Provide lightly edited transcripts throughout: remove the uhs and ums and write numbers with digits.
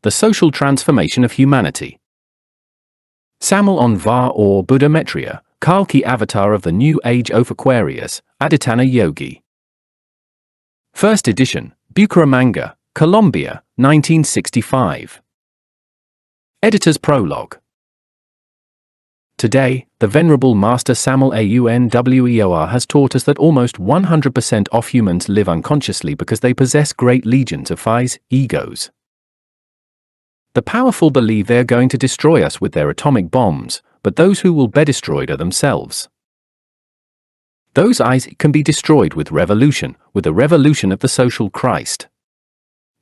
The social transformation of humanity. Samael Aun Weor or Buddha Maitreya, Kalki avatar of the New Age of Aquarius, Aditana Yogi. First edition, Bucaramanga, Colombia, 1965. Editor's Prologue. Today, the Venerable Master Samael Aun Weor has taught us that almost 100% of humans live unconsciously because they possess great legions of I's, egos. The powerful believe they are going to destroy us with their atomic bombs, but those who will be destroyed are themselves. Those I's can be destroyed with a revolution of the social Christ.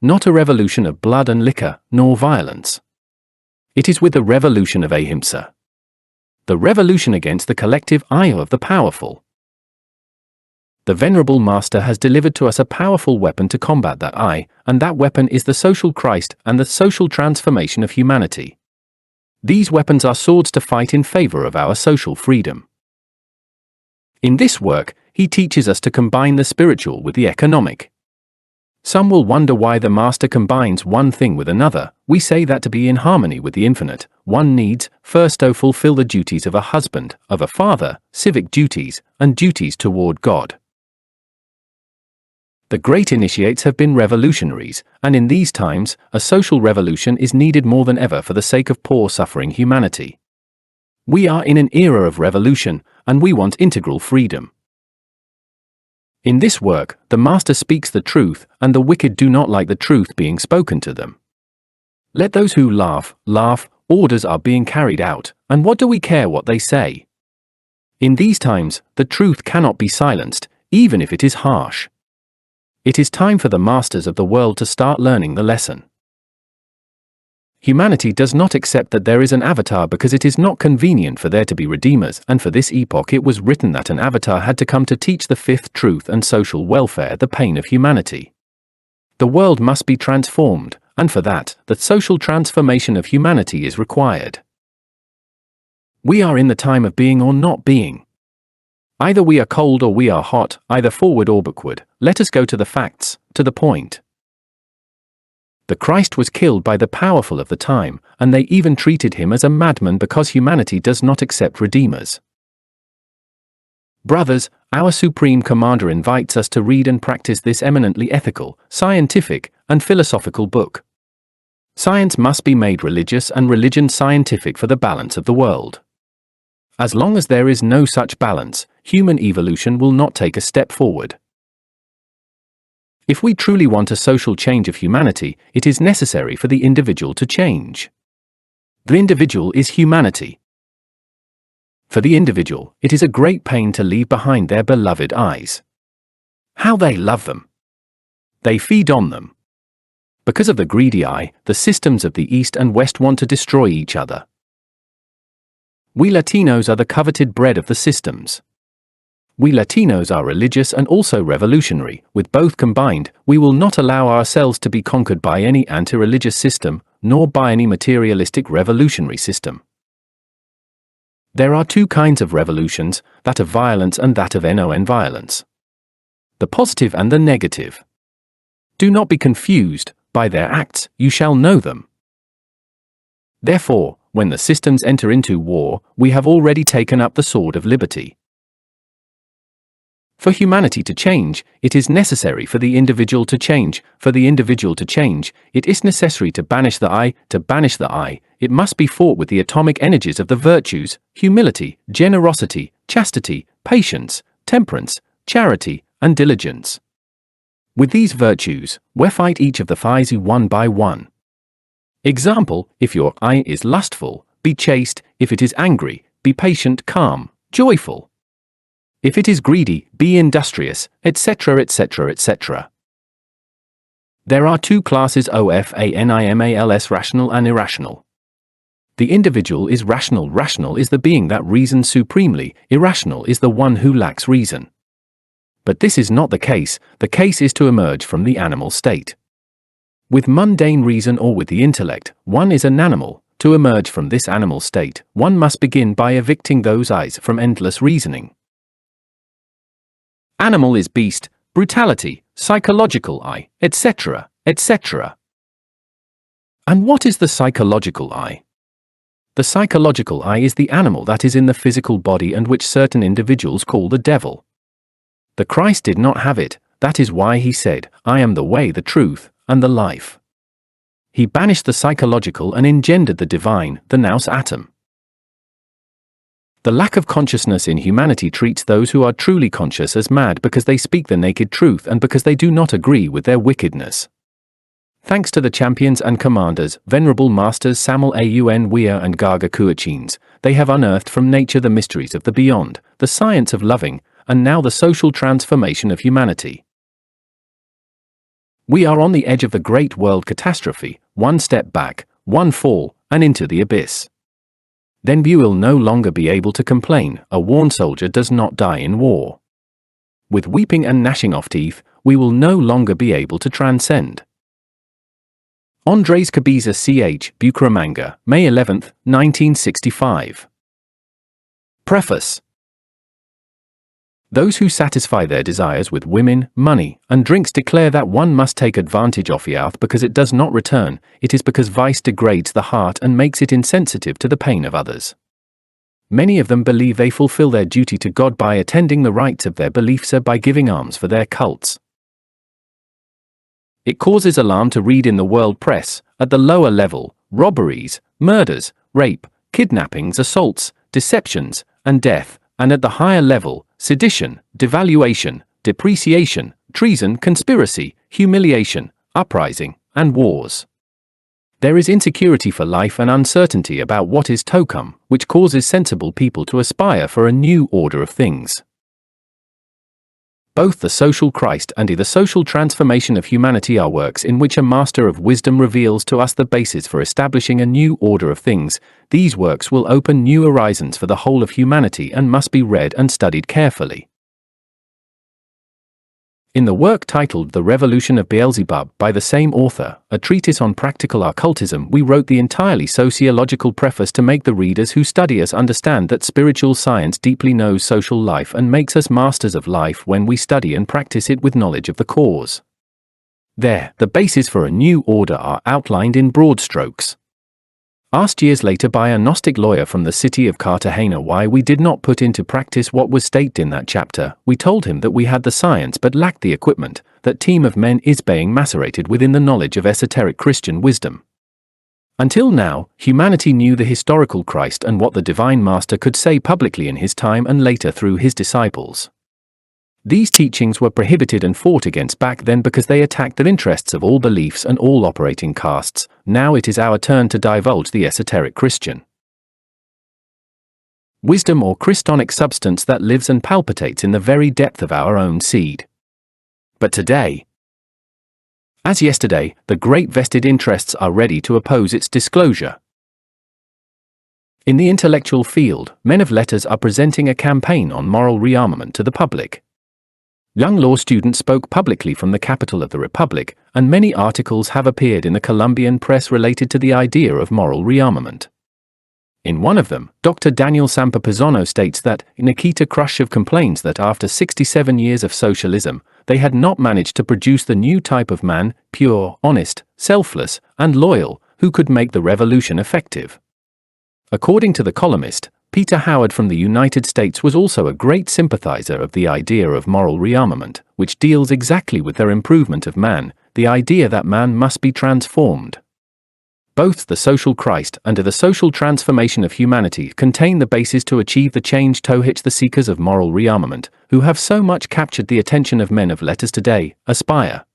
Not a revolution of blood and liquor, nor violence. It is with the revolution of ahimsa. The revolution against the collective I of the powerful. The Venerable Master has delivered to us a powerful weapon to combat that I, and that weapon is the social Christ and the social transformation of humanity. These weapons are swords to fight in favor of our social freedom. In this work, he teaches us to combine the spiritual with the economic. Some will wonder why the Master combines one thing with another. We say that to be in harmony with the infinite, one needs, first to fulfill the duties of a husband, of a father, civic duties, and duties toward God. The great initiates have been revolutionaries, and in these times, a social revolution is needed more than ever for the sake of poor suffering humanity. We are in an era of revolution, and we want integral freedom. In this work, the Master speaks the truth, and the wicked do not like the truth being spoken to them. Let those who laugh, laugh, orders are being carried out, and what do we care what they say? In these times, the truth cannot be silenced, even if it is harsh. It is time for the masters of the world to start learning the lesson. Humanity does not accept that there is an avatar because it is not convenient for there to be redeemers, and for this epoch it was written that an avatar had to come to teach the fifth truth and social welfare, the pain of humanity. The world must be transformed, and for that, the social transformation of humanity is required. We are in the time of being or not being. Either we are cold or we are hot, either forward or backward. Let us go to the facts, to the point. The Christ was killed by the powerful of the time, and they even treated him as a madman because humanity does not accept redeemers. Brothers, our Supreme Commander invites us to read and practice this eminently ethical, scientific, and philosophical book. Science must be made religious and religion scientific for the balance of the world. As long as there is no such balance, human evolution will not take a step forward. If we truly want a social change of humanity, it is necessary for the individual to change. The individual is humanity. For the individual, it is a great pain to leave behind their beloved eyes. How they love them! They feed on them. Because of the greedy eye, the systems of the East and West want to destroy each other. We Latinos are the coveted bread of the systems. We Latinos are religious and also revolutionary. With both combined, we will not allow ourselves to be conquered by any anti-religious system, nor by any materialistic revolutionary system. There are two kinds of revolutions, that of violence and that of non-violence. The positive and the negative. Do not be confused, by their acts you shall know them. Therefore, when the systems enter into war, we have already taken up the sword of liberty. For humanity to change, it is necessary for the individual to change. For the individual to change, it is necessary to banish the I. To banish the I, it must be fought with the atomic energies of the virtues, humility, generosity, chastity, patience, temperance, charity, and diligence. With these virtues, we fight each of the five one by one. Example, if your I is lustful, be chaste; if it is angry, be patient, calm, joyful. If it is greedy, be industrious, etc., etc., etc. There are two classes of animals, rational and irrational. The individual is rational. Rational is the being that reasons supremely, irrational is the one who lacks reason. But this is not the case. The case is to emerge from the animal state. With mundane reason or with the intellect, one is an animal. To emerge from this animal state, one must begin by evicting those eyes from endless reasoning. Animal is beast, brutality, psychological I, etc., etc. And what is the psychological I? The psychological I is the animal that is in the physical body and which certain individuals call the devil. The Christ did not have it, that is why he said, I am the way, the truth, and the life. He banished the psychological and engendered the divine, the nous atom. The lack of consciousness in humanity treats those who are truly conscious as mad because they speak the naked truth and because they do not agree with their wickedness. Thanks to the champions and commanders, venerable masters Samael Aun Weor and Gaga Kuachines, they have unearthed from nature the mysteries of the beyond, the science of loving, and now the social transformation of humanity. We are on the edge of the great world catastrophe, one step back, one fall, and into the abyss. Then we will no longer be able to complain, a worn soldier does not die in war. With weeping and gnashing of teeth, we will no longer be able to transcend. Andres Cabiza Ch. Bucaramanga, May 11, 1965. Preface. Those who satisfy their desires with women, money, and drinks declare that one must take advantage of youth because it does not return. It is because vice degrades the heart and makes it insensitive to the pain of others. Many of them believe they fulfill their duty to God by attending the rites of their beliefs or by giving alms for their cults. It causes alarm to read in the world press, at the lower level, robberies, murders, rape, kidnappings, assaults, deceptions, and death, and at the higher level, sedition, devaluation, depreciation, treason, conspiracy, humiliation, uprising, and wars. There is insecurity for life and uncertainty about what is to come, which causes sensible people to aspire for a new order of things. Both the social Christ and the social transformation of humanity are works in which a master of wisdom reveals to us the basis for establishing a new order of things. These works will open new horizons for the whole of humanity and must be read and studied carefully. In the work titled The Revolution of Beelzebub by the same author, a treatise on practical occultism, we wrote the entirely sociological preface to make the readers who study us understand that spiritual science deeply knows social life and makes us masters of life when we study and practice it with knowledge of the cause. There, the bases for a new order are outlined in broad strokes. Asked years later by a Gnostic lawyer from the city of Cartagena why we did not put into practice what was stated in that chapter, we told him that we had the science but lacked the equipment, that team of men is being macerated within the knowledge of esoteric Christian wisdom. Until now, humanity knew the historical Christ and what the Divine Master could say publicly in his time and later through his disciples. These teachings were prohibited and fought against back then because they attacked the interests of all beliefs and all operating castes. Now it is our turn to divulge the esoteric Christian wisdom or Christonic substance that lives and palpitates in the very depth of our own seed. But today, as yesterday, the great vested interests are ready to oppose its disclosure. In the intellectual field, men of letters are presenting a campaign on moral rearmament to the public. Young law students spoke publicly from the capital of the Republic, and many articles have appeared in the Colombian press related to the idea of moral rearmament. In one of them, Dr. Daniel Sampapizano states that Nikita Khrushchev complains that after 67 years of socialism, they had not managed to produce the new type of man, pure, honest, selfless, and loyal, who could make the revolution effective. According to the columnist, Peter Howard from the United States was also a great sympathizer of the idea of moral rearmament, which deals exactly with their improvement of man, the idea that man must be transformed. Both the social Christ and the social transformation of humanity contain the basis to achieve the change to which the seekers of moral rearmament, who have so much captured the attention of men of letters today, aspire.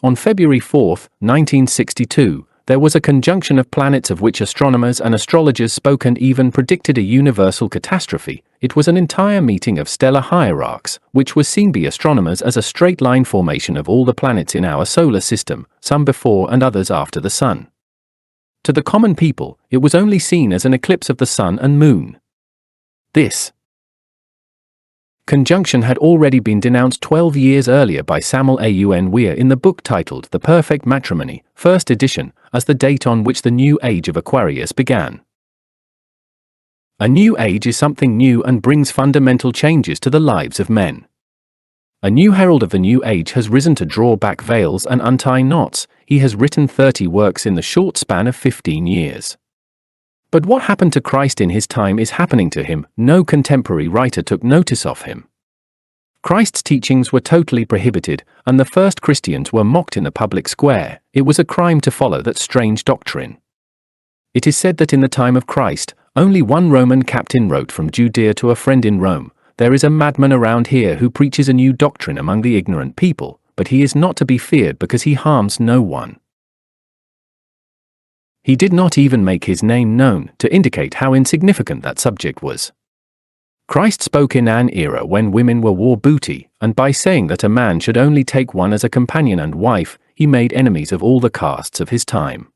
On February 4, 1962, there was a conjunction of planets of which astronomers and astrologers spoke and even predicted a universal catastrophe. It was an entire meeting of stellar hierarchs, which was seen by astronomers as a straight line formation of all the planets in our solar system, some before and others after the Sun. To the common people, it was only seen as an eclipse of the Sun and Moon. This conjunction had already been denounced 12 years earlier by Samael Aun Weor in the book titled The Perfect Matrimony, first edition, as the date on which the new age of Aquarius began. A new age is something new and brings fundamental changes to the lives of men. A new herald of the new age has risen to draw back veils and untie knots. he has written 30 works in the short span of 15 years. But what happened to Christ in his time is happening to him. No contemporary writer took notice of him. Christ's teachings were totally prohibited, and the first Christians were mocked in the public square. It was a crime to follow that strange doctrine. It is said that in the time of Christ, only one Roman captain wrote from Judea to a friend in Rome, "There is a madman around here who preaches a new doctrine among the ignorant people, but he is not to be feared because he harms no one." He did not even make his name known, to indicate how insignificant that subject was. Christ spoke in an era when women were war booty, and by saying that a man should only take one as a companion and wife, he made enemies of all the castes of his time.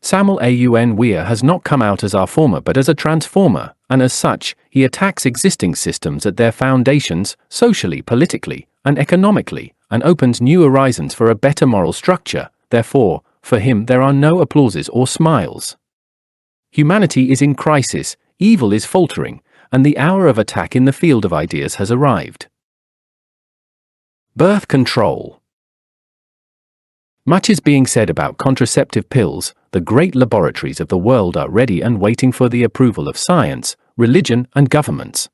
Samael Aun Weor has not come out as our former but as a transformer, and as such, he attacks existing systems at their foundations, socially, politically, and economically, and opens new horizons for a better moral structure. Therefore, for him there are no applauses or smiles. Humanity is in crisis, evil is faltering, and the hour of attack in the field of ideas has arrived. Birth control. Much is being said about contraceptive pills. The great laboratories of the world are ready and waiting for the approval of science, religion, and governments.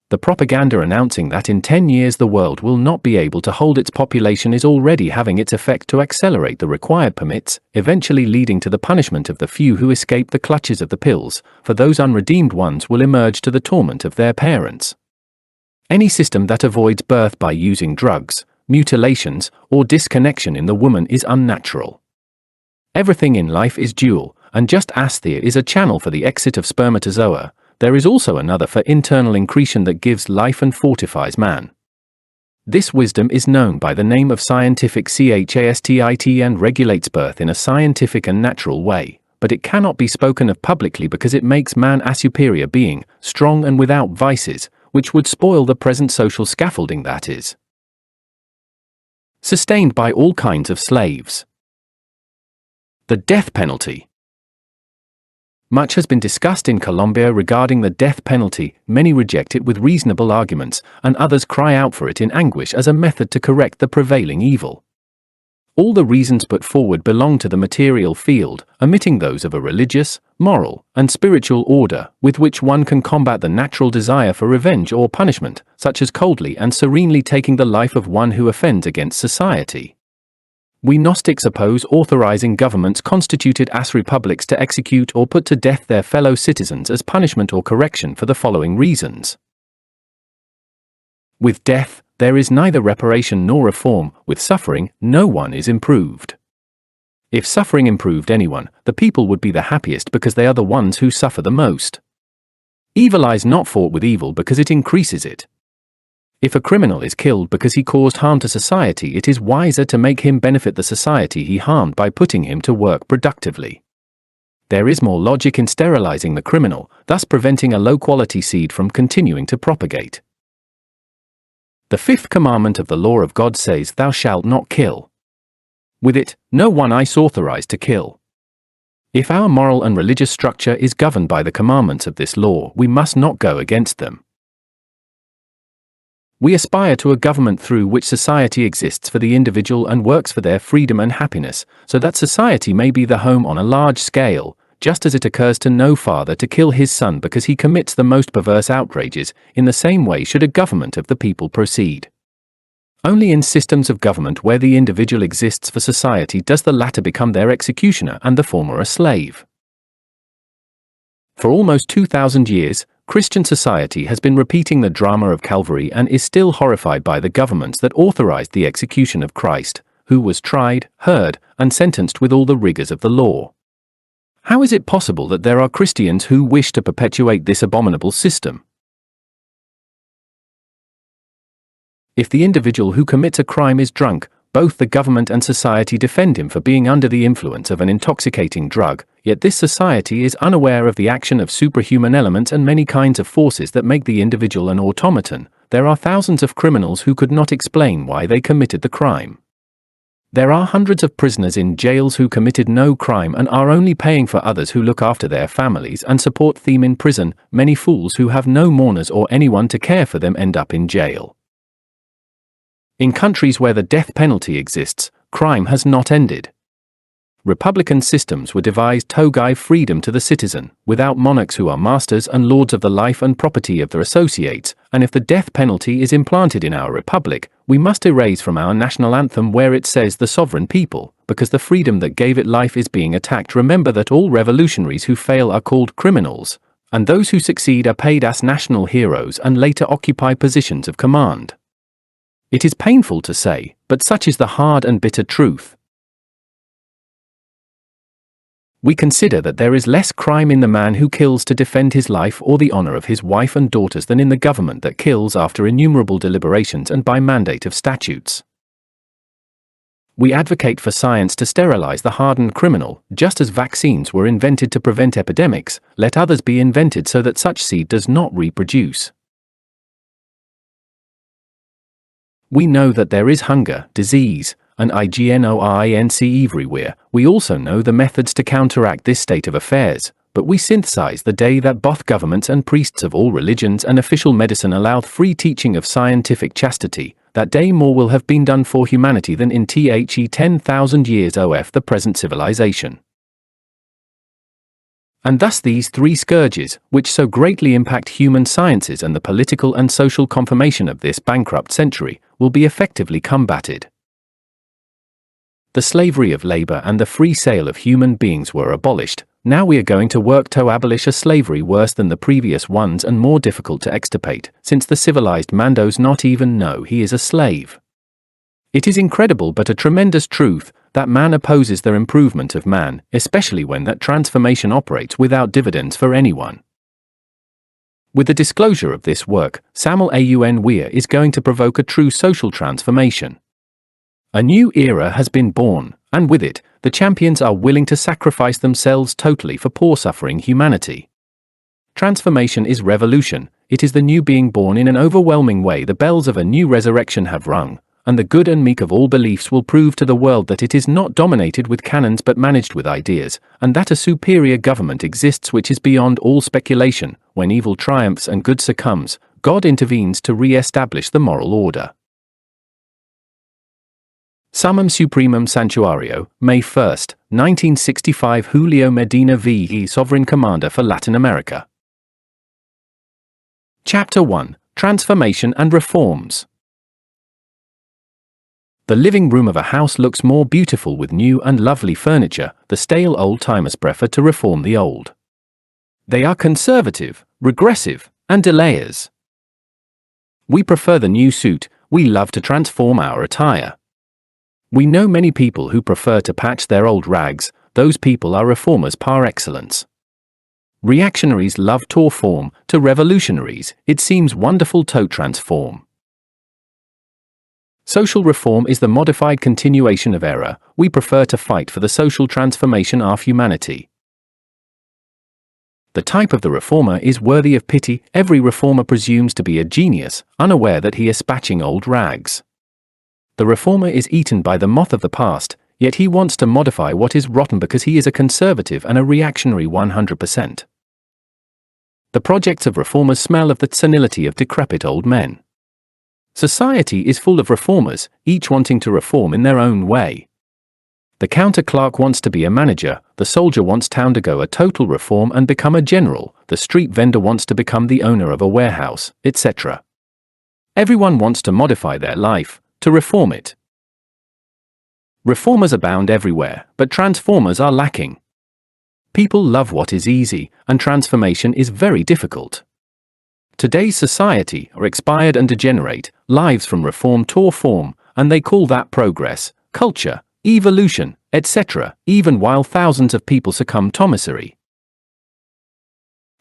The propaganda announcing that in 10 years the world will not be able to hold its population is already having its effect to accelerate the required permits, eventually leading to the punishment of the few who escape the clutches of the pills, for those unredeemed ones will emerge to the torment of their parents. Any system that avoids birth by using drugs, mutilations, or disconnection in the woman is unnatural. Everything in life is dual, and just as there is a channel for the exit of spermatozoa, there is also another for internal incretion that gives life and fortifies man. This wisdom is known by the name of scientific CHASTIT and regulates birth in a scientific and natural way, but it cannot be spoken of publicly because it makes man a superior being, strong and without vices, which would spoil the present social scaffolding that is sustained by all kinds of slaves. The death penalty. Much has been discussed in Colombia regarding the death penalty. Many reject it with reasonable arguments, and others cry out for it in anguish as a method to correct the prevailing evil. All the reasons put forward belong to the material field, omitting those of a religious, moral, and spiritual order, with which one can combat the natural desire for revenge or punishment, such as coldly and serenely taking the life of one who offends against society. We Gnostics oppose authorizing governments constituted as republics to execute or put to death their fellow citizens as punishment or correction for the following reasons. With death, there is neither reparation nor reform. With suffering, no one is improved. If suffering improved anyone, the people would be the happiest because they are the ones who suffer the most. Evil is not fought with evil because it increases it. If a criminal is killed because he caused harm to society, it is wiser to make him benefit the society he harmed by putting him to work productively. There is more logic in sterilizing the criminal, thus preventing a low-quality seed from continuing to propagate. The fifth commandment of the law of God says, "Thou shalt not kill." With it, no one is authorized to kill. If our moral and religious structure is governed by the commandments of this law, we must not go against them. We aspire to a government through which society exists for the individual and works for their freedom and happiness, so that society may be the home on a large scale, just as it occurs to no father to kill his son because he commits the most perverse outrages. In the same way should a government of the people proceed. Only in systems of government where the individual exists for society does the latter become their executioner and the former a slave. For almost 2,000 years, Christian society has been repeating the drama of Calvary and is still horrified by the governments that authorized the execution of Christ, who was tried, heard, and sentenced with all the rigors of the law. How is it possible that there are Christians who wish to perpetuate this abominable system? If the individual who commits a crime is drunk, both the government and society defend him for being under the influence of an intoxicating drug, yet this society is unaware of the action of superhuman elements and many kinds of forces that make the individual an automaton. There are thousands of criminals who could not explain why they committed the crime. There are hundreds of prisoners in jails who committed no crime and are only paying for others who look after their families and support them in prison. Many fools who have no mourners or anyone to care for them end up in jail. In countries where the death penalty exists, crime has not ended. Republican systems were devised to give freedom to the citizen, without monarchs who are masters and lords of the life and property of their associates, and if the death penalty is implanted in our republic, we must erase from our national anthem where it says the sovereign people, because the freedom that gave it life is being attacked. Remember that all revolutionaries who fail are called criminals, and those who succeed are paid as national heroes and later occupy positions of command. It is painful to say, but such is the hard and bitter truth. We consider that there is less crime in the man who kills to defend his life or the honor of his wife and daughters than in the government that kills after innumerable deliberations and by mandate of statutes. We advocate for science to sterilize the hardened criminal, just as vaccines were invented to prevent epidemics. Let others be invented so that such seed does not reproduce. We know that there is hunger, disease, and ignoinc everywhere. We also know the methods to counteract this state of affairs, but we synthesize the day that both governments and priests of all religions and official medicine allow free teaching of scientific chastity. That day more will have been done for humanity than in 10,000 years of the present civilization. And thus these three scourges, which so greatly impact human sciences and the political and social conformation of this bankrupt century, will be effectively combated. The slavery of labor and the free sale of human beings were abolished. Now we are going to work to abolish a slavery worse than the previous ones and more difficult to extirpate, since the civilized man does not even know he is a slave. It is incredible but a tremendous truth that man opposes the improvement of man, especially when that transformation operates without dividends for anyone. With the disclosure of this work, Samael Aun Weor is going to provoke a true social transformation. A new era has been born, and with it, the champions are willing to sacrifice themselves totally for poor suffering humanity. Transformation is revolution. It is the new being born in an overwhelming way. The bells of a new resurrection have rung, and the good and meek of all beliefs will prove to the world that it is not dominated with cannons but managed with ideas, and that a superior government exists which is beyond all speculation. When evil triumphs and good succumbs, God intervenes to re-establish the moral order. Summum Supremum Santuario, May 1, 1965. Julio Medina v. Sovereign Commander for Latin America. Chapter 1. Transformation and Reforms. The living room of a house looks more beautiful with new and lovely furniture. The stale old-timers prefer to reform the old. They are conservative, regressive, and delayers. We prefer the new suit. We love to transform our attire. We know many people who prefer to patch their old rags. Those people are reformers par excellence. Reactionaries love to reform. To revolutionaries, it seems wonderful to transform. Social reform is the modified continuation of error. We prefer to fight for the social transformation of humanity. The type of the reformer is worthy of pity. Every reformer presumes to be a genius, unaware that he is patching old rags. The reformer is eaten by the moth of the past, yet he wants to modify what is rotten because he is a conservative and a reactionary 100%. The projects of reformers smell of the senility of decrepit old men. Society is full of reformers, each wanting to reform in their own way. The counter clerk wants to be a manager, the soldier wants to undergo a total reform and become a general, the street vendor wants to become the owner of a warehouse, etc. Everyone wants to modify their life, to reform it. Reformers abound everywhere, but transformers are lacking. People love what is easy, and transformation is very difficult. Today's society are expired and degenerate, lives from reform to reform, and they call that progress, culture, evolution, etc., even while thousands of people succumb to misery.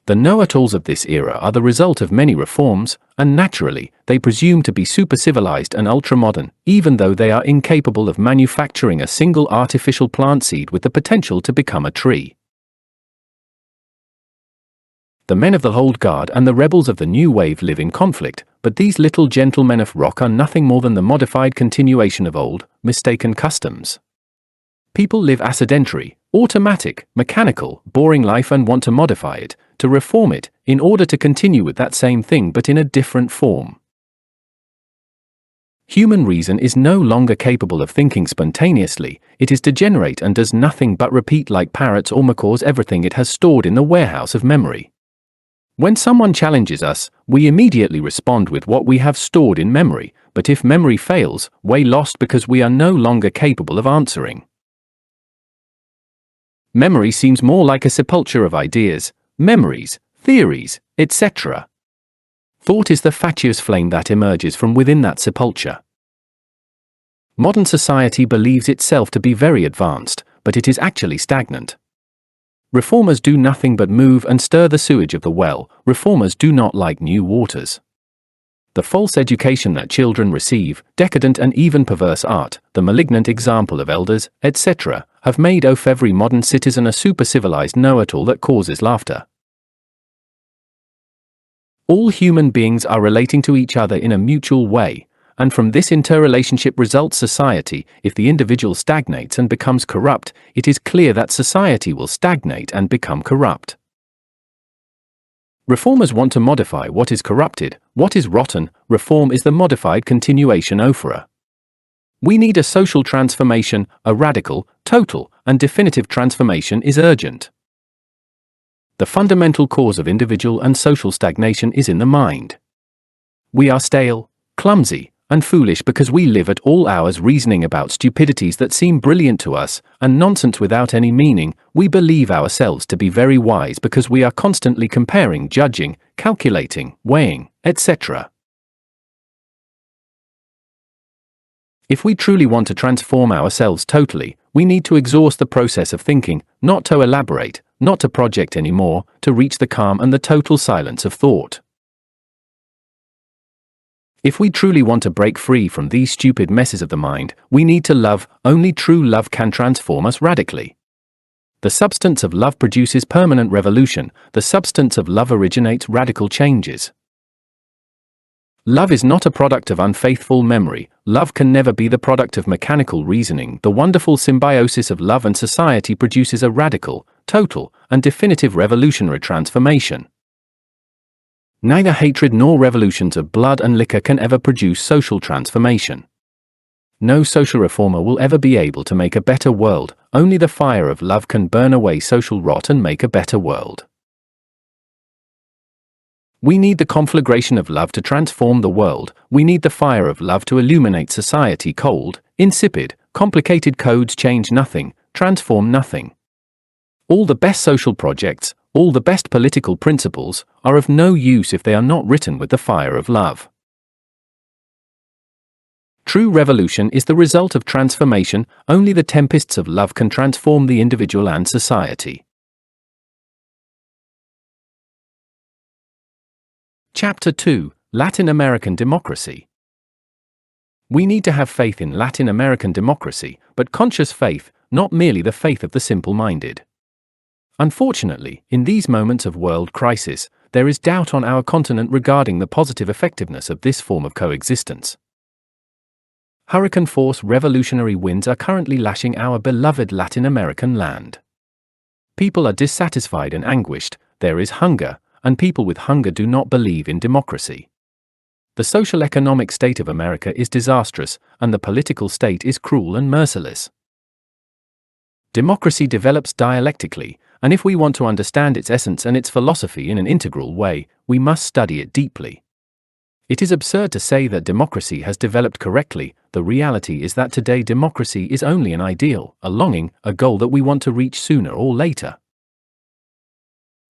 The know-it-alls of this era are the result of many reforms, and naturally, they presume to be super-civilized and ultra-modern, even though they are incapable of manufacturing a single artificial plant seed with the potential to become a tree. The men of the old guard and the rebels of the new wave live in conflict, but these little gentlemen of rock are nothing more than the modified continuation of old, mistaken customs. People live a sedentary, automatic, mechanical, boring life and want to modify it, to reform it, in order to continue with that same thing but in a different form. Human reason is no longer capable of thinking spontaneously, it is degenerate and does nothing but repeat like parrots or macaws everything it has stored in the warehouse of memory. When someone challenges us, we immediately respond with what we have stored in memory, but if memory fails, we're lost because we are no longer capable of answering. Memory seems more like a sepulchre of ideas, memories, theories, etc. Thought is the fatuous flame that emerges from within that sepulchre. Modern society believes itself to be very advanced, but it is actually stagnant. Reformers do nothing but move and stir the sewage of the well. Reformers do not like new waters. The false education that children receive, decadent and even perverse art, the malignant example of elders, etc., have made of every modern citizen a super-civilized know-it-all that causes laughter. All human beings are relating to each other in a mutual way, and from this interrelationship results society. If the individual stagnates and becomes corrupt, it is clear that society will stagnate and become corrupt. Reformers want to modify what is corrupted, what is rotten. Reform is the modified continuation ophora. We need a social transformation, a radical, total, and definitive transformation is urgent. The fundamental cause of individual and social stagnation is in the mind. We are stale, clumsy, and foolish because we live at all hours reasoning about stupidities that seem brilliant to us, and nonsense without any meaning. We believe ourselves to be very wise because we are constantly comparing, judging, calculating, weighing, etc. If we truly want to transform ourselves totally, we need to exhaust the process of thinking, not to elaborate, not to project anymore, to reach the calm and the total silence of thought. If we truly want to break free from these stupid messes of the mind, we need to love. Only true love can transform us radically. The substance of love produces permanent revolution. The substance of love originates radical changes. Love is not a product of unfaithful memory. Love can never be the product of mechanical reasoning. The wonderful symbiosis of love and society produces a radical, total, and definitive revolutionary transformation. Neither hatred nor revolutions of blood and liquor can ever produce social transformation. No social reformer will ever be able to make a better world. Only the fire of love can burn away social rot and make a better world. We need the conflagration of love to transform the world. We need the fire of love to illuminate society. Cold, insipid, complicated codes change nothing, transform nothing. All the best social projects, all the best political principles, are of no use if they are not written with the fire of love. True revolution is the result of transformation. Only the tempests of love can transform the individual and society. Chapter 2: Latin American Democracy. We need to have faith in Latin American democracy, but conscious faith, not merely the faith of the simple-minded. Unfortunately, in these moments of world crisis, there is doubt on our continent regarding the positive effectiveness of this form of coexistence. Hurricane force revolutionary winds are currently lashing our beloved Latin American land. People are dissatisfied and anguished, there is hunger, and people with hunger do not believe in democracy. The socioeconomic state of America is disastrous, and the political state is cruel and merciless. Democracy develops dialectically, and if we want to understand its essence and its philosophy in an integral way, we must study it deeply. It is absurd to say that democracy has developed correctly. The reality is that today democracy is only an ideal, a longing, a goal that we want to reach sooner or later.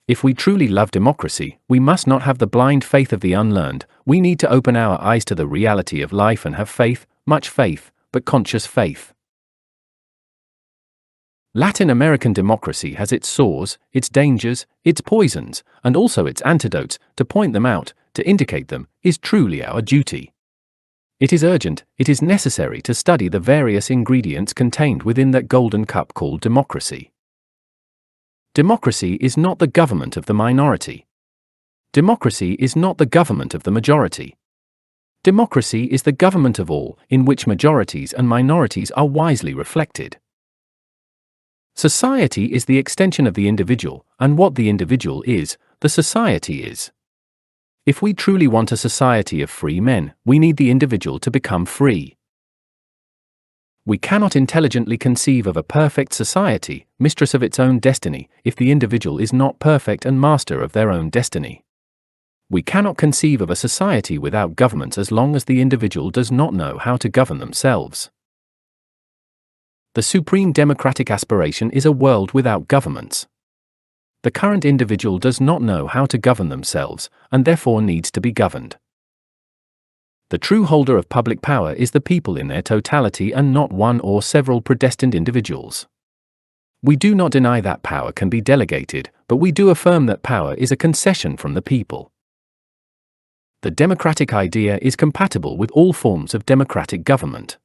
If we truly love democracy, we must not have the blind faith of the unlearned. We need to open our eyes to the reality of life and have faith, much faith, but conscious faith. Latin American democracy has its sores, its dangers, its poisons, and also its antidotes. To point them out, to indicate them, is truly our duty. It is urgent, it is necessary to study the various ingredients contained within that golden cup called democracy. Democracy is not the government of the minority. Democracy is not the government of the majority. Democracy is the government of all, in which majorities and minorities are wisely reflected. Society is the extension of the individual, and what the individual is, the society is. If we truly want a society of free men, we need the individual to become free. We cannot intelligently conceive of a perfect society, mistress of its own destiny, if the individual is not perfect and master of their own destiny. We cannot conceive of a society without governments as long as the individual does not know how to govern themselves. The supreme democratic aspiration is a world without governments. The current individual does not know how to govern themselves, and therefore needs to be governed. The true holder of public power is the people in their totality and not one or several predestined individuals. We do not deny that power can be delegated, but we do affirm that power is a concession from the people. The democratic idea is compatible with all forms of democratic government.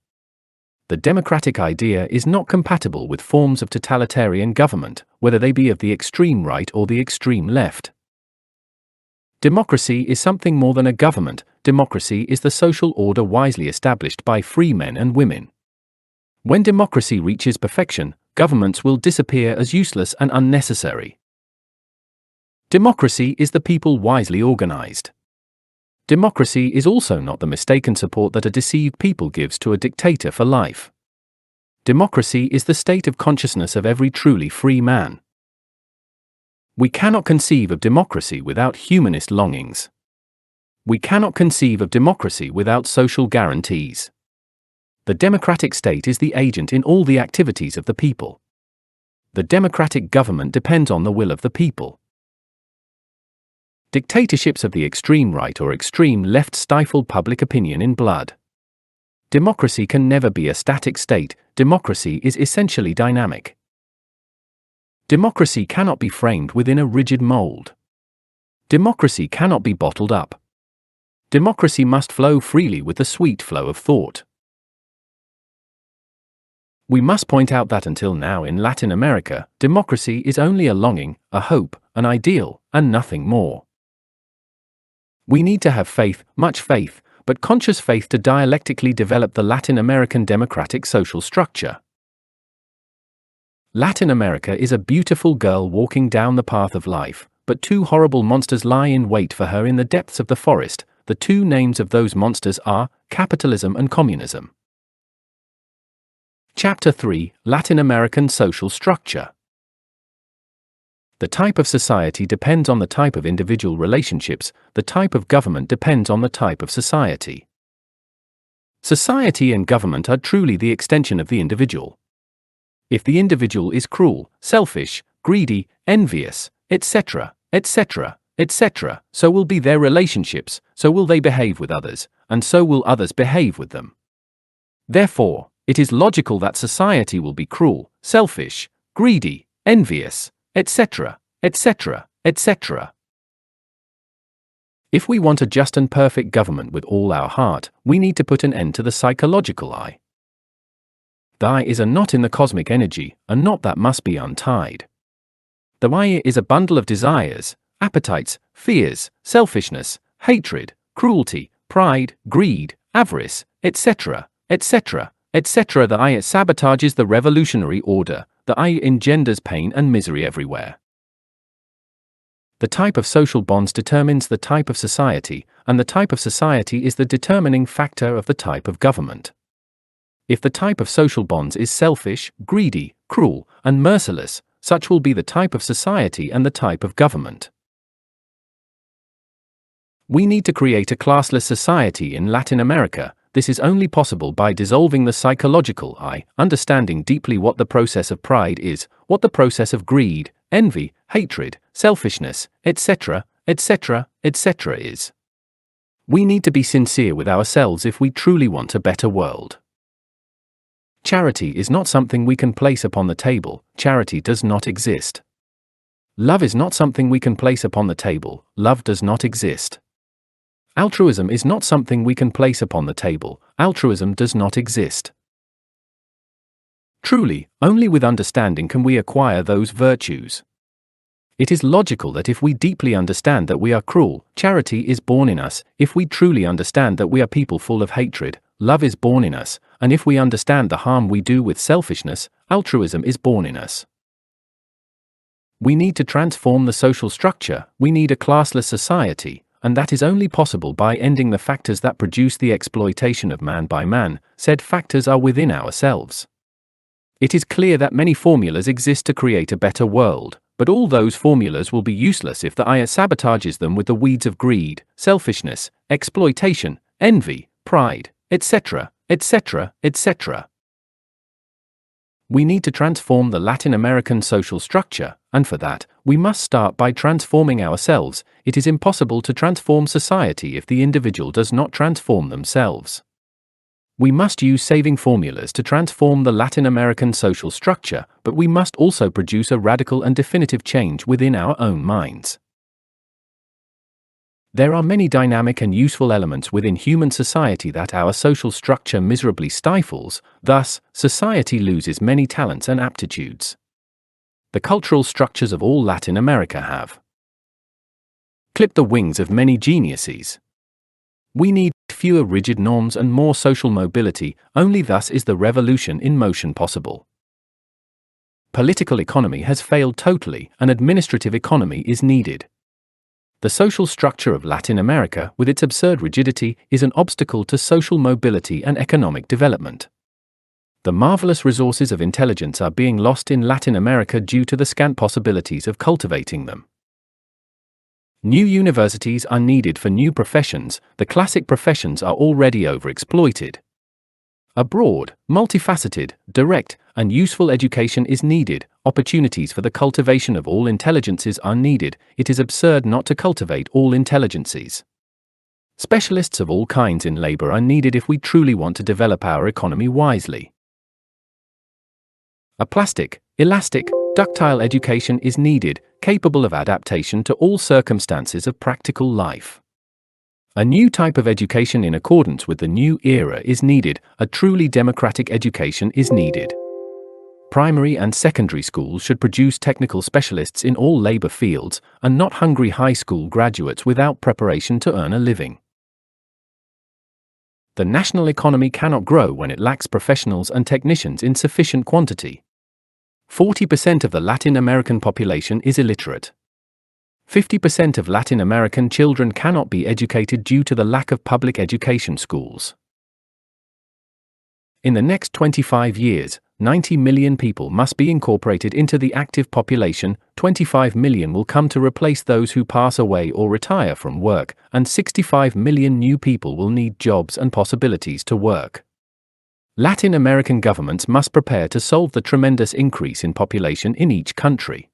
The democratic idea is not compatible with forms of totalitarian government, whether they be of the extreme right or the extreme left. Democracy is something more than a government. Democracy is the social order wisely established by free men and women. When democracy reaches perfection, governments will disappear as useless and unnecessary. Democracy is the people wisely organized. Democracy is also not the mistaken support that a deceived people gives to a dictator for life. Democracy is the state of consciousness of every truly free man. We cannot conceive of democracy without humanist longings. We cannot conceive of democracy without social guarantees. The democratic state is the agent in all the activities of the people. The democratic government depends on the will of the people. Dictatorships of the extreme right or extreme left stifle public opinion in blood. Democracy can never be a static state. Democracy is essentially dynamic. Democracy cannot be framed within a rigid mold. Democracy cannot be bottled up. Democracy must flow freely with the sweet flow of thought. We must point out that until now in Latin America, democracy is only a longing, a hope, an ideal, and nothing more. We need to have faith, much faith, but conscious faith to dialectically develop the Latin American democratic social structure. Latin America is a beautiful girl walking down the path of life, but two horrible monsters lie in wait for her in the depths of the forest. The two names of those monsters are capitalism and communism. Chapter 3: Latin American Social Structure. The type of society depends on the type of individual relationships. The type of government depends on the type of society. Society and government are truly the extension of the individual. If the individual is cruel, selfish, greedy, envious, etc., etc., etc., so will be their relationships, so will they behave with others, and so will others behave with them. Therefore, it is logical that society will be cruel, selfish, greedy, envious, etc., etc., etc. If we want a just and perfect government with all our heart, we need to put an end to the psychological I. The I is a knot in the cosmic energy, a knot that must be untied. The I is a bundle of desires, appetites, fears, selfishness, hatred, cruelty, pride, greed, avarice, etc., etc., etc. The I sabotages the revolutionary order. The I engenders pain and misery everywhere. The type of social bonds determines the type of society, and the type of society is the determining factor of the type of government. If the type of social bonds is selfish, greedy, cruel, and merciless, such will be the type of society and the type of government. We need to create a classless society in Latin America. This is only possible by dissolving the psychological I, understanding deeply what the process of pride is, what the process of greed, envy, hatred, selfishness, etc., etc., etc. is. We need to be sincere with ourselves if we truly want a better world. Charity is not something we can place upon the table. Charity does not exist. Love is not something we can place upon the table. Love does not exist. Altruism is not something we can place upon the table. Altruism does not exist. Truly, only with understanding can we acquire those virtues. It is logical that if we deeply understand that we are cruel, charity is born in us. If we truly understand that we are people full of hatred, love is born in us. And if we understand the harm we do with selfishness, altruism is born in us. We need to transform the social structure. We need a classless society. and that is only possible by ending the factors that produce the exploitation of man by man. Said factors are within ourselves. It is clear that many formulas exist to create a better world, but all those formulas will be useless if the I sabotages them with the weeds of greed, selfishness, exploitation, envy, pride, etc., etc., etc. We need to transform the Latin American social structure, and for that, we must start by transforming ourselves. It is impossible to transform society if the individual does not transform themselves. We must use saving formulas to transform the Latin American social structure, but we must also produce a radical and definitive change within our own minds. There are many dynamic and useful elements within human society that our social structure miserably stifles, thus, society loses many talents and aptitudes. The cultural structures of all Latin America have clipped the wings of many geniuses. We need fewer rigid norms and more social mobility, only thus is the revolution in motion possible. Political economy has failed totally, an administrative economy is needed. The social structure of Latin America, with its absurd rigidity, is an obstacle to social mobility and economic development. The marvelous resources of intelligence are being lost in Latin America due to the scant possibilities of cultivating them. New universities are needed for new professions. The classic professions are already overexploited. A broad, multifaceted, direct, and useful education is needed. Opportunities for the cultivation of all intelligences are needed. It is absurd not to cultivate all intelligences. Specialists of all kinds in labor are needed if we truly want to develop our economy wisely. A plastic, elastic, ductile education is needed, capable of adaptation to all circumstances of practical life. A new type of education in accordance with the new era is needed. A truly democratic education is needed. Primary and secondary schools should produce technical specialists in all labor fields, and not hungry high school graduates without preparation to earn a living. The national economy cannot grow when it lacks professionals and technicians in sufficient quantity. 40% of the Latin American population is illiterate. 50% of Latin American children cannot be educated due to the lack of public education schools. In the next 25 years, 90 million people must be incorporated into the active population, 25 million will come to replace those who pass away or retire from work, and 65 million new people will need jobs and possibilities to work. Latin American governments must prepare to solve the tremendous increase in population in each country.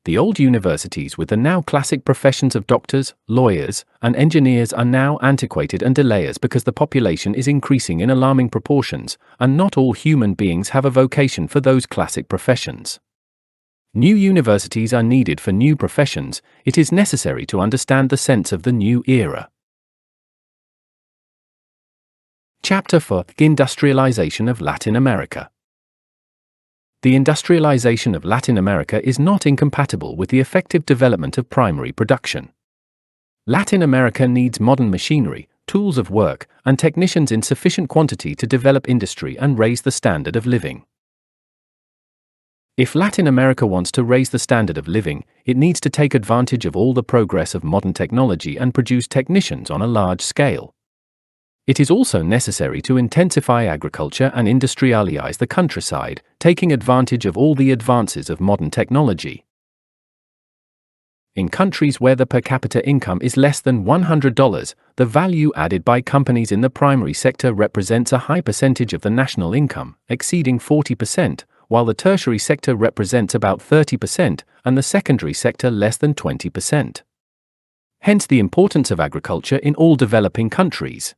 The old universities with the now classic professions of doctors, lawyers, and engineers are now antiquated and delayers because the population is increasing in alarming proportions, and not all human beings have a vocation for those classic professions. New universities are needed for new professions. It is necessary to understand the sense of the new era. Chapter 4: Industrialization of Latin America. The industrialization of Latin America is not incompatible with the effective development of primary production. Latin America needs modern machinery, tools of work, and technicians in sufficient quantity to develop industry and raise the standard of living. If Latin America wants to raise the standard of living, it needs to take advantage of all the progress of modern technology and produce technicians on a large scale. It is also necessary to intensify agriculture and industrialize the countryside, taking advantage of all the advances of modern technology. In countries where the per capita income is less than $100, the value added by companies in the primary sector represents a high percentage of the national income, exceeding 40%, while the tertiary sector represents about 30%, and the secondary sector less than 20%. Hence the importance of agriculture in all developing countries.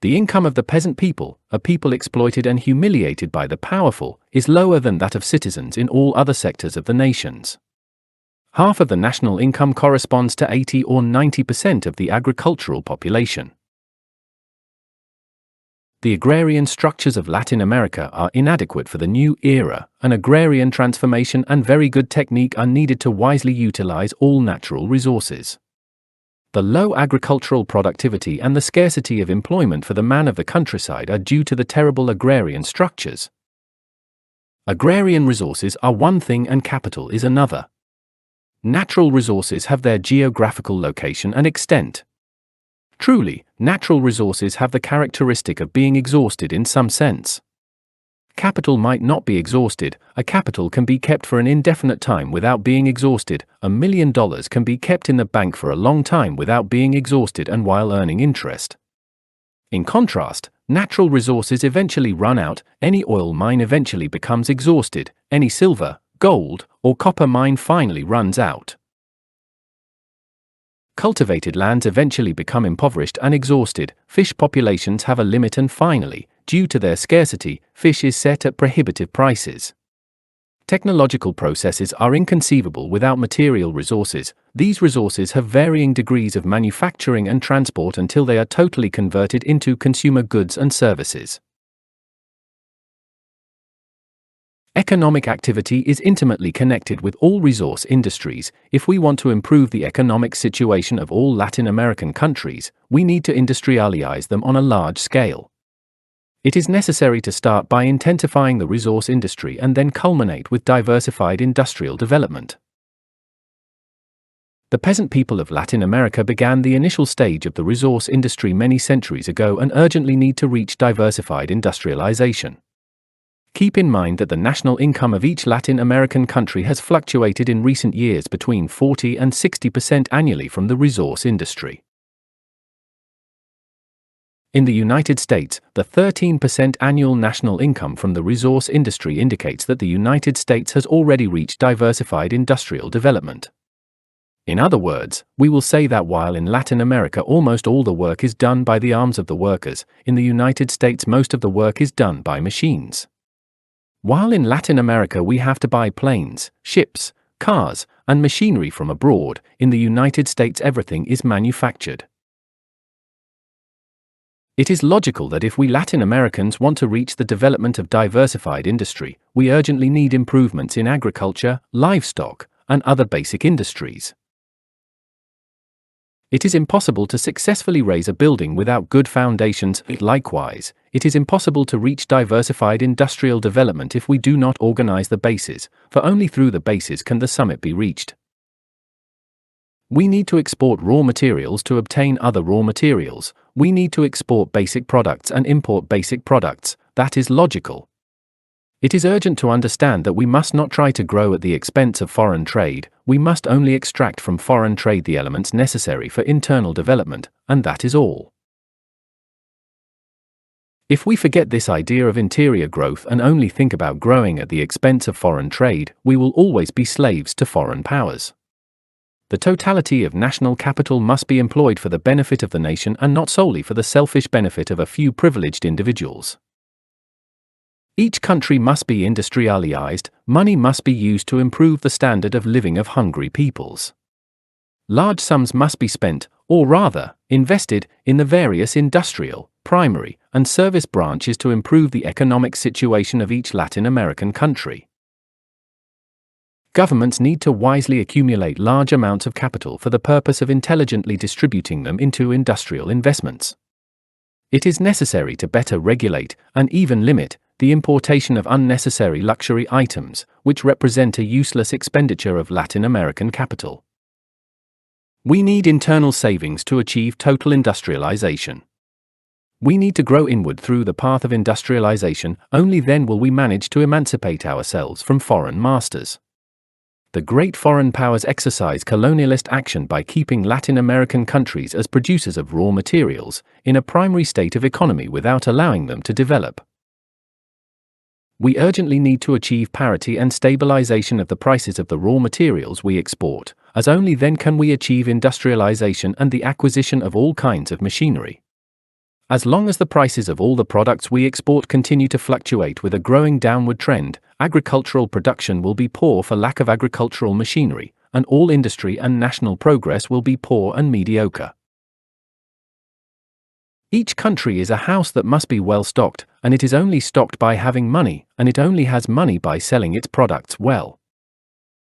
The income of the peasant people, a people exploited and humiliated by the powerful, is lower than that of citizens in all other sectors of the nations. Half of the national income corresponds to 80 or 90% of the agricultural population. The agrarian structures of Latin America are inadequate for the new era. An agrarian transformation and very good technique are needed to wisely utilize all natural resources. The low agricultural productivity and the scarcity of employment for the man of the countryside are due to the terrible agrarian structures. Agrarian resources are one thing and capital is another. Natural resources have their geographical location and extent. Truly, natural resources have the characteristic of being exhausted in some sense. Capital might not be exhausted. A capital can be kept for an indefinite time without being exhausted. $1 million can be kept in the bank for a long time without being exhausted and while earning interest. In contrast, natural resources eventually run out. Any oil mine eventually becomes exhausted. Any silver, gold, or copper mine finally runs out. Cultivated lands eventually become impoverished and exhausted. Fish populations have a limit, and finally, due to their scarcity, fish is set at prohibitive prices. Technological processes are inconceivable without material resources. These resources have varying degrees of manufacturing and transport until they are totally converted into consumer goods and services. Economic activity is intimately connected with all resource industries. If we want to improve the economic situation of all Latin American countries, we need to industrialize them on a large scale. It is necessary to start by intensifying the resource industry and then culminate with diversified industrial development. The peasant people of Latin America began the initial stage of the resource industry many centuries ago and urgently need to reach diversified industrialization. Keep in mind that the national income of each Latin American country has fluctuated in recent years between 40 and 60% annually from the resource industry. In the United States, the 13% annual national income from the resource industry indicates that the United States has already reached diversified industrial development. In other words, we will say that while in Latin America almost all the work is done by the arms of the workers, in the United States most of the work is done by machines. While in Latin America we have to buy planes, ships, cars, and machinery from abroad, in the United States everything is manufactured. It is logical that if we Latin Americans want to reach the development of diversified industry, we urgently need improvements in agriculture, livestock, and other basic industries. It is impossible to successfully raise a building without good foundations. Likewise, it is impossible to reach diversified industrial development if we do not organize the bases, for only through the bases can the summit be reached. We need to export raw materials to obtain other raw materials. We need to export basic products and import basic products. That is logical. It is urgent to understand that we must not try to grow at the expense of foreign trade. We must only extract from foreign trade the elements necessary for internal development, and that is all. If we forget this idea of interior growth and only think about growing at the expense of foreign trade, we will always be slaves to foreign powers. The totality of national capital must be employed for the benefit of the nation and not solely for the selfish benefit of a few privileged individuals. Each country must be industrialized. Money must be used to improve the standard of living of hungry peoples. Large sums must be spent, or rather, invested, in the various industrial, primary, and service branches to improve the economic situation of each Latin American country. Governments need to wisely accumulate large amounts of capital for the purpose of intelligently distributing them into industrial investments. It is necessary to better regulate, and even limit, the importation of unnecessary luxury items, which represent a useless expenditure of Latin American capital. We need internal savings to achieve total industrialization. We need to grow inward through the path of industrialization. Only then will we manage to emancipate ourselves from foreign masters. The great foreign powers exercise colonialist action by keeping Latin American countries as producers of raw materials, in a primary state of economy without allowing them to develop. We urgently need to achieve parity and stabilization of the prices of the raw materials we export, as only then can we achieve industrialization and the acquisition of all kinds of machinery. As long as the prices of all the products we export continue to fluctuate with a growing downward trend, agricultural production will be poor for lack of agricultural machinery, and all industry and national progress will be poor and mediocre. Each country is a house that must be well stocked, and it is only stocked by having money, and it only has money by selling its products well.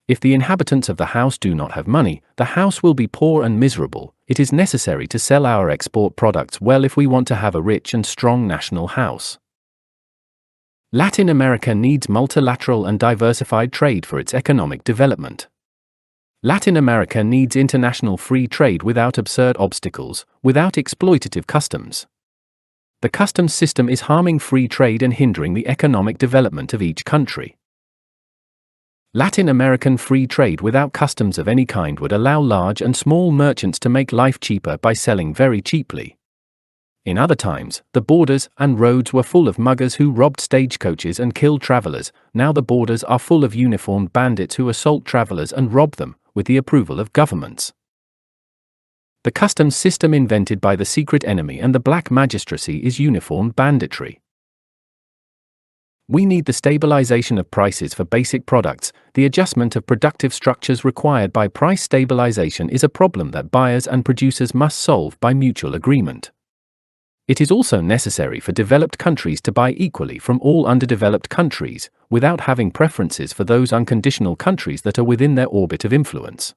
If the inhabitants of the house do not have money, the house will be poor and miserable. It is necessary to sell our export products well if we want to have a rich and strong national house. Latin America needs multilateral and diversified trade for its economic development. Latin America needs international free trade without absurd obstacles, without exploitative customs. The customs system is harming free trade and hindering the economic development of each country. Latin American free trade without customs of any kind would allow large and small merchants to make life cheaper by selling very cheaply. In other times, the borders and roads were full of muggers who robbed stagecoaches and killed travelers. Now the borders are full of uniformed bandits who assault travelers and rob them, with the approval of governments. The customs system invented by the secret enemy and the black magistracy is uniformed banditry. We need the stabilization of prices for basic products. The adjustment of productive structures required by price stabilization is a problem that buyers and producers must solve by mutual agreement. It is also necessary for developed countries to buy equally from all underdeveloped countries, without having preferences for those unconditional countries that are within their orbit of influence.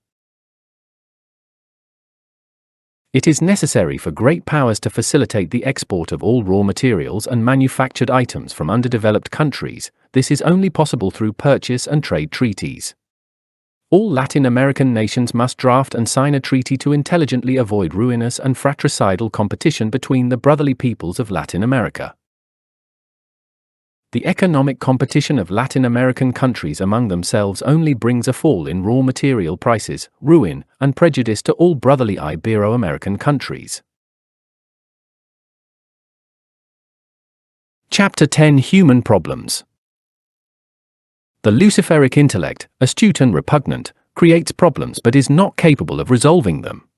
It is necessary for great powers to facilitate the export of all raw materials and manufactured items from underdeveloped countries. This is only possible through purchase and trade treaties. All Latin American nations must draft and sign a treaty to intelligently avoid ruinous and fratricidal competition between the brotherly peoples of Latin America. The economic competition of Latin American countries among themselves only brings a fall in raw material prices, ruin, and prejudice to all brotherly Ibero-American countries. Chapter 10: Human Problems. The Luciferic intellect, astute and repugnant, creates problems but is not capable of resolving them.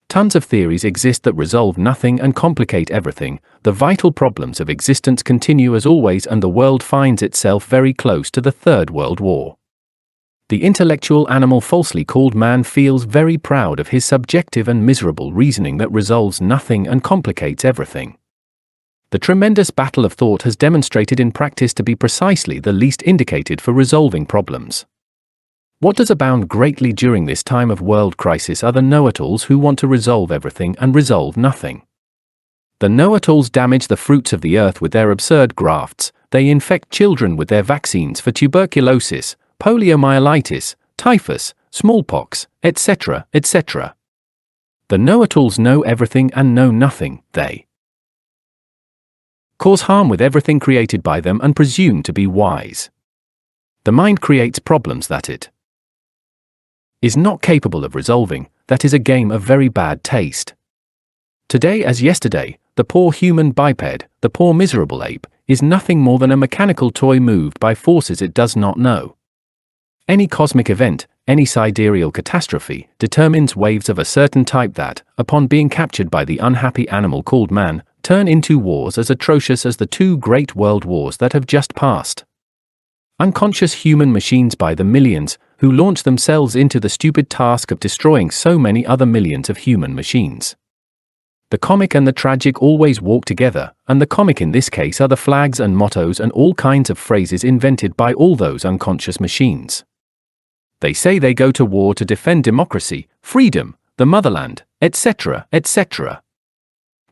Tons of theories exist that resolve nothing and complicate everything. The vital problems of existence continue as always, and the world finds itself very close to the Third World War. The intellectual animal falsely called man feels very proud of his subjective and miserable reasoning that resolves nothing and complicates everything. The tremendous battle of thought has demonstrated in practice to be precisely the least indicated for resolving problems. What does abound greatly during this time of world crisis are the know-it-alls who want to resolve everything and resolve nothing. The know-it-alls damage the fruits of the earth with their absurd grafts. They infect children with their vaccines for tuberculosis, poliomyelitis, typhus, smallpox, etc., etc. The know-it-alls know everything and know nothing. They cause harm with everything created by them and presume to be wise. The mind creates problems that it is not capable of resolving. That is a game of very bad taste. Today as yesterday, the poor human biped, the poor miserable ape, is nothing more than a mechanical toy moved by forces it does not know. Any cosmic event, any sidereal catastrophe, determines waves of a certain type that, upon being captured by the unhappy animal called man, turn into wars as atrocious as the two great world wars that have just passed. Unconscious human machines by the millions, who launch themselves into the stupid task of destroying so many other millions of human machines. The comic and the tragic always walk together, and the comic in this case are the flags and mottos and all kinds of phrases invented by all those unconscious machines. They say they go to war to defend democracy, freedom, the motherland, etc., etc.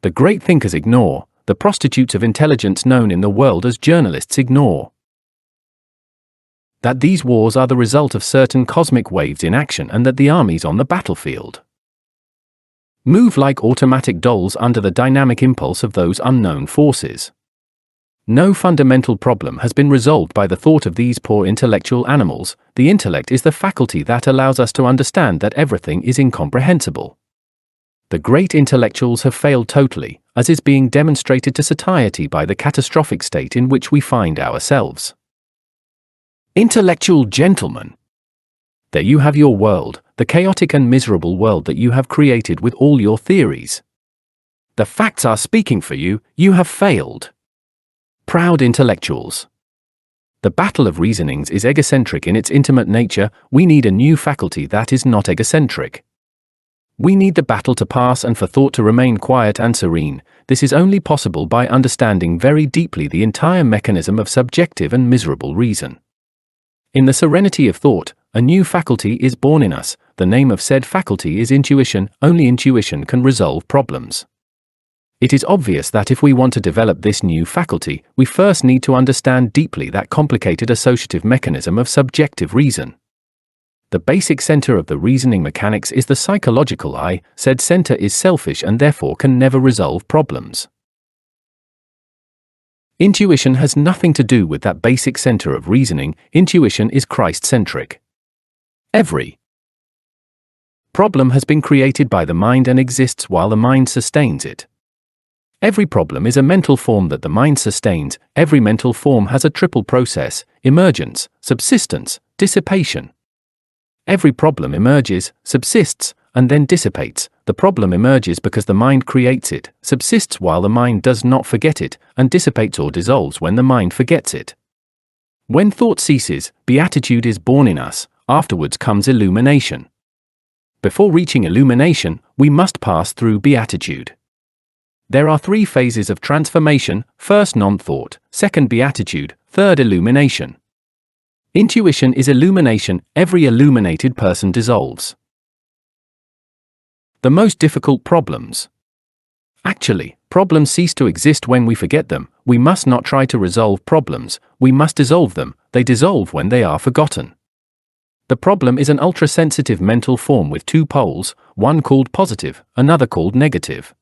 The great thinkers ignore, the prostitutes of intelligence known in the world as journalists ignore, that these wars are the result of certain cosmic waves in action and that the armies on the battlefield move like automatic dolls under the dynamic impulse of those unknown forces. No fundamental problem has been resolved by the thought of these poor intellectual animals. The intellect is the faculty that allows us to understand that everything is incomprehensible. The great intellectuals have failed totally, as is being demonstrated to satiety by the catastrophic state in which we find ourselves. Intellectual gentlemen, there you have your world, the chaotic and miserable world that you have created with all your theories. The facts are speaking for you. You have failed. Proud intellectuals. The battle of reasonings is egocentric in its intimate nature. We need a new faculty that is not egocentric. We need the battle to pass and for thought to remain quiet and serene. This is only possible by understanding very deeply the entire mechanism of subjective and miserable reason. In the serenity of thought, a new faculty is born in us. The name of said faculty is intuition. Only intuition can resolve problems. It is obvious that if we want to develop this new faculty, we first need to understand deeply that complicated associative mechanism of subjective reason. The basic center of the reasoning mechanics is the psychological I. Said center is selfish and therefore can never resolve problems. Intuition has nothing to do with that basic center of reasoning. Intuition is Christ-centric. Every problem has been created by the mind and exists while the mind sustains it. Every problem is a mental form that the mind sustains. Every mental form has a triple process: emergence, subsistence, dissipation. Every problem emerges, subsists, and then dissipates. The problem emerges because the mind creates it, subsists while the mind does not forget it, and dissipates or dissolves when the mind forgets it. When thought ceases, beatitude is born in us. Afterwards comes illumination. Before reaching illumination, we must pass through beatitude. There are 3 phases of transformation: first non-thought, second beatitude, third illumination. Intuition is illumination. Every illuminated person dissolves the most difficult problems. Actually, problems cease to exist when we forget them. We must not try to resolve problems, we must dissolve them. They dissolve when they are forgotten. The problem is an ultra-sensitive mental form with 2 poles, one called positive, another called negative.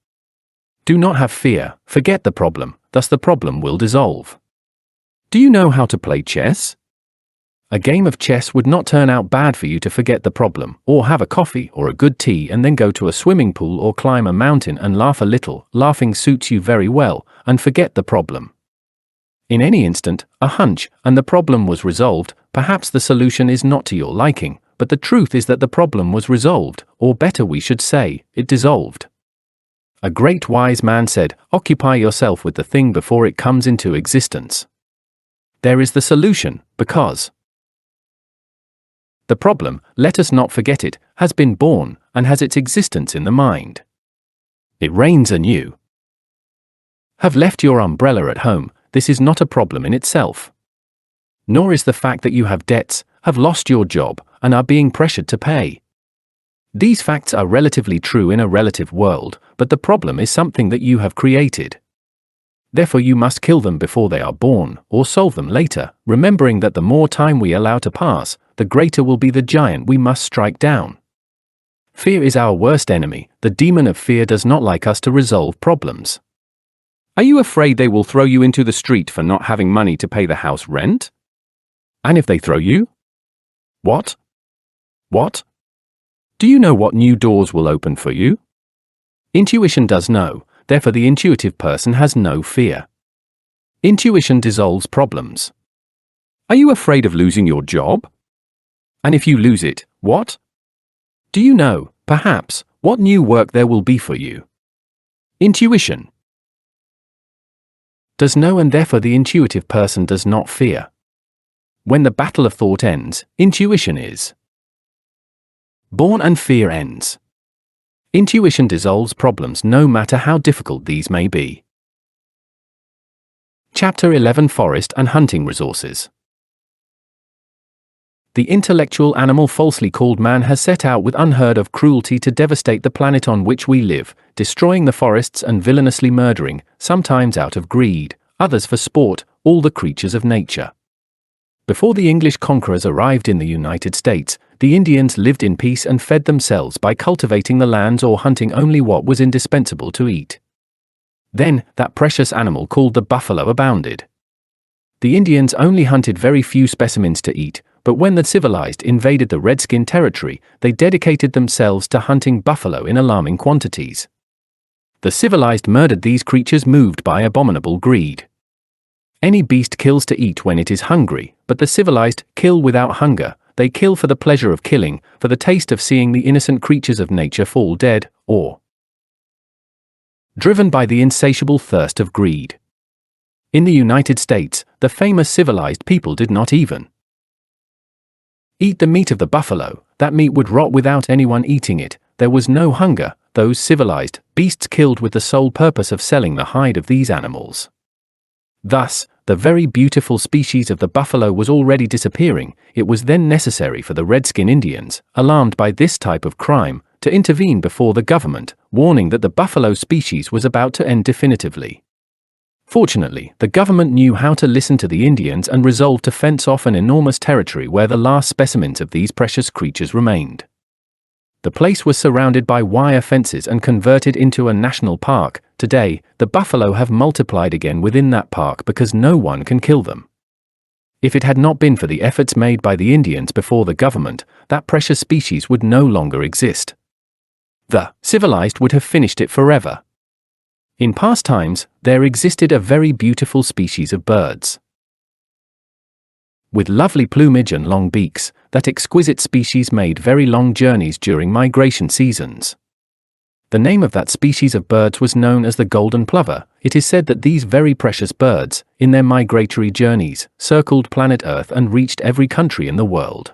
Do not have fear, forget the problem, thus the problem will dissolve. Do you know how to play chess? A game of chess would not turn out bad for you to forget the problem, or have a coffee or a good tea and then go to a swimming pool or climb a mountain and laugh a little. Laughing suits you very well, and forget the problem. In any instant, a hunch, and the problem was resolved. Perhaps the solution is not to your liking, but the truth is that the problem was resolved, or better we should say, it dissolved. A great wise man said, "Occupy yourself with the thing before it comes into existence." There is the solution, because the problem, let us not forget it, has been born, and has its existence in the mind. It rains and you have left your umbrella at home. This is not a problem in itself. Nor is the fact that you have debts, have lost your job, and are being pressured to pay. These facts are relatively true in a relative world, but the problem is something that you have created. Therefore you must kill them before they are born, or solve them later, remembering that the more time we allow to pass, the greater will be the giant we must strike down. Fear is our worst enemy. The demon of fear does not like us to resolve problems. Are you afraid they will throw you into the street for not having money to pay the house rent? And if they throw you? What? What? Do you know what new doors will open for you? Intuition does know, therefore the intuitive person has no fear. Intuition dissolves problems. Are you afraid of losing your job? And if you lose it, what? Do you know, perhaps, what new work there will be for you? Intuition does know, and therefore the intuitive person does not fear. When the battle of thought ends, intuition is born and fear ends. Intuition dissolves problems no matter how difficult these may be. Chapter 11: Forest and Hunting Resources. The intellectual animal falsely called man has set out with unheard of cruelty to devastate the planet on which we live, destroying the forests and villainously murdering, sometimes out of greed, others for sport, all the creatures of nature. Before the English conquerors arrived in the United States, the Indians lived in peace and fed themselves by cultivating the lands or hunting only what was indispensable to eat. Then, that precious animal called the buffalo abounded. The Indians only hunted very few specimens to eat, but when the civilized invaded the redskin territory, they dedicated themselves to hunting buffalo in alarming quantities. The civilized murdered these creatures moved by abominable greed. Any beast kills to eat when it is hungry, but the civilized kill without hunger. They kill for the pleasure of killing, for the taste of seeing the innocent creatures of nature fall dead, or driven by the insatiable thirst of greed. In the United States, the famous civilized people did not even eat the meat of the buffalo. That meat would rot without anyone eating it. There was no hunger. Those civilized beasts killed with the sole purpose of selling the hide of these animals. Thus, the very beautiful species of the buffalo was already disappearing. It was then necessary for the redskin Indians, alarmed by this type of crime, to intervene before the government, warning that the buffalo species was about to end definitively. Fortunately, the government knew how to listen to the Indians and resolved to fence off an enormous territory where the last specimens of these precious creatures remained. The place was surrounded by wire fences and converted into a national park. Today, the buffalo have multiplied again within that park because no one can kill them. If it had not been for the efforts made by the Indians before the government, that precious species would no longer exist. The civilized would have finished it forever. In past times, there existed a very beautiful species of birds. With lovely plumage and long beaks, that exquisite species made very long journeys during migration seasons. The name of that species of birds was known as the golden plover. It is said that these very precious birds, in their migratory journeys, circled planet Earth and reached every country in the world.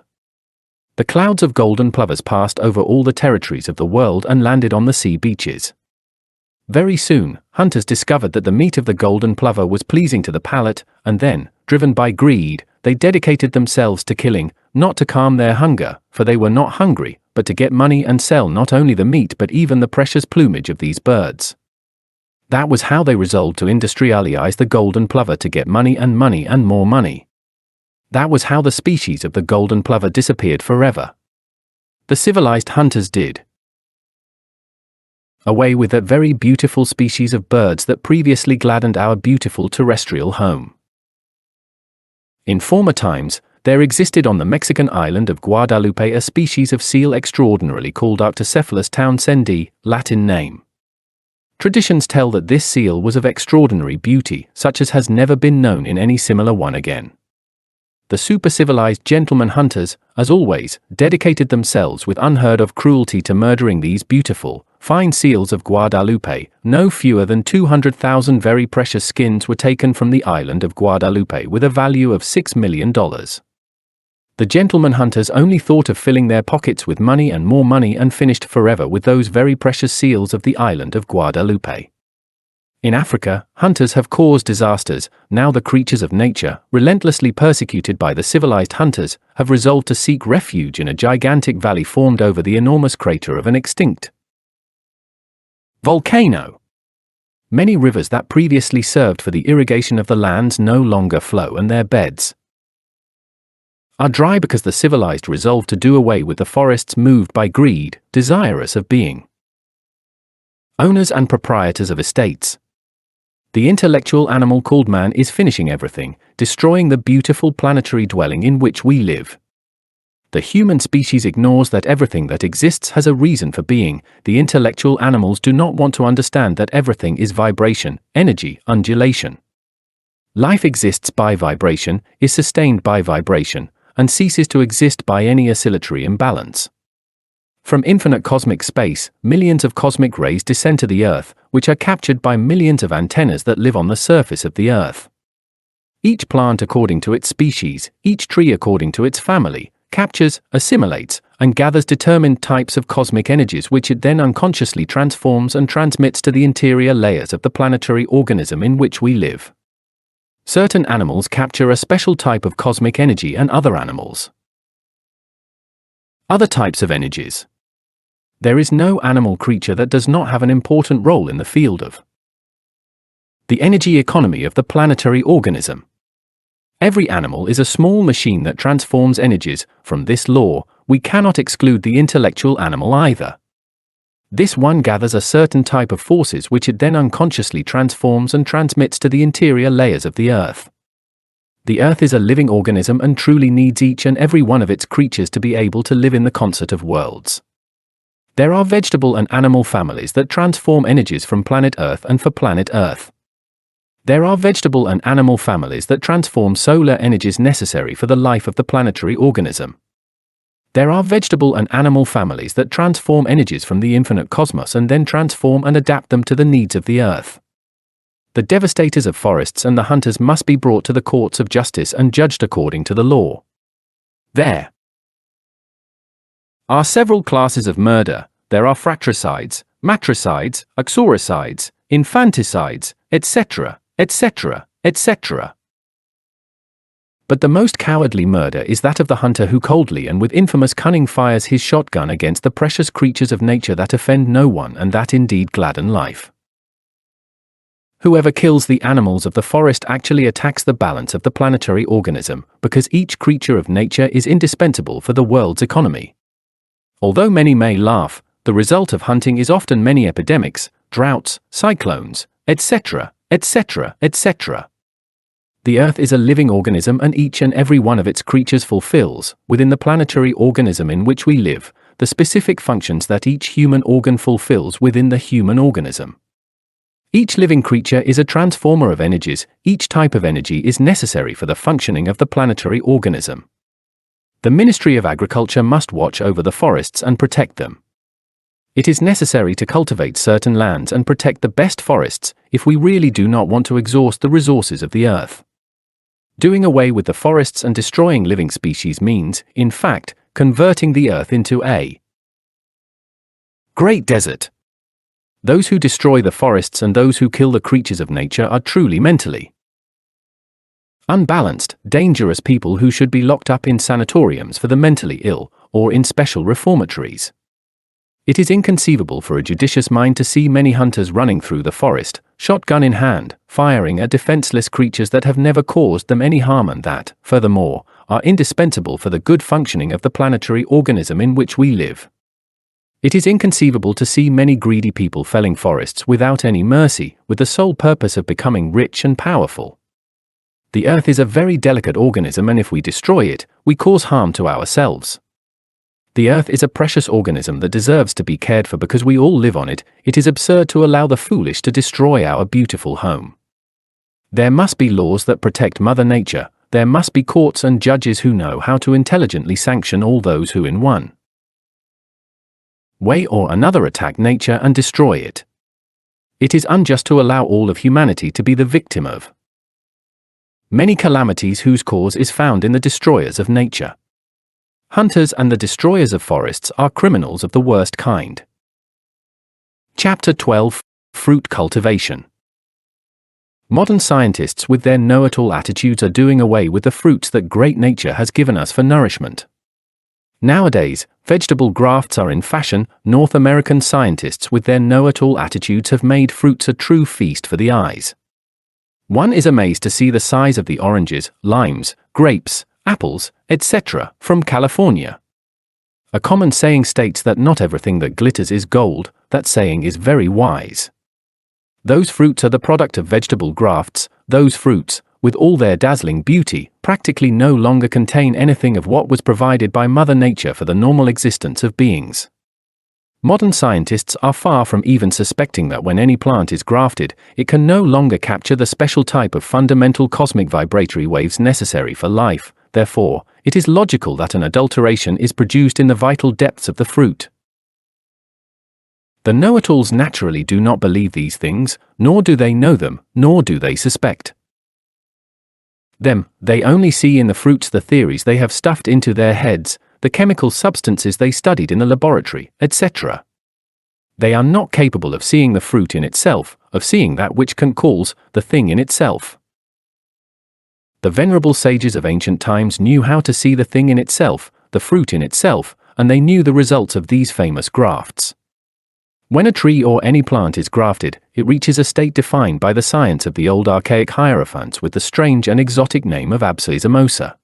The clouds of golden plovers passed over all the territories of the world and landed on the sea beaches. Very soon, hunters discovered that the meat of the golden plover was pleasing to the palate, and then, driven by greed, they dedicated themselves to killing, not to calm their hunger, for they were not hungry, but to get money and sell not only the meat but even the precious plumage of these birds. That was how they resolved to industrialize the golden plover to get money and more money. That was how the species of the golden plover disappeared forever. The civilized hunters did away with that very beautiful species of birds that previously gladdened our beautiful terrestrial home. In former times, there existed on the Mexican island of Guadalupe a species of seal extraordinarily called Arctocephalus townsendi, Latin name. Traditions tell that this seal was of extraordinary beauty, such as has never been known in any similar one again. The super-civilized gentlemen hunters, as always, dedicated themselves with unheard-of cruelty to murdering these beautiful, fine seals of Guadalupe. No fewer than 200,000 very precious skins were taken from the island of Guadalupe with a value of $6 million. The gentlemen hunters only thought of filling their pockets with money and finished forever with those very precious seals of the island of Guadalupe. In Africa, hunters have caused disasters. Now the creatures of nature, relentlessly persecuted by the civilized hunters, have resolved to seek refuge in a gigantic valley formed over the enormous crater of an extinct volcano. Many rivers that previously served for the irrigation of the lands no longer flow, and their beds are dry because the civilized resolved to do away with the forests, moved by greed, desirous of being owners and proprietors of estates. The intellectual animal called man is finishing everything, destroying the beautiful planetary dwelling in which we live. The human species ignores that everything that exists has a reason for being. The intellectual animals do not want to understand that everything is vibration, energy, undulation. Life exists by vibration, is sustained by vibration, and ceases to exist by any oscillatory imbalance. From infinite cosmic space, millions of cosmic rays descend to the Earth, which are captured by millions of antennas that live on the surface of the Earth. Each plant according to its species, each tree according to its family, captures, assimilates, and gathers determined types of cosmic energies which it then unconsciously transforms and transmits to the interior layers of the planetary organism in which we live. Certain animals capture a special type of cosmic energy and other animals other types of energies. There is no animal creature that does not have an important role in the field of the energy economy of the planetary organism. Every animal is a small machine that transforms energies. From this law, we cannot exclude the intellectual animal either. This one gathers a certain type of forces which it then unconsciously transforms and transmits to the interior layers of the Earth. The Earth is a living organism and truly needs each and every one of its creatures to be able to live in the concert of worlds. There are vegetable and animal families that transform energies from planet Earth and for planet Earth. There are vegetable and animal families that transform solar energies necessary for the life of the planetary organism. There are vegetable and animal families that transform energies from the infinite cosmos and then transform and adapt them to the needs of the Earth. The devastators of forests and the hunters must be brought to the courts of justice and judged according to the law. There are several classes of murder. There are fratricides, matricides, uxoricides, infanticides, etc., etc., etc. But the most cowardly murder is that of the hunter who coldly and with infamous cunning fires his shotgun against the precious creatures of nature that offend no one and that indeed gladden life. Whoever kills the animals of the forest actually attacks the balance of the planetary organism, because each creature of nature is indispensable for the world's economy. Although many may laugh, the result of hunting is often many epidemics, droughts, cyclones, etc., etc., etc. The Earth is a living organism, and each and every one of its creatures fulfills, within the planetary organism in which we live, the specific functions that each human organ fulfills within the human organism. Each living creature is a transformer of energies. Each type of energy is necessary for the functioning of the planetary organism. The Ministry of Agriculture must watch over the forests and protect them. It is necessary to cultivate certain lands and protect the best forests if we really do not want to exhaust the resources of the earth. Doing away with the forests and destroying living species means, in fact, converting the earth into a great desert. Those who destroy the forests and those who kill the creatures of nature are truly mentally unbalanced, dangerous people who should be locked up in sanatoriums for the mentally ill, or in special reformatories. It is inconceivable for a judicious mind to see many hunters running through the forest, shotgun in hand, firing at defenseless creatures that have never caused them any harm and that, furthermore, are indispensable for the good functioning of the planetary organism in which we live. It is inconceivable to see many greedy people felling forests without any mercy, with the sole purpose of becoming rich and powerful. The earth is a very delicate organism, and if we destroy it, we cause harm to ourselves. The earth is a precious organism that deserves to be cared for because we all live on it. It is absurd to allow the foolish to destroy our beautiful home. There must be laws that protect Mother Nature. There must be courts and judges who know how to intelligently sanction all those who in one way or another attack nature and destroy it. It is unjust to allow all of humanity to be the victim of many calamities whose cause is found in the destroyers of nature. Hunters and the destroyers of forests are criminals of the worst kind. Chapter 12: Fruit Cultivation. Modern scientists with their know-it-all attitudes are doing away with the fruits that great nature has given us for nourishment. Nowadays, vegetable grafts are in fashion. North American scientists with their know-it-all attitudes have made fruits a true feast for the eyes. One is amazed to see the size of the oranges, limes, grapes, apples, etc., from California. A common saying states that not everything that glitters is gold. That saying is very wise. Those fruits are the product of vegetable grafts. Those fruits, with all their dazzling beauty, practically no longer contain anything of what was provided by Mother Nature for the normal existence of beings. Modern scientists are far from even suspecting that when any plant is grafted, it can no longer capture the special type of fundamental cosmic vibratory waves necessary for life. Therefore, it is logical that an adulteration is produced in the vital depths of the fruit. The know-it-alls naturally do not believe these things, nor do they know them, nor do they suspect them. They only see in the fruits the theories they have stuffed into their heads, the chemical substances they studied in the laboratory, etc. They are not capable of seeing the fruit in itself, of seeing that which Kant calls the thing in itself. The venerable sages of ancient times knew how to see the thing in itself, the fruit in itself, and they knew the results of these famous grafts. When a tree or any plant is grafted, it reaches a state defined by the science of the old archaic hierophants with the strange and exotic name of absaisamosa.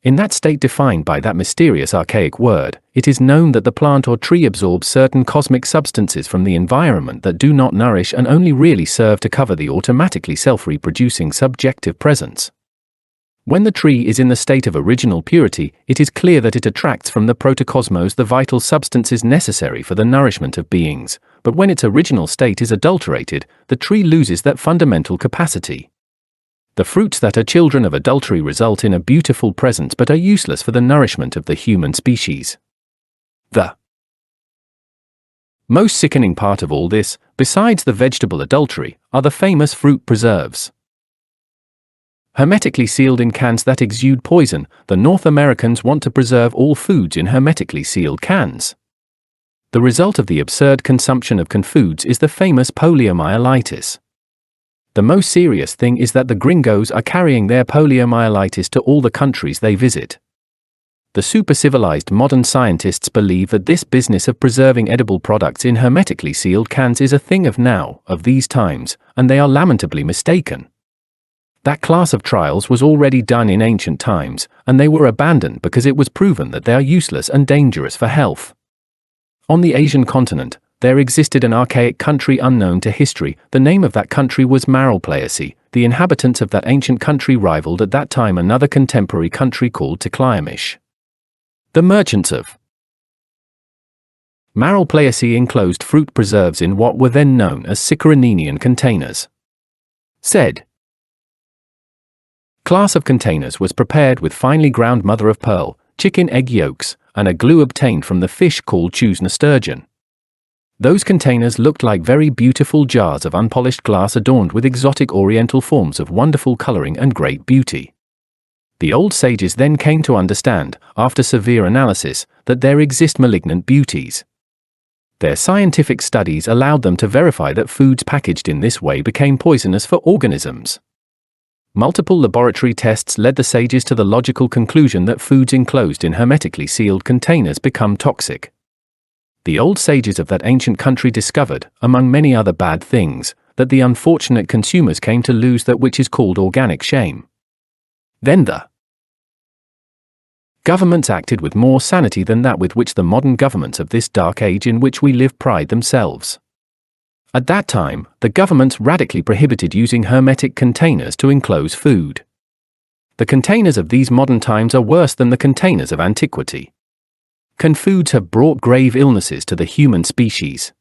In that state defined by that mysterious archaic word, it is known that the plant or tree absorbs certain cosmic substances from the environment that do not nourish and only really serve to cover the automatically self-reproducing subjective presence. When the tree is in the state of original purity, it is clear that it attracts from the protocosmos the vital substances necessary for the nourishment of beings, but when its original state is adulterated, the tree loses that fundamental capacity. The fruits that are children of adultery result in a beautiful presence but are useless for the nourishment of the human species. The most sickening part of all this, besides the vegetable adultery, are the famous fruit preserves. Hermetically sealed in cans that exude poison, the North Americans want to preserve all foods in hermetically sealed cans. The result of the absurd consumption of canned foods is the famous poliomyelitis. The most serious thing is that the gringos are carrying their poliomyelitis to all the countries they visit. The super-civilized modern scientists believe that this business of preserving edible products in hermetically sealed cans is a thing of now, of these times, and they are lamentably mistaken. That class of trials was already done in ancient times, and they were abandoned because it was proven that they are useless and dangerous for health. On the Asian continent, there existed an archaic country unknown to history. The name of that country was Maralplayacy. The inhabitants of that ancient country rivaled at that time another contemporary country called Tecliamish. The merchants of Maralplayacy enclosed fruit preserves in what were then known as Sicarininian containers. Said class of containers was prepared with finely ground mother-of-pearl, chicken egg yolks, and a glue obtained from the fish called Chusna sturgeon. Those containers looked like very beautiful jars of unpolished glass adorned with exotic oriental forms of wonderful coloring and great beauty. The old sages then came to understand, after severe analysis, that there exist malignant beauties. Their scientific studies allowed them to verify that foods packaged in this way became poisonous for organisms. Multiple laboratory tests led the sages to the logical conclusion that foods enclosed in hermetically sealed containers become toxic. The old sages of that ancient country discovered, among many other bad things, that the unfortunate consumers came to lose that which is called organic shame. Then the governments acted with more sanity than that with which the modern governments of this dark age in which we live pride themselves. At that time, the governments radically prohibited using hermetic containers to enclose food. The containers of these modern times are worse than the containers of antiquity. Can foods have brought grave illnesses to the human species?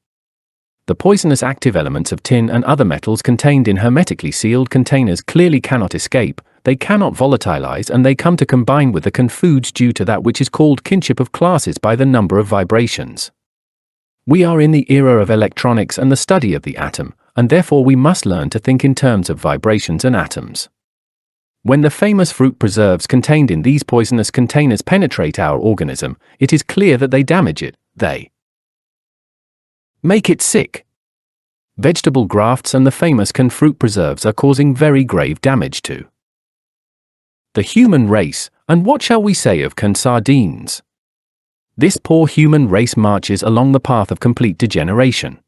The poisonous active elements of tin and other metals contained in hermetically sealed containers clearly cannot escape, they cannot volatilize, and they come to combine with the can foods due to that which is called kinship of classes by the number of vibrations. We are in the era of electronics and the study of the atom, and therefore we must learn to think in terms of vibrations and atoms. When the famous fruit preserves contained in these poisonous containers penetrate our organism, it is clear that they damage it, they make it sick. Vegetable grafts and the famous can fruit preserves are causing very grave damage to the human race, and what shall we say of can sardines? This poor human race marches along the path of complete degeneration.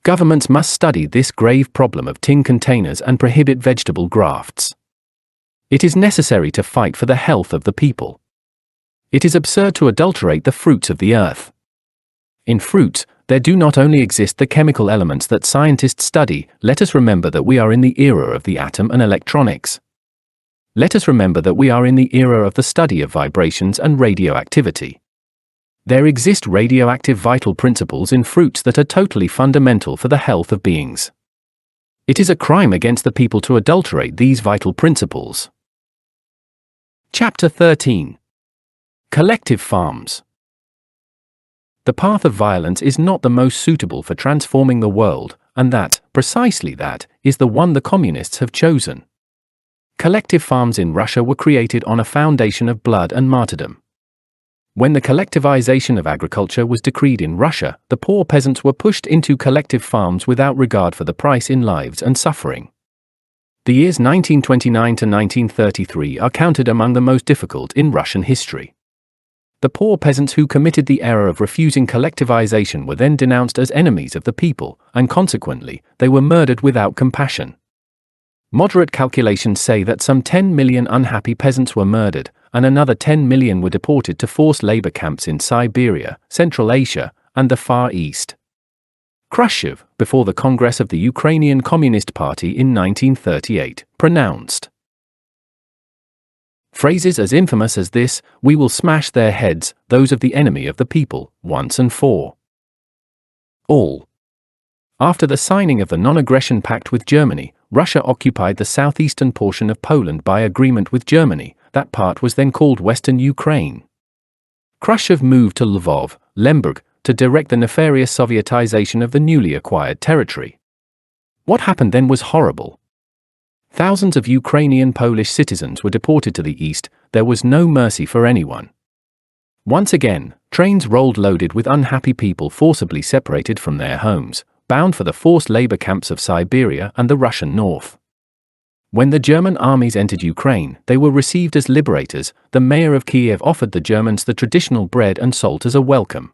Governments must study this grave problem of tin containers and prohibit vegetable grafts. It is necessary to fight for the health of the people. It is absurd to adulterate the fruits of the earth. In fruits, there do not only exist the chemical elements that scientists study. Let us remember that we are in the era of the atom and electronics. Let us remember that we are in the era of the study of vibrations and radioactivity. There exist radioactive vital principles in fruits that are totally fundamental for the health of beings. It is a crime against the people to adulterate these vital principles. Chapter 13. Collective Farms. The path of violence is not the most suitable for transforming the world, and that, precisely that, is the one the communists have chosen. Collective farms in Russia were created on a foundation of blood and martyrdom. When the collectivization of agriculture was decreed in Russia, the poor peasants were pushed into collective farms without regard for the price in lives and suffering. The years 1929 to 1933 are counted among the most difficult in Russian history. The poor peasants who committed the error of refusing collectivization were then denounced as enemies of the people, and consequently, they were murdered without compassion. Moderate calculations say that some 10 million unhappy peasants were murdered, and another 10 million were deported to forced labor camps in Siberia, Central Asia, and the Far East. Khrushchev, before the Congress of the Ukrainian Communist Party in 1938, pronounced phrases as infamous as this: "We will smash their heads, those of the enemy of the people, once and for all." After the signing of the Non-Aggression Pact with Germany, Russia occupied the southeastern portion of Poland by agreement with Germany. That part was then called Western Ukraine. Khrushchev moved to Lvov, Lemberg, to direct the nefarious Sovietization of the newly acquired territory. What happened then was horrible. Thousands of Ukrainian Polish citizens were deported to the east. There was no mercy for anyone. Once again, trains rolled loaded with unhappy people forcibly separated from their homes, bound for the forced labor camps of Siberia and the Russian north. When the German armies entered Ukraine, they were received as liberators. The mayor of Kiev offered the Germans the traditional bread and salt as a welcome.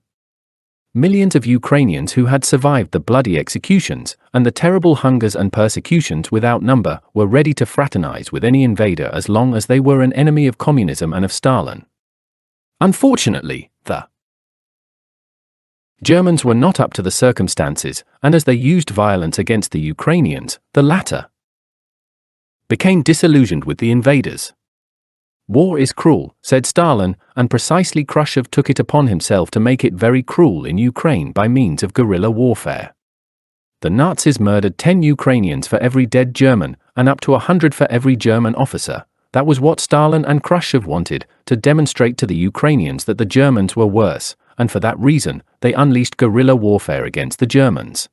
Millions of Ukrainians who had survived the bloody executions and the terrible hungers and persecutions without number were ready to fraternize with any invader as long as they were an enemy of communism and of Stalin. Unfortunately, the Germans were not up to the circumstances, and as they used violence against the Ukrainians, the latter became disillusioned with the invaders. War is cruel, said Stalin, and precisely Khrushchev took it upon himself to make it very cruel in Ukraine by means of guerrilla warfare. The Nazis murdered 10 Ukrainians for every dead German, and up to 100 for every German officer. That was what Stalin and Khrushchev wanted, to demonstrate to the Ukrainians that the Germans were worse, and for that reason, they unleashed guerrilla warfare against the Germans.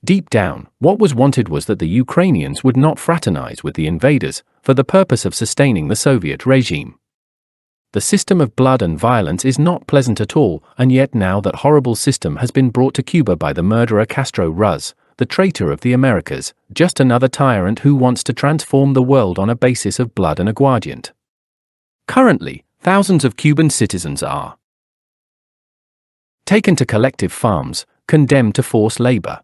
Deep down, what was wanted was that the Ukrainians would not fraternize with the invaders, for the purpose of sustaining the Soviet regime. The system of blood and violence is not pleasant at all, and yet now that horrible system has been brought to Cuba by the murderer Castro Ruz, the traitor of the Americas, just another tyrant who wants to transform the world on a basis of blood and aguardiente. Currently, thousands of Cuban citizens are taken to collective farms, condemned to forced labor.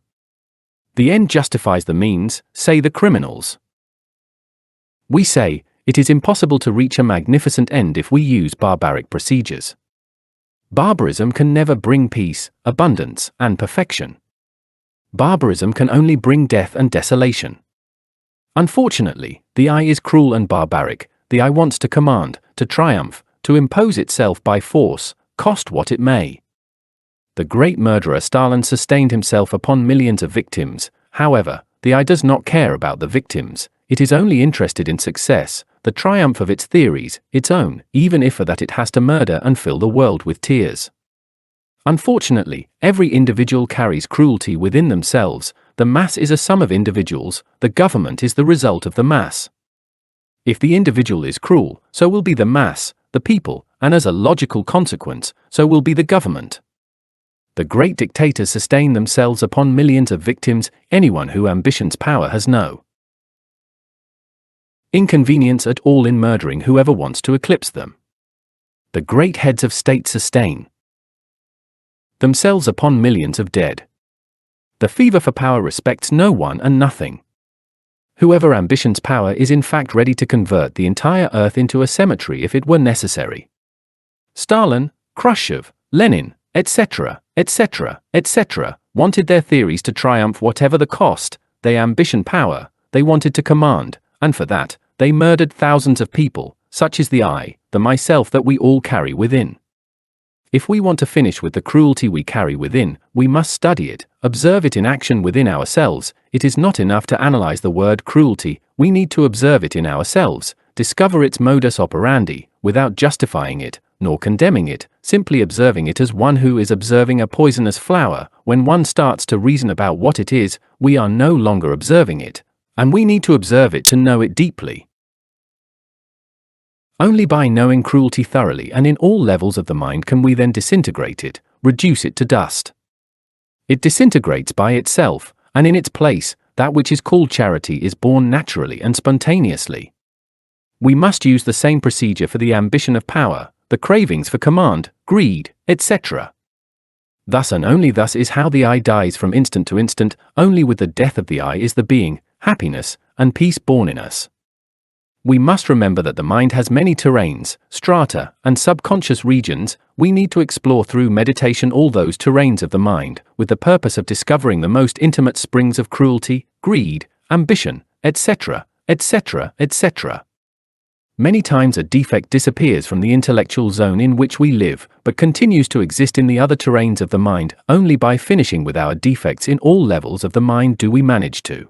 The end justifies the means, say the criminals. We say, it is impossible to reach a magnificent end if we use barbaric procedures. Barbarism can never bring peace, abundance, and perfection. Barbarism can only bring death and desolation. Unfortunately, the I is cruel and barbaric. The I wants to command, to triumph, to impose itself by force, cost what it may. The great murderer Stalin sustained himself upon millions of victims. However, the I does not care about the victims. It is only interested in success, the triumph of its theories, its own, even if for that it has to murder and fill the world with tears. Unfortunately, every individual carries cruelty within themselves. The mass is a sum of individuals. The government is the result of the mass. If the individual is cruel, so will be the mass, the people, and as a logical consequence, so will be the government. The great dictators sustain themselves upon millions of victims. Anyone who ambitions power has no inconvenience at all in murdering whoever wants to eclipse them. The great heads of state sustain themselves upon millions of dead. The fever for power respects no one and nothing. Whoever ambitions power is in fact ready to convert the entire earth into a cemetery if it were necessary. Stalin, Khrushchev, Lenin, etc., etc., etc., wanted their theories to triumph whatever the cost. They ambition power, they wanted to command, and for that, they murdered thousands of people. Such is the I, the myself that we all carry within. If we want to finish with the cruelty we carry within, we must study it, observe it in action within ourselves. It is not enough to analyze the word cruelty, we need to observe it in ourselves, discover its modus operandi, without justifying it, nor condemning it, simply observing it as one who is observing a poisonous flower. When one starts to reason about what it is, we are no longer observing it, and we need to observe it to know it deeply. Only by knowing cruelty thoroughly and in all levels of the mind can we then disintegrate it, reduce it to dust. It disintegrates by itself, and in its place, that which is called charity is born naturally and spontaneously. We must use the same procedure for the ambition of power, the cravings for command, greed, etc. Thus and only thus is how the I dies from instant to instant. Only with the death of the I is the being, happiness, and peace born in us. We must remember that the mind has many terrains, strata, and subconscious regions. We need to explore through meditation all those terrains of the mind, with the purpose of discovering the most intimate springs of cruelty, greed, ambition, etc., etc., etc. Many times a defect disappears from the intellectual zone in which we live, but continues to exist in the other terrains of the mind. Only by finishing with our defects in all levels of the mind do we manage to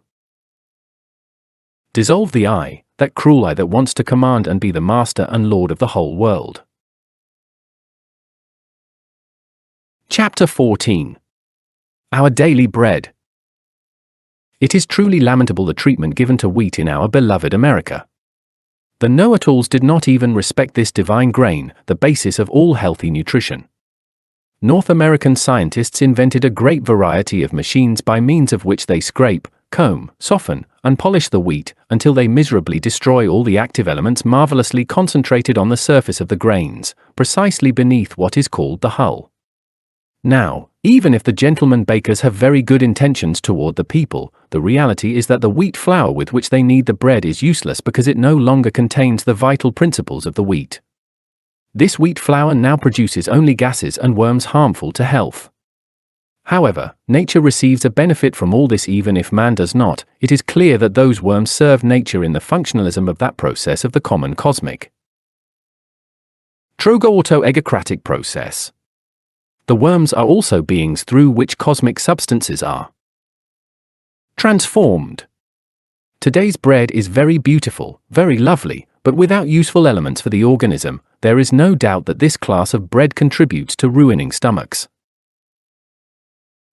dissolve the I, that cruel I that wants to command and be the master and lord of the whole world. Chapter 14. Our Daily Bread. It is truly lamentable the treatment given to wheat in our beloved America. The know-it-alls did not even respect this divine grain, the basis of all healthy nutrition. North American scientists invented a great variety of machines by means of which they scrape, comb, soften, and polish the wheat until they miserably destroy all the active elements marvelously concentrated on the surface of the grains, precisely beneath what is called the hull. Now, even if the gentlemen bakers have very good intentions toward the people, the reality is that the wheat flour with which they knead the bread is useless because it no longer contains the vital principles of the wheat. This wheat flour now produces only gases and worms harmful to health. However, nature receives a benefit from all this even if man does not. It is clear that those worms serve nature in the functionalism of that process of the common cosmic. Trogo-autoegocratic process. The worms are also beings through which cosmic substances are transformed. Today's bread is very beautiful, very lovely, but without useful elements for the organism, there is no doubt that this class of bread contributes to ruining stomachs.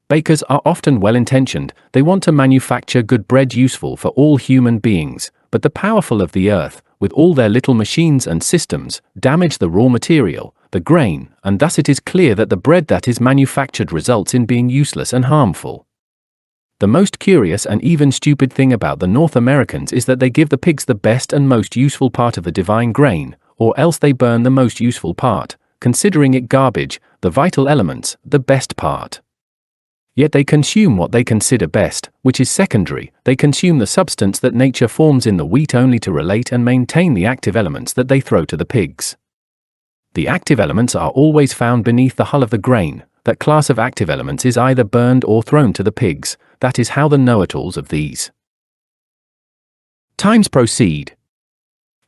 Bakers are often well-intentioned. They want to manufacture good bread useful for all human beings, but the powerful of the earth, with all their little machines and systems, damage the raw material, the grain, and thus it is clear that the bread that is manufactured results in being useless and harmful. The most curious and even stupid thing about the North Americans is that they give the pigs the best and most useful part of the divine grain, or else they burn the most useful part, considering it garbage, the vital elements, the best part. Yet they consume what they consider best, which is secondary. They consume the substance that nature forms in the wheat only to relate and maintain the active elements that they throw to the pigs. The active elements are always found beneath the hull of the grain. That class of active elements is either burned or thrown to the pigs. That is how the know-it-alls of these times proceed.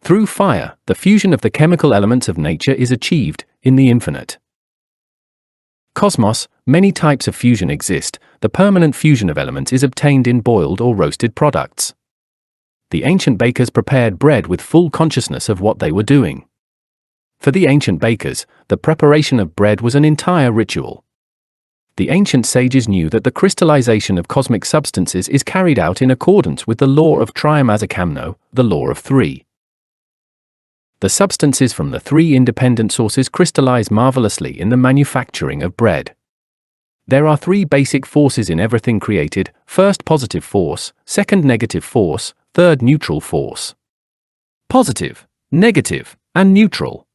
Through fire, the fusion of the chemical elements of nature is achieved, in the infinite cosmos. Many types of fusion exist. The permanent fusion of elements is obtained in boiled or roasted products. The ancient bakers prepared bread with full consciousness of what they were doing. For the ancient bakers, the preparation of bread was an entire ritual. The ancient sages knew that the crystallization of cosmic substances is carried out in accordance with the law of triamazakamno, the law of three. The substances from the three independent sources crystallize marvelously in the manufacturing of bread. There are three basic forces in everything created: first, positive force; second, negative force; third, neutral force. Positive, negative, and neutral.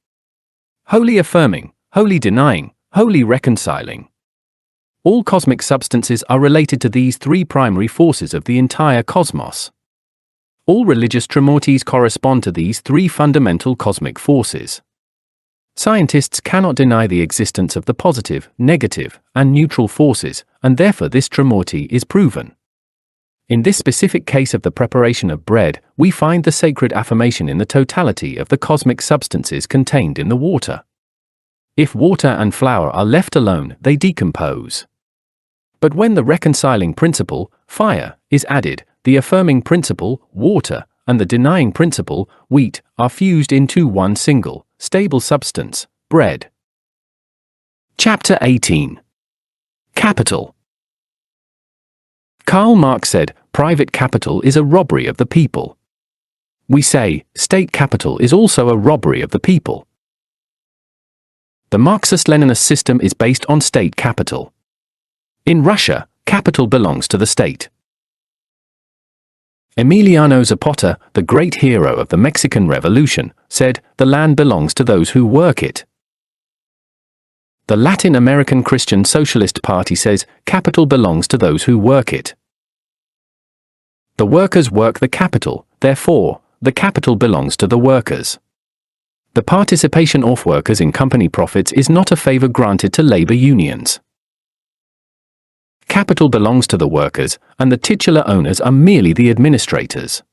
Wholly affirming, wholly denying, wholly reconciling. All cosmic substances are related to these three primary forces of the entire cosmos. All religious trimurtis correspond to these three fundamental cosmic forces. Scientists cannot deny the existence of the positive, negative, and neutral forces, and therefore this trimurti is proven. In this specific case of the preparation of bread, we find the sacred affirmation in the totality of the cosmic substances contained in the water. If water and flour are left alone, they decompose. But when the reconciling principle, fire, is added, the affirming principle, water, and the denying principle, wheat, are fused into one single, stable substance, bread. Chapter 18. Capital. Karl Marx said, "Private capital is a robbery of the people." We say, state capital is also a robbery of the people. The Marxist-Leninist system is based on state capital. In Russia, capital belongs to the state. Emiliano Zapata, the great hero of the Mexican Revolution, said, "The land belongs to those who work it." The Latin American Christian Socialist Party says, "Capital belongs to those who work it." The workers work the capital, therefore, the capital belongs to the workers. The participation of workers in company profits is not a favor granted to labor unions. Capital belongs to the workers, and the titular owners are merely the administrators.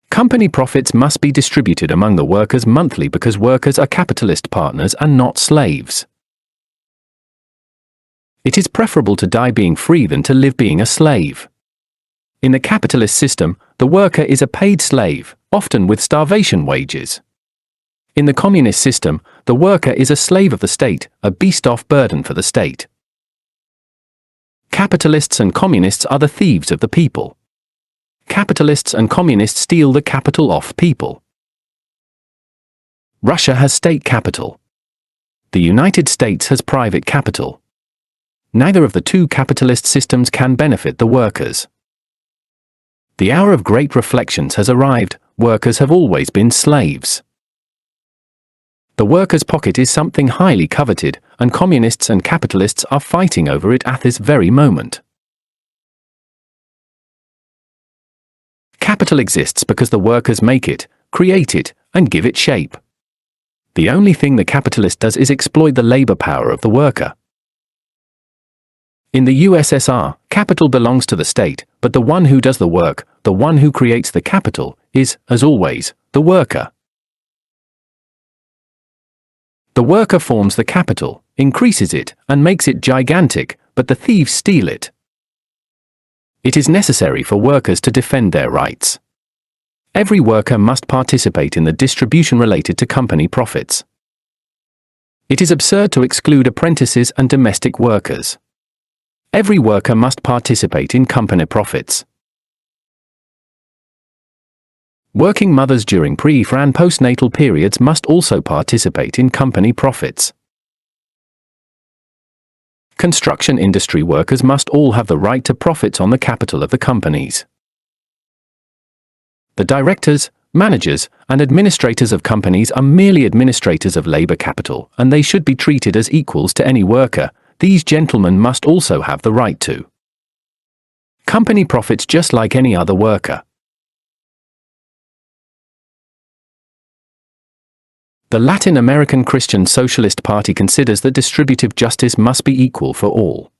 Company profits must be distributed among the workers monthly because workers are capitalist partners and not slaves. It is preferable to die being free than to live being a slave. In the capitalist system, the worker is a paid slave, often with starvation wages. In the communist system, the worker is a slave of the state, a beast-off burden for the state. Capitalists and communists are the thieves of the people. Capitalists and communists steal the capital off people. Russia has state capital. The United States has private capital. neither of the two capitalist systems can benefit the workers. The hour of great reflections has arrived. Workers have always been slaves. The worker's pocket is something highly coveted, and communists and capitalists are fighting over it at this very moment. Capital exists because the workers make it, create it, and give it shape. The only thing the capitalist does is exploit the labor power of the worker. In the USSR, capital belongs to the state, but the one who does the work, the one who creates the capital, is, as always, the worker. The worker forms the capital, increases it, and makes it gigantic, but the thieves steal it. It is necessary for workers to defend their rights. Every worker must participate in the distribution related to company profits. It is absurd to exclude apprentices and domestic workers. Every worker must participate in company profits. Working mothers during pre- and postnatal periods must also participate in company profits. Construction industry workers must all have the right to profits on the capital of the companies. The directors, managers, and administrators of companies are merely administrators of labor capital, and they should be treated as equals to any worker. These gentlemen must also have the right to company profits just like any other worker. The Latin American Christian Socialist Party considers that distributive justice must be equal for all.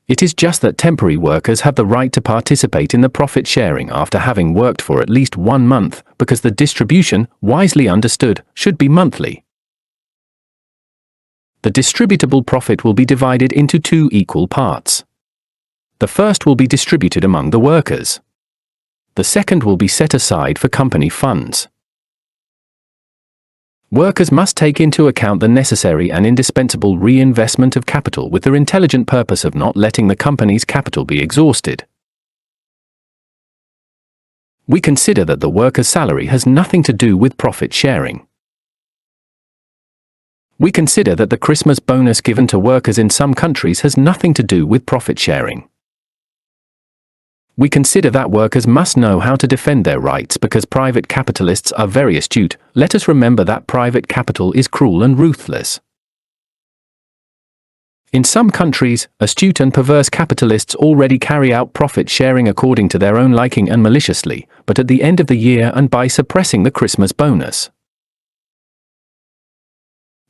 It is just that temporary workers have the right to participate in the profit sharing after having worked for at least 1 month, because the distribution, wisely understood, should be monthly. The distributable profit will be divided into 2 equal parts. The first will be distributed among the workers. The second will be set aside for company funds. Workers must take into account the necessary and indispensable reinvestment of capital with the intelligent purpose of not letting the company's capital be exhausted. We consider that the worker's salary has nothing to do with profit sharing. We consider that the Christmas bonus given to workers in some countries has nothing to do with profit sharing. We consider that workers must know how to defend their rights because private capitalists are very astute. Let us remember that private capital is cruel and ruthless. In some countries, astute and perverse capitalists already carry out profit sharing according to their own liking and maliciously, but at the end of the year and by suppressing the Christmas bonus.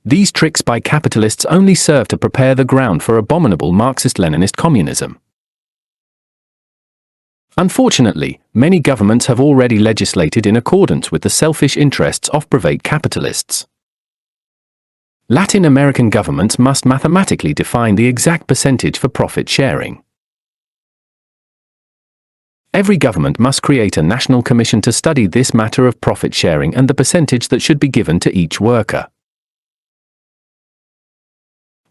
These tricks by capitalists only serve to prepare the ground for abominable Marxist-Leninist communism. Unfortunately, many governments have already legislated in accordance with the selfish interests of private capitalists. Latin American governments must mathematically define the exact percentage for profit sharing. Every government must create a national commission to study this matter of profit sharing and the percentage that should be given to each worker.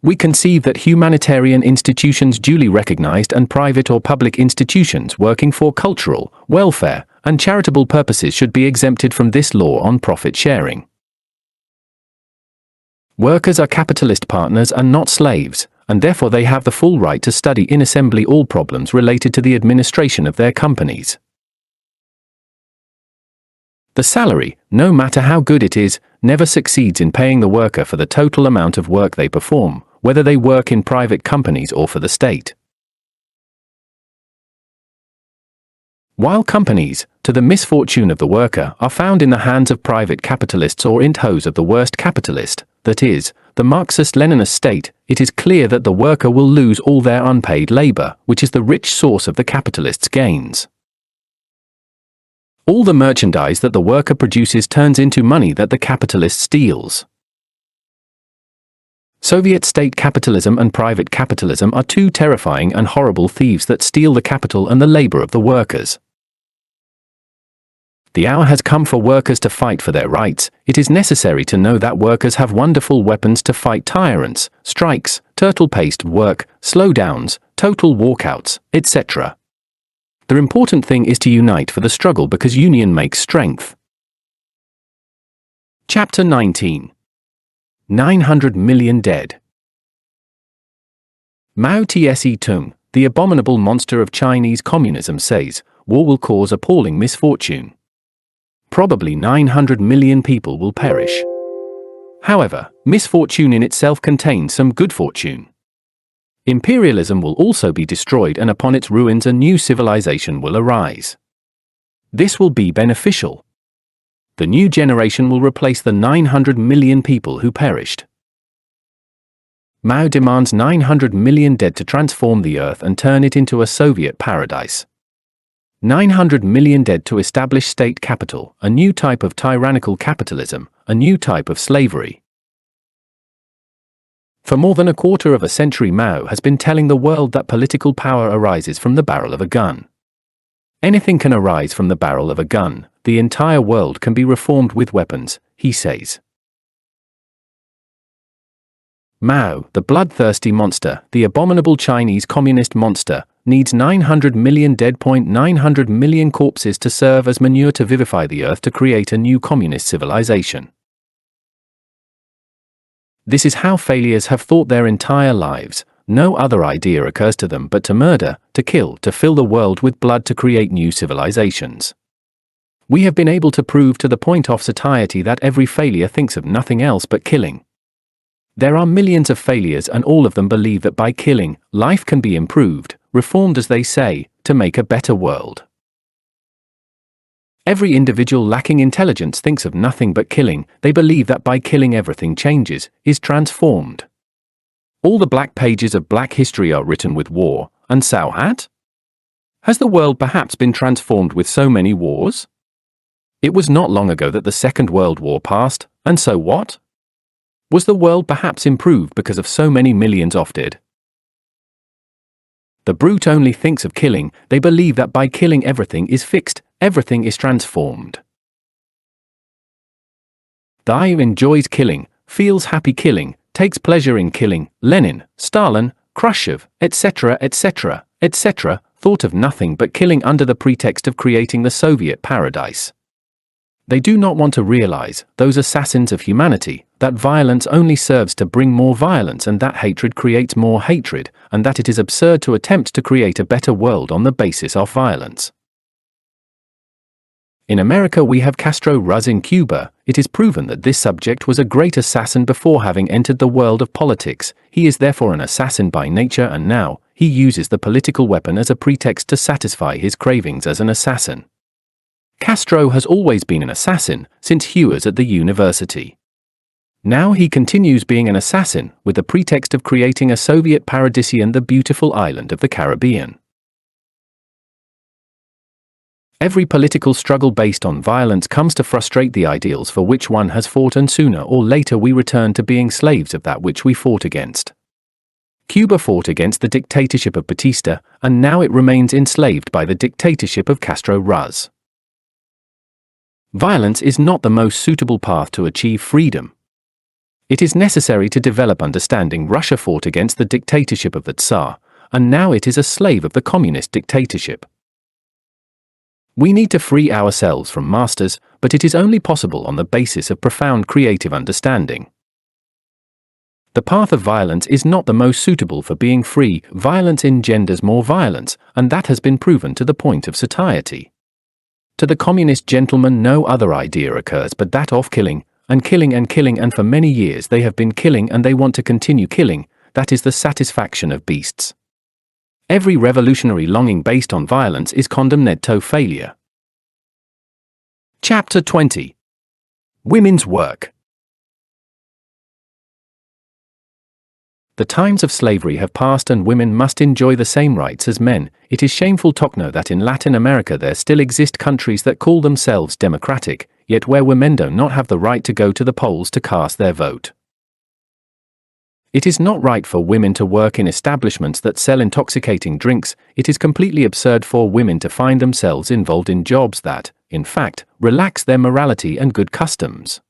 We conceive that humanitarian institutions duly recognized and private or public institutions working for cultural, welfare, and charitable purposes should be exempted from this law on profit sharing. Workers are capitalist partners and not slaves, and therefore they have the full right to study in assembly all problems related to the administration of their companies. The salary, no matter how good it is, never succeeds in paying the worker for the total amount of work they perform, whether they work in private companies or for the state. While companies, to the misfortune of the worker, are found in the hands of private capitalists or in toes of the worst capitalist, that is, the Marxist-Leninist state, it is clear that the worker will lose all their unpaid labor, which is the rich source of the capitalist's gains. All the merchandise that the worker produces turns into money that the capitalist steals. Soviet state capitalism and private capitalism are two terrifying and horrible thieves that steal the capital and the labor of the workers. The hour has come for workers to fight for their rights. It is necessary to know that workers have wonderful weapons to fight tyrants, strikes, turtle-paced work, slowdowns, total walkouts, etc. The important thing is to unite for the struggle because union makes strength. Chapter 19. 900 million dead. Mao Tse-tung, the abominable monster of Chinese communism, says, war will cause appalling misfortune. Probably 900 million people will perish. However, misfortune in itself contains some good fortune. Imperialism will also be destroyed, and upon its ruins a new civilization will arise. This will be beneficial. The new generation will replace the 900 million people who perished. Mao demands 900 million dead to transform the earth and turn it into a Soviet paradise. 900 million dead to establish state capital, a new type of tyrannical capitalism, a new type of slavery. For more than a quarter of a century, Mao has been telling the world that political power arises from the barrel of a gun. Anything can arise from the barrel of a gun. The entire world can be reformed with weapons, he says. Mao, the bloodthirsty monster, the abominable Chinese communist monster, needs 900 million dead. 900 million corpses to serve as manure to vivify the earth to create a new communist civilization. This is how failures have thought their entire lives. No other idea occurs to them but to murder, to kill, to fill the world with blood to create new civilizations. We have been able to prove to the point of satiety that every failure thinks of nothing else but killing. There are millions of failures, and all of them believe that by killing, life can be improved, reformed as they say, to make a better world. Every individual lacking intelligence thinks of nothing but killing. They believe that by killing everything changes, is transformed. All the black pages of black history are written with war, and so hat? Has the world perhaps been transformed with so many wars? It was not long ago that the Second World War passed, and so what? Was the world perhaps improved because of so many millions of dead? The brute only thinks of killing. They believe that by killing everything is fixed, everything is transformed. The I enjoys killing, feels happy killing, takes pleasure in killing. Lenin, Stalin, Khrushchev, etc., etc., etc., thought of nothing but killing under the pretext of creating the Soviet paradise. They do not want to realize, those assassins of humanity, that violence only serves to bring more violence, and that hatred creates more hatred, and that it is absurd to attempt to create a better world on the basis of violence. In America we have Castro Ruz. In Cuba, it is proven that this subject was a great assassin before having entered the world of politics. He is therefore an assassin by nature, and now, he uses the political weapon as a pretext to satisfy his cravings as an assassin. Castro has always been an assassin, since he was at the university. Now he continues being an assassin, with the pretext of creating a Soviet paradisian, the beautiful island of the Caribbean. Every political struggle based on violence comes to frustrate the ideals for which one has fought, and sooner or later we return to being slaves of that which we fought against. Cuba fought against the dictatorship of Batista, and now it remains enslaved by the dictatorship of Castro Ruz. Violence is not the most suitable path to achieve freedom. It is necessary to develop understanding. Russia fought against the dictatorship of the Tsar, and now it is a slave of the communist dictatorship. We need to free ourselves from masters, but it is only possible on the basis of profound creative understanding. The path of violence is not the most suitable for being free. Violence engenders more violence, and that has been proven to the point of satiety. To the communist gentleman no other idea occurs but that of killing, and killing and killing, and for many years they have been killing and they want to continue killing. That is the satisfaction of beasts. Every revolutionary longing based on violence is condemned to failure. Chapter 20. Women's Work. The times of slavery have passed and women must enjoy the same rights as men. It is shameful to know that in Latin America there still exist countries that call themselves democratic, yet where women do not have the right to go to the polls to cast their vote. It is not right for women to work in establishments that sell intoxicating drinks. It is completely absurd for women to find themselves involved in jobs that, in fact, relax their morality and good customs.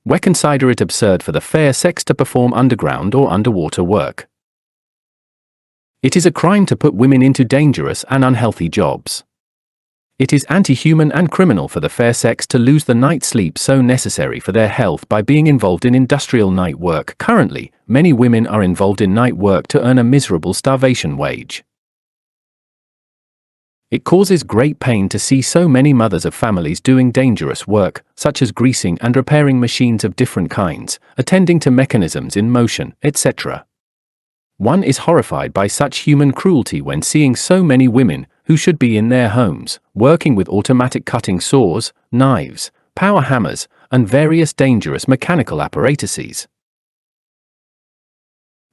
We consider it absurd for the fair sex to perform underground or underwater work. It is a crime to put women into dangerous and unhealthy jobs. It is anti-human and criminal for the fair sex to lose the night sleep so necessary for their health by being involved in industrial night work. Currently, many women are involved in night work to earn a miserable starvation wage. It causes great pain to see so many mothers of families doing dangerous work, such as greasing and repairing machines of different kinds, attending to mechanisms in motion, etc. One is horrified by such human cruelty when seeing so many women, who should be in their homes, working with automatic cutting saws, knives, power hammers, and various dangerous mechanical apparatuses.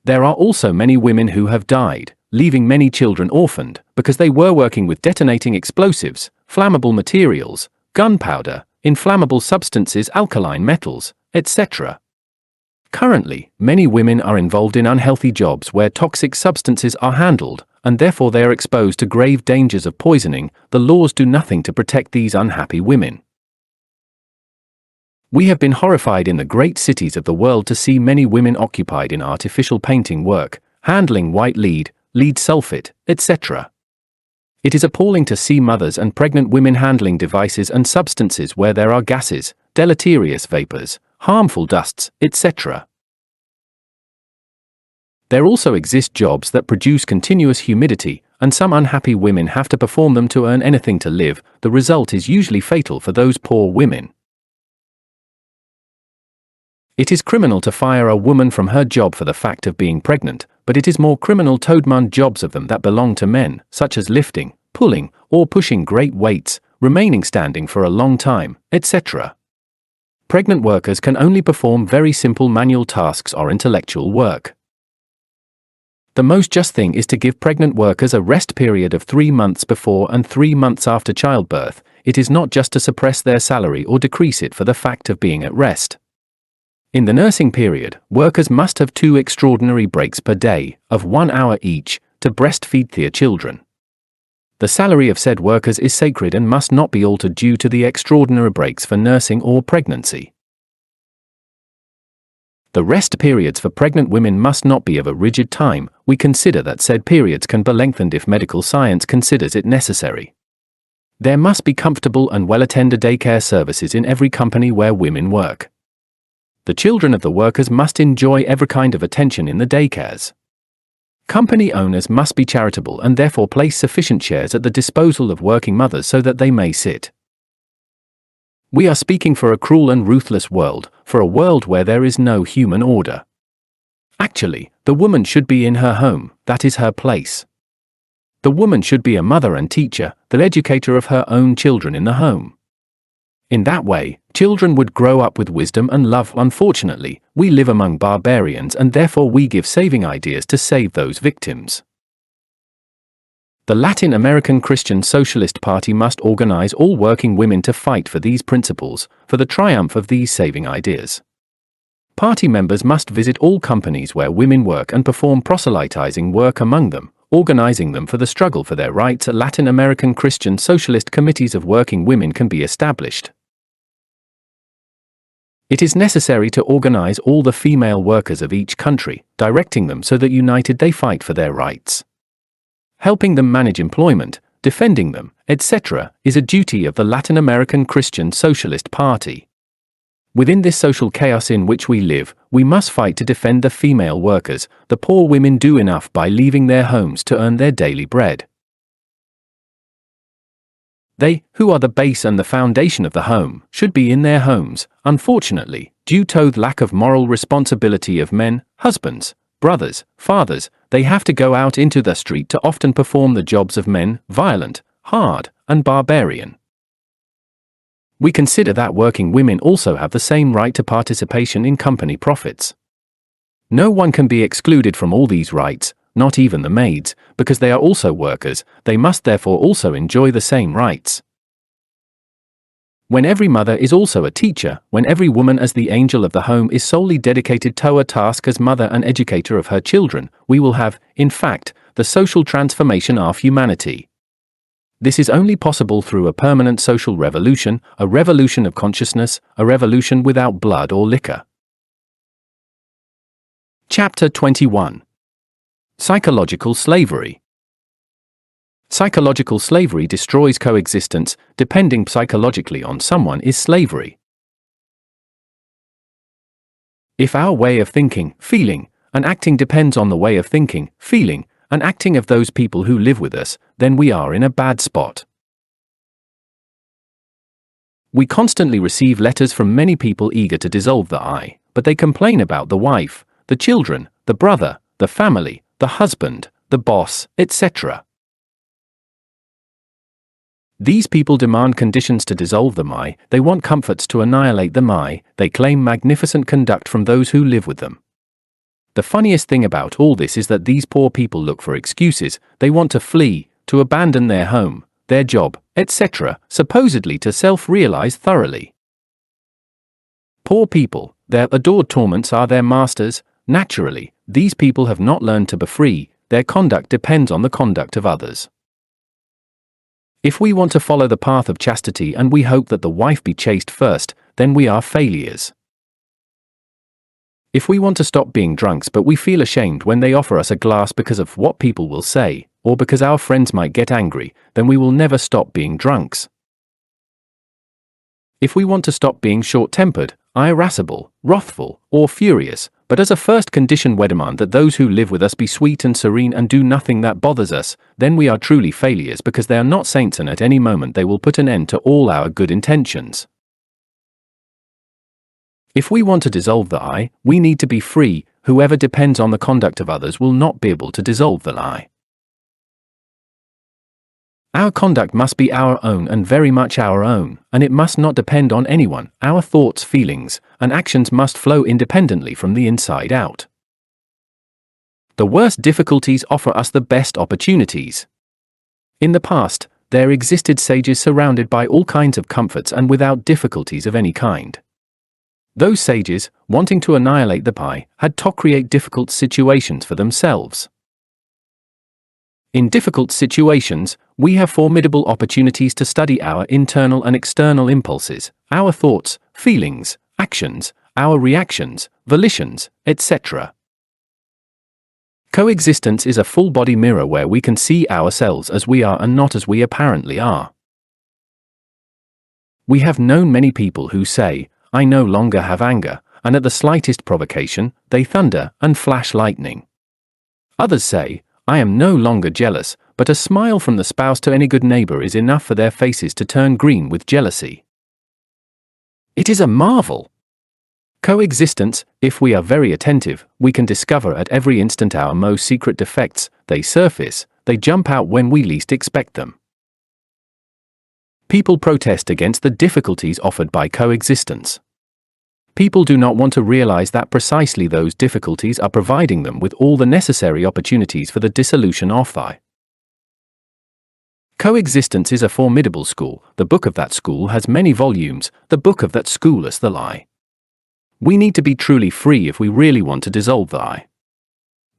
There are also many women who have died, leaving many children orphaned, because they were working with detonating explosives, flammable materials, gunpowder, inflammable substances, alkaline metals, etc. Currently, many women are involved in unhealthy jobs where toxic substances are handled, and therefore they are exposed to grave dangers of poisoning. The laws do nothing to protect these unhappy women. We have been horrified in the great cities of the world to see many women occupied in artificial painting work, handling white lead, lead sulfate, etc. It is appalling to see mothers and pregnant women handling devices and substances where there are gases, deleterious vapors, harmful dusts, etc. There also exist jobs that produce continuous humidity, and some unhappy women have to perform them to earn anything to live. The result is usually fatal for those poor women. It is criminal to fire a woman from her job for the fact of being pregnant, but it is more criminal to demand jobs of them that belong to men, such as lifting, pulling, or pushing great weights, remaining standing for a long time, etc. Pregnant workers can only perform very simple manual tasks or intellectual work. The most just thing is to give pregnant workers a rest period of 3 months before and 3 months after childbirth. It is not just to suppress their salary or decrease it for the fact of being at rest. In the nursing period, workers must have 2 extraordinary breaks per day, of 1 hour each, to breastfeed their children. The salary of said workers is sacred and must not be altered due to the extraordinary breaks for nursing or pregnancy. The rest periods for pregnant women must not be of a rigid time. We consider that said periods can be lengthened if medical science considers it necessary. There must be comfortable and well-attended daycare services in every company where women work. The children of the workers must enjoy every kind of attention in the daycares. Company owners must be charitable and therefore place sufficient chairs at the disposal of working mothers so that they may sit. We are speaking for a cruel and ruthless world, for a world where there is no human order. Actually, the woman should be in her home, that is her place. The woman should be a mother and teacher, the educator of her own children in the home. In that way, children would grow up with wisdom and love. Unfortunately, we live among barbarians and therefore we give saving ideas to save those victims. The Latin American Christian Socialist Party must organize all working women to fight for these principles, for the triumph of these saving ideas. Party members must visit all companies where women work and perform proselytizing work among them, organizing them for the struggle for their rights. Latin American Christian Socialist committees of working women can be established. It is necessary to organize all the female workers of each country, directing them so that united they fight for their rights. Helping them manage employment, defending them, etc., is a duty of the Latin American Christian Socialist Party. Within this social chaos in which we live, we must fight to defend the female workers. The poor women do enough by leaving their homes to earn their daily bread. They, who are the base and the foundation of the home, should be in their homes. Unfortunately, due to the lack of moral responsibility of men, husbands, brothers, fathers, they have to go out into the street to often perform the jobs of men, violent, hard, and barbarian. We consider that working women also have the same right to participation in company profits. No one can be excluded from all these rights, not even the maids, because they are also workers. They must therefore also enjoy the same rights. When every mother is also a teacher, when every woman as the angel of the home is solely dedicated to a task as mother and educator of her children, we will have, in fact, the social transformation of humanity. This is only possible through a permanent social revolution, a revolution of consciousness, a revolution without blood or liquor. Chapter 21. Psychological slavery. Psychological slavery destroys coexistence. Depending psychologically on someone is slavery. If our way of thinking, feeling, and acting depends on the way of thinking, feeling, and acting of those people who live with us, then we are in a bad spot. We constantly receive letters from many people eager to dissolve the I, but they complain about the wife, the children, the brother, the family, the husband, the boss, etc. These people demand conditions to dissolve the I, they want comforts to annihilate the I, they claim magnificent conduct from those who live with them. The funniest thing about all this is that these poor people look for excuses, they want to flee, to abandon their home, their job, etc., supposedly to self-realize thoroughly. Poor people, their adored torments are their masters. Naturally, these people have not learned to be free, their conduct depends on the conduct of others. If we want to follow the path of chastity and we hope that the wife be chaste first, then we are failures. If we want to stop being drunks but we feel ashamed when they offer us a glass because of what people will say, or because our friends might get angry, then we will never stop being drunks. If we want to stop being short-tempered, irascible, wrathful, or furious, but as a first condition we demand that those who live with us be sweet and serene and do nothing that bothers us, then we are truly failures because they are not saints and at any moment they will put an end to all our good intentions. If we want to dissolve the I, we need to be free. Whoever depends on the conduct of others will not be able to dissolve the I. Our conduct must be our own and very much our own, and it must not depend on anyone. Our thoughts, feelings, and actions must flow independently from the inside out. The worst difficulties offer us the best opportunities. In the past, there existed sages surrounded by all kinds of comforts and without difficulties of any kind. Those sages, wanting to annihilate the I, had to create difficult situations for themselves. In difficult situations, we have formidable opportunities to study our internal and external impulses, our thoughts, feelings, actions, our reactions, volitions, etc. Coexistence is a full-body mirror where we can see ourselves as we are and not as we apparently are. We have known many people who say, "I no longer have anger," and at the slightest provocation, they thunder and flash lightning. Others say, "I am no longer jealous," but a smile from the spouse to any good neighbor is enough for their faces to turn green with jealousy. It is a marvel. Coexistence, if we are very attentive, we can discover at every instant our most secret defects. They surface, they jump out when we least expect them. People protest against the difficulties offered by coexistence. People do not want to realize that precisely those difficulties are providing them with all the necessary opportunities for the dissolution of I. Coexistence is a formidable school. The book of that school has many volumes, the book of that school is the lie. We need to be truly free if we really want to dissolve the I.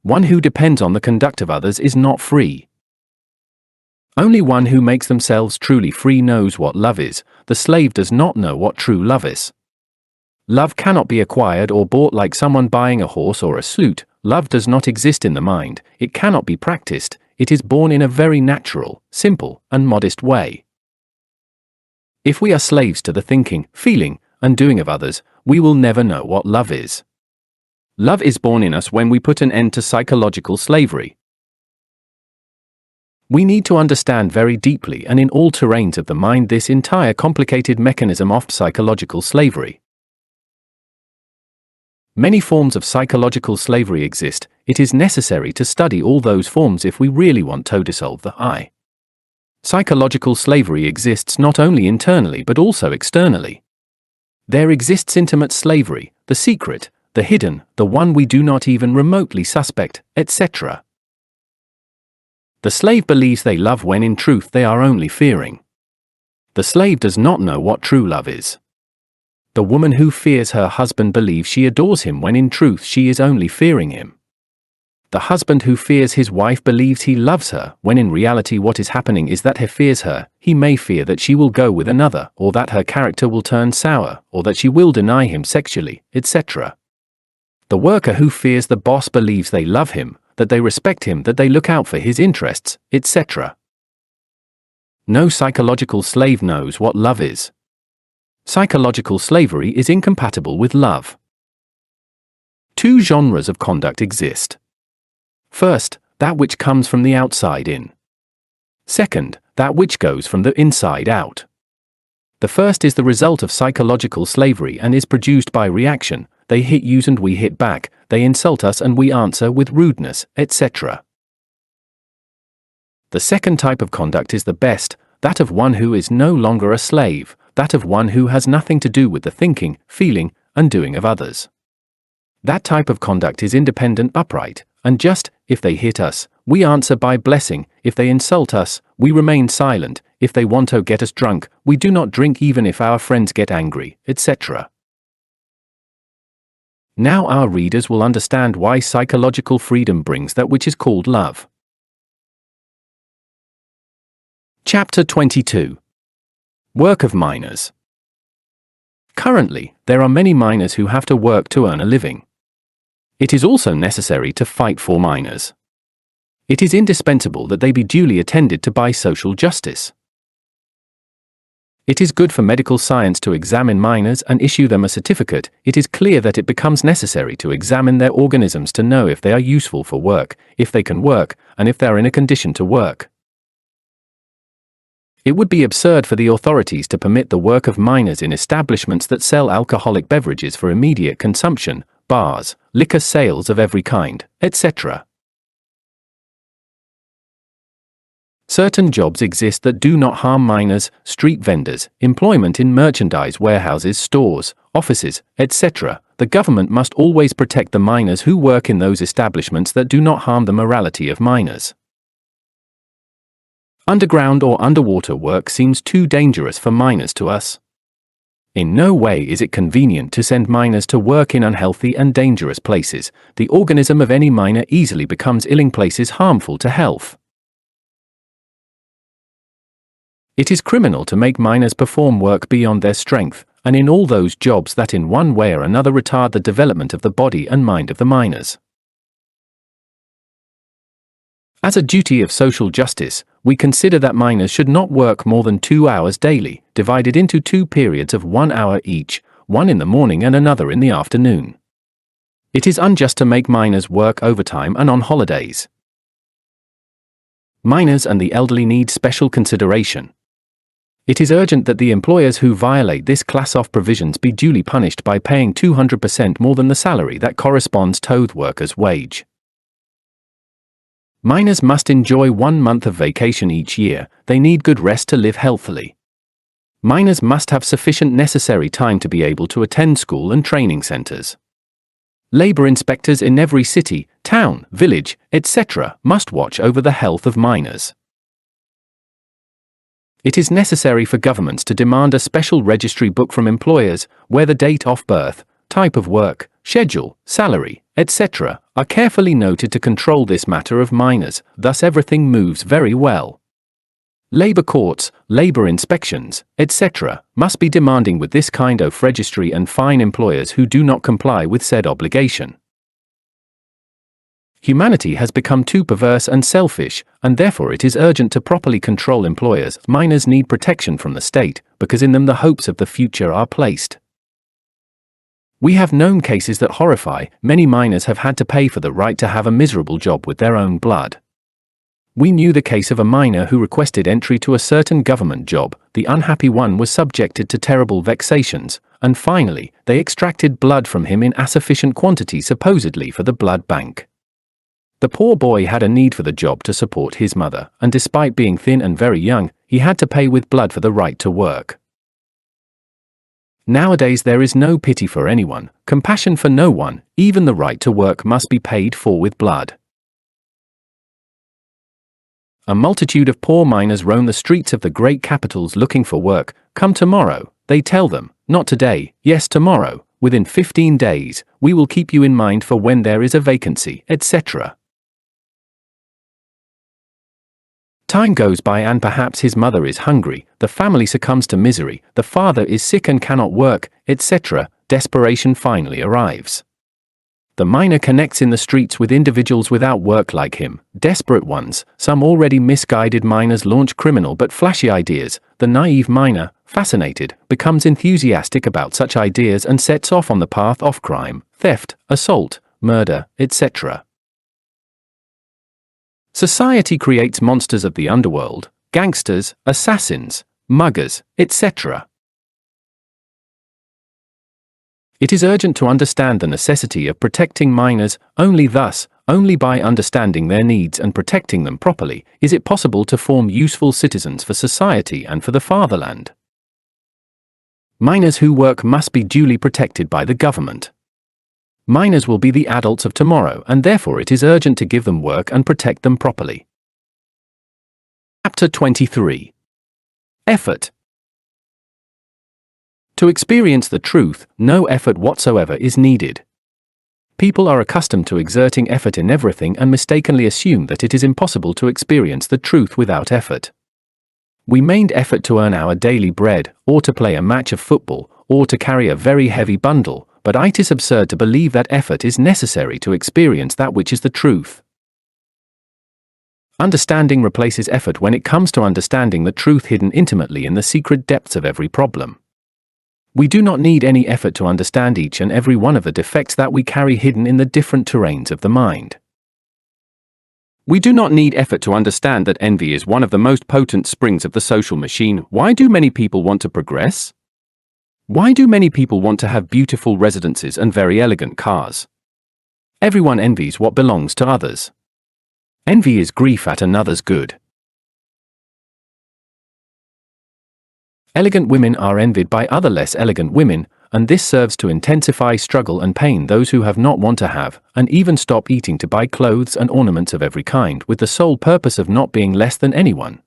One who depends on the conduct of others is not free. Only one who makes themselves truly free knows what love is. The slave does not know what true love is. Love cannot be acquired or bought like someone buying a horse or a suit. Love does not exist in the mind, it cannot be practiced, it is born in a very natural, simple, and modest way. If we are slaves to the thinking, feeling, and doing of others, we will never know what love is. Love is born in us when we put an end to psychological slavery. We need to understand very deeply and in all terrains of the mind this entire complicated mechanism of psychological slavery. Many forms of psychological slavery exist. It is necessary to study all those forms if we really want to dissolve the I. Psychological slavery exists not only internally but also externally. There exists intimate slavery, the secret, the hidden, the one we do not even remotely suspect, etc. The slave believes they love when in truth they are only fearing. The slave does not know what true love is. The woman who fears her husband believes she adores him when in truth she is only fearing him. The husband who fears his wife believes he loves her when in reality what is happening is that he fears her. He may fear that she will go with another, or that her character will turn sour, or that she will deny him sexually, etc. The worker who fears the boss believes they love him, that they respect him, that they look out for his interests, etc. No psychological slave knows what love is. Psychological slavery is incompatible with love. Two genres of conduct exist. First, that which comes from the outside in. Second, that which goes from the inside out. The first is the result of psychological slavery and is produced by reaction. They hit you and we hit back, they insult us and we answer with rudeness, etc. The second type of conduct is the best, that of one who is no longer a slave, that of one who has nothing to do with the thinking, feeling, and doing of others. That type of conduct is independent, upright, and just. If they hit us, we answer by blessing. If they insult us, we remain silent. If they want to get us drunk, we do not drink even if our friends get angry, etc. Now our readers will understand why psychological freedom brings that which is called love. Chapter 22. Work of miners. Currently, there are many miners who have to work to earn a living. It is also necessary to fight for miners. It is indispensable that they be duly attended to by social justice. It is good for medical science to examine miners and issue them a certificate. It is clear that it becomes necessary to examine their organisms to know if they are useful for work, if they can work, and if they are in a condition to work. It would be absurd for the authorities to permit the work of miners in establishments that sell alcoholic beverages for immediate consumption, bars, liquor sales of every kind, etc. Certain jobs exist that do not harm miners: street vendors, employment in merchandise warehouses, stores, offices, etc. The government must always protect the miners who work in those establishments that do not harm the morality of miners. Underground or underwater work seems too dangerous for miners to us. In no way is it convenient to send miners to work in unhealthy and dangerous places. The organism of any miner easily becomes ill in places harmful to health. It is criminal to make miners perform work beyond their strength, and in all those jobs that in one way or another retard the development of the body and mind of the miners. As a duty of social justice, we consider that miners should not work more than 2 hours daily, divided into 2 periods of 1 hour each, one in the morning and another in the afternoon. It is unjust to make miners work overtime and on holidays. Miners and the elderly need special consideration. It is urgent that the employers who violate this class of provisions be duly punished by paying 200% more than the salary that corresponds to the worker's wage. Miners must enjoy 1 month of vacation each year. They need good rest to live healthily. Miners must have sufficient necessary time to be able to attend school and training centers. Labor inspectors in every city, town, village, etc. must watch over the health of miners. It is necessary for governments to demand a special registry book from employers, where the date of birth, type of work, schedule, salary, etc. are carefully noted to control this matter of miners. Thus everything moves very well. Labor courts, labor inspections, etc. must be demanding with this kind of registry and fine employers who do not comply with said obligation. Humanity has become too perverse and selfish, and therefore it is urgent to properly control employers. Miners need protection from the state, because in them the hopes of the future are placed. We have known cases that horrify. Many miners have had to pay for the right to have a miserable job with their own blood. We knew the case of a miner who requested entry to a certain government job. The unhappy one was subjected to terrible vexations, and finally, they extracted blood from him in a sufficient quantity supposedly for the blood bank. The poor boy had a need for the job to support his mother, and despite being thin and very young, he had to pay with blood for the right to work. Nowadays there is no pity for anyone, compassion for no one. Even the right to work must be paid for with blood. A multitude of poor miners roam the streets of the great capitals looking for work. Come tomorrow, they tell them, not today, yes tomorrow, within 15 days, we will keep you in mind for when there is a vacancy, etc. Time goes by and perhaps his mother is hungry, the family succumbs to misery, the father is sick and cannot work, etc. Desperation finally arrives. The miner connects in the streets with individuals without work like him, desperate ones. Some already misguided miners launch criminal but flashy ideas. The naive miner, fascinated, becomes enthusiastic about such ideas and sets off on the path of crime, theft, assault, murder, etc. Society creates monsters of the underworld, gangsters, assassins, muggers, etc. It is urgent to understand the necessity of protecting minors. Only by understanding their needs and protecting them properly, is it possible to form useful citizens for society and for the fatherland. Minors who work must be duly protected by the government. Minors will be the adults of tomorrow, and therefore it is urgent to give them work and protect them properly. Chapter 23. Effort. To experience the truth, no effort whatsoever is needed. People are accustomed to exerting effort in everything and mistakenly assume that it is impossible to experience the truth without effort. We made effort to earn our daily bread, or to play a match of football, or to carry a very heavy bundle, but it is absurd to believe that effort is necessary to experience that which is the truth. Understanding replaces effort when it comes to understanding the truth hidden intimately in the secret depths of every problem. We do not need any effort to understand each and every one of the defects that we carry hidden in the different terrains of the mind. We do not need effort to understand that envy is one of the most potent springs of the social machine. Why do many people want to progress? Why do many people want to have beautiful residences and very elegant cars? Everyone envies what belongs to others. Envy is grief at another's good. Elegant women are envied by other less elegant women, and this serves to intensify struggle and pain those who have not want to have, and even stop eating to buy clothes and ornaments of every kind with the sole purpose of not being less than anyone.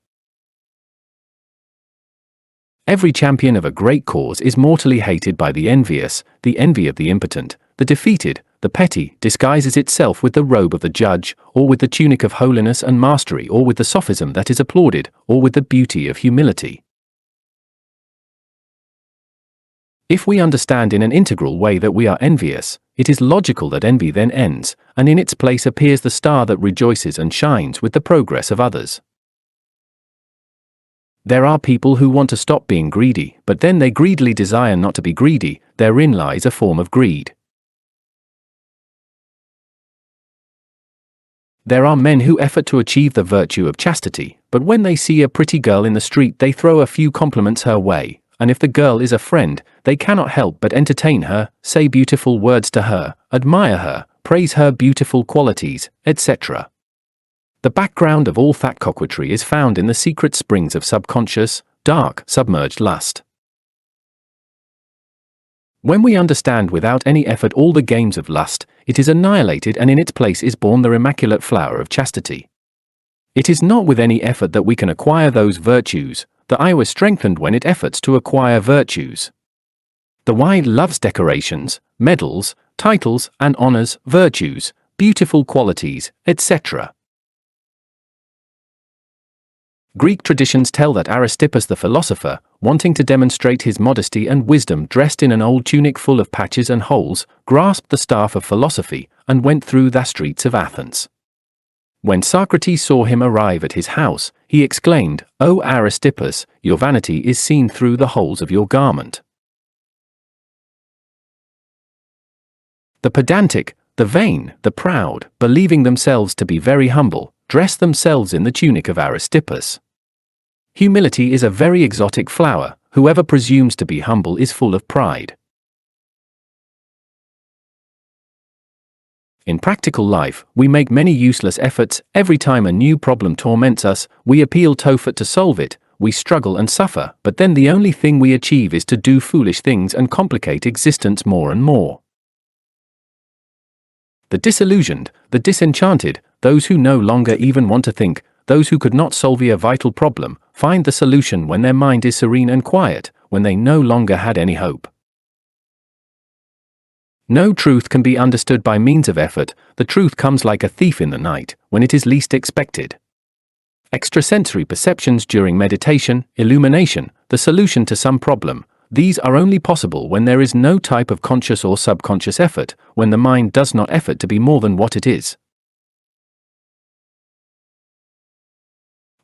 Every champion of a great cause is mortally hated by the envious. The envy of the impotent, the defeated, the petty, disguises itself with the robe of the judge, or with the tunic of holiness and mastery, or with the sophism that is applauded, or with the beauty of humility. If we understand in an integral way that we are envious, it is logical that envy then ends, and in its place appears the star that rejoices and shines with the progress of others. There are people who want to stop being greedy, but then they greedily desire not to be greedy. Therein lies a form of greed. There are men who effort to achieve the virtue of chastity, but when they see a pretty girl in the street they throw a few compliments her way, and if the girl is a friend, they cannot help but entertain her, say beautiful words to her, admire her, praise her beautiful qualities, etc. The background of all that coquetry is found in the secret springs of subconscious, dark, submerged lust. When we understand without any effort all the games of lust, it is annihilated, and in its place is born the immaculate flower of chastity. It is not with any effort that we can acquire those virtues. The eye was strengthened when it efforts to acquire virtues. The eye loves decorations, medals, titles and honors, virtues, beautiful qualities, etc. Greek traditions tell that Aristippus the philosopher, wanting to demonstrate his modesty and wisdom, dressed in an old tunic full of patches and holes, grasped the staff of philosophy, and went through the streets of Athens. When Socrates saw him arrive at his house, he exclaimed, "O Aristippus, your vanity is seen through the holes of your garment." The pedantic, the vain, the proud, believing themselves to be very humble, dress themselves in the tunic of Aristippus. Humility is a very exotic flower. Whoever presumes to be humble is full of pride. In practical life, we make many useless efforts. Every time a new problem torments us, we appeal to effort to solve it. We struggle and suffer, but then the only thing we achieve is to do foolish things and complicate existence more and more. The disillusioned, the disenchanted, those who no longer even want to think, those who could not solve a vital problem, find the solution when their mind is serene and quiet, when they no longer had any hope. No truth can be understood by means of effort. The truth comes like a thief in the night, when it is least expected. Extrasensory perceptions during meditation, illumination, the solution to some problem, these are only possible when there is no type of conscious or subconscious effort, when the mind does not effort to be more than what it is.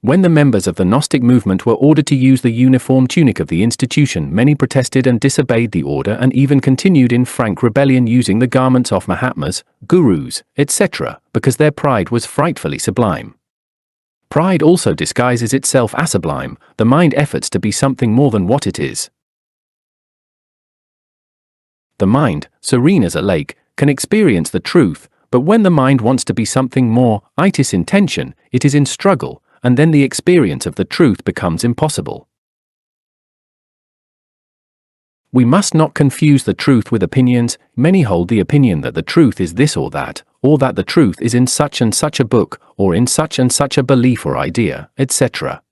When the members of the Gnostic movement were ordered to use the uniform tunic of the institution, many protested and disobeyed the order and even continued in frank rebellion using the garments of Mahatmas, gurus, etc., because their pride was frightfully sublime. Pride also disguises itself as sublime. The mind efforts to be something more than what it is. The mind, serene as a lake, can experience the truth, but when the mind wants to be something more, it is in tension, it is in struggle, and then the experience of the truth becomes impossible. We must not confuse the truth with opinions. Many hold the opinion that the truth is this or that the truth is in such and such a book, or in such and such a belief or idea, etc.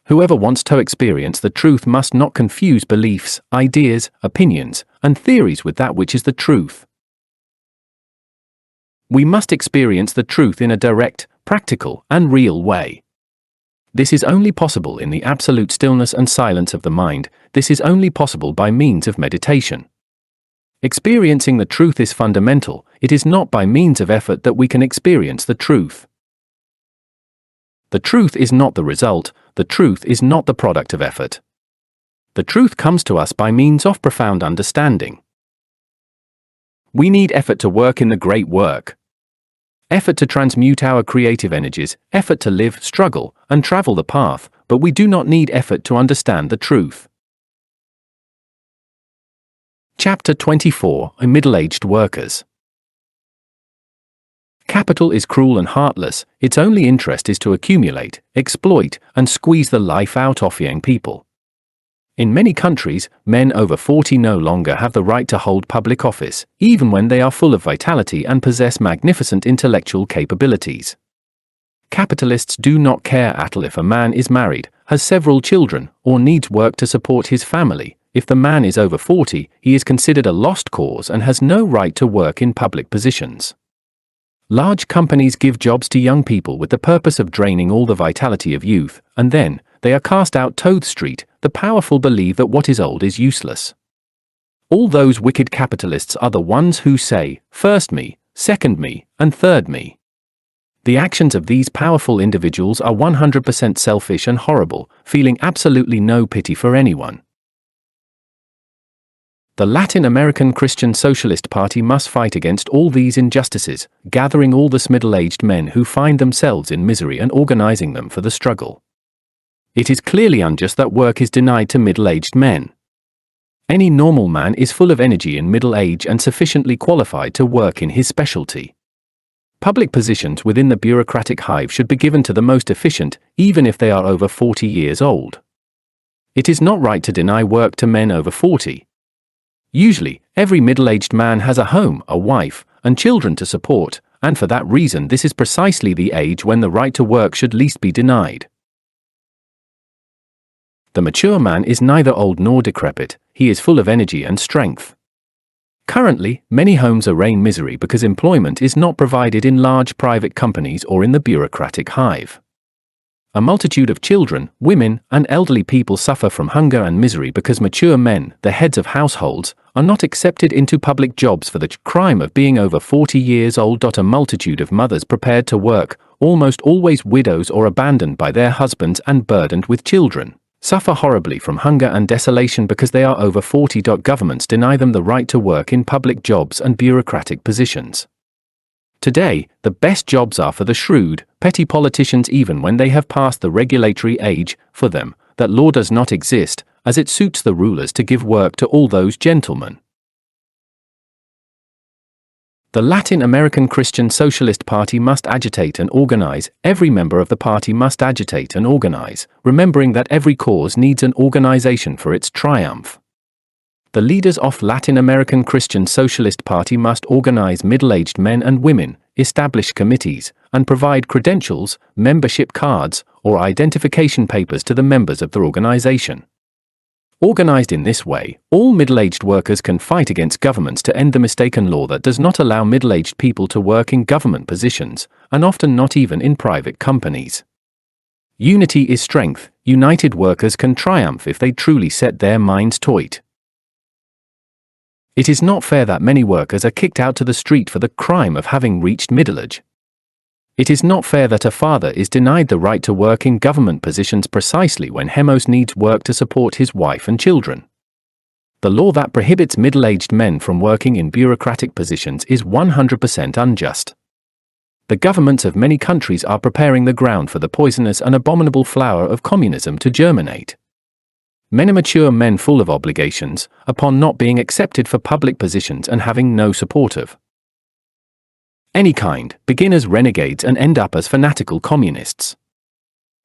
Whoever wants to experience the truth must not confuse beliefs, ideas, opinions, and theories with that which is the truth. We must experience the truth in a direct, practical, and real way. This is only possible in the absolute stillness and silence of the mind. This is only possible by means of meditation. Experiencing the truth is fundamental. It is not by means of effort that we can experience the truth. The truth is not the result. The truth is not the product of effort. The truth comes to us by means of profound understanding. We need effort to work in the great work. Effort to transmute our creative energies, effort to live, struggle, and travel the path, but we do not need effort to understand the truth. Chapter 24: Middle-aged Workers. Capital is cruel and heartless. Its only interest is to accumulate, exploit, and squeeze the life out of young people. In many countries, men over 40 no longer have the right to hold public office, even when they are full of vitality and possess magnificent intellectual capabilities. Capitalists do not care at all if a man is married, has several children, or needs work to support his family. If the man is over 40, he is considered a lost cause and has no right to work in public positions. Large companies give jobs to young people with the purpose of draining all the vitality of youth, and then they are cast out Toad Street. The powerful believe that what is old is useless. All those wicked capitalists are the ones who say, first me, second me, and third me. The actions of these powerful individuals are 100% selfish and horrible, feeling absolutely no pity for anyone. The Latin American Christian Socialist Party must fight against all these injustices, gathering all the middle-aged men who find themselves in misery and organizing them for the struggle. It is clearly unjust that work is denied to middle-aged men. Any normal man is full of energy in middle age and sufficiently qualified to work in his specialty. Public positions within the bureaucratic hive should be given to the most efficient, even if they are over 40 years old. It is not right to deny work to men over 40. Usually, every middle-aged man has a home, a wife, and children to support, and for that reason this is precisely the age when the right to work should least be denied. The mature man is neither old nor decrepit, he is full of energy and strength. Currently, many homes are in misery because employment is not provided in large private companies or in the bureaucratic hive. A multitude of children, women, and elderly people suffer from hunger and misery because mature men, the heads of households, are not accepted into public jobs for the crime of being over 40 years old. A multitude of mothers prepared to work, almost always widows or abandoned by their husbands and burdened with children, suffer horribly from hunger and desolation because they are over 40. Governments deny them the right to work in public jobs and bureaucratic positions. Today, the best jobs are for the shrewd, petty politicians even when they have passed the regulatory age. For them, that law does not exist, as it suits the rulers to give work to all those gentlemen. The Latin American Christian Socialist Party must agitate and organize. Every member of the party must agitate and organize, remembering that every cause needs an organization for its triumph. The leaders of Latin American Christian Socialist Party must organize middle-aged men and women, establish committees, and provide credentials, membership cards, or identification papers to the members of their organization. Organized in this way, all middle-aged workers can fight against governments to end the mistaken law that does not allow middle-aged people to work in government positions, and often not even in private companies. Unity is strength. United workers can triumph if they truly set their minds to it. It is not fair that many workers are kicked out to the street for the crime of having reached middle age. It is not fair that a father is denied the right to work in government positions precisely when Hemos needs work to support his wife and children. The law that prohibits middle-aged men from working in bureaucratic positions is 100% unjust. The governments of many countries are preparing the ground for the poisonous and abominable flower of communism to germinate. Many mature men full of obligations, upon not being accepted for public positions and having no support of any kind, begin as renegades and end up as fanatical communists.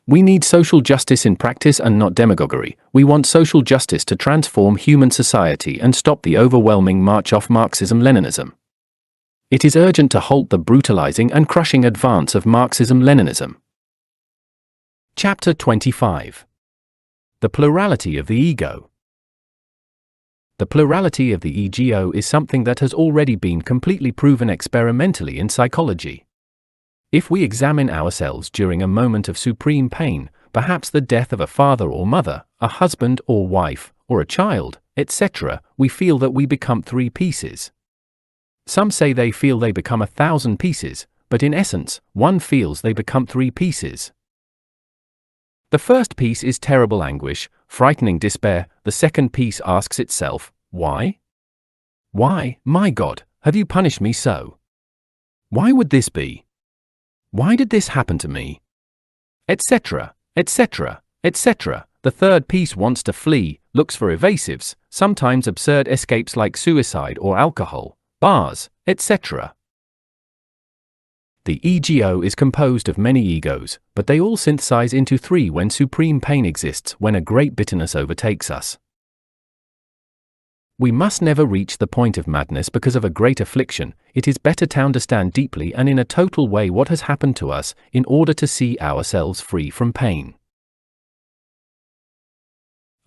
We need social justice in practice and not demagoguery. We want social justice to transform human society and stop the overwhelming march off Marxism-Leninism. It is urgent to halt the brutalizing and crushing advance of Marxism-Leninism. Chapter 25. The plurality of the ego. The plurality of the ego is something that has already been completely proven experimentally in psychology. If we examine ourselves during a moment of supreme pain, perhaps the death of a father or mother, a husband or wife, or a child, etc., we feel that we become three pieces. Some say they feel they become 1,000 pieces, but in essence, one feels they become three pieces. The first piece is terrible anguish, frightening despair. The second piece asks itself, why? Why, my God, have you punished me so? Why would this be? Why did this happen to me? Etc., etc., etc. The third piece wants to flee, looks for evasives, sometimes absurd escapes like suicide or alcohol, bars, etc. The ego is composed of many egos, but they all synthesize into three when supreme pain exists, when a great bitterness overtakes us. We must never reach the point of madness because of a great affliction. It is better to understand deeply and in a total way what has happened to us, in order to see ourselves free from pain.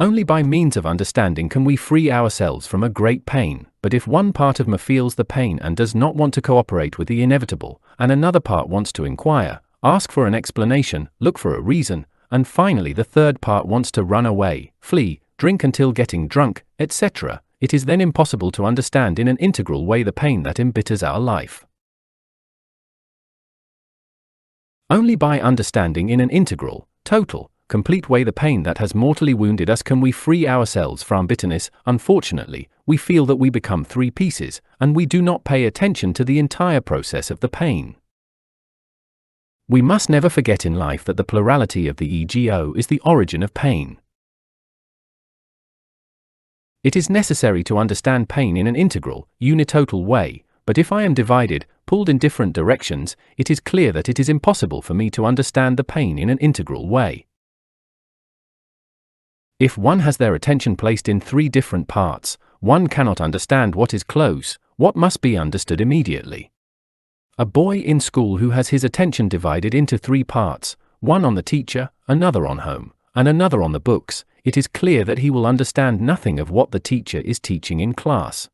Only by means of understanding can we free ourselves from a great pain, but if one part of me feels the pain and does not want to cooperate with the inevitable, and another part wants to inquire, ask for an explanation, look for a reason, and finally the third part wants to run away, flee, drink until getting drunk, etc., it is then impossible to understand in an integral way the pain that embitters our life. Only by understanding in an integral, total, complete way the pain that has mortally wounded us can we free ourselves from bitterness. Unfortunately, we feel that we become three pieces, and we do not pay attention to the entire process of the pain. We must never forget in life that the plurality of the ego is the origin of pain. It is necessary to understand pain in an integral, unitotal way, but if I am divided, pulled in different directions, it is clear that it is impossible for me to understand the pain in an integral way. If one has their attention placed in three different parts, one cannot understand what is close, what must be understood immediately. A boy in school who has his attention divided into three parts, one on the teacher, another on home, and another on the books, it is clear that he will understand nothing of what the teacher is teaching in class.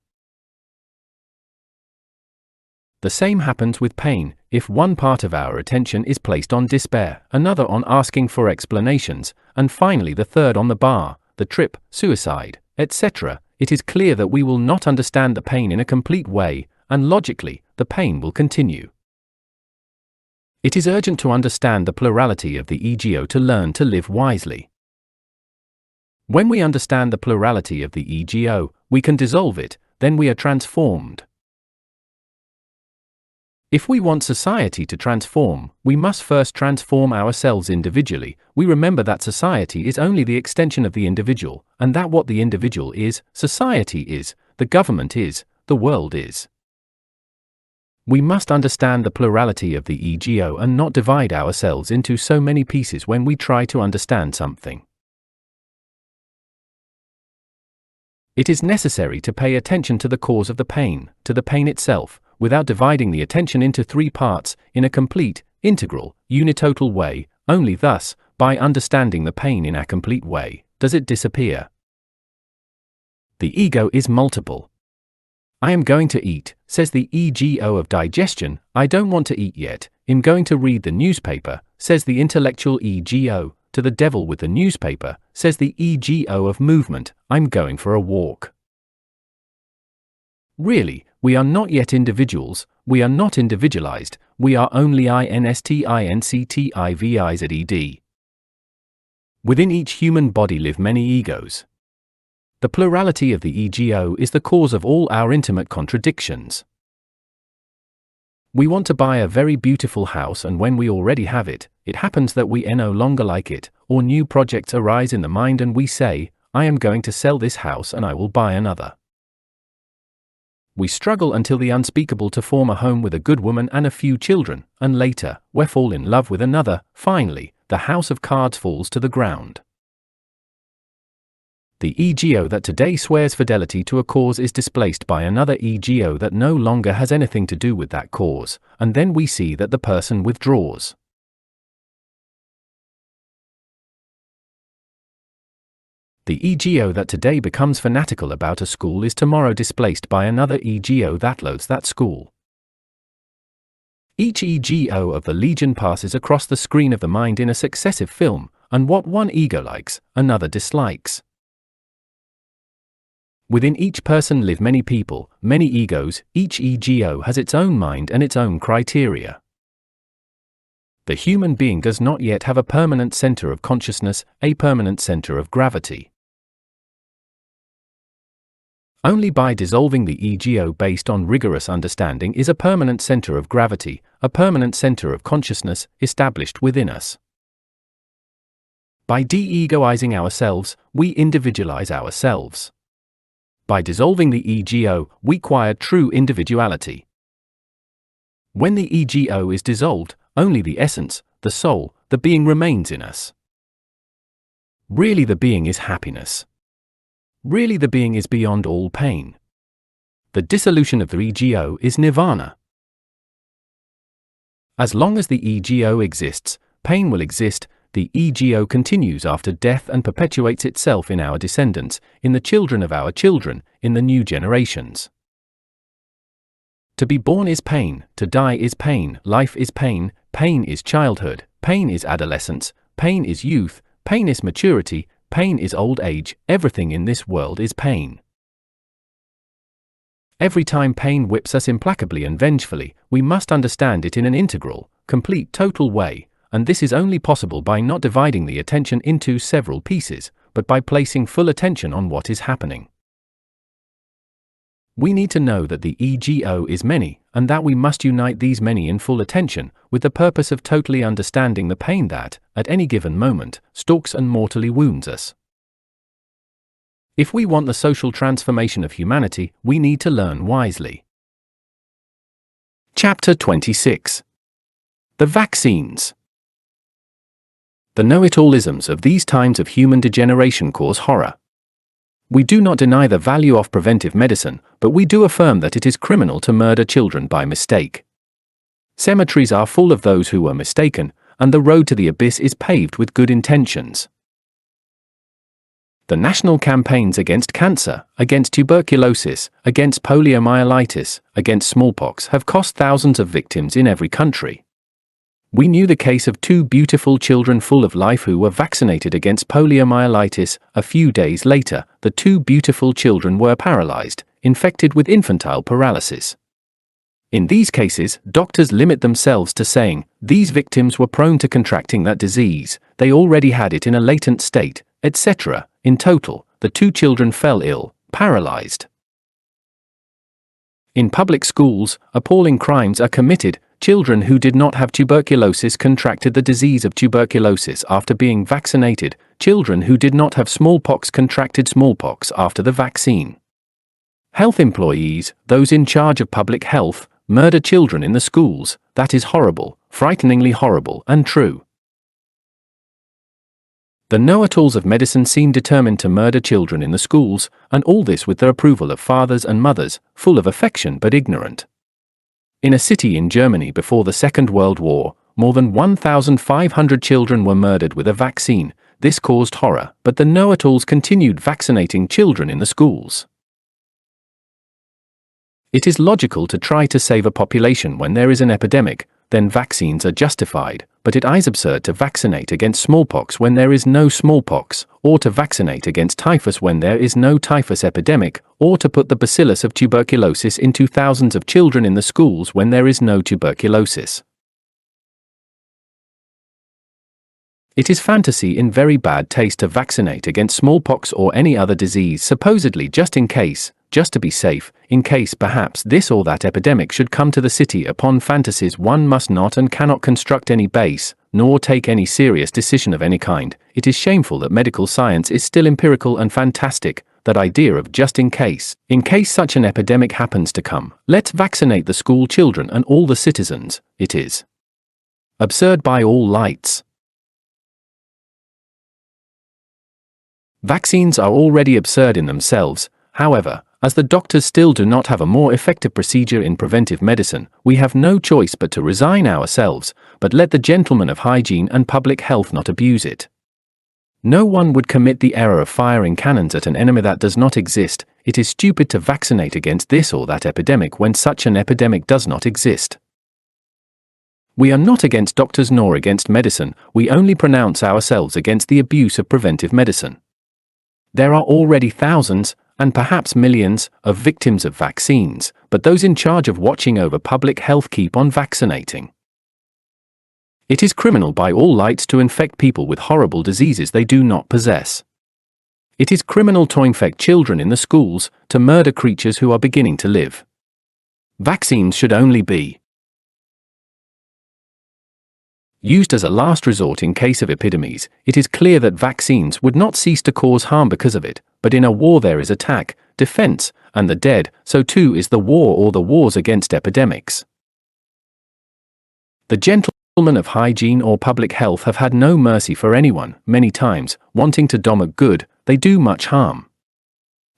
The same happens with pain. If one part of our attention is placed on despair, another on asking for explanations, and finally the third on the bar, the trip, suicide, etc., it is clear that we will not understand the pain in a complete way, and logically, the pain will continue. It is urgent to understand the plurality of the ego to learn to live wisely. When we understand the plurality of the ego, we can dissolve it, then we are transformed. If we want society to transform, we must first transform ourselves individually. We remember that society is only the extension of the individual, and that what the individual is, society is, the government is, the world is. We must understand the plurality of the ego and not divide ourselves into so many pieces when we try to understand something. It is necessary to pay attention to the cause of the pain, to the pain itself, without dividing the attention into three parts, in a complete, integral, unitotal way. Only thus, by understanding the pain in a complete way, does it disappear. The ego is multiple. I am going to eat, says the ego of digestion. I don't want to eat yet. I'm going to read the newspaper, says the intellectual ego. To the devil with the newspaper, says the ego of movement. I'm going for a walk. Really, we are not yet individuals, we are not individualized, we are only instinct. Within each human body live many egos. The plurality of the ego is the cause of all our intimate contradictions. We want to buy a very beautiful house, and when we already have it, it happens that we no longer like it, or new projects arise in the mind and we say, I am going to sell this house and I will buy another. We struggle until the unspeakable to form a home with a good woman and a few children, and later, we fall in love with another. Finally, the house of cards falls to the ground. The ego that today swears fidelity to a cause is displaced by another ego that no longer has anything to do with that cause, and then we see that the person withdraws. The ego that today becomes fanatical about a school is tomorrow displaced by another ego that loathes that school. Each ego of the legion passes across the screen of the mind in a successive film, and what one ego likes, another dislikes. Within each person live many people, many egos. Each ego has its own mind and its own criteria. The human being does not yet have a permanent center of consciousness, a permanent center of gravity. Only by dissolving the ego based on rigorous understanding is a permanent center of gravity, a permanent center of consciousness, established within us. By de-egoizing ourselves, we individualize ourselves. By dissolving the ego, we acquire true individuality. When the ego is dissolved, only the essence, the soul, the being remains in us. Really, the being is happiness. Really, the being is beyond all pain. The dissolution of the ego is nirvana. As long as the ego exists, pain will exist. The ego continues after death and perpetuates itself in our descendants, in the children of our children, in the new generations. To be born is pain, to die is pain, life is pain, pain is childhood, pain is adolescence, pain is youth, pain is maturity, pain is old age. Everything in this world is pain. Every time pain whips us implacably and vengefully, we must understand it in an integral, complete, total way. And this is only possible by not dividing the attention into several pieces, but by placing full attention on what is happening. We need to know that the ego is many, and that we must unite these many in full attention, with the purpose of totally understanding the pain that, at any given moment, stalks and mortally wounds us. If we want the social transformation of humanity, we need to learn wisely. Chapter 26. The Vaccines. The know-it-allisms of these times of human degeneration cause horror. We do not deny the value of preventive medicine, but we do affirm that it is criminal to murder children by mistake. Cemeteries are full of those who were mistaken, and the road to the abyss is paved with good intentions. The national campaigns against cancer, against tuberculosis, against poliomyelitis, against smallpox have cost thousands of victims in every country. We knew the case of 2 beautiful children full of life who were vaccinated against poliomyelitis. A few days later, the 2 beautiful children were paralyzed, infected with infantile paralysis. In these cases, doctors limit themselves to saying, these victims were prone to contracting that disease, they already had it in a latent state, etc. In total, the 2 children fell ill, paralyzed. In public schools, appalling crimes are committed. Children who did not have tuberculosis contracted the disease of tuberculosis after being vaccinated. Children who did not have smallpox contracted smallpox after the vaccine. Health employees, those in charge of public health, murder children in the schools. That is horrible, frighteningly horrible and true. The know-it-alls of medicine seem determined to murder children in the schools, and all this with the approval of fathers and mothers, full of affection but ignorant. In a city in Germany before the Second World War, more than 1,500 children were murdered with a vaccine. This caused horror, but the know-it-alls continued vaccinating children in the schools. It is logical to try to save a population when there is an epidemic, then vaccines are justified, but it is absurd to vaccinate against smallpox when there is no smallpox, or to vaccinate against typhus when there is no typhus epidemic, or to put the bacillus of tuberculosis into thousands of children in the schools when there is no tuberculosis. It is fantasy in very bad taste to vaccinate against smallpox or any other disease supposedly just in case, just to be safe, in case perhaps this or that epidemic should come to the city. Upon fantasies one must not and cannot construct any base, nor take any serious decision of any kind. It is shameful that medical science is still empirical and fantastic, that idea of just in case such an epidemic happens to come, let's vaccinate the school children and all the citizens. It is absurd by all lights. Vaccines are already absurd in themselves, however, as the doctors still do not have a more effective procedure in preventive medicine, we have no choice but to resign ourselves, but let the gentlemen of hygiene and public health not abuse it. No one would commit the error of firing cannons at an enemy that does not exist. It is stupid to vaccinate against this or that epidemic when such an epidemic does not exist. We are not against doctors nor against medicine, we only pronounce ourselves against the abuse of preventive medicine. There are already thousands, and perhaps millions, of victims of vaccines, but those in charge of watching over public health keep on vaccinating. It is criminal by all lights to infect people with horrible diseases they do not possess. It is criminal to infect children in the schools, to murder creatures who are beginning to live. Vaccines should only be used as a last resort in case of epidemics. It is clear that vaccines would not cease to cause harm because of it, but in a war there is attack, defense, and the dead, so too is the war or the wars against epidemics. The gentlemen of hygiene or public health have had no mercy for anyone. Many times, wanting to do good, they do much harm.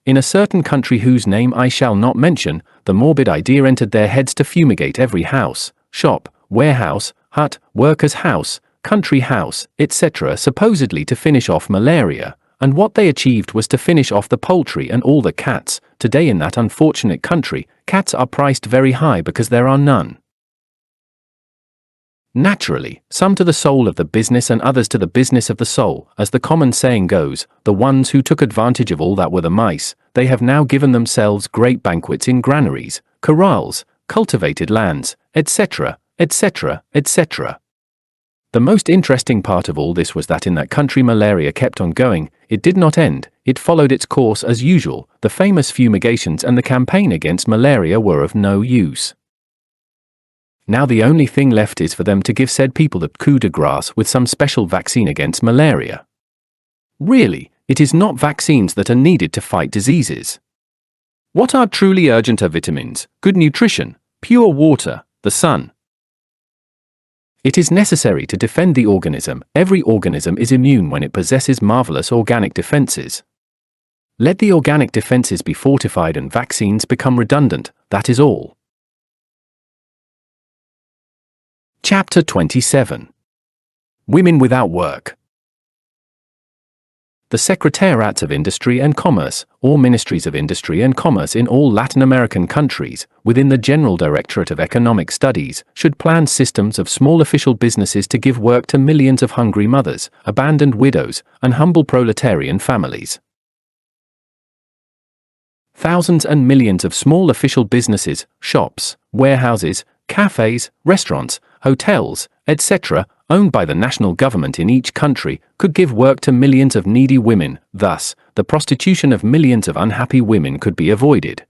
In a certain country whose name I shall not mention, the morbid idea entered their heads to fumigate every house, shop, warehouse, hut, worker's house, country house, etc., supposedly to finish off malaria, and what they achieved was to finish off the poultry and all the cats. Today in that unfortunate country, cats are priced very high because there are none. Naturally, some to the soul of the business and others to the business of the soul, as the common saying goes, the ones who took advantage of all that were the mice. They have now given themselves great banquets in granaries, corrals, cultivated lands, etc., etc., etc. The most interesting part of all this was that in that country malaria kept on going, it did not end, it followed its course as usual. The famous fumigations and the campaign against malaria were of no use. Now the only thing left is for them to give said people the coup de grace with some special vaccine against malaria. Really, it is not vaccines that are needed to fight diseases. What are truly urgent are vitamins, good nutrition, pure water, the sun. It is necessary to defend the organism. Every organism is immune when it possesses marvelous organic defenses. Let the organic defenses be fortified and vaccines become redundant, that is all. Chapter 27. Women without work. The Secretariats of Industry and Commerce, or Ministries of Industry and Commerce in all Latin American countries, within the General Directorate of Economic Studies, should plan systems of small official businesses to give work to millions of hungry mothers, abandoned widows, and humble proletarian families. Thousands and millions of small official businesses, shops, warehouses, cafes, restaurants, hotels, etc., owned by the national government in each country, could give work to millions of needy women. Thus, the prostitution of millions of unhappy women could be avoided.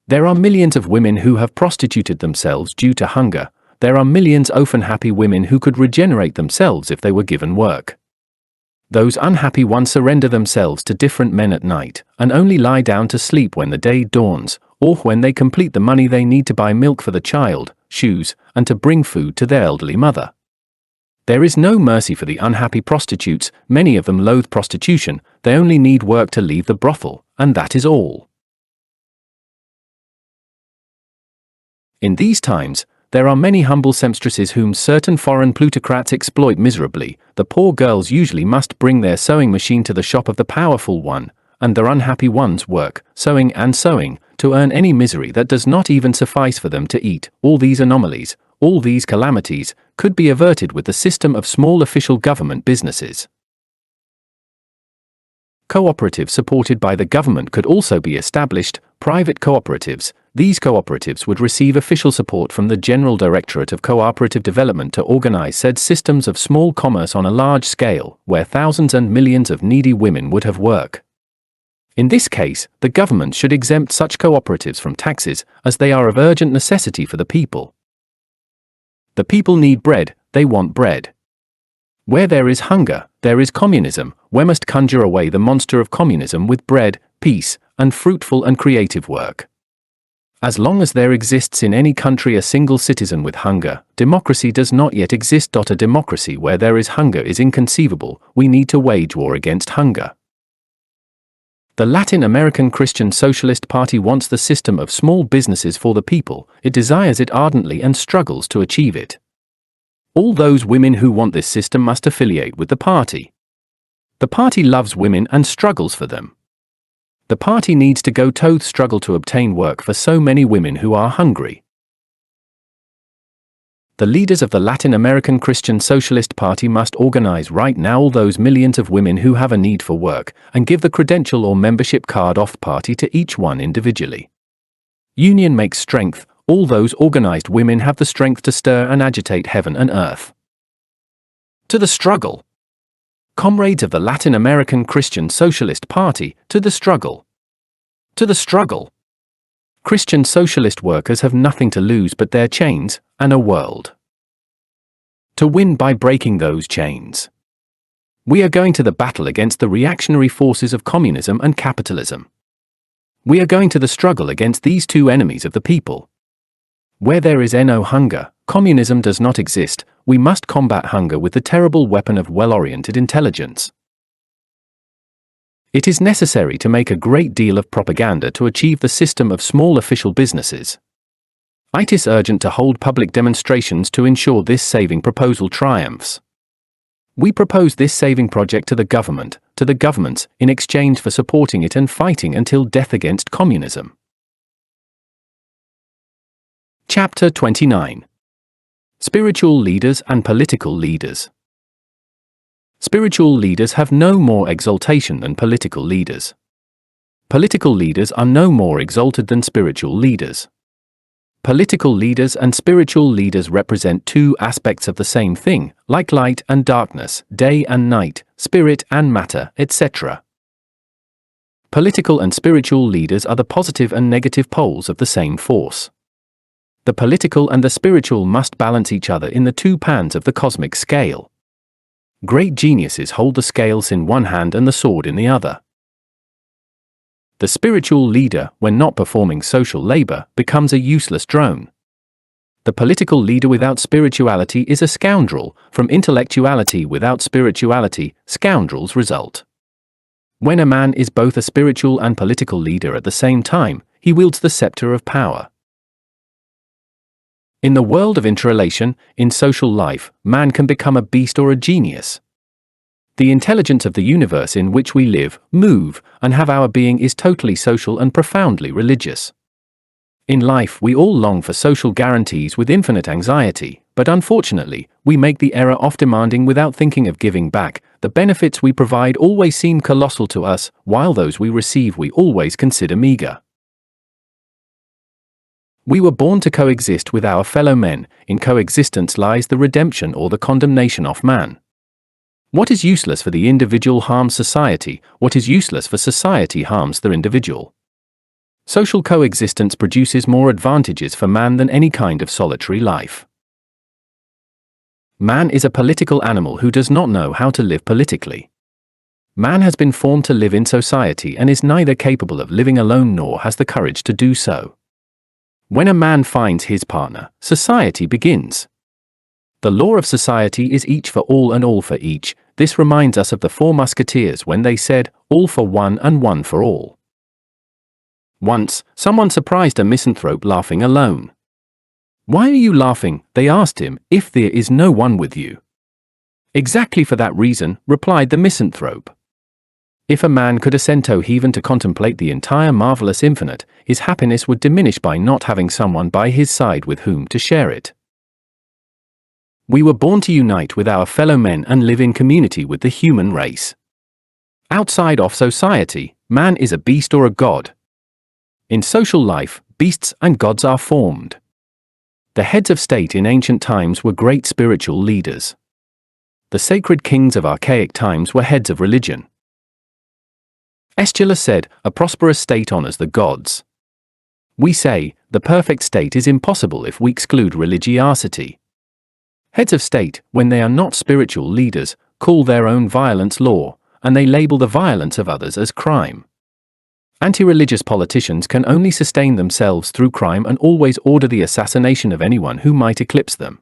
There are millions of women who have prostituted themselves due to hunger. There are millions of unhappy women who could regenerate themselves if they were given work. Those unhappy ones surrender themselves to different men at night, and only lie down to sleep when the day dawns, or when they complete the money they need to buy milk for the child, shoes, and to bring food to their elderly mother. There is no mercy for the unhappy prostitutes. Many of them loathe prostitution. They only need work to leave the brothel, and that is all. In these times, there are many humble seamstresses whom certain foreign plutocrats exploit miserably. The poor girls usually must bring their sewing machine to the shop of the powerful one, and their unhappy ones work, sewing and sewing, to earn any misery that does not even suffice for them to eat. All these anomalies, all these calamities, could be averted with the system of small official government businesses. Cooperatives supported by the government could also be established. Private cooperatives, these cooperatives would receive official support from the General Directorate of Cooperative Development to organize said systems of small commerce on a large scale, where thousands and millions of needy women would have work. In this case, the government should exempt such cooperatives from taxes, as they are of urgent necessity for the people. The people need bread, they want bread. Where there is hunger, there is communism. We must conjure away the monster of communism with bread, peace, and fruitful and creative work. As long as there exists in any country a single citizen with hunger, democracy does not yet exist. A democracy where there is hunger is inconceivable. We need to wage war against hunger. The Latin American Christian Socialist Party wants the system of small businesses for the people. It desires it ardently and struggles to achieve it. All those women who want this system must affiliate with the party. The party loves women and struggles for them. The party needs to go to struggle to obtain work for so many women who are hungry. The leaders of the Latin American Christian Socialist Party must organize right now all those millions of women who have a need for work, and give the credential or membership card of the party to each one individually. Union makes strength. All those organized women have the strength to stir and agitate heaven and earth. To the struggle! Comrades of the Latin American Christian Socialist Party, to the struggle! To the struggle! Christian socialist workers have nothing to lose but their chains, and a world to win by breaking those chains. We are going to the battle against the reactionary forces of communism and capitalism. We are going to the struggle against these two enemies of the people. Where there is no hunger, communism does not exist. We must combat hunger with the terrible weapon of well-oriented intelligence. It is necessary to make a great deal of propaganda to achieve the system of small official businesses. It is urgent to hold public demonstrations to ensure this saving proposal triumphs. We propose this saving project to the governments, in exchange for supporting it and fighting until death against communism. Chapter 29. Spiritual leaders and political leaders. Spiritual leaders have no more exaltation than political leaders. Political leaders are no more exalted than spiritual leaders. Political leaders and spiritual leaders represent two aspects of the same thing, like light and darkness, day and night, spirit and matter, etc. Political and spiritual leaders are the positive and negative poles of the same force. The political and the spiritual must balance each other in the two pans of the cosmic scale. Great geniuses hold the scales in one hand and the sword in the other. The spiritual leader, when not performing social labor, becomes a useless drone. The political leader without spirituality is a scoundrel. From intellectuality without spirituality, scoundrels result. When a man is both a spiritual and political leader at the same time, he wields the scepter of power. In the world of interrelation, in social life, man can become a beast or a genius. The intelligence of the universe in which we live, move, and have our being is totally social and profoundly religious. In life we all long for social guarantees with infinite anxiety, but unfortunately, we make the error of demanding without thinking of giving back. The benefits we provide always seem colossal to us, while those we receive we always consider meager. We were born to coexist with our fellow men. In coexistence lies the redemption or the condemnation of man. What is useless for the individual harms society. What is useless for society harms the individual. Social coexistence produces more advantages for man than any kind of solitary life. Man is a political animal who does not know how to live politically. Man has been formed to live in society and is neither capable of living alone nor has the courage to do so. When a man finds his partner, society begins. The law of society is each for all and all for each. This reminds us of the Four Musketeers when they said, all for one and one for all. Once, someone surprised a misanthrope laughing alone. Why are you laughing? They asked him, if there is no one with you. Exactly for that reason, replied the misanthrope. If a man could ascend to heaven to contemplate the entire marvelous infinite, his happiness would diminish by not having someone by his side with whom to share it. We were born to unite with our fellow men and live in community with the human race. Outside of society, man is a beast or a god. In social life, beasts and gods are formed. The heads of state in ancient times were great spiritual leaders. The sacred kings of archaic times were heads of religion. Aeschylus said, "A prosperous state honors the gods." We say, the perfect state is impossible if we exclude religiosity. Heads of state, when they are not spiritual leaders, call their own violence law, and they label the violence of others as crime. Anti-religious politicians can only sustain themselves through crime and always order the assassination of anyone who might eclipse them.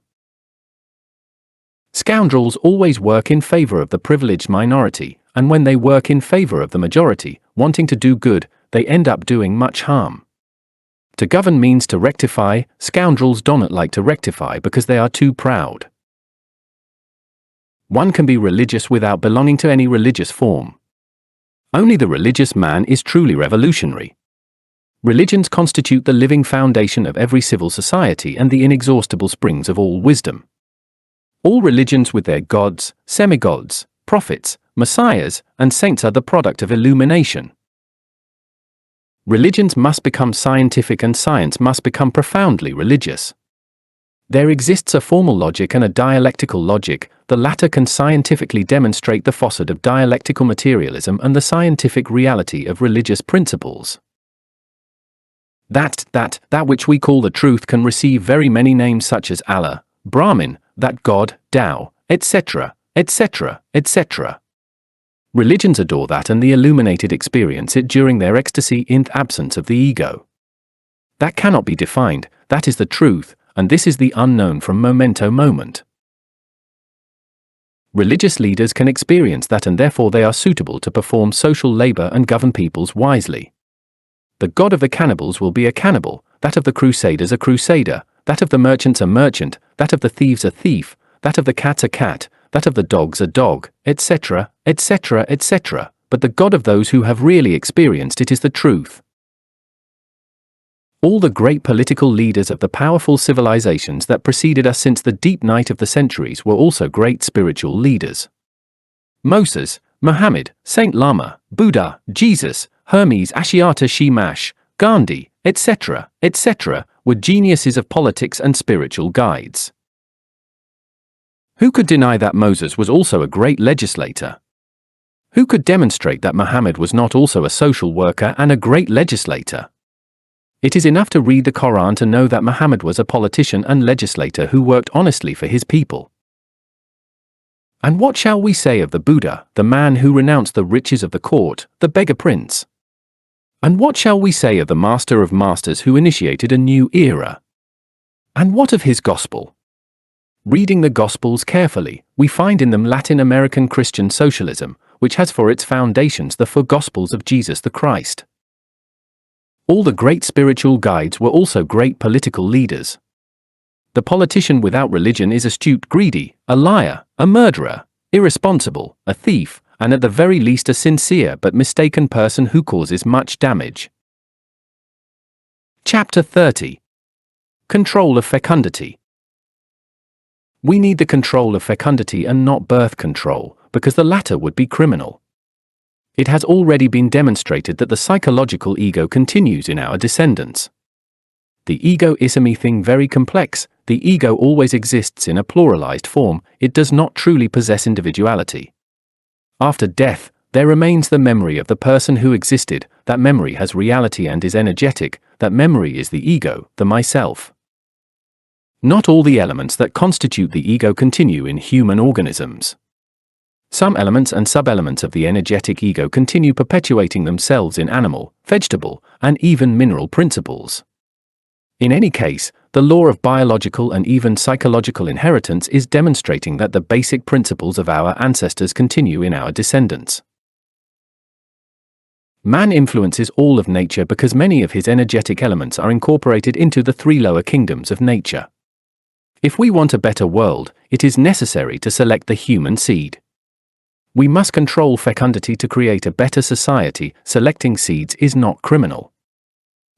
Scoundrels always work in favor of the privileged minority, and when they work in favor of the majority, wanting to do good, they end up doing much harm. To govern means to rectify. Scoundrels don't like to rectify because they are too proud. One can be religious without belonging to any religious form. Only the religious man is truly revolutionary. Religions constitute the living foundation of every civil society and the inexhaustible springs of all wisdom. All religions with their gods, semigods, prophets, messiahs, and saints are the product of illumination. Religions must become scientific and science must become profoundly religious. There exists a formal logic and a dialectical logic. The latter can scientifically demonstrate the falsehood of dialectical materialism and the scientific reality of religious principles. That which we call the truth can receive very many names such as Allah, Brahmin, that God, Tao, etc., etc., etc. Religions adore that and the illuminated experience it during their ecstasy in the absence of the ego. That cannot be defined, that is the truth, and this is the unknown from momento moment. Religious leaders can experience that and therefore they are suitable to perform social labor and govern peoples wisely. The god of the cannibals will be a cannibal, that of the crusaders a crusader, that of the merchants a merchant, that of the thieves a thief, that of the cats a cat, that of the dogs a dog, etc., etc., etc., but the God of those who have really experienced it is the truth. All the great political leaders of the powerful civilizations that preceded us since the deep night of the centuries were also great spiritual leaders. Moses, Muhammad, Saint Lama, Buddha, Jesus, Hermes Ashiata Shamash, Gandhi, etc., etc., were geniuses of politics and spiritual guides. Who could deny that Moses was also a great legislator? Who could demonstrate that Muhammad was not also a social worker and a great legislator? It is enough to read the Quran to know that Muhammad was a politician and legislator who worked honestly for his people. And what shall we say of the Buddha, the man who renounced the riches of the court, the beggar prince? And what shall we say of the master of masters who initiated a new era? And what of his gospel? Reading the Gospels carefully, we find in them Latin American Christian socialism, which has for its foundations the four Gospels of Jesus the Christ. All the great spiritual guides were also great political leaders. The politician without religion is astute, greedy, a liar, a murderer, irresponsible, a thief, and at the very least a sincere but mistaken person who causes much damage. Chapter 30. Control of fecundity. We need the control of fecundity and not birth control, because the latter would be criminal. It has already been demonstrated that the psychological ego continues in our descendants. The ego is a thing very complex. The ego always exists in a pluralized form. It does not truly possess individuality. After death, there remains the memory of the person who existed. That memory has reality and is energetic. That memory is the ego, the myself. Not all the elements that constitute the ego continue in human organisms. Some elements and sub-elements of the energetic ego continue perpetuating themselves in animal, vegetable, and even mineral principles. In any case, the law of biological and even psychological inheritance is demonstrating that the basic principles of our ancestors continue in our descendants. Man influences all of nature because many of his energetic elements are incorporated into the three lower kingdoms of nature. If we want a better world, it is necessary to select the human seed. We must control fecundity to create a better society. Selecting seeds is not criminal.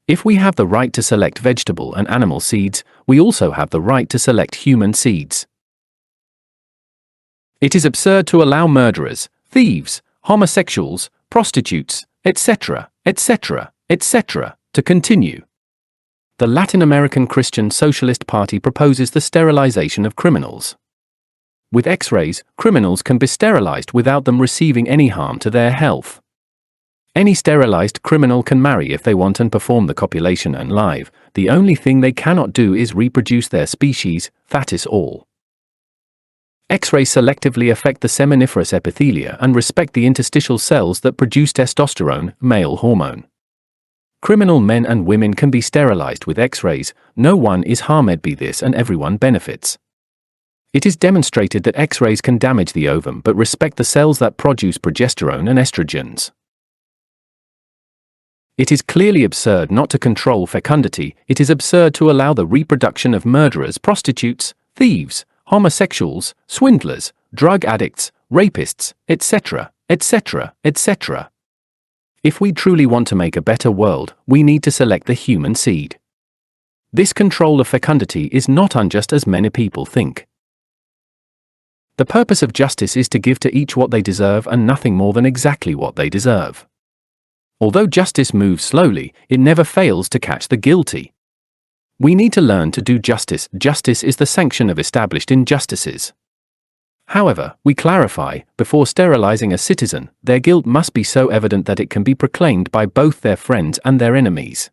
If we have the right to select vegetable and animal seeds, we also have the right to select human seeds. It is absurd to allow murderers, thieves, homosexuals, prostitutes, etc., etc., etc., to continue. The Latin American Christian Socialist Party proposes the sterilization of criminals. With X-rays, criminals can be sterilized without them receiving any harm to their health. Any sterilized criminal can marry if they want and perform the copulation and live. The only thing they cannot do is reproduce their species, that is all. X-rays selectively affect the seminiferous epithelia and respect the interstitial cells that produce testosterone, male hormone. Criminal men and women can be sterilized with X-rays, no one is harmed by this and everyone benefits. It is demonstrated that X-rays can damage the ovum but respect the cells that produce progesterone and estrogens. It is clearly absurd not to control fecundity. It is absurd to allow the reproduction of murderers, prostitutes, thieves, homosexuals, swindlers, drug addicts, rapists, etc., etc., etc. If we truly want to make a better world, we need to select the human seed. This control of fecundity is not unjust as many people think. The purpose of justice is to give to each what they deserve and nothing more than exactly what they deserve. Although justice moves slowly, it never fails to catch the guilty. We need to learn to do justice. Justice is the sanction of established injustices. However, we clarify, before sterilizing a citizen, their guilt must be so evident that it can be proclaimed by both their friends and their enemies.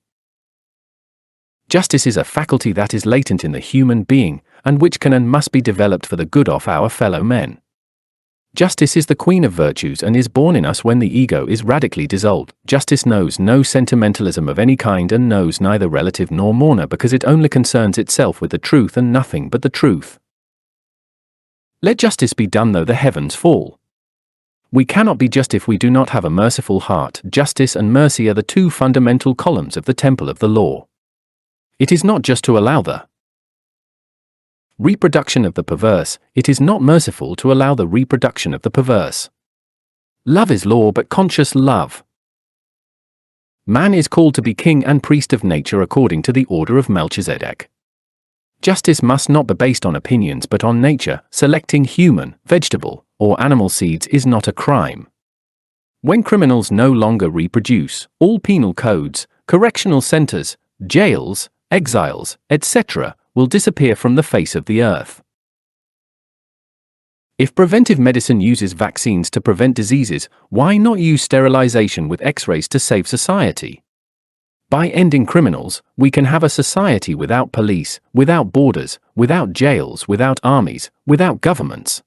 Justice is a faculty that is latent in the human being, and which can and must be developed for the good of our fellow men. Justice is the queen of virtues and is born in us when the ego is radically dissolved. Justice knows no sentimentalism of any kind and knows neither relative nor mourner because it only concerns itself with the truth and nothing but the truth. Let justice be done though the heavens fall. We cannot be just if we do not have a merciful heart. Justice and mercy are the two fundamental columns of the temple of the law. It is not just to allow the reproduction of the perverse, it is not merciful to allow the reproduction of the perverse. Love is law but conscious love. Man is called to be king and priest of nature according to the order of Melchizedek. Justice must not be based on opinions but on nature. Selecting human, vegetable, or animal seeds is not a crime. When criminals no longer reproduce, all penal codes, correctional centers, jails, exiles, etc., will disappear from the face of the earth. If preventive medicine uses vaccines to prevent diseases, why not use sterilization with X-rays to save society? By ending criminals, we can have a society without police, without borders, without jails, without armies, without governments.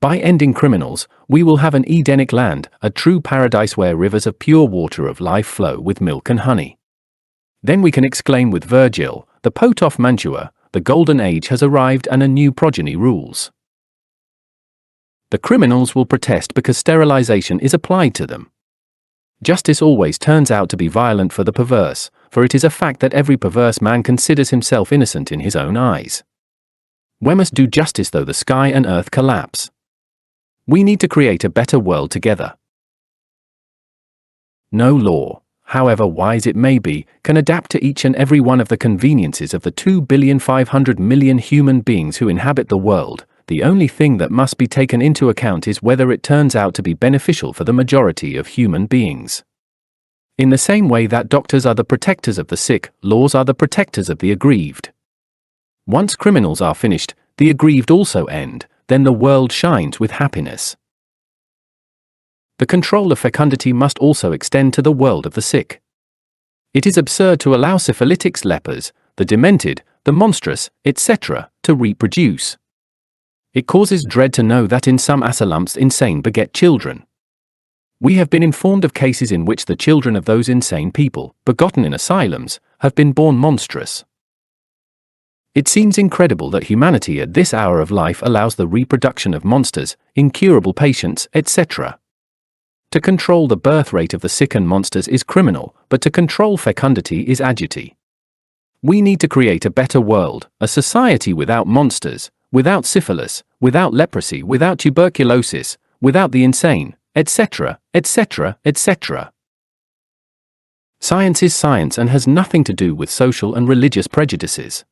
By ending criminals, we will have an Edenic land, a true paradise where rivers of pure water of life flow with milk and honey. Then we can exclaim with Virgil, the poet of Mantua, the golden age has arrived and a new progeny rules. The criminals will protest because sterilization is applied to them. Justice always turns out to be violent for the perverse, for it is a fact that every perverse man considers himself innocent in his own eyes. We must do justice though the sky and earth collapse. We need to create a better world together. No law, however wise it may be, can adapt to each and every one of the conveniences of the 2,500,000,000 human beings who inhabit the world. The only thing that must be taken into account is whether it turns out to be beneficial for the majority of human beings. In the same way that doctors are the protectors of the sick, laws are the protectors of the aggrieved. Once criminals are finished, the aggrieved also end, then the world shines with happiness. The control of fecundity must also extend to the world of the sick. It is absurd to allow syphilitics, lepers, the demented, the monstrous, etc., to reproduce. It causes dread to know that in some asylums insane beget children. We have been informed of cases in which the children of those insane people, begotten in asylums, have been born monstrous. It seems incredible that humanity at this hour of life allows the reproduction of monsters, incurable patients, etc. To control the birth rate of the sick and monsters is criminal, but to control fecundity is agity. We need to create a better world, a society without monsters, without syphilis, without leprosy, without tuberculosis, without the insane, etc., etc., etc. Science is science and has nothing to do with social and religious prejudices.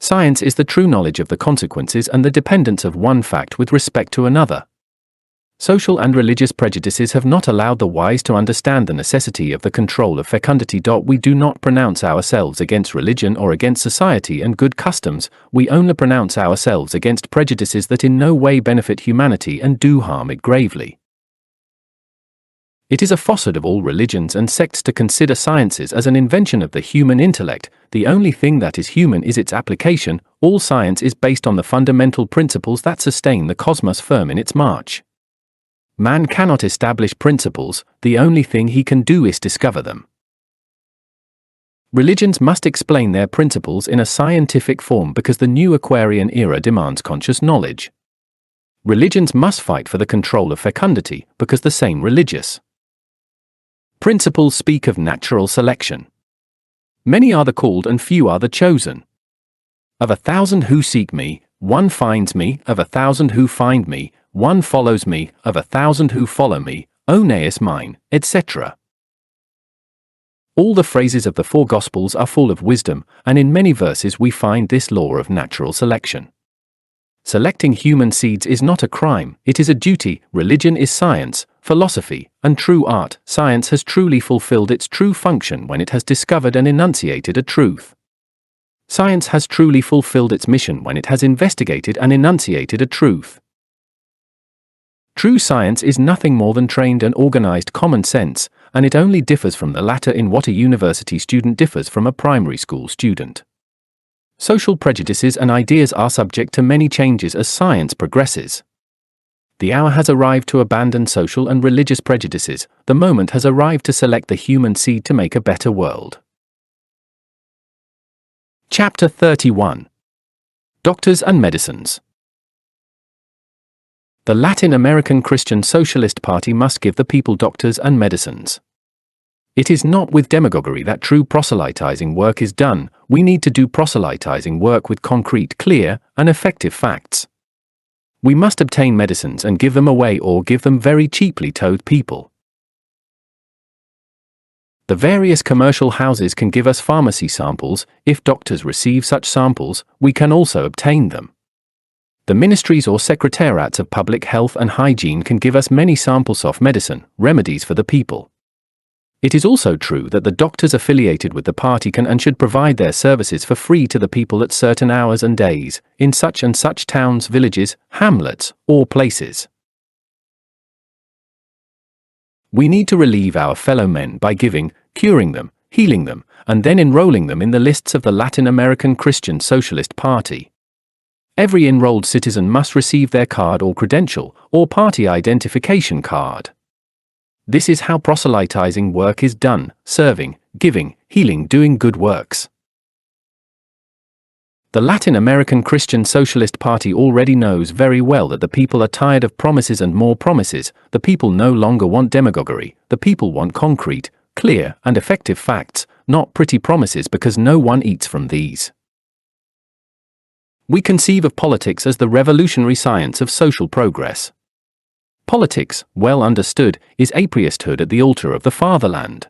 Science is the true knowledge of the consequences and the dependence of one fact with respect to another. Social and religious prejudices have not allowed the wise to understand the necessity of the control of fecundity. We do not pronounce ourselves against religion or against society and good customs, we only pronounce ourselves against prejudices that in no way benefit humanity and do harm it gravely. It is a falsehood of all religions and sects to consider sciences as an invention of the human intellect. The only thing that is human is its application. All science is based on the fundamental principles that sustain the cosmos firm in its march. Man cannot establish principles, the only thing he can do is discover them. Religions must explain their principles in a scientific form because the new Aquarian era demands conscious knowledge. Religions must fight for the control of fecundity because the same religious principles speak of natural selection. Many are the called and few are the chosen. Of 1,000 who seek me, one finds me. Of 1,000 who find me, one follows me. Of 1,000 who follow me, oneus mine, etc. All the phrases of the four Gospels are full of wisdom, and in many verses we find this law of natural selection. Selecting human seeds is not a crime, it is a duty. Religion is science, philosophy, and true art. Science has truly fulfilled its true function when it has discovered and enunciated a truth. Science has truly fulfilled its mission when it has investigated and enunciated a truth. True science is nothing more than trained and organized common sense, and it only differs from the latter in what a university student differs from a primary school student. Social prejudices and ideas are subject to many changes as science progresses. The hour has arrived to abandon social and religious prejudices. The moment has arrived to select the human seed to make a better world. Chapter 31. Doctors and Medicines. The Latin American Christian Socialist Party must give the people doctors and medicines. It is not with demagoguery that true proselytizing work is done. We need to do proselytizing work with concrete, clear, and effective facts. We must obtain medicines and give them away or give them very cheaply to people. The various commercial houses can give us pharmacy samples. If doctors receive such samples, we can also obtain them. The ministries or secretariats of public health and hygiene can give us many samples of medicine, remedies for the people. It is also true that the doctors affiliated with the party can and should provide their services for free to the people at certain hours and days, in such and such towns, villages, hamlets, or places. We need to relieve our fellow men by giving, curing them, healing them, and then enrolling them in the lists of the Latin American Christian Socialist Party. Every enrolled citizen must receive their card or credential, or party identification card. This is how proselytizing work is done: serving, giving, healing, doing good works. The Latin American Christian Socialist Party already knows very well that the people are tired of promises and more promises. The people no longer want demagoguery. The people want concrete, clear, and effective facts, not pretty promises, because no one eats from these. We conceive of politics as the revolutionary science of social progress. Politics, well understood, is a priesthood at the altar of the fatherland.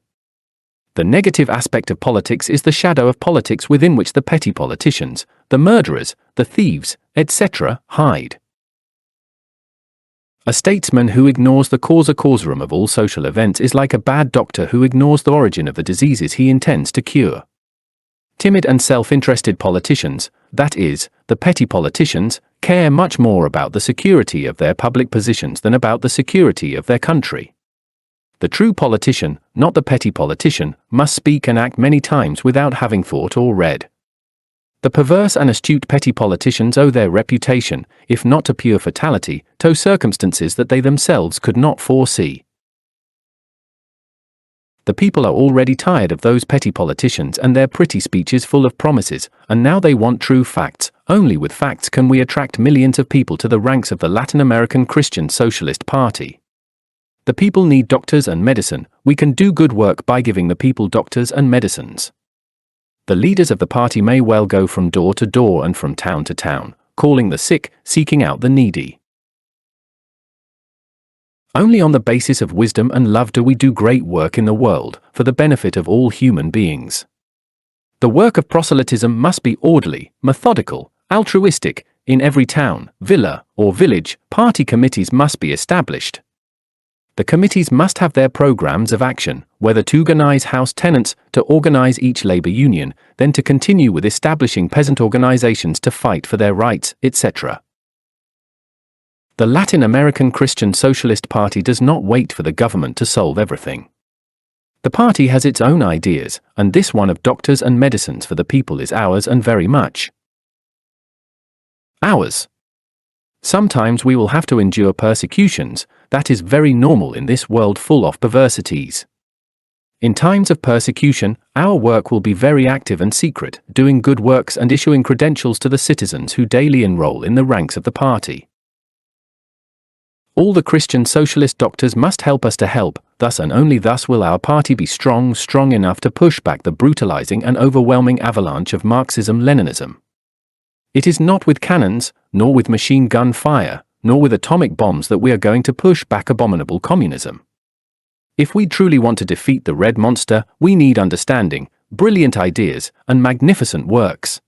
The negative aspect of politics is the shadow of politics within which the petty politicians, the murderers, the thieves, etc., hide. A statesman who ignores the causa causarum of all social events is like a bad doctor who ignores the origin of the diseases he intends to cure. Timid and self-interested politicians, that is, the petty politicians, care much more about the security of their public positions than about the security of their country. The true politician, not the petty politician, must speak and act many times without having thought or read. The perverse and astute petty politicians owe their reputation, if not to pure fatality, to circumstances that they themselves could not foresee. The people are already tired of those petty politicians and their pretty speeches full of promises, and now they want true facts. Only with facts can we attract millions of people to the ranks of the Latin American Christian Socialist Party. The people need doctors and medicine. We can do good work by giving the people doctors and medicines. The leaders of the party may well go from door to door and from town to town, calling the sick, seeking out the needy. Only on the basis of wisdom and love do we do great work in the world, for the benefit of all human beings. The work of proselytism must be orderly, methodical, altruistic, in every town, villa, or village, party committees must be established. The committees must have their programs of action, whether to organize house tenants, to organize each labor union, then to continue with establishing peasant organizations to fight for their rights, etc. The Latin American Christian Socialist Party does not wait for the government to solve everything. The party has its own ideas, and this one of doctors and medicines for the people is ours and very much ours. Sometimes we will have to endure persecutions. That is very normal in this world full of perversities. In times of persecution, our work will be very active and secret, doing good works and issuing credentials to the citizens who daily enroll in the ranks of the party. All the Christian socialist doctors must help us to help, thus and only thus will our party be strong enough to push back the brutalizing and overwhelming avalanche of Marxism-Leninism. It is not with cannons, nor with machine gun fire, nor with atomic bombs that we are going to push back abominable communism. If we truly want to defeat the red monster, we need understanding, brilliant ideas, and magnificent works.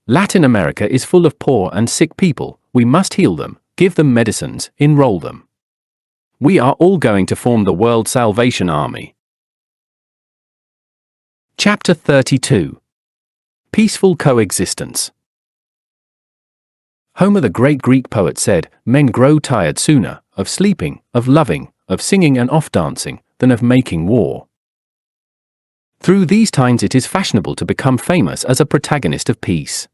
Latin America is full of poor and sick people. We must heal them, give them medicines, enroll them. We are all going to form the World Salvation Army. Chapter 32. Peaceful Coexistence. Homer, the great Greek poet, said, "Men grow tired sooner of sleeping, of loving, of singing and of dancing, than of making war." Through these times it is fashionable to become famous as a protagonist of peace.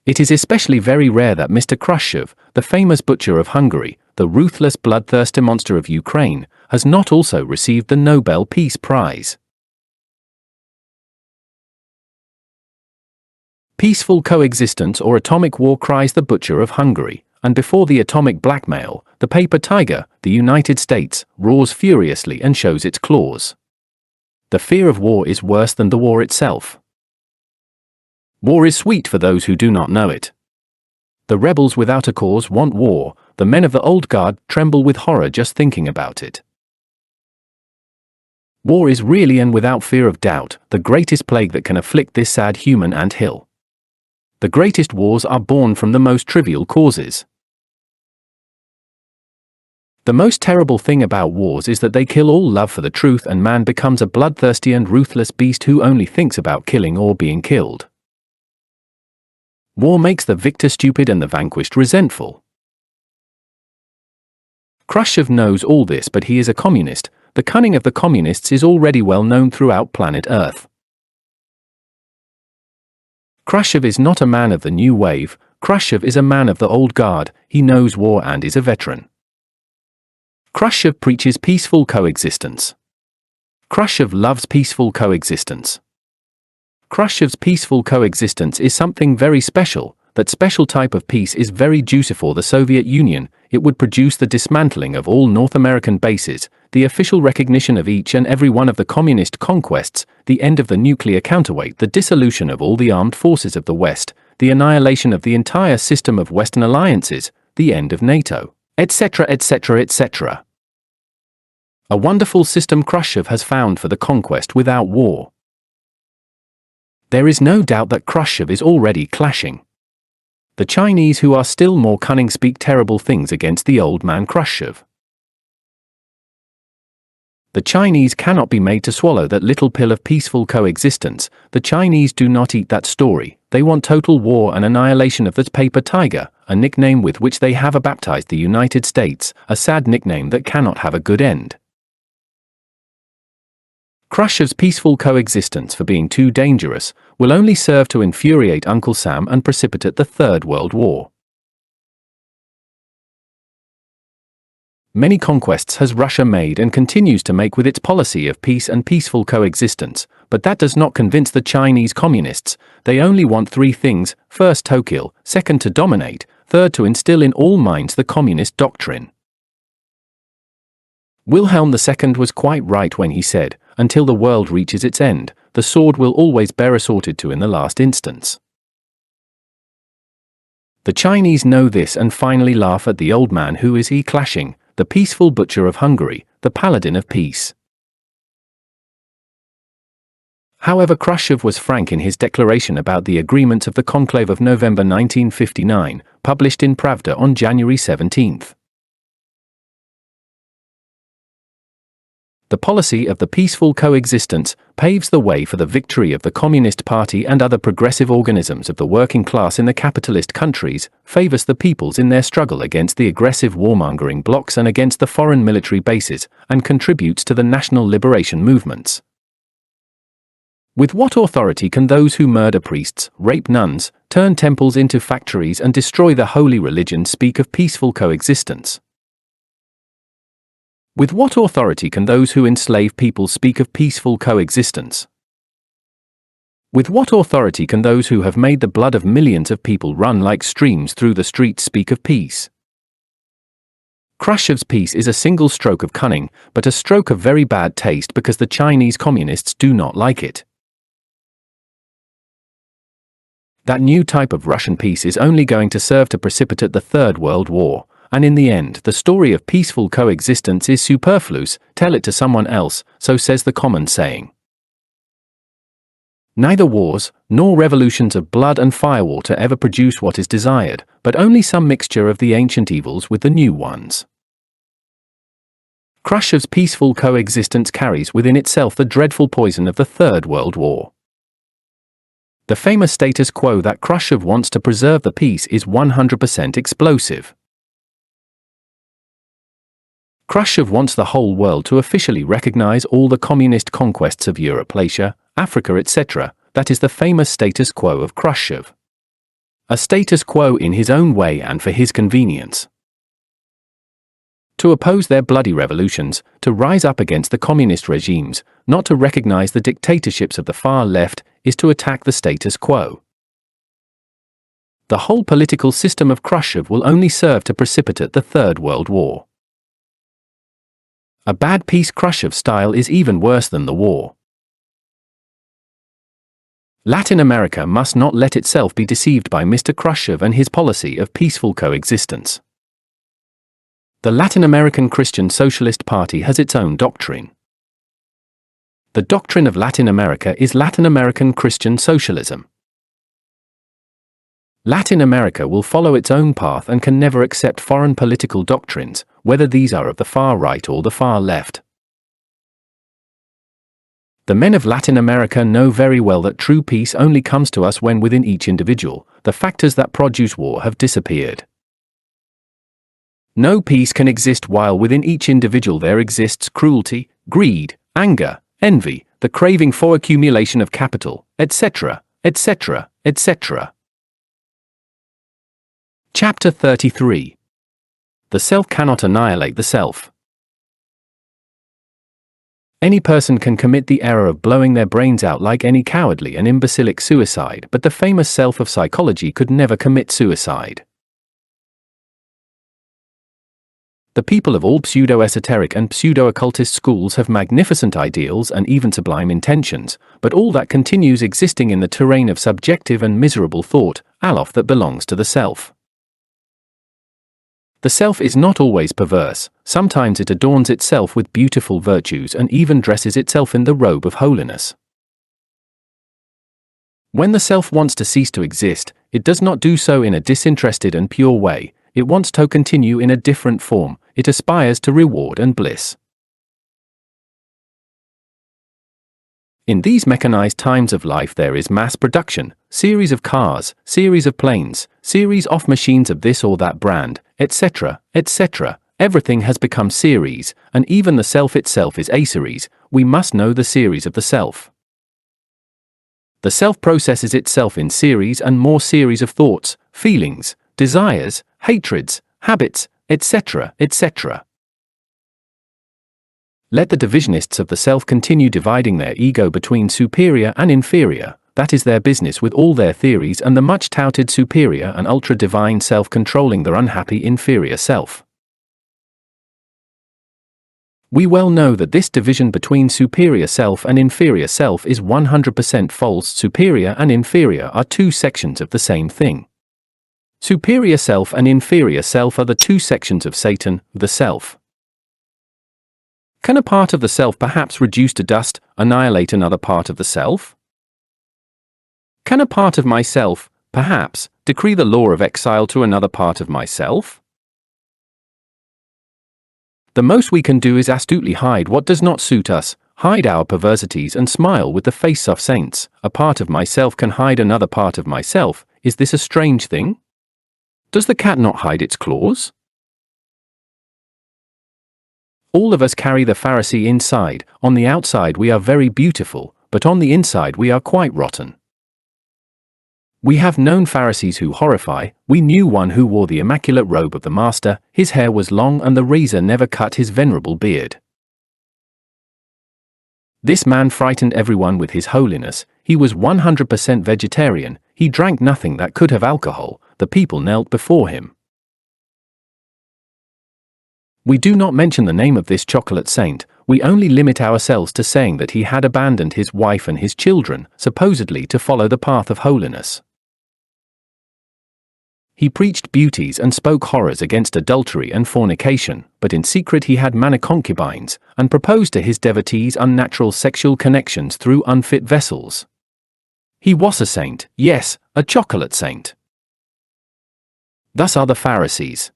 It is especially very rare that Mr. Khrushchev, the famous butcher of Hungary, the ruthless bloodthirsty monster of Ukraine, has not also received the Nobel Peace Prize. Peaceful coexistence or atomic war, cries the butcher of Hungary, and before the atomic blackmail, the paper tiger, the United States, roars furiously and shows its claws. The fear of war is worse than the war itself. War is sweet for those who do not know it. The rebels without a cause want war. The men of the old guard tremble with horror just thinking about it. War is really and without fear of doubt the greatest plague that can afflict this sad human anthill. The greatest wars are born from the most trivial causes. The most terrible thing about wars is that they kill all love for the truth, and man becomes a bloodthirsty and ruthless beast who only thinks about killing or being killed. War makes the victor stupid and the vanquished resentful. Khrushchev knows all this, but he is a communist. The cunning of the communists is already well known throughout planet Earth. Khrushchev is not a man of the new wave. Khrushchev is a man of the old guard. He knows war and is a veteran. Khrushchev preaches peaceful coexistence. Khrushchev loves peaceful coexistence. Khrushchev's peaceful coexistence is something very special. That special type of peace is very juicy for the Soviet Union. It would produce the dismantling of all North American bases, the official recognition of each and every one of the communist conquests, the end of the nuclear counterweight, the dissolution of all the armed forces of the West, the annihilation of the entire system of Western alliances, the end of NATO, etc., etc., etc. A wonderful system Khrushchev has found for the conquest without war. There is no doubt that Khrushchev is already clashing. The Chinese, who are still more cunning, speak terrible things against the old man Khrushchev. The Chinese cannot be made to swallow that little pill of peaceful coexistence. The Chinese do not eat that story. They want total war and annihilation of that paper tiger, a nickname with which they have baptized the United States, a sad nickname that cannot have a good end. Khrushchev's peaceful coexistence, for being too dangerous, will only serve to infuriate Uncle Sam and precipitate the Third World War. Many conquests has Russia made and continues to make with its policy of peace and peaceful coexistence, but that does not convince the Chinese communists. They only want three things: first, to kill; second, to dominate; third, to instill in all minds the communist doctrine. Wilhelm II was quite right when he said, "Until the world reaches its end, the sword will always be resorted to in the last instance." The Chinese know this and finally laugh at the old man who is clashing, the peaceful butcher of Hungary, the paladin of peace. However, Khrushchev was frank in his declaration about the agreement of the conclave of November 1959, published in Pravda on January 17. The policy of the peaceful coexistence paves the way for the victory of the Communist Party and other progressive organisms of the working class in the capitalist countries, favors the peoples in their struggle against the aggressive warmongering blocs and against the foreign military bases, and contributes to the national liberation movements. With what authority can those who murder priests, rape nuns, turn temples into factories and destroy the holy religion speak of peaceful coexistence? With what authority can those who enslave people speak of peaceful coexistence? With what authority can those who have made the blood of millions of people run like streams through the streets speak of peace? Khrushchev's peace is a single stroke of cunning, but a stroke of very bad taste because the Chinese communists do not like it. That new type of Russian peace is only going to serve to precipitate the Third World War, and in the end, the story of peaceful coexistence is superfluous. Tell it to someone else, so says the common saying. Neither wars, nor revolutions of blood and firewater ever produce what is desired, but only some mixture of the ancient evils with the new ones. Khrushchev's peaceful coexistence carries within itself the dreadful poison of the Third World War. The famous status quo that Khrushchev wants to preserve the peace is 100% explosive. Khrushchev wants the whole world to officially recognize all the communist conquests of Europe, Asia, Africa, etc. That is the famous status quo of Khrushchev. A status quo in his own way and for his convenience. To oppose their bloody revolutions, to rise up against the communist regimes, not to recognize the dictatorships of the far left, is to attack the status quo. The whole political system of Khrushchev will only serve to precipitate the Third World War. A bad peace Khrushchev style is even worse than the war. Latin America must not let itself be deceived by Mr. Khrushchev and his policy of peaceful coexistence. The Latin American Christian Socialist Party has its own doctrine. The doctrine of Latin America is Latin American Christian Socialism. Latin America will follow its own path and can never accept foreign political doctrines, whether these are of the far right or the far left. The men of Latin America know very well that true peace only comes to us when within each individual, the factors that produce war have disappeared. No peace can exist while within each individual there exists cruelty, greed, anger, envy, the craving for accumulation of capital, etc., etc., etc. Chapter 33. The self cannot annihilate the self. Any person can commit the error of blowing their brains out like any cowardly and imbecilic suicide, but the famous self of psychology could never commit suicide. The people of all pseudo-esoteric and pseudo-occultist schools have magnificent ideals and even sublime intentions, but all that continues existing in the terrain of subjective and miserable thought, alof that belongs to the self. The self is not always perverse, sometimes it adorns itself with beautiful virtues and even dresses itself in the robe of holiness. When the self wants to cease to exist, it does not do so in a disinterested and pure way, it wants to continue in a different form, it aspires to reward and bliss. In these mechanized times of life there is mass production, series of cars, series of planes, series of machines of this or that brand, etc., etc. Everything has become series, and even the self itself is a series. We must know the series of the self. The self processes itself in series and more series of thoughts, feelings, desires, hatreds, habits, etc., etc. Let the divisionists of the self continue dividing their ego between superior and inferior, that is their business with all their theories, and the much touted superior and ultra-divine self controlling their unhappy inferior self. We well know that this division between superior self and inferior self is 100% false. Superior and inferior are two sections of the same thing. Superior self and inferior self are the two sections of Satan, the self. Can a part of the self perhaps reduce to dust, annihilate another part of the self? Can a part of myself, perhaps, decree the law of exile to another part of myself? The most we can do is astutely hide what does not suit us, hide our perversities and smile with the face of saints. A part of myself can hide another part of myself. Is this a strange thing? Does the cat not hide its claws? All of us carry the Pharisee inside. On the outside we are very beautiful, but on the inside we are quite rotten. We have known Pharisees who horrify. We knew one who wore the immaculate robe of the Master. His hair was long and the razor never cut his venerable beard. This man frightened everyone with his holiness. He was 100% vegetarian. He drank nothing that could have alcohol. The people knelt before him. We do not mention the name of this chocolate saint. We only limit ourselves to saying that he had abandoned his wife and his children, supposedly to follow the path of holiness. He preached beauties and spoke horrors against adultery and fornication, but in secret he had many concubines, and proposed to his devotees unnatural sexual connections through unfit vessels. He was a saint, yes, a chocolate saint. Thus are the Pharisees.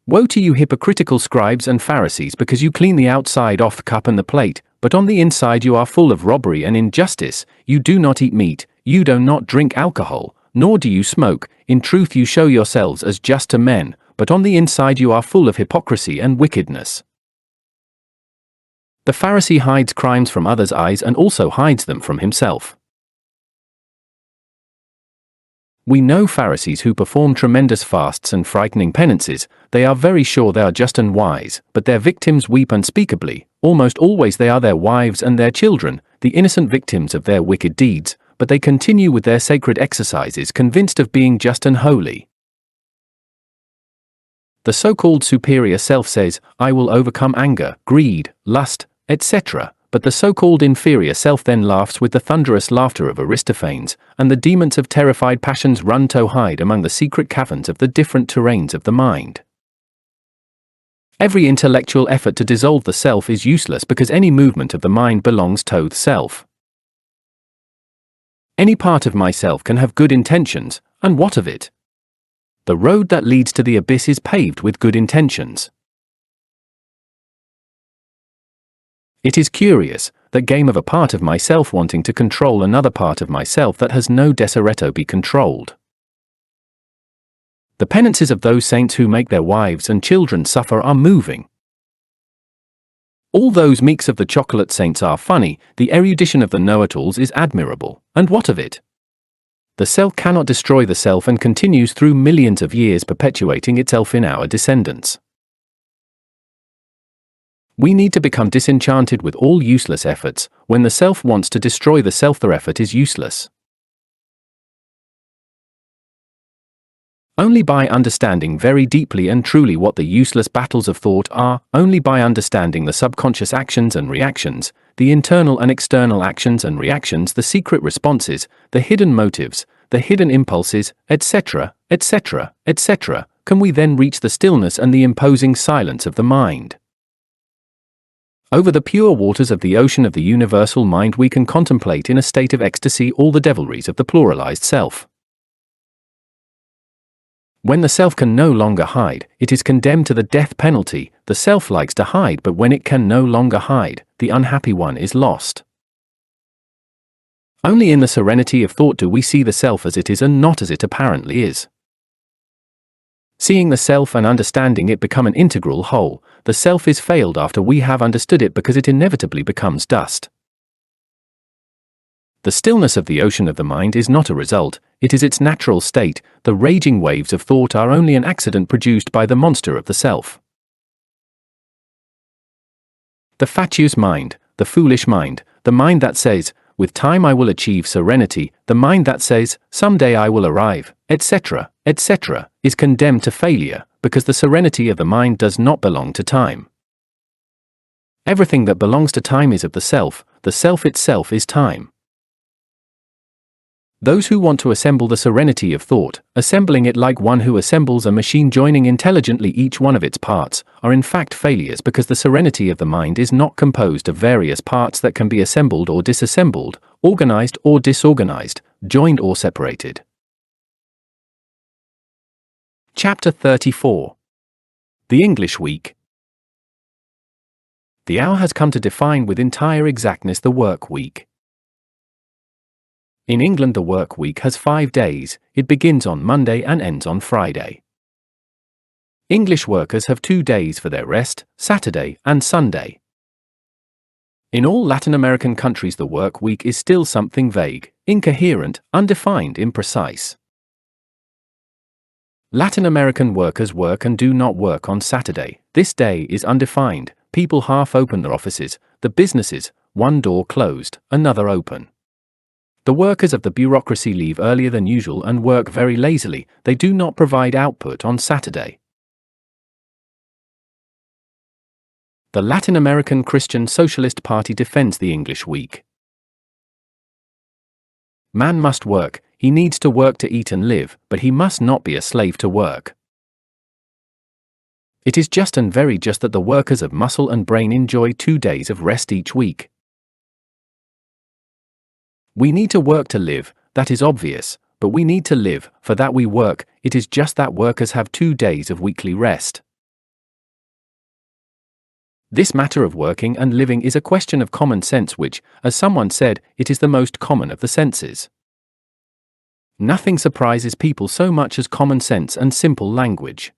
Woe to you hypocritical scribes and Pharisees, because you clean the outside off the cup and the plate, but on the inside you are full of robbery and injustice. You do not eat meat, you do not drink alcohol, nor do you smoke. In truth you show yourselves as just to men, but on the inside you are full of hypocrisy and wickedness. The Pharisee hides crimes from others' eyes and also hides them from himself. We know Pharisees who perform tremendous fasts and frightening penances. They are very sure they are just and wise, but their victims weep unspeakably. Almost always they are their wives and their children, the innocent victims of their wicked deeds, but they continue with their sacred exercises convinced of being just and holy. The so-called superior self says, I will overcome anger, greed, lust, etc., but the so-called inferior self then laughs with the thunderous laughter of Aristophanes, and the demons of terrified passions run to hide among the secret caverns of the different terrains of the mind. Every intellectual effort to dissolve the self is useless because any movement of the mind belongs to the self. Any part of myself can have good intentions, and what of it? The road that leads to the abyss is paved with good intentions. It is curious, that game of a part of myself wanting to control another part of myself that has no desire to be controlled. The penances of those saints who make their wives and children suffer are moving. All those meeks of the chocolate saints are funny. The erudition of the know-it-alls is admirable, and what of it? The self cannot destroy the self and continues through millions of years perpetuating itself in our descendants. We need to become disenchanted with all useless efforts. When the self wants to destroy the self, their effort is useless. Only by understanding very deeply and truly what the useless battles of thought are, only by understanding the subconscious actions and reactions, the internal and external actions and reactions, the secret responses, the hidden motives, the hidden impulses, etc., etc., etc., can we then reach the stillness and the imposing silence of the mind. Over the pure waters of the ocean of the universal mind we can contemplate in a state of ecstasy all the devilries of the pluralized self. When the self can no longer hide, it is condemned to the death penalty. The self likes to hide, but when it can no longer hide, the unhappy one is lost. Only in the serenity of thought do we see the self as it is and not as it apparently is. Seeing the self and understanding it become an integral whole, the self is failed after we have understood it because it inevitably becomes dust. The stillness of the ocean of the mind is not a result, it is its natural state. The raging waves of thought are only an accident produced by the monster of the self. The fatuous mind, the foolish mind, the mind that says, with time I will achieve serenity, the mind that says, someday I will arrive, etc., etc., is condemned to failure, because the serenity of the mind does not belong to time. Everything that belongs to time is of the self itself is time. Those who want to assemble the serenity of thought, assembling it like one who assembles a machine joining intelligently each one of its parts, are in fact failures because the serenity of the mind is not composed of various parts that can be assembled or disassembled, organized or disorganized, joined or separated. Chapter 34. The English Week. The hour has come to define with entire exactness the work week. In England, the work week has 5 days. It begins on Monday and ends on Friday. English workers have 2 days for their rest, Saturday and Sunday. In all Latin American countries, the work week is still something vague, incoherent, undefined, imprecise. Latin American workers work and do not work on Saturday. This day is undefined. People half open their offices, the businesses, one door closed, another open. The workers of the bureaucracy leave earlier than usual and work very lazily. They do not provide output on Saturday. The Latin American Christian Socialist Party defends the English week. Man must work, he needs to work to eat and live, but he must not be a slave to work. It is just and very just that the workers of muscle and brain enjoy 2 days of rest each week. We need to work to live, that is obvious, but we need to live, for that we work. It is just that workers have 2 days of weekly rest. This matter of working and living is a question of common sense which, as someone said, it is the most common of the senses. Nothing surprises people so much as common sense and simple language.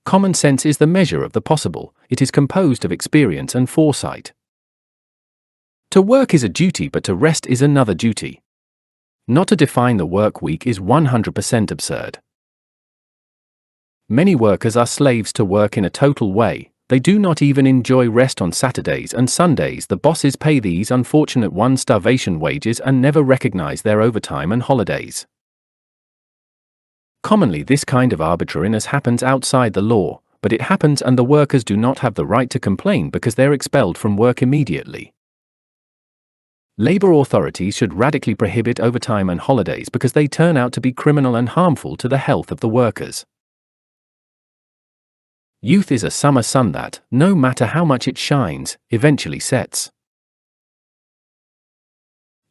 Common sense is the measure of the possible. It is composed of experience and foresight. To work is a duty, but to rest is another duty. Not to define the work week is 100% absurd. Many workers are slaves to work in a total way. They do not even enjoy rest on Saturdays and Sundays. The bosses pay these unfortunate ones starvation wages and never recognize their overtime and holidays. Commonly, this kind of arbitrariness happens outside the law, but it happens, and the workers do not have the right to complain because they're expelled from work immediately. Labor authorities should radically prohibit overtime and holidays because they turn out to be criminal and harmful to the health of the workers. Youth is a summer sun that, no matter how much it shines, eventually sets.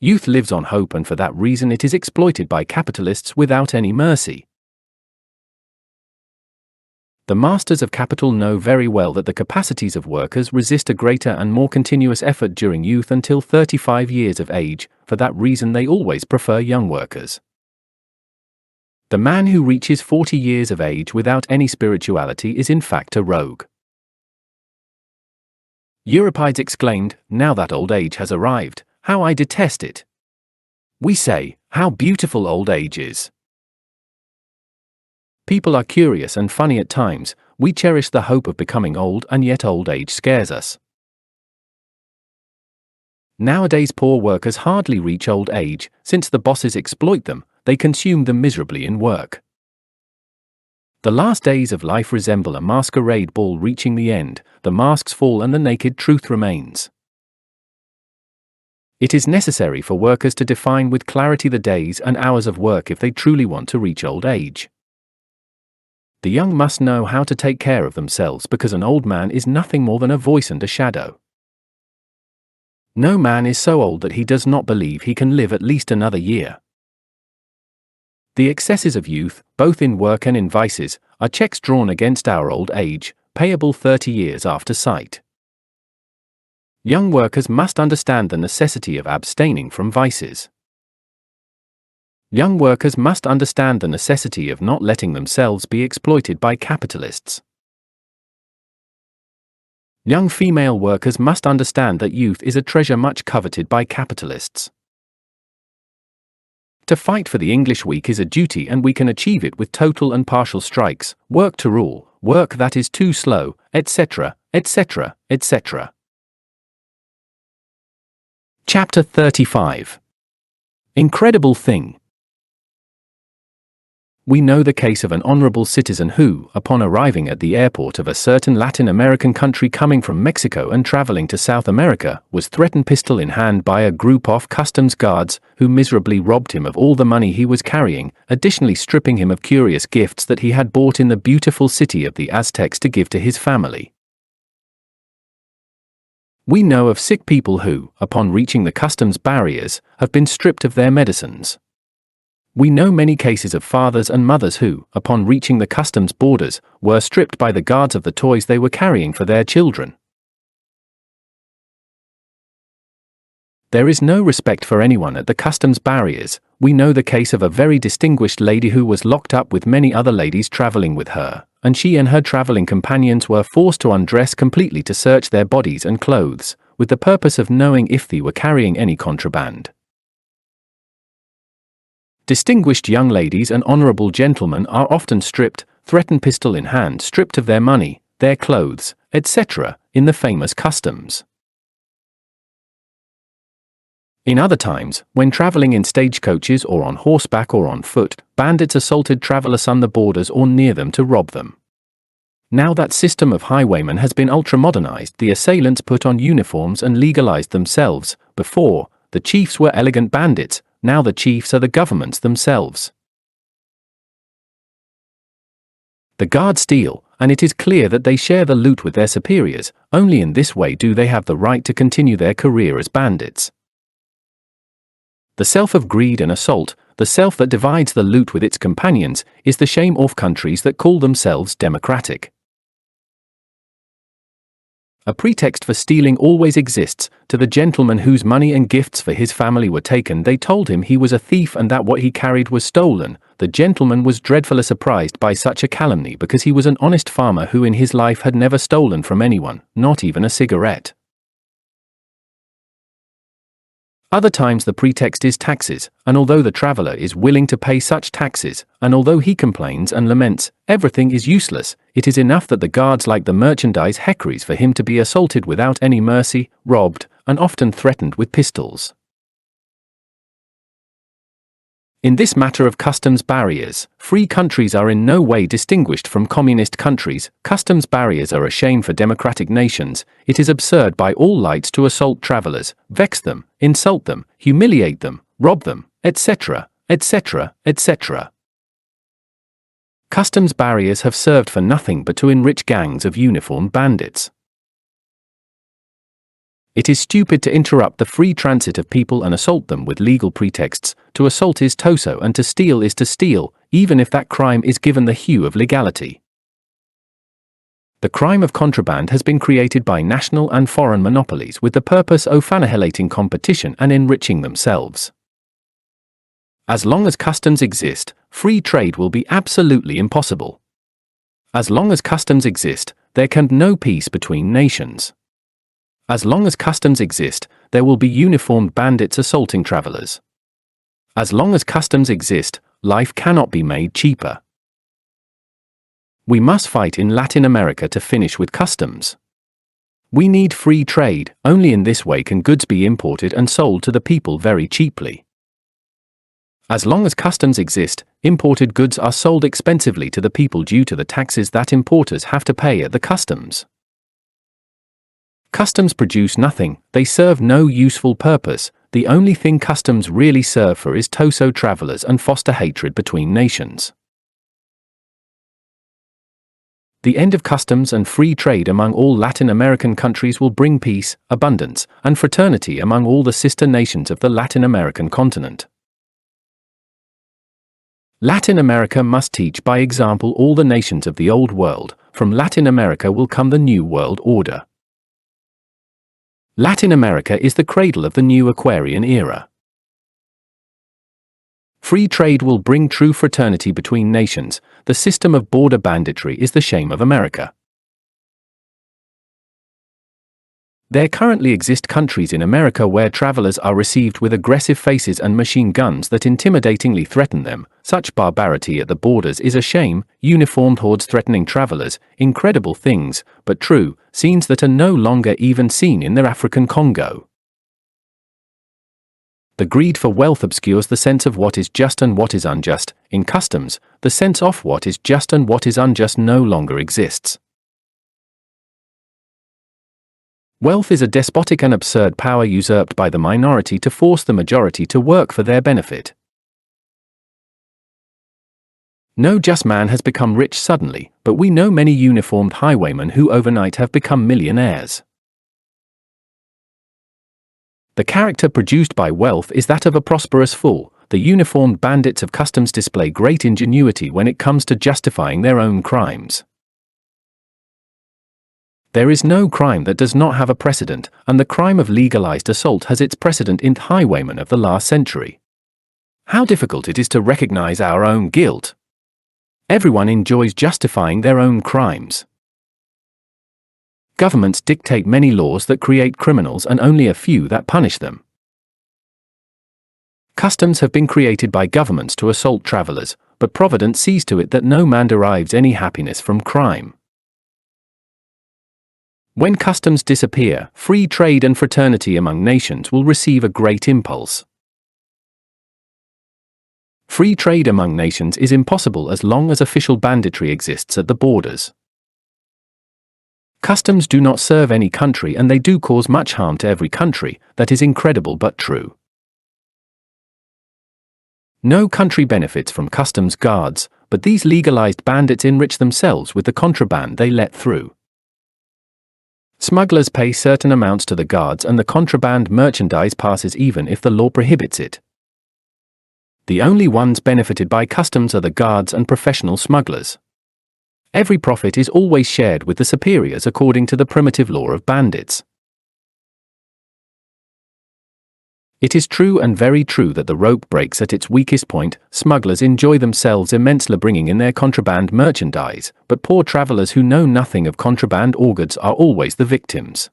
Youth lives on hope, and for that reason it is exploited by capitalists without any mercy. The masters of capital know very well that the capacities of workers resist a greater and more continuous effort during youth until 35 years of age. For that reason they always prefer young workers. The man who reaches 40 years of age without any spirituality is in fact a rogue. Euripides exclaimed, "Now that old age has arrived, how I detest it." We say, "How beautiful old age is." People are curious and funny at times. We cherish the hope of becoming old, and yet old age scares us. Nowadays poor workers hardly reach old age. Since the bosses exploit them, they consume them miserably in work. The last days of life resemble a masquerade ball reaching the end. The masks fall and the naked truth remains. It is necessary for workers to define with clarity the days and hours of work if they truly want to reach old age. The young must know how to take care of themselves, because an old man is nothing more than a voice and a shadow. No man is so old that he does not believe he can live at least another year. The excesses of youth, both in work and in vices, are checks drawn against our old age, payable 30 years after sight. Young workers must understand the necessity of abstaining from vices. Young workers must understand the necessity of not letting themselves be exploited by capitalists. Young female workers must understand that youth is a treasure much coveted by capitalists. To fight for the English week is a duty, and we can achieve it with total and partial strikes, work to rule, work that is too slow, etc., etc., etc. Chapter 35. Incredible thing. We know the case of an honorable citizen who, upon arriving at the airport of a certain Latin American country coming from Mexico and traveling to South America, was threatened pistol in hand by a group of customs guards who miserably robbed him of all the money he was carrying, additionally stripping him of curious gifts that he had bought in the beautiful city of the Aztecs to give to his family. We know of sick people who, upon reaching the customs barriers, have been stripped of their medicines. We know many cases of fathers and mothers who, upon reaching the customs borders, were stripped by the guards of the toys they were carrying for their children. There is no respect for anyone at the customs barriers. We know the case of a very distinguished lady who was locked up with many other ladies traveling with her, and she and her traveling companions were forced to undress completely to search their bodies and clothes, with the purpose of knowing if they were carrying any contraband. Distinguished young ladies and honorable gentlemen are often stripped, threatened pistol in hand, stripped of their money, their clothes, etc., in the famous customs. In other times, when traveling in stagecoaches or on horseback or on foot, bandits assaulted travelers on the borders or near them to rob them. Now that system of highwaymen has been ultra-modernized, the assailants put on uniforms and legalized themselves. Before, the chiefs were elegant bandits. Now the chiefs are the governments themselves. The guards steal, and it is clear that they share the loot with their superiors. Only in this way do they have the right to continue their career as bandits. The self of greed and assault, the self that divides the loot with its companions, is the shame of countries that call themselves democratic. A pretext for stealing always exists. To the gentleman whose money and gifts for his family were taken, they told him he was a thief and that what he carried was stolen. The gentleman was dreadfully surprised by such a calumny because he was an honest farmer who in his life had never stolen from anyone, not even a cigarette. Other times the pretext is taxes, and although the traveler is willing to pay such taxes, and although he complains and laments, everything is useless, it is enough that the guards like the merchandise heckaries for him to be assaulted without any mercy, robbed, and often threatened with pistols. In this matter of customs barriers, free countries are in no way distinguished from communist countries. Customs barriers are a shame for democratic nations. It is absurd by all lights to assault travelers, vex them, insult them, humiliate them, rob them, etc., etc., etc. Customs barriers have served for nothing but to enrich gangs of uniformed bandits. It is stupid to interrupt the free transit of people and assault them with legal pretexts. To assault is toso and to steal is to steal, even if that crime is given the hue of legality. The crime of contraband has been created by national and foreign monopolies with the purpose of annihilating competition and enriching themselves. As long as customs exist, free trade will be absolutely impossible. As long as customs exist, there can be no peace between nations. As long as customs exist, there will be uniformed bandits assaulting travelers. As long as customs exist, life cannot be made cheaper. We must fight in Latin America to finish with customs. We need free trade. Only in this way can goods be imported and sold to the people very cheaply. As long as customs exist, imported goods are sold expensively to the people due to the taxes that importers have to pay at the customs. Customs produce nothing, they serve no useful purpose. The only thing customs really serve for is toso travelers and foster hatred between nations. The end of customs and free trade among all Latin American countries will bring peace, abundance, and fraternity among all the sister nations of the Latin American continent. Latin America must teach by example all the nations of the Old World. From Latin America will come the New World Order. Latin America is the cradle of the new Aquarian era. Free trade will bring true fraternity between nations. The system of border banditry is the shame of America. There currently exist countries in America where travelers are received with aggressive faces and machine guns that intimidatingly threaten them. Such barbarity at the borders is a shame. Uniformed hordes threatening travelers, incredible things, but true, scenes that are no longer even seen in the African Congo. The greed for wealth obscures the sense of what is just and what is unjust. In customs, the sense of what is just and what is unjust no longer exists. Wealth is a despotic and absurd power usurped by the minority to force the majority to work for their benefit. No just man has become rich suddenly, but we know many uniformed highwaymen who overnight have become millionaires. The character produced by wealth is that of a prosperous fool. The uniformed bandits of customs display great ingenuity when it comes to justifying their own crimes. There is no crime that does not have a precedent, and the crime of legalized assault has its precedent in highwaymen of the last century. How difficult it is to recognize our own guilt. Everyone enjoys justifying their own crimes. Governments dictate many laws that create criminals and only a few that punish them. Customs have been created by governments to assault travelers, but Providence sees to it that no man derives any happiness from crime. When customs disappear, free trade and fraternity among nations will receive a great impulse. Free trade among nations is impossible as long as official banditry exists at the borders. Customs do not serve any country and they do cause much harm to every country. That is incredible but true. No country benefits from customs guards, but these legalized bandits enrich themselves with the contraband they let through. Smugglers pay certain amounts to the guards and the contraband merchandise passes even if the law prohibits it. The only ones benefited by customs are the guards and professional smugglers. Every profit is always shared with the superiors according to the primitive law of bandits. It is true and very true that the rope breaks at its weakest point. Smugglers enjoy themselves immensely bringing in their contraband merchandise, but poor travelers who know nothing of contraband or goods are always the victims.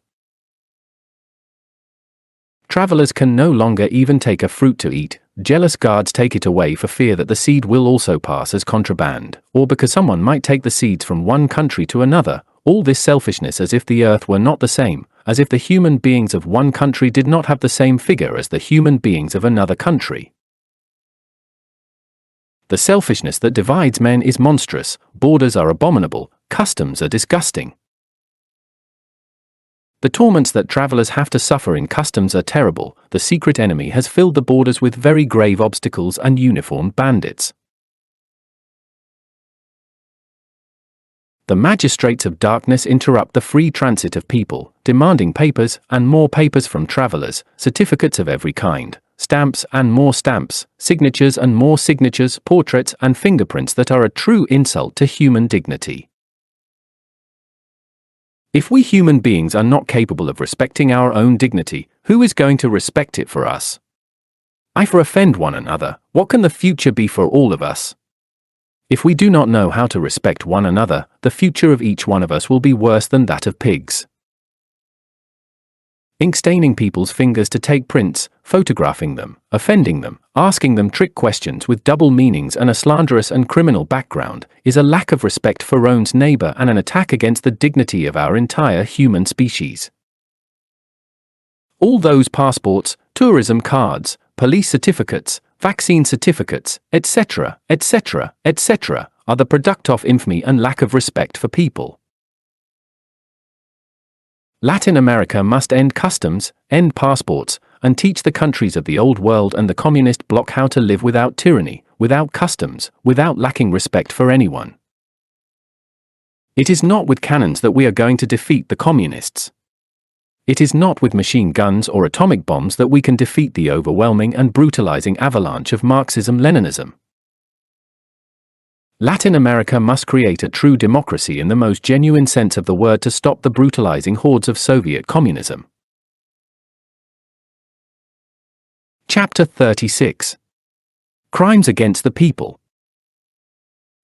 Travelers can no longer even take a fruit to eat. Jealous guards take it away for fear that the seed will also pass as contraband, or because someone might take the seeds from one country to another. All this selfishness as if the earth were not the same, as if the human beings of one country did not have the same figure as the human beings of another country. The selfishness that divides men is monstrous, borders are abominable, customs are disgusting. The torments that travelers have to suffer in customs are terrible. The secret enemy has filled the borders with very grave obstacles and uniformed bandits. The magistrates of darkness interrupt the free transit of people, demanding papers and more papers from travelers, certificates of every kind, stamps and more stamps, signatures and more signatures, portraits and fingerprints that are a true insult to human dignity. If we human beings are not capable of respecting our own dignity, who is going to respect it for us? If we offend one another, what can the future be for all of us? If we do not know how to respect one another, the future of each one of us will be worse than that of pigs. Ink staining people's fingers to take prints, photographing them, offending them, asking them trick questions with double meanings and a slanderous and criminal background, is a lack of respect for one's neighbor and an attack against the dignity of our entire human species. All those passports, tourism cards, police certificates, vaccine certificates, etc., etc., etc., are the product of infamy and lack of respect for people. Latin America must end customs, end passports, and teach the countries of the old world and the communist bloc how to live without tyranny, without customs, without lacking respect for anyone. It is not with cannons that we are going to defeat the communists. It is not with machine guns or atomic bombs that we can defeat the overwhelming and brutalizing avalanche of Marxism-Leninism. Latin America must create a true democracy in the most genuine sense of the word to stop the brutalizing hordes of Soviet communism. Chapter 36. Crimes against the people.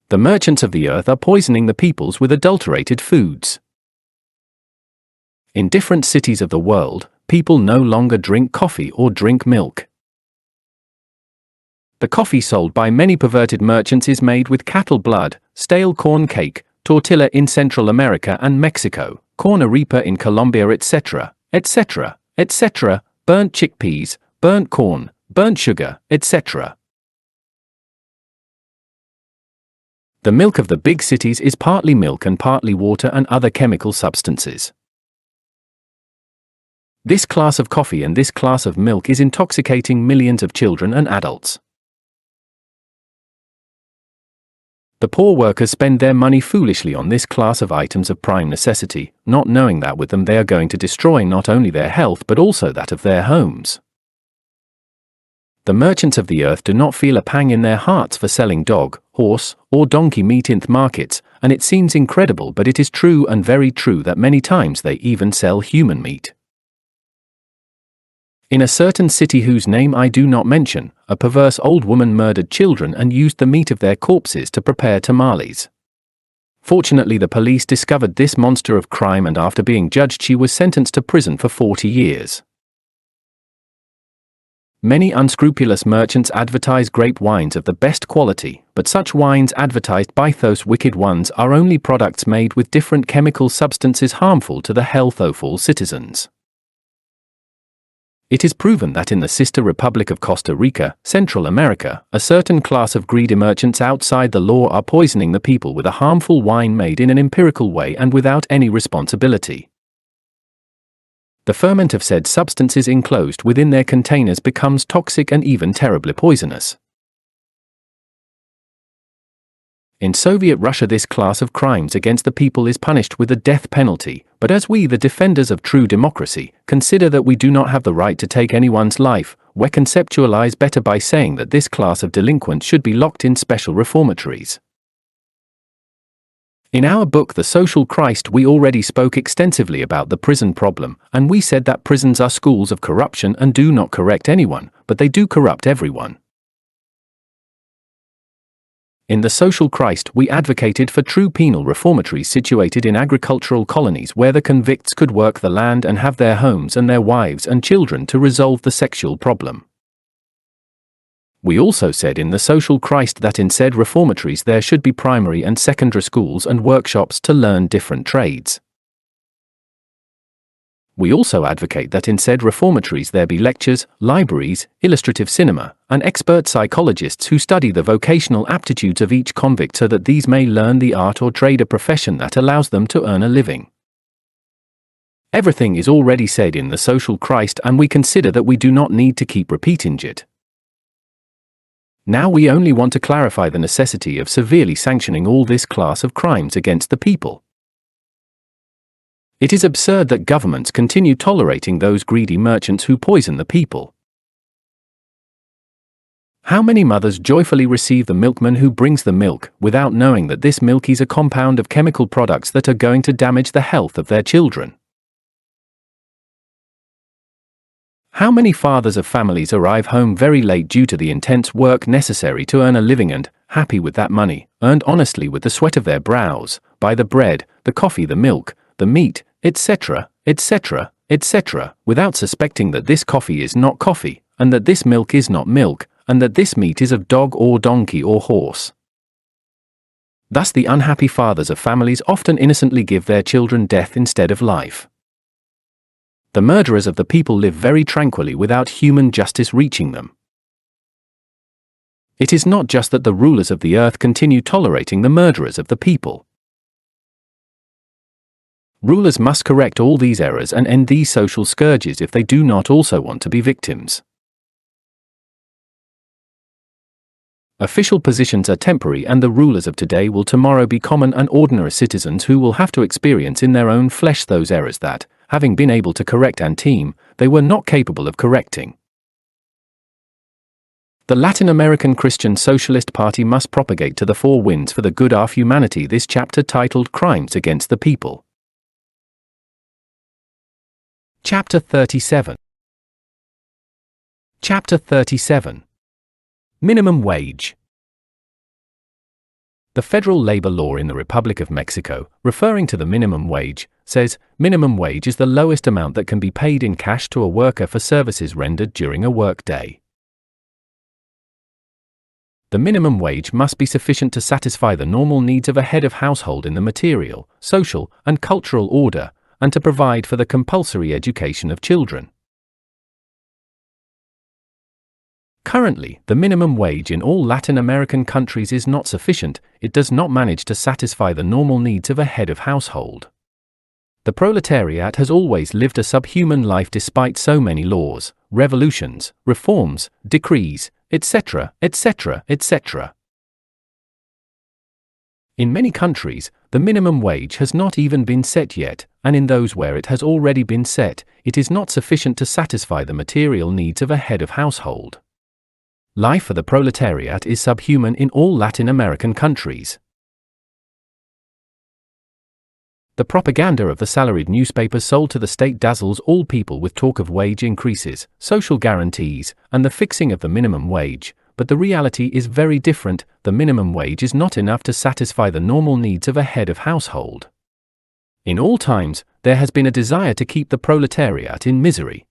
The merchants of the earth are poisoning the peoples with adulterated foods. In different cities of the world, people no longer drink coffee or drink milk. The coffee sold by many perverted merchants is made with cattle blood, stale corn cake, tortilla in Central America and Mexico, corn arepa in Colombia, etc., etc., etc., burnt chickpeas, burnt corn, burnt sugar, etc. The milk of the big cities is partly milk and partly water and other chemical substances. This class of coffee and this class of milk is intoxicating millions of children and adults. The poor workers spend their money foolishly on this class of items of prime necessity, not knowing that with them they are going to destroy not only their health but also that of their homes. The merchants of the earth do not feel a pang in their hearts for selling dog, horse, or donkey meat in markets, and it seems incredible but it is true and very true that many times they even sell human meat. In a certain city whose name I do not mention, a perverse old woman murdered children and used the meat of their corpses to prepare tamales. Fortunately, the police discovered this monster of crime and after being judged she was sentenced to prison for 40 years. Many unscrupulous merchants advertise grape wines of the best quality, but such wines advertised by those wicked ones are only products made with different chemical substances harmful to the health of all citizens. It is proven that in the sister republic of Costa Rica, Central America, a certain class of greedy merchants outside the law are poisoning the people with a harmful wine made in an empirical way and without any responsibility. The ferment of said substances enclosed within their containers becomes toxic and even terribly poisonous. In Soviet Russia this class of crimes against the people is punished with the death penalty, but as we, the defenders of true democracy, consider that we do not have the right to take anyone's life, we conceptualize better by saying that this class of delinquents should be locked in special reformatories. In our book The Social Christ we already spoke extensively about the prison problem, and we said that prisons are schools of corruption and do not correct anyone, but they do corrupt everyone. In The Social Christ we advocated for true penal reformatories situated in agricultural colonies where the convicts could work the land and have their homes and their wives and children to resolve the sexual problem. We also said in The Social Christ that in said reformatories there should be primary and secondary schools and workshops to learn different trades. We also advocate that in said reformatories there be lectures, libraries, illustrative cinema, and expert psychologists who study the vocational aptitudes of each convict so that these may learn the art or trade or profession that allows them to earn a living. Everything is already said in The Social Christ and we consider that we do not need to keep repeating it. Now we only want to clarify the necessity of severely sanctioning all this class of crimes against the people. It is absurd that governments continue tolerating those greedy merchants who poison the people. How many mothers joyfully receive the milkman who brings the milk, without knowing that this milk is a compound of chemical products that are going to damage the health of their children? How many fathers of families arrive home very late due to the intense work necessary to earn a living and, happy with that money, earned honestly with the sweat of their brows, buy the bread, the coffee, the milk, the meat, etc., etc., etc., without suspecting that this coffee is not coffee, and that this milk is not milk, and that this meat is of dog or donkey or horse. Thus the unhappy fathers of families often innocently give their children death instead of life. The murderers of the people live very tranquilly without human justice reaching them. It is not just that the rulers of the earth continue tolerating the murderers of the people. Rulers must correct all these errors and end these social scourges if they do not also want to be victims. Official positions are temporary and the rulers of today will tomorrow be common and ordinary citizens who will have to experience in their own flesh those errors that, having been able to correct and team, they were not capable of correcting. The Latin American Christian Socialist Party must propagate to the four winds for the good of humanity this chapter titled Crimes Against the People. Chapter 37. Chapter 37. Minimum wage. The federal labor law in the Republic of Mexico, referring to the minimum wage, says, minimum wage is the lowest amount that can be paid in cash to a worker for services rendered during a work day. The minimum wage must be sufficient to satisfy the normal needs of a head of household in the material, social, and cultural order, and to provide for the compulsory education of children. Currently, the minimum wage in all Latin American countries is not sufficient. It does not manage to satisfy the normal needs of a head of household. The proletariat has always lived a subhuman life despite so many laws, revolutions, reforms, decrees, etc., etc., etc. In many countries, the minimum wage has not even been set yet, and in those where it has already been set, it is not sufficient to satisfy the material needs of a head of household. Life for the proletariat is subhuman in all Latin American countries. The propaganda of the salaried newspapers sold to the state dazzles all people with talk of wage increases, social guarantees, and the fixing of the minimum wage, but the reality is very different. The minimum wage is not enough to satisfy the normal needs of a head of household. In all times, there has been a desire to keep the proletariat in misery.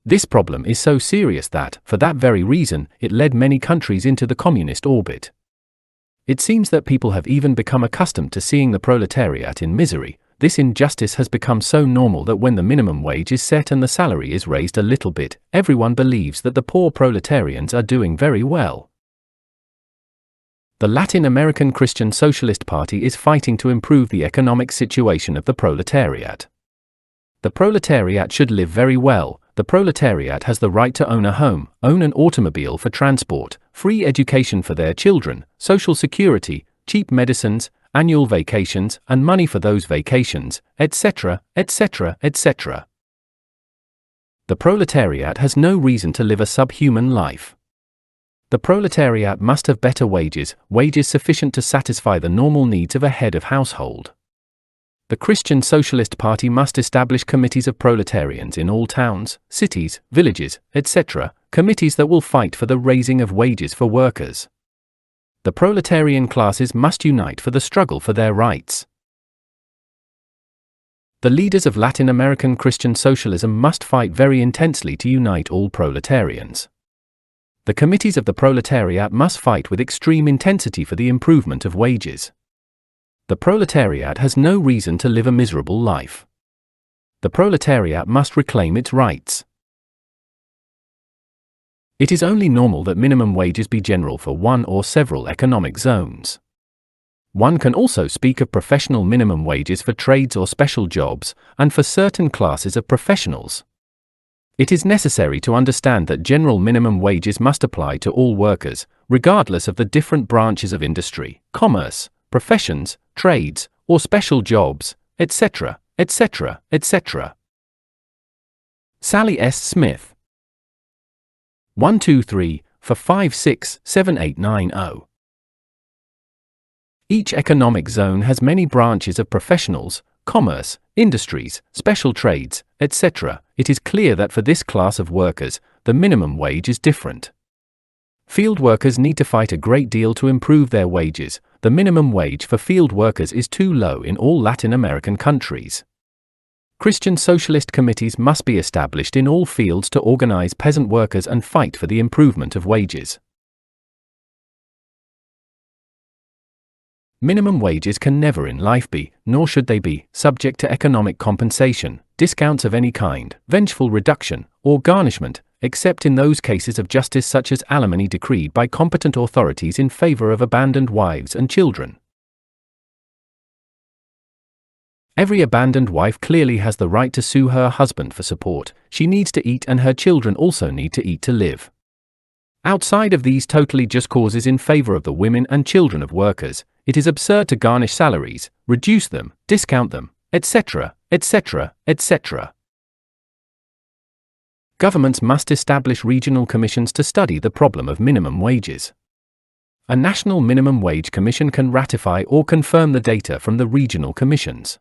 This problem is so serious that, for that very reason, it led many countries into the communist orbit. It seems that people have even become accustomed to seeing the proletariat in misery. This injustice has become so normal that when the minimum wage is set and the salary is raised a little bit, everyone believes that the poor proletarians are doing very well. The Latin American Christian Socialist Party is fighting to improve the economic situation of the proletariat. The proletariat should live very well. The proletariat has the right to own a home, own an automobile for transport, free education for their children, social security, cheap medicines, annual vacations, and money for those vacations, etc., etc., etc. The proletariat has no reason to live a subhuman life. The proletariat must have better wages, wages sufficient to satisfy the normal needs of a head of household. The Christian Socialist Party must establish committees of proletarians in all towns, cities, villages, etc., committees that will fight for the raising of wages for workers. The proletarian classes must unite for the struggle for their rights. The leaders of Latin American Christian socialism must fight very intensely to unite all proletarians. The committees of the proletariat must fight with extreme intensity for the improvement of wages. The proletariat has no reason to live a miserable life. The proletariat must reclaim its rights. It is only normal that minimum wages be general for one or several economic zones. One can also speak of professional minimum wages for trades or special jobs, and for certain classes of professionals. It is necessary to understand that general minimum wages must apply to all workers, regardless of the different branches of industry, commerce, professions, trades, or special jobs, etc., etc., etc. Sally S. Smith. 123 for 567890. Each economic zone has many branches of professionals, commerce, industries, special trades, etc. It is clear that for this class of workers, the minimum wage is different. Field workers need to fight a great deal to improve their wages. The minimum wage for field workers is too low in all Latin American countries. Christian socialist committees must be established in all fields to organize peasant workers and fight for the improvement of wages. Minimum wages can never in life be, nor should they be, subject to economic compensation, discounts of any kind, vengeful reduction, or garnishment, except in those cases of justice such as alimony decreed by competent authorities in favor of abandoned wives and children. Every abandoned wife clearly has the right to sue her husband for support. She needs to eat and her children also need to eat to live. Outside of these totally just causes in favor of the women and children of workers, it is absurd to garnish salaries, reduce them, discount them, etc., etc., etc. Governments must establish regional commissions to study the problem of minimum wages. A national minimum wage commission can ratify or confirm the data from the regional commissions.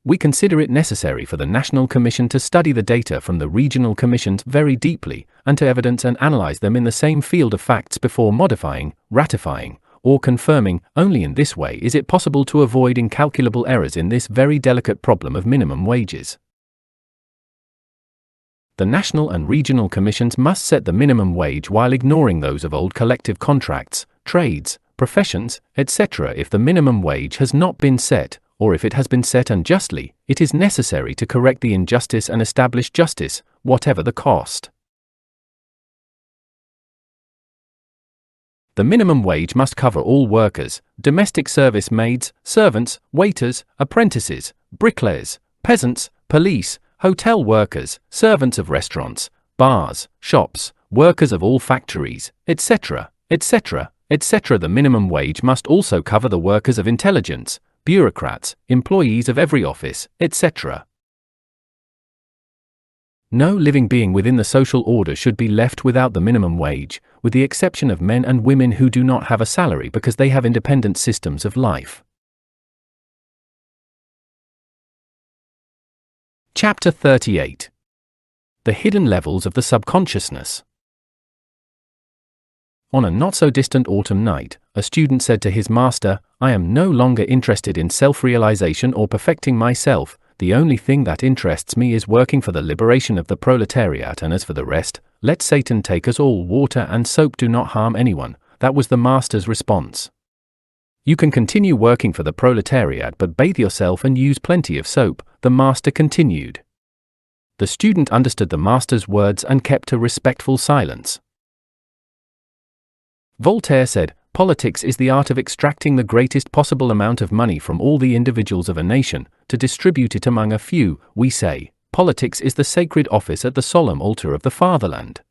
We consider it necessary for the National Commission to study the data from the regional commissions very deeply, and to evidence and analyze them in the same field of facts before modifying, ratifying, or confirming. Only in this way is it possible to avoid incalculable errors in this very delicate problem of minimum wages. The national and regional commissions must set the minimum wage while ignoring those of old collective contracts, trades, professions, etc. If the minimum wage has not been set, or if it has been set unjustly, it is necessary to correct the injustice and establish justice, whatever the cost. The minimum wage must cover all workers, domestic service maids, servants, waiters, apprentices, bricklayers, peasants, police, hotel workers, servants of restaurants, bars, shops, workers of all factories, etc., etc., etc. The minimum wage must also cover the workers of intelligence, bureaucrats, employees of every office, etc. No living being within the social order should be left without the minimum wage, with the exception of men and women who do not have a salary because they have independent systems of life. Chapter 38. The Hidden Levels of the Subconsciousness. On a not-so-distant autumn night, a student said to his master, "I am no longer interested in self-realization or perfecting myself. The only thing that interests me is working for the liberation of the proletariat, and as for the rest, let Satan take us all. Water and soap do not harm anyone." That was the master's response. "You can continue working for the proletariat, but bathe yourself and use plenty of soap," the master continued. The student understood the master's words and kept a respectful silence. Voltaire said, "Politics is the art of extracting the greatest possible amount of money from all the individuals of a nation, to distribute it among a few. We say, politics is the sacred office at the solemn altar of the fatherland."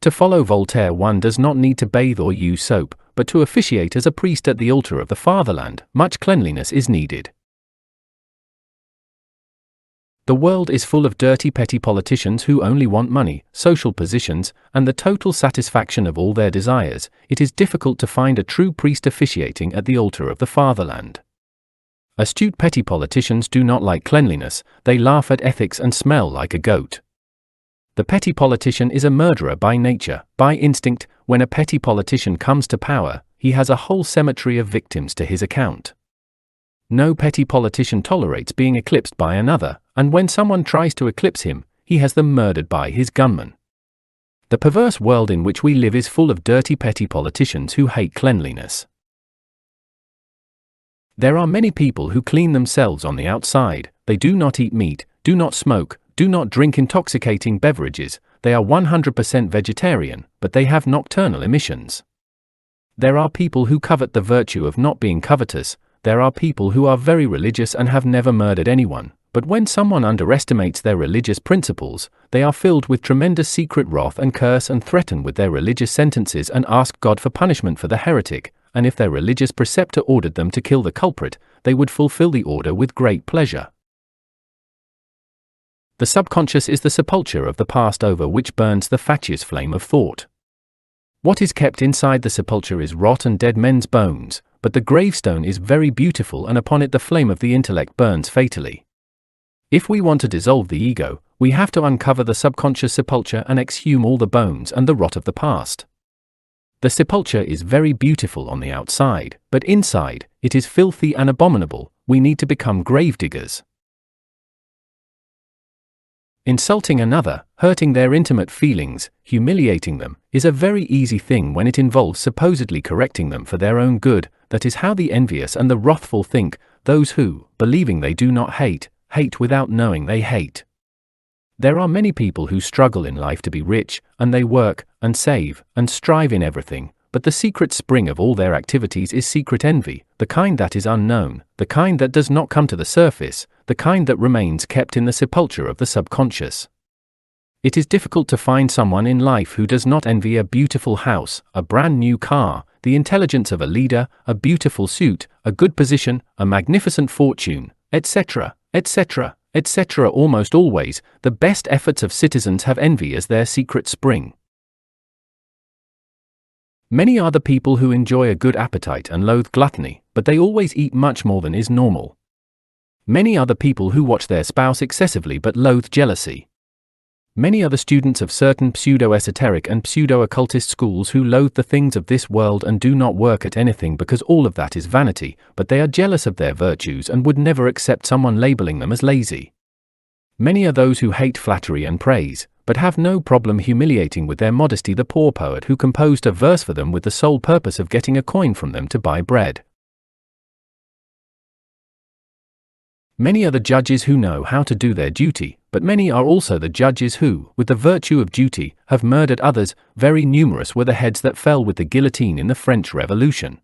To follow Voltaire, one does not need to bathe or use soap, but to officiate as a priest at the altar of the fatherland, much cleanliness is needed. The world is full of dirty petty politicians who only want money, social positions, and the total satisfaction of all their desires. It is difficult to find a true priest officiating at the altar of the fatherland. Astute petty politicians do not like cleanliness, they laugh at ethics and smell like a goat. The petty politician is a murderer by nature, by instinct. When a petty politician comes to power, he has a whole cemetery of victims to his account. No petty politician tolerates being eclipsed by another, and when someone tries to eclipse him, he has them murdered by his gunmen. The perverse world in which we live is full of dirty petty politicians who hate cleanliness. There are many people who clean themselves on the outside. They do not eat meat, do not smoke, do not drink intoxicating beverages. They are 100% vegetarian, but they have nocturnal emissions. There are people who covet the virtue of not being covetous. There are people who are very religious and have never murdered anyone, but when someone underestimates their religious principles, they are filled with tremendous secret wrath and curse and threaten with their religious sentences and ask God for punishment for the heretic, and if their religious preceptor ordered them to kill the culprit, they would fulfill the order with great pleasure. The subconscious is the sepulchre of the past over which burns the fatuous flame of thought. What is kept inside the sepulchre is rot and dead men's bones, but the gravestone is very beautiful, and upon it the flame of the intellect burns fatally. If we want to dissolve the ego, we have to uncover the subconscious sepulchre and exhume all the bones and the rot of the past. The sepulchre is very beautiful on the outside, but inside, it is filthy and abominable. We need to become gravediggers. Insulting another, hurting their intimate feelings, humiliating them, is a very easy thing when it involves supposedly correcting them for their own good. That is how the envious and the wrathful think, those who, believing they do not hate, hate without knowing they hate. There are many people who struggle in life to be rich, and they work, and save, and strive in everything, but the secret spring of all their activities is secret envy, the kind that is unknown, the kind that does not come to the surface, the kind that remains kept in the sepulchre of the subconscious. It is difficult to find someone in life who does not envy a beautiful house, a brand new car, the intelligence of a leader, a beautiful suit, a good position, a magnificent fortune, etc., etc., etc. Almost always, the best efforts of citizens have envy as their secret spring. Many are the people who enjoy a good appetite and loathe gluttony, but they always eat much more than is normal. Many are the people who watch their spouse excessively but loathe jealousy. Many are the students of certain pseudo-esoteric and pseudo-occultist schools who loathe the things of this world and do not work at anything because all of that is vanity, but they are jealous of their virtues and would never accept someone labeling them as lazy. Many are those who hate flattery and praise, but have no problem humiliating with their modesty the poor poet who composed a verse for them with the sole purpose of getting a coin from them to buy bread. Many are the judges who know how to do their duty, but many are also the judges who, with the virtue of duty, have murdered others. Very numerous were the heads that fell with the guillotine in the French Revolution.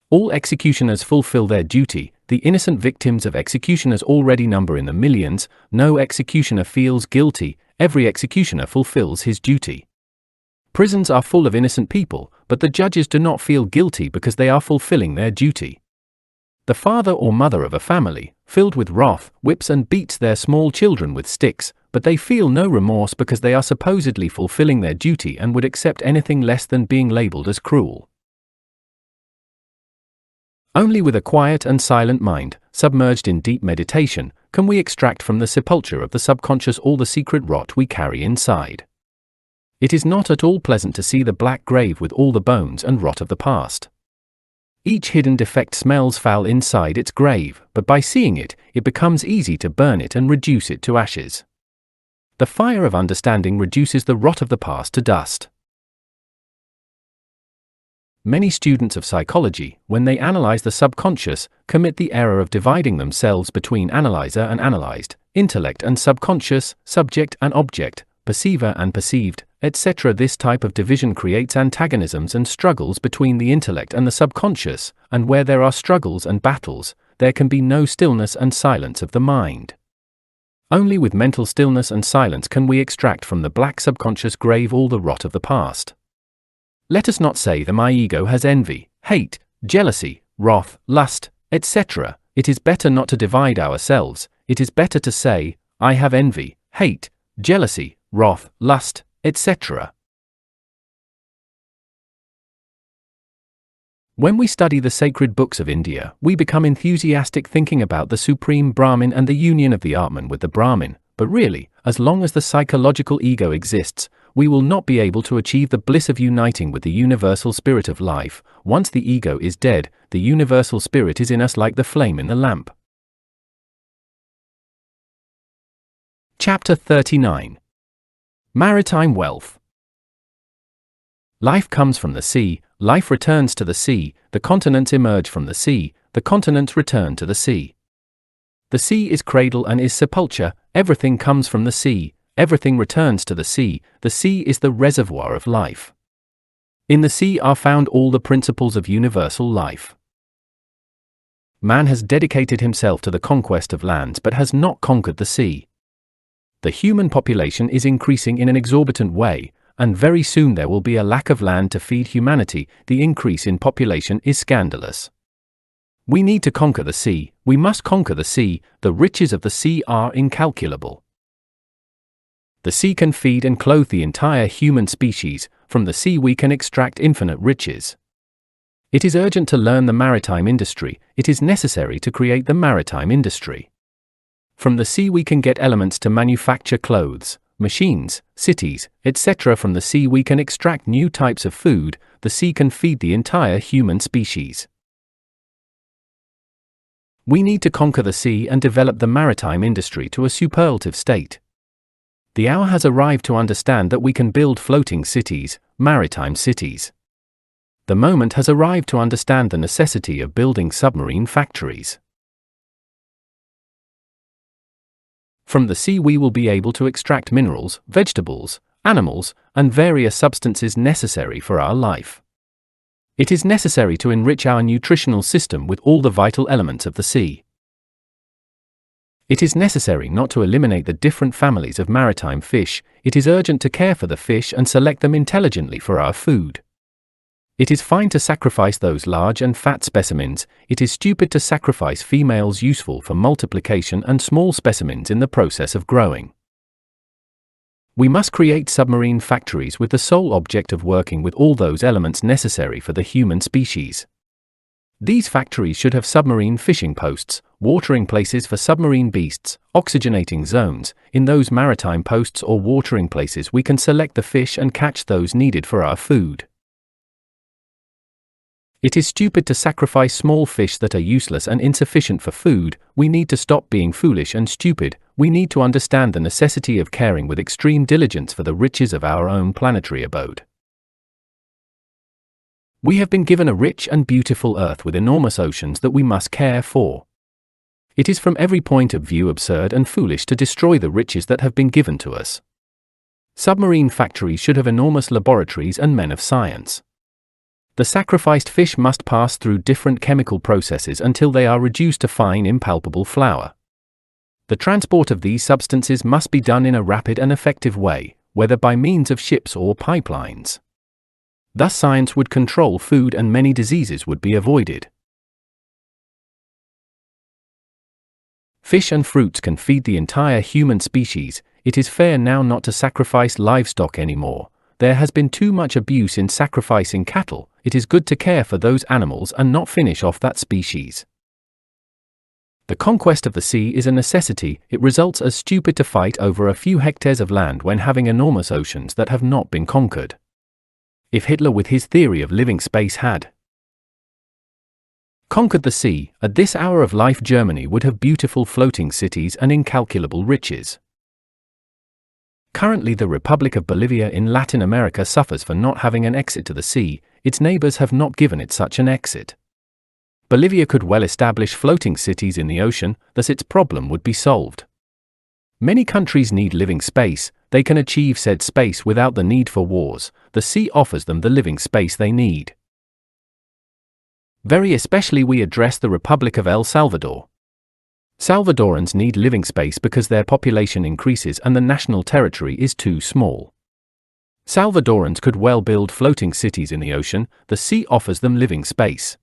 All executioners fulfill their duty. The innocent victims of executioners already number in the millions. No executioner feels guilty. Every executioner fulfills his duty. Prisons are full of innocent people, but the judges do not feel guilty because they are fulfilling their duty. The father or mother of a family, filled with wrath, whips and beats their small children with sticks, but they feel no remorse because they are supposedly fulfilling their duty and would accept anything less than being labeled as cruel. Only with a quiet and silent mind, submerged in deep meditation, can we extract from the sepulchre of the subconscious all the secret rot we carry inside. It is not at all pleasant to see the black grave with all the bones and rot of the past. Each hidden defect smells foul inside its grave, but by seeing it, it becomes easy to burn it and reduce it to ashes. The fire of understanding reduces the rot of the past to dust. Many students of psychology, when they analyze the subconscious, commit the error of dividing themselves between analyzer and analyzed, intellect and subconscious, subject and object, perceiver and perceived, etc. This type of division creates antagonisms and struggles between the intellect and the subconscious, and where there are struggles and battles, there can be no stillness and silence of the mind. Only with mental stillness and silence can we extract from the black subconscious grave all the rot of the past. Let us not say that my ego has envy, hate, jealousy, wrath, lust, etc. It is better not to divide ourselves. It is better to say, I have envy, hate, jealousy, wrath, lust, etc. When we study the sacred books of India, we become enthusiastic thinking about the supreme Brahmin and the union of the Atman with the Brahmin, but really, as long as the psychological ego exists, we will not be able to achieve the bliss of uniting with the universal spirit of life. Once the ego is dead, the universal spirit is in us like the flame in the lamp. Chapter 39. Maritime Wealth. Life comes from the sea, life returns to the sea, the continents emerge from the sea, the continents return to the sea. The sea is cradle and is sepulchre, everything comes from the sea, everything returns to the sea is the reservoir of life. In the sea are found all the principles of universal life. Man has dedicated himself to the conquest of lands but has not conquered the sea. The human population is increasing in an exorbitant way, and very soon there will be a lack of land to feed humanity. The increase in population is scandalous. We need to conquer the sea, we must conquer the sea, the riches of the sea are incalculable. The sea can feed and clothe the entire human species, from the sea we can extract infinite riches. It is urgent to learn the maritime industry, it is necessary to create the maritime industry. From the sea we can get elements to manufacture clothes, machines, cities, etc. From the sea we can extract new types of food, the sea can feed the entire human species. We need to conquer the sea and develop the maritime industry to a superlative state. The hour has arrived to understand that we can build floating cities, maritime cities. The moment has arrived to understand the necessity of building submarine factories. From the sea we will be able to extract minerals, vegetables, animals, and various substances necessary for our life. It is necessary to enrich our nutritional system with all the vital elements of the sea. It is necessary not to eliminate the different families of maritime fish, it is urgent to care for the fish and select them intelligently for our food. It is fine to sacrifice those large and fat specimens, it is stupid to sacrifice females useful for multiplication and small specimens in the process of growing. We must create submarine factories with the sole object of working with all those elements necessary for the human species. These factories should have submarine fishing posts, watering places for submarine beasts, oxygenating zones. In those maritime posts or watering places we can select the fish and catch those needed for our food. It is stupid to sacrifice small fish that are useless and insufficient for food. We need to stop being foolish and stupid. We need to understand the necessity of caring with extreme diligence for the riches of our own planetary abode. We have been given a rich and beautiful earth with enormous oceans that we must care for. It is from every point of view absurd and foolish to destroy the riches that have been given to us. Submarine factories should have enormous laboratories and men of science. The sacrificed fish must pass through different chemical processes until they are reduced to fine, impalpable flour. The transport of these substances must be done in a rapid and effective way, whether by means of ships or pipelines. Thus science would control food and many diseases would be avoided. Fish and fruits can feed the entire human species. It is fair now not to sacrifice livestock anymore. There has been too much abuse in sacrificing cattle. It is good to care for those animals and not finish off that species. The conquest of the sea is a necessity. It results as stupid to fight over a few hectares of land when having enormous oceans that have not been conquered. If Hitler with his theory of living space had conquered the sea, at this hour of life Germany would have beautiful floating cities and incalculable riches. Currently the Republic of Bolivia in Latin America suffers for not having an exit to the sea. Its neighbors have not given it such an exit. Bolivia could well establish floating cities in the ocean, thus its problem would be solved. Many countries need living space. They can achieve said space without the need for wars. The sea offers them the living space they need. Very especially we address the Republic of El Salvador. Salvadorans need living space because their population increases and the national territory is too small. Salvadorans could well build floating cities in the ocean. The sea offers them living space.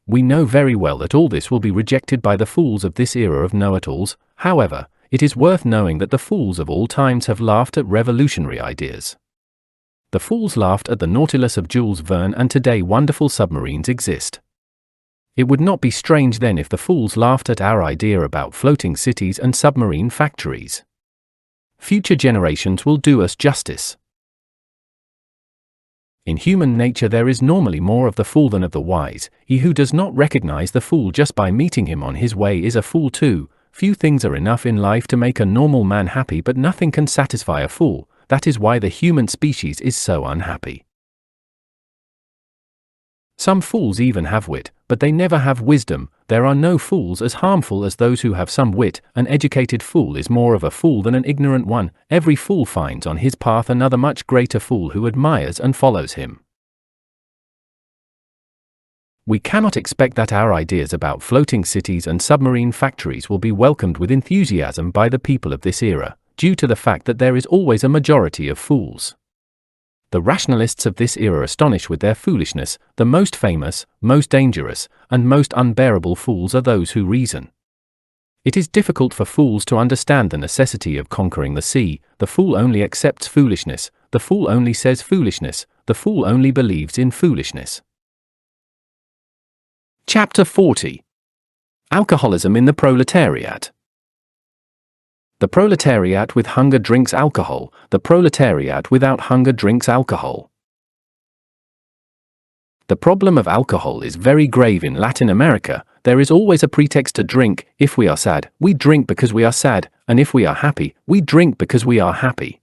We know very well that all this will be rejected by the fools of this era of know-it-alls. However, it is worth knowing that the fools of all times have laughed at revolutionary ideas. The fools laughed at the Nautilus of Jules Verne, and today wonderful submarines exist. It would not be strange then if the fools laughed at our idea about floating cities and submarine factories. Future generations will do us justice. In human nature there is normally more of the fool than of the wise. He who does not recognize the fool just by meeting him on his way is a fool too. Few things are enough in life to make a normal man happy, but nothing can satisfy a fool. That is why the human species is so unhappy. Some fools even have wit, but they never have wisdom. There are no fools as harmful as those who have some wit. An educated fool is more of a fool than an ignorant one. Every fool finds on his path another much greater fool who admires and follows him. We cannot expect that our ideas about floating cities and submarine factories will be welcomed with enthusiasm by the people of this era, due to the fact that there is always a majority of fools. The rationalists of this era astonish with their foolishness. The most famous, most dangerous, and most unbearable fools are those who reason. It is difficult for fools to understand the necessity of conquering the sea. The fool only accepts foolishness. The fool only says foolishness. The fool only believes in foolishness. Chapter 40. Alcoholism in the Proletariat. The proletariat with hunger drinks alcohol. The proletariat without hunger drinks alcohol. The problem of alcohol is very grave in Latin America. There is always a pretext to drink. If we are sad, we drink because we are sad, and if we are happy, we drink because we are happy.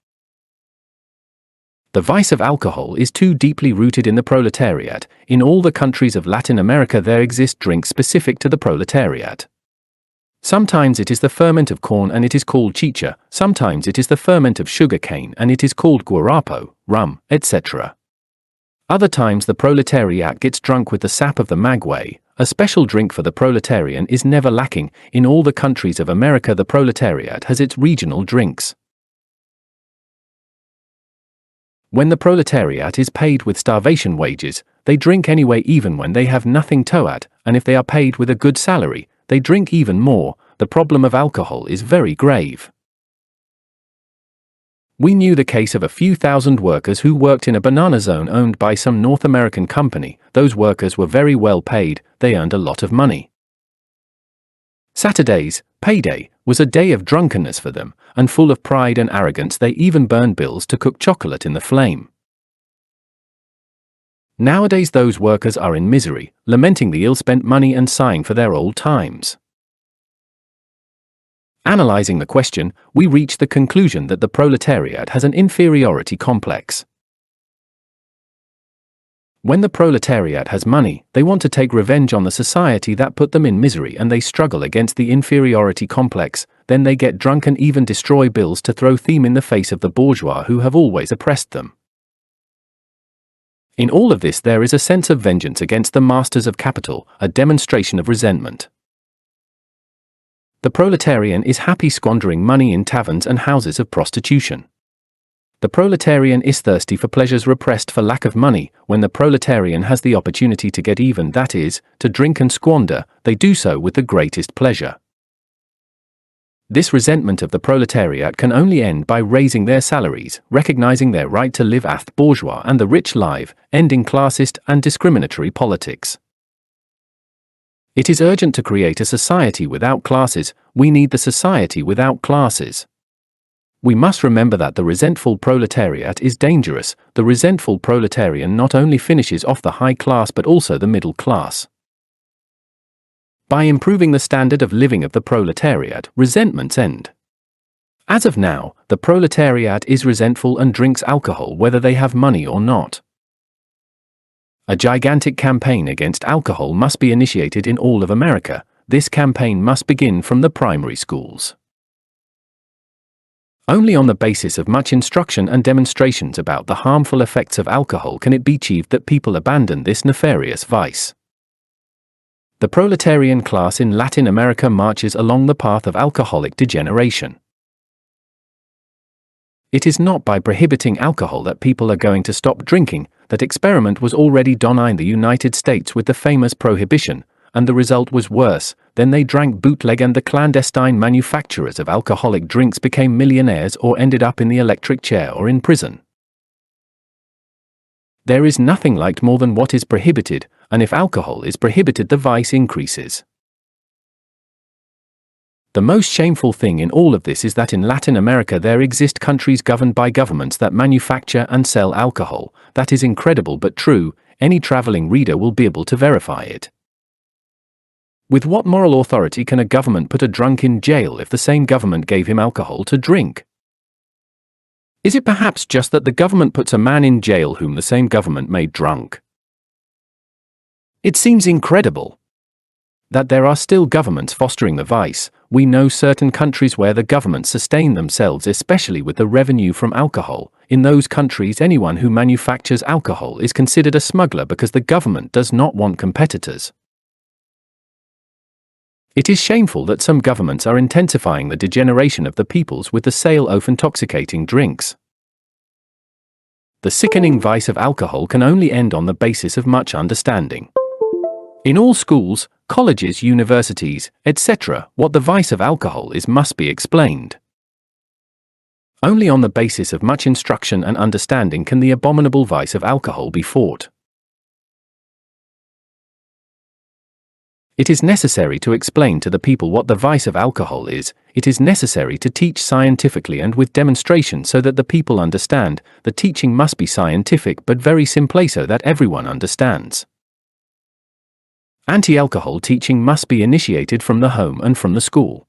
The vice of alcohol is too deeply rooted in the proletariat. In all the countries of Latin America there exist drinks specific to the proletariat. Sometimes it is the ferment of corn and it is called chicha, sometimes it is the ferment of sugar cane and it is called guarapo, rum, etc. Other times the proletariat gets drunk with the sap of the maguey. A special drink for the proletarian is never lacking. In all the countries of America the proletariat has its regional drinks. When the proletariat is paid with starvation wages, they drink anyway even when they have nothing to add, and if they are paid with a good salary, they drink even more. The problem of alcohol is very grave. We knew the case of a few thousand workers who worked in a banana zone owned by some North American company. Those workers were very well paid, they earned a lot of money. Saturdays, payday, was a day of drunkenness for them, and full of pride and arrogance they even burned bills to cook chocolate in the flame. Nowadays those workers are in misery, lamenting the ill-spent money and sighing for their old times. Analyzing the question, we reach the conclusion that the proletariat has an inferiority complex. When the proletariat has money, they want to take revenge on the society that put them in misery, and they struggle against the inferiority complex. Then they get drunk and even destroy bills to throw them in the face of the bourgeois who have always oppressed them. In all of this there is a sense of vengeance against the masters of capital, a demonstration of resentment. The proletarian is happy squandering money in taverns and houses of prostitution. The proletarian is thirsty for pleasures repressed for lack of money. When the proletarian has the opportunity to get even, that is, to drink and squander, they do so with the greatest pleasure. This resentment of the proletariat can only end by raising their salaries, recognizing their right to live as bourgeois and the rich live, ending classist and discriminatory politics. It is urgent to create a society without classes. We need the society without classes. We must remember that the resentful proletariat is dangerous. The resentful proletarian not only finishes off the high class but also the middle class. By improving the standard of living of the proletariat, resentments end. As of now, the proletariat is resentful and drinks alcohol whether they have money or not. A gigantic campaign against alcohol must be initiated in all of America. This campaign must begin from the primary schools. Only on the basis of much instruction and demonstrations about the harmful effects of alcohol can it be achieved that people abandon this nefarious vice. The proletarian class in Latin America marches along the path of alcoholic degeneration. It is not by prohibiting alcohol that people are going to stop drinking. That experiment was already done in the United States with the famous prohibition, and the result was worse. Then they drank bootleg, and the clandestine manufacturers of alcoholic drinks became millionaires or ended up in the electric chair or in prison. There is nothing liked more than what is prohibited, and if alcohol is prohibited, the vice increases. The most shameful thing in all of this is that in Latin America there exist countries governed by governments that manufacture and sell alcohol. That is incredible but true. Any traveling reader will be able to verify it. With what moral authority can a government put a drunk in jail if the same government gave him alcohol to drink? Is it perhaps just that the government puts a man in jail whom the same government made drunk? It seems incredible that there are still governments fostering the vice. We know certain countries where the governments sustain themselves especially with the revenue from alcohol. In those countries, anyone who manufactures alcohol is considered a smuggler because the government does not want competitors. It is shameful that some governments are intensifying the degeneration of the peoples with the sale of intoxicating drinks. The sickening vice of alcohol can only end on the basis of much understanding. In all schools, colleges, universities, etc., what the vice of alcohol is must be explained. Only on the basis of much instruction and understanding can the abominable vice of alcohol be fought. It is necessary to explain to the people what the vice of alcohol is. It is necessary to teach scientifically and with demonstration so that the people understand. The teaching must be scientific but very simply so that everyone understands. Anti-alcohol teaching must be initiated from the home and from the school.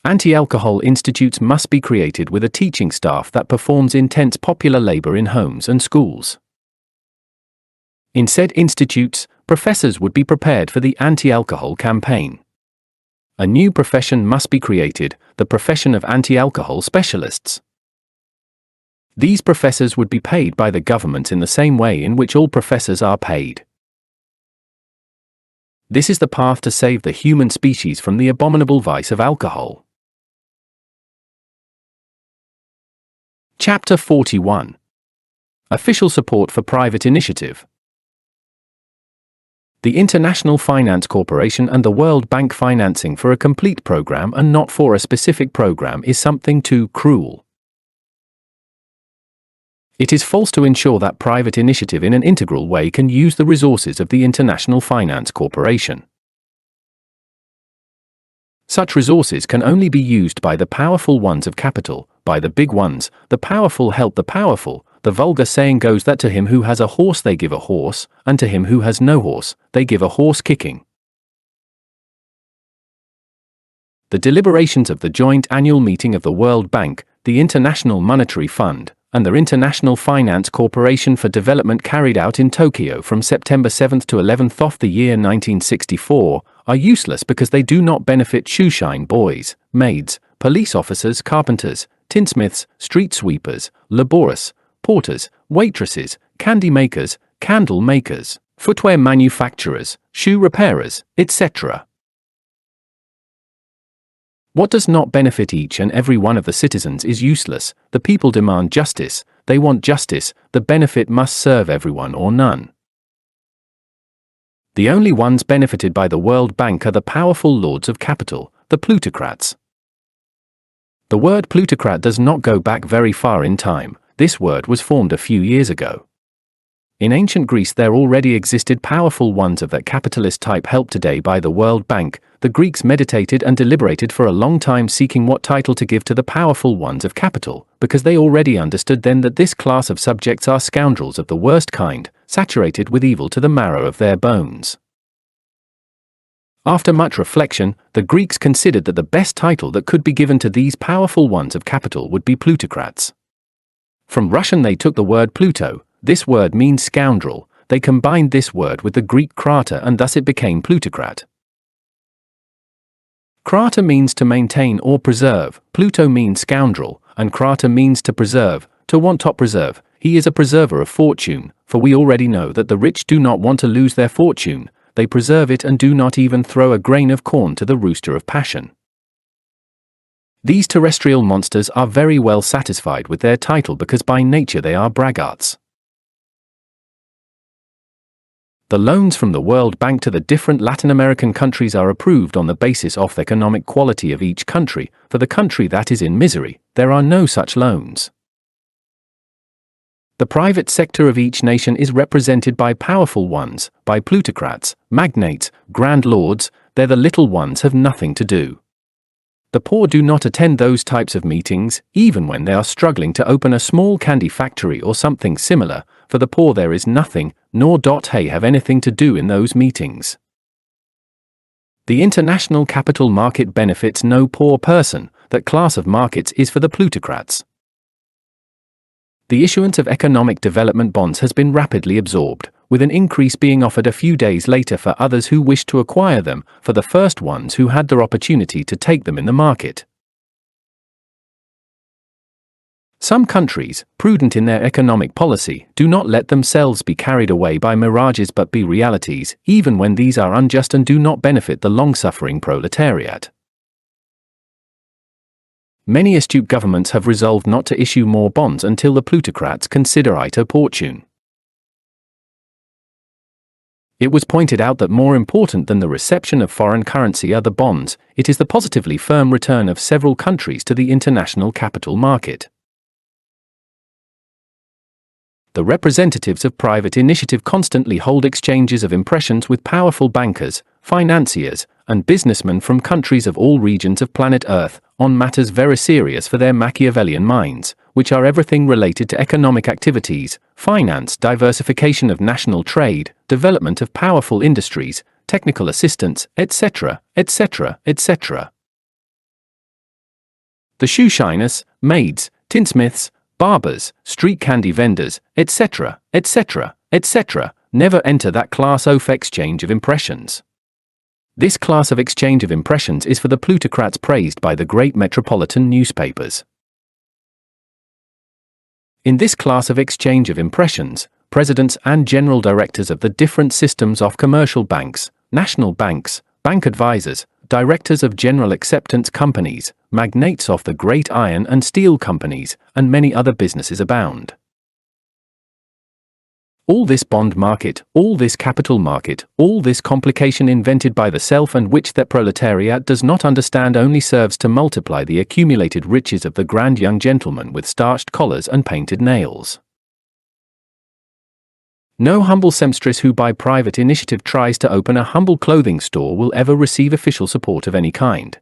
Anti-alcohol institutes must be created with a teaching staff that performs intense popular labor in homes and schools. In said institutes, professors would be prepared for the anti-alcohol campaign. A new profession must be created, the profession of anti-alcohol specialists. These professors would be paid by the government in the same way in which all professors are paid. This is the path to save the human species from the abominable vice of alcohol. Chapter 41. Official support for private initiative. The International Finance Corporation and the World Bank financing for a complete program and not for a specific program is something too cruel. It is false to ensure that private initiative in an integral way can use the resources of the International Finance Corporation. Such resources can only be used by the powerful ones of capital, by the big ones. The powerful help the powerful. The vulgar saying goes that to him who has a horse they give a horse, and to him who has no horse, they give a horse kicking. The deliberations of the joint annual meeting of the World Bank, the International Monetary Fund, and the International Finance Corporation for Development carried out in Tokyo from September 7th to 11th of the year 1964, are useless because they do not benefit shoeshine boys, maids, police officers, carpenters, tinsmiths, street sweepers, laborious, porters, waitresses, candy makers, candle makers, footwear manufacturers, shoe repairers, etc. What does not benefit each and every one of the citizens is useless. The people demand justice, they want justice, the benefit must serve everyone or none. The only ones benefited by the World Bank are the powerful lords of capital, the plutocrats. The word plutocrat does not go back very far in time. This word was formed a few years ago. In ancient Greece there already existed powerful ones of that capitalist type helped today by the World Bank. The Greeks meditated and deliberated for a long time seeking what title to give to the powerful ones of capital, because they already understood then that this class of subjects are scoundrels of the worst kind, saturated with evil to the marrow of their bones. After much reflection, the Greeks considered that the best title that could be given to these powerful ones of capital would be plutocrats. From Russian they took the word Pluto. This word means scoundrel. They combined this word with the Greek krata and thus it became plutocrat. Krata means to maintain or preserve, Pluto means scoundrel, and krata means to preserve, to want to preserve. He is a preserver of fortune, for we already know that the rich do not want to lose their fortune, they preserve it and do not even throw a grain of corn to the rooster of passion. These terrestrial monsters are very well satisfied with their title because by nature they are braggarts. The loans from the World Bank to the different Latin American countries are approved on the basis of the economic quality of each country. For the country that is in misery, there are no such loans. The private sector of each nation is represented by powerful ones, by plutocrats, magnates, grand lords. There the little ones have nothing to do. The poor do not attend those types of meetings, even when they are struggling to open a small candy factory or something similar. For the poor there is nothing, nor they have anything to do in those meetings. The international capital market benefits no poor person. That class of markets is for the plutocrats. The issuance of economic development bonds has been rapidly absorbed, with an increase being offered a few days later for others who wished to acquire them, for the first ones who had their opportunity to take them in the market. Some countries, prudent in their economic policy, do not let themselves be carried away by mirages but be realities, even when these are unjust and do not benefit the long-suffering proletariat. Many astute governments have resolved not to issue more bonds until the plutocrats consider it opportune. It was pointed out that more important than the reception of foreign currency are the bonds. It is the positively firm return of several countries to the international capital market. The representatives of private initiative constantly hold exchanges of impressions with powerful bankers, financiers, and businessmen from countries of all regions of planet Earth, on matters very serious for their Machiavellian minds, which are everything related to economic activities, finance, diversification of national trade, development of powerful industries, technical assistance, etc., etc., etc. The shoeshiners, maids, tinsmiths, barbers, street candy vendors, etc., etc., etc., never enter that class of exchange of impressions. This class of exchange of impressions is for the plutocrats praised by the great metropolitan newspapers. In this class of exchange of impressions, presidents and general directors of the different systems of commercial banks, national banks, bank advisors, directors of general acceptance companies, magnates of the great iron and steel companies, and many other businesses abound. All this bond market, all this capital market, all this complication invented by the self and which the proletariat does not understand only serves to multiply the accumulated riches of the grand young gentlemen with starched collars and painted nails. No humble seamstress who by private initiative tries to open a humble clothing store will ever receive official support of any kind.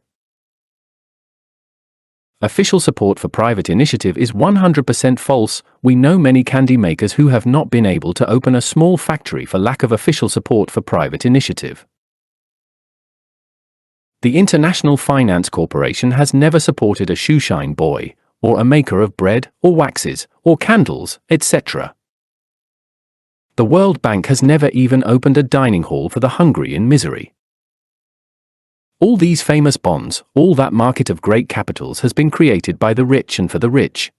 Official support for private initiative is 100% false. We know many candy makers who have not been able to open a small factory for lack of official support for private initiative. The International Finance Corporation has never supported a shoeshine boy, or a maker of bread, or waxes, or candles, etc. The World Bank has never even opened a dining hall for the hungry in misery. All these famous bonds, all that market of great capitals has been created by the rich and for the rich.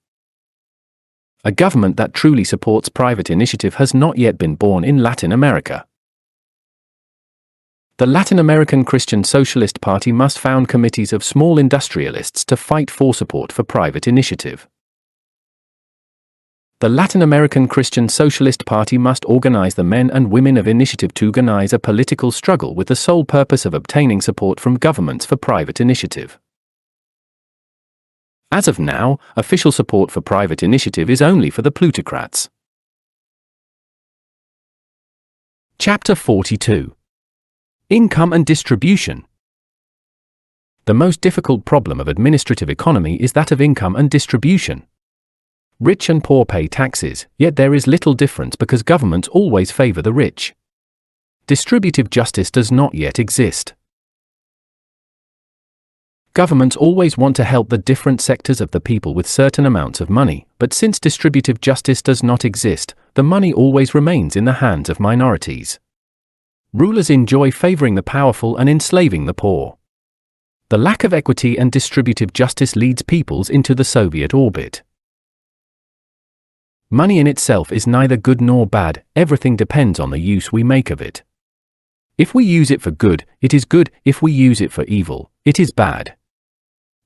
A government that truly supports private initiative has not yet been born in Latin America. The Latin American Christian Socialist Party must found committees of small industrialists to fight for support for private initiative. The Latin American Christian Socialist Party must organize the men and women of initiative to organize a political struggle with the sole purpose of obtaining support from governments for private initiative. As of now, official support for private initiative is only for the plutocrats. Chapter 42. Income and distribution. The most difficult problem of administrative economy is that of income and distribution. Rich and poor pay taxes, yet there is little difference because governments always favor the rich. Distributive justice does not yet exist. Governments always want to help the different sectors of the people with certain amounts of money, but since distributive justice does not exist, the money always remains in the hands of minorities. Rulers enjoy favoring the powerful and enslaving the poor. The lack of equity and distributive justice leads peoples into the Soviet orbit. Money in itself is neither good nor bad, everything depends on the use we make of it. If we use it for good, it is good, if we use it for evil, it is bad.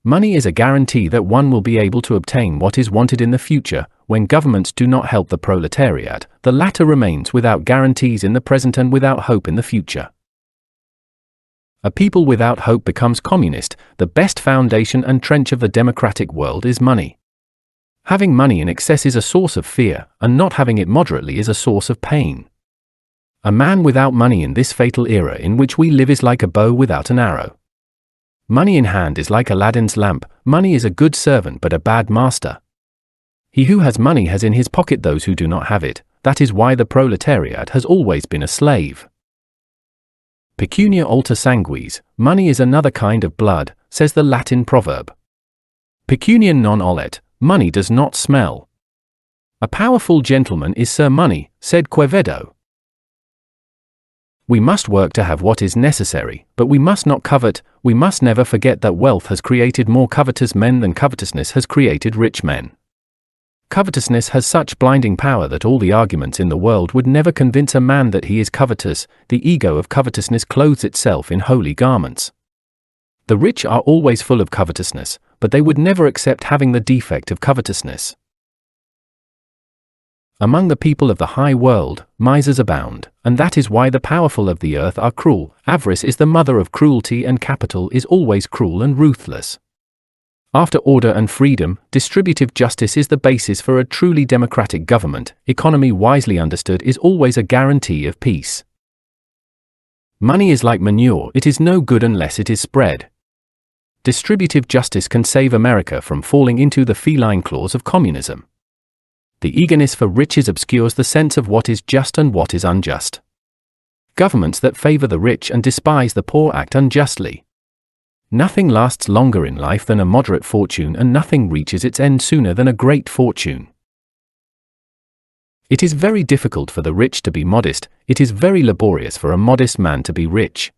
Money is a guarantee that one will be able to obtain what is wanted in the future. When governments do not help the proletariat, the latter remains without guarantees in the present and without hope in the future. A people without hope becomes communist. The best foundation and trench of the democratic world is money. Having money in excess is a source of fear, and not having it moderately is a source of pain. A man without money in this fatal era in which we live is like a bow without an arrow. Money in hand is like Aladdin's lamp. Money is a good servant but a bad master. He who has money has in his pocket those who do not have it. That is why the proletariat has always been a slave. Pecunia alter sanguis, money is another kind of blood, says the Latin proverb. Pecunia non olet, money does not smell. A powerful gentleman is Sir Money, said Quevedo. We must work to have what is necessary, but we must not covet. We must never forget that wealth has created more covetous men than covetousness has created rich men. Covetousness has such blinding power that all the arguments in the world would never convince a man that he is covetous. The ego of covetousness clothes itself in holy garments. The rich are always full of covetousness, but they would never accept having the defect of covetousness. Among the people of the high world, misers abound, and that is why the powerful of the earth are cruel. Avarice is the mother of cruelty, and capital is always cruel and ruthless. After order and freedom, distributive justice is the basis for a truly democratic government. Economy wisely understood is always a guarantee of peace. Money is like manure, it is no good unless it is spread. Distributive justice can save America from falling into the feline claws of communism. The eagerness for riches obscures the sense of what is just and what is unjust. Governments that favor the rich and despise the poor act unjustly. Nothing lasts longer in life than a moderate fortune, and nothing reaches its end sooner than a great fortune. It is very difficult for the rich to be modest, it is very laborious for a modest man to be rich.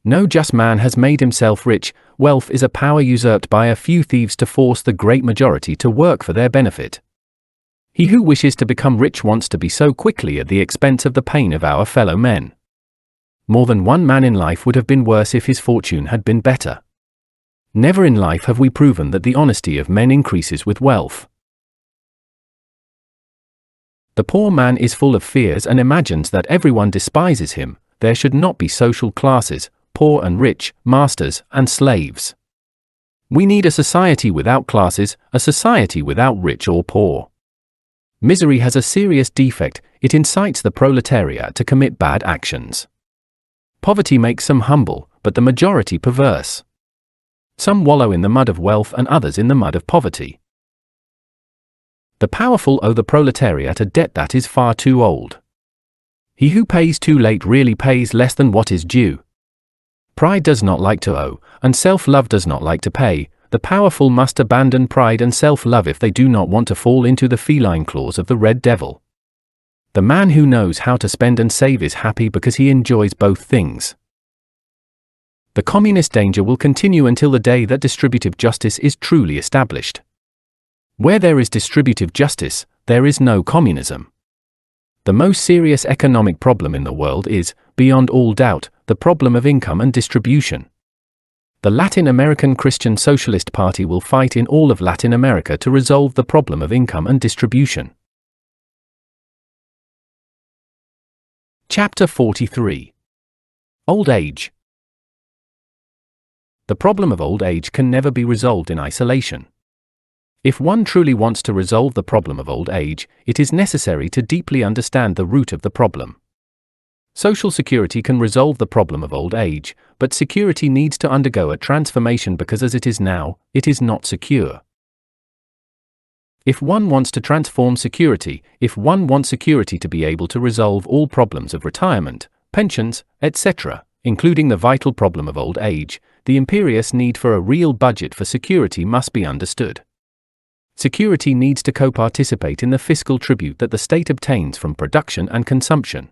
No just man has made himself rich. Wealth is a power usurped by a few thieves to force the great majority to work for their benefit. He who wishes to become rich wants to be so quickly at the expense of the pain of our fellow men. More than one man in life would have been worse if his fortune had been better. Never in life have we proven that the honesty of men increases with wealth. The poor man is full of fears and imagines that everyone despises him. There should not be social classes, poor and rich, masters and slaves. We need a society without classes, a society without rich or poor. Misery has a serious defect, it incites the proletariat to commit bad actions. Poverty makes some humble, but the majority perverse. Some wallow in the mud of wealth and others in the mud of poverty. The powerful owe the proletariat a debt that is far too old. He who pays too late really pays less than what is due. Pride does not like to owe, and self-love does not like to pay. the powerful must abandon pride and self-love if they do not want to fall into the feline claws of the red devil. The man who knows how to spend and save is happy because he enjoys both things. The communist danger will continue until the day that distributive justice is truly established. Where there is distributive justice, there is no communism. The most serious economic problem in the world is, beyond all doubt, the problem of income and distribution. The Latin American Christian Socialist Party will fight in all of Latin America to resolve the problem of income and distribution. Chapter 43. Old Age. The problem of old age can never be resolved in isolation. If one truly wants to resolve the problem of old age, it is necessary to deeply understand the root of the problem. Social security can resolve the problem of old age, but security needs to undergo a transformation because as it is now, it is not secure. If one wants to transform security, if one wants security to be able to resolve all problems of retirement, pensions, etc., including the vital problem of old age, the imperious need for a real budget for security must be understood. Security needs to co-participate in the fiscal tribute that the state obtains from production and consumption.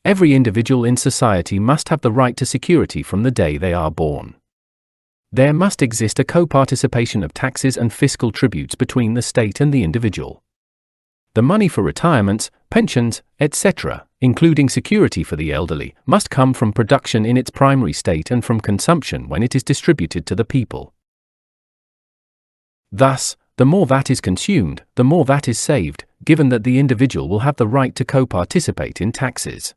Every individual in society must have the right to security from the day they are born. There must exist a co-participation of taxes and fiscal tributes between the state and the individual. The money for retirements, pensions, etc., including security for the elderly, must come from production in its primary state and from consumption when it is distributed to the people. Thus, the more that is consumed, the more that is saved, given that the individual will have the right to co-participate in taxes.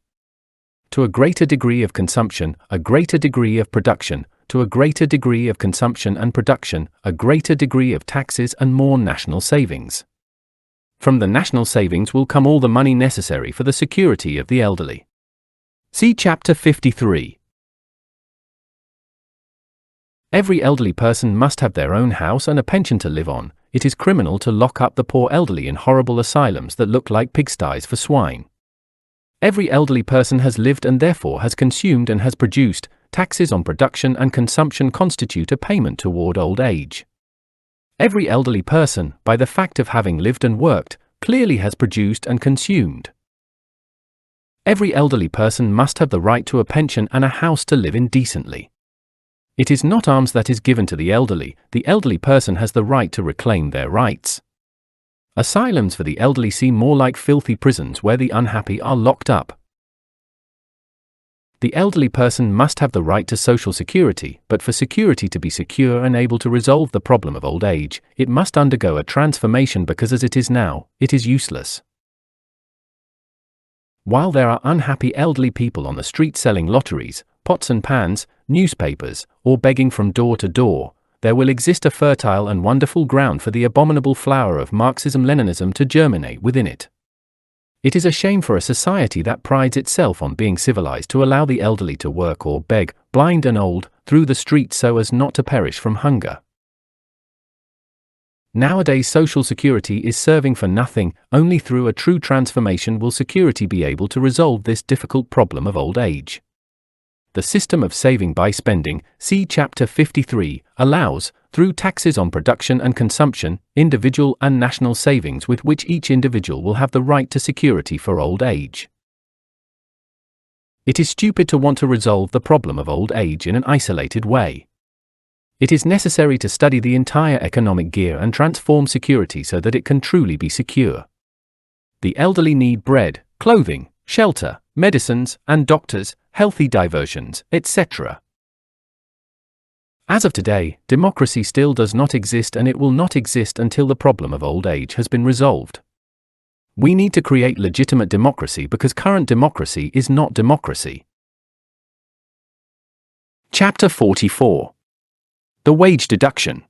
To a greater degree of consumption, a greater degree of production, to a greater degree of consumption and production, a greater degree of taxes and more national savings. From the national savings will come all the money necessary for the security of the elderly. See Chapter 53. Every elderly person must have their own house and a pension to live on. It is criminal to lock up the poor elderly in horrible asylums that look like pigsties for swine. Every elderly person has lived and therefore has consumed and has produced. Taxes on production and consumption constitute a payment toward old age. Every elderly person, by the fact of having lived and worked, clearly has produced and consumed. Every elderly person must have the right to a pension and a house to live in decently. It is not alms that is given to the elderly person has the right to reclaim their rights. Asylums for the elderly seem more like filthy prisons where the unhappy are locked up. The elderly person must have the right to social security, but for security to be secure and able to resolve the problem of old age, it must undergo a transformation because as it is now, it is useless. While there are unhappy elderly people on the street selling lotteries, pots and pans, newspapers, or begging from door to door, there will exist a fertile and wonderful ground for the abominable flower of Marxism-Leninism to germinate within it. It is a shame for a society that prides itself on being civilized to allow the elderly to work or beg, blind and old, through the streets so as not to perish from hunger. Nowadays social security is serving for nothing. Only through a true transformation will security be able to resolve this difficult problem of old age. The system of saving by spending, see Chapter 53, allows, through taxes on production and consumption, individual and national savings with which each individual will have the right to security for old age. It is stupid to want to resolve the problem of old age in an isolated way. It is necessary to study the entire economic gear and transform security so that it can truly be secure. The elderly need bread, clothing, shelter, medicines, and doctors, healthy diversions, etc. As of today, democracy still does not exist and it will not exist until the problem of old age has been resolved. We need to create legitimate democracy because current democracy is not democracy. Chapter 44. The wage deduction.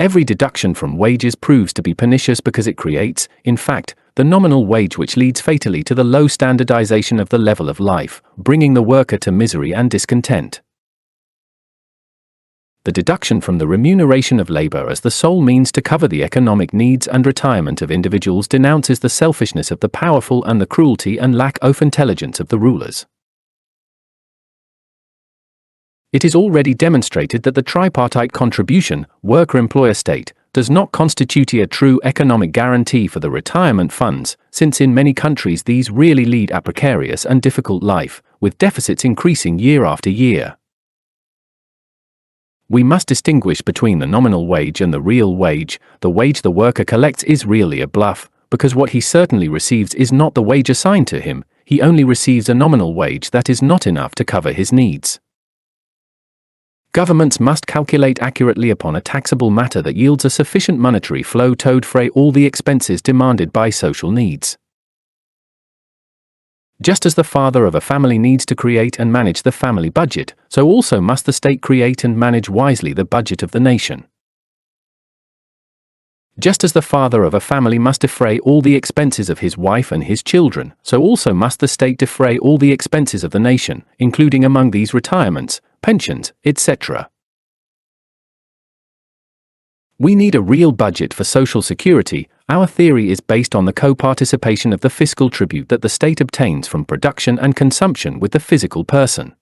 Every deduction from wages proves to be pernicious because it creates, in fact, the nominal wage which leads fatally to the low standardization of the level of life, bringing the worker to misery and discontent. The deduction from the remuneration of labor as the sole means to cover the economic needs and retirement of individuals denounces the selfishness of the powerful and the cruelty and lack of intelligence of the rulers. It is already demonstrated that the tripartite contribution, worker-employer-state, does not constitute a true economic guarantee for the retirement funds, since in many countries these really lead a precarious and difficult life, with deficits increasing year after year. We must distinguish between the nominal wage and the real wage. The wage the worker collects is really a bluff, because what he certainly receives is not the wage assigned to him. He only receives a nominal wage that is not enough to cover his needs. Governments must calculate accurately upon a taxable matter that yields a sufficient monetary flow to defray all the expenses demanded by social needs. Just as the father of a family needs to create and manage the family budget, so also must the state create and manage wisely the budget of the nation. Just as the father of a family must defray all the expenses of his wife and his children, so also must the state defray all the expenses of the nation, including among these retirements, pensions, etc. We need a real budget for social security. Our theory is based on the co-participation of the fiscal tribute that the state obtains from production and consumption with the physical person.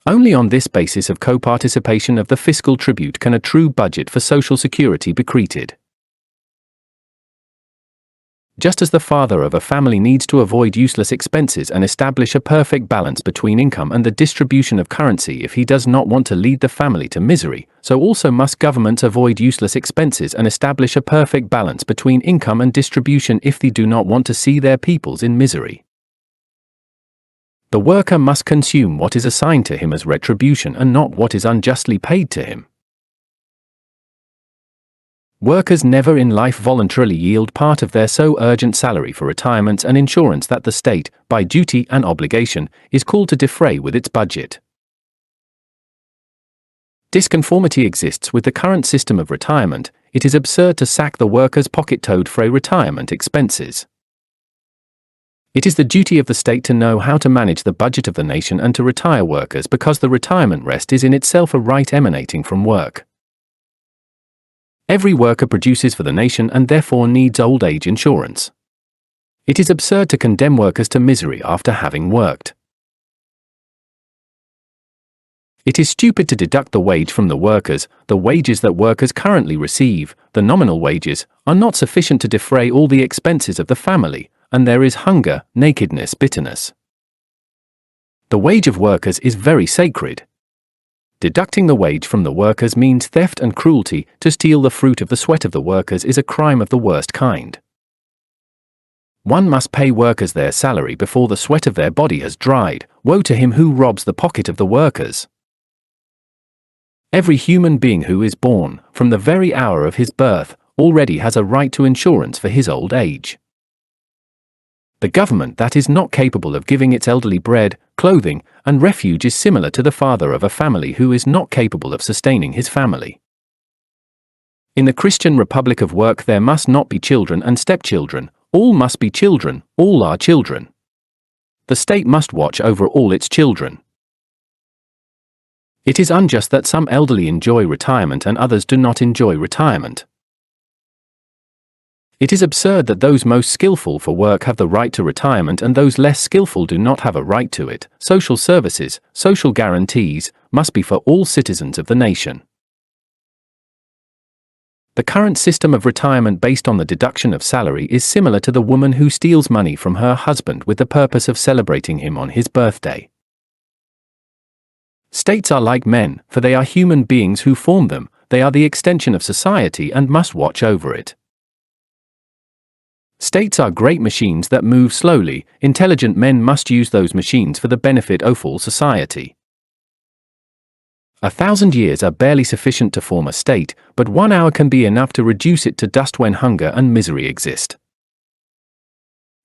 Only on this basis of co-participation of the fiscal tribute can a true budget for social security be created. Just as the father of a family needs to avoid useless expenses and establish a perfect balance between income and the distribution of currency if he does not want to lead the family to misery, so also must governments avoid useless expenses and establish a perfect balance between income and distribution if they do not want to see their peoples in misery. The worker must consume what is assigned to him as retribution and not what is unjustly paid to him. Workers never in life voluntarily yield part of their so urgent salary for retirement and insurance that the state, by duty and obligation, is called to defray with its budget. Disconformity exists with the current system of retirement. It is absurd to sack the worker's pocket to defray retirement expenses. It is the duty of the state to know how to manage the budget of the nation and to retire workers because the retirement rest is in itself a right emanating from work. Every worker produces for the nation and therefore needs old age insurance. It is absurd to condemn workers to misery after having worked. It is stupid to deduct the wage from the workers. The wages that workers currently receive, the nominal wages, are not sufficient to defray all the expenses of the family, and there is hunger, nakedness, bitterness. The wage of workers is very sacred. Deducting the wage from the workers means theft and cruelty. To steal the fruit of the sweat of the workers is a crime of the worst kind. One must pay workers their salary before the sweat of their body has dried. Woe to him who robs the pocket of the workers. Every human being who is born, from the very hour of his birth, already has a right to insurance for his old age. The government that is not capable of giving its elderly bread, clothing, and refuge is similar to the father of a family who is not capable of sustaining his family. In the Christian Republic of Work there must not be children and stepchildren, all must be children, all are children. The state must watch over all its children. It is unjust that some elderly enjoy retirement and others do not enjoy retirement. It is absurd that those most skillful for work have the right to retirement and those less skillful do not have a right to it. Social services, social guarantees, must be for all citizens of the nation. The current system of retirement based on the deduction of salary is similar to the woman who steals money from her husband with the purpose of celebrating him on his birthday. States are like men, for they are human beings who form them. They are the extension of society and must watch over it. States are great machines that move slowly. Intelligent men must use those machines for the benefit of all society. 1,000 years are barely sufficient to form a state, but 1 hour can be enough to reduce it to dust when hunger and misery exist.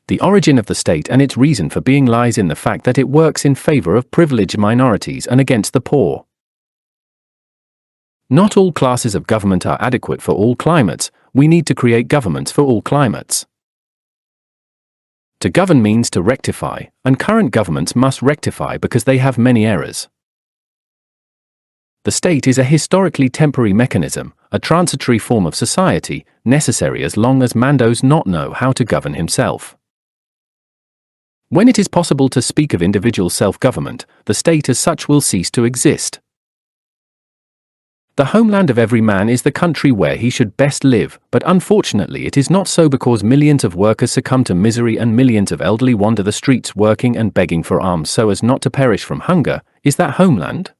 The origin of the state and its reason for being lies in the fact that it works in favor of privileged minorities and against the poor. Not all classes of government are adequate for all climates. We need to create governments for all climates. To govern means to rectify, and current governments must rectify because they have many errors. The state is a historically temporary mechanism, a transitory form of society, necessary as long as man does not know how to govern himself. When it is possible to speak of individual self-government, the state as such will cease to exist. The homeland of every man is the country where he should best live, but unfortunately it is not so because millions of workers succumb to misery and millions of elderly wander the streets working and begging for alms so as not to perish from hunger. Is that homeland?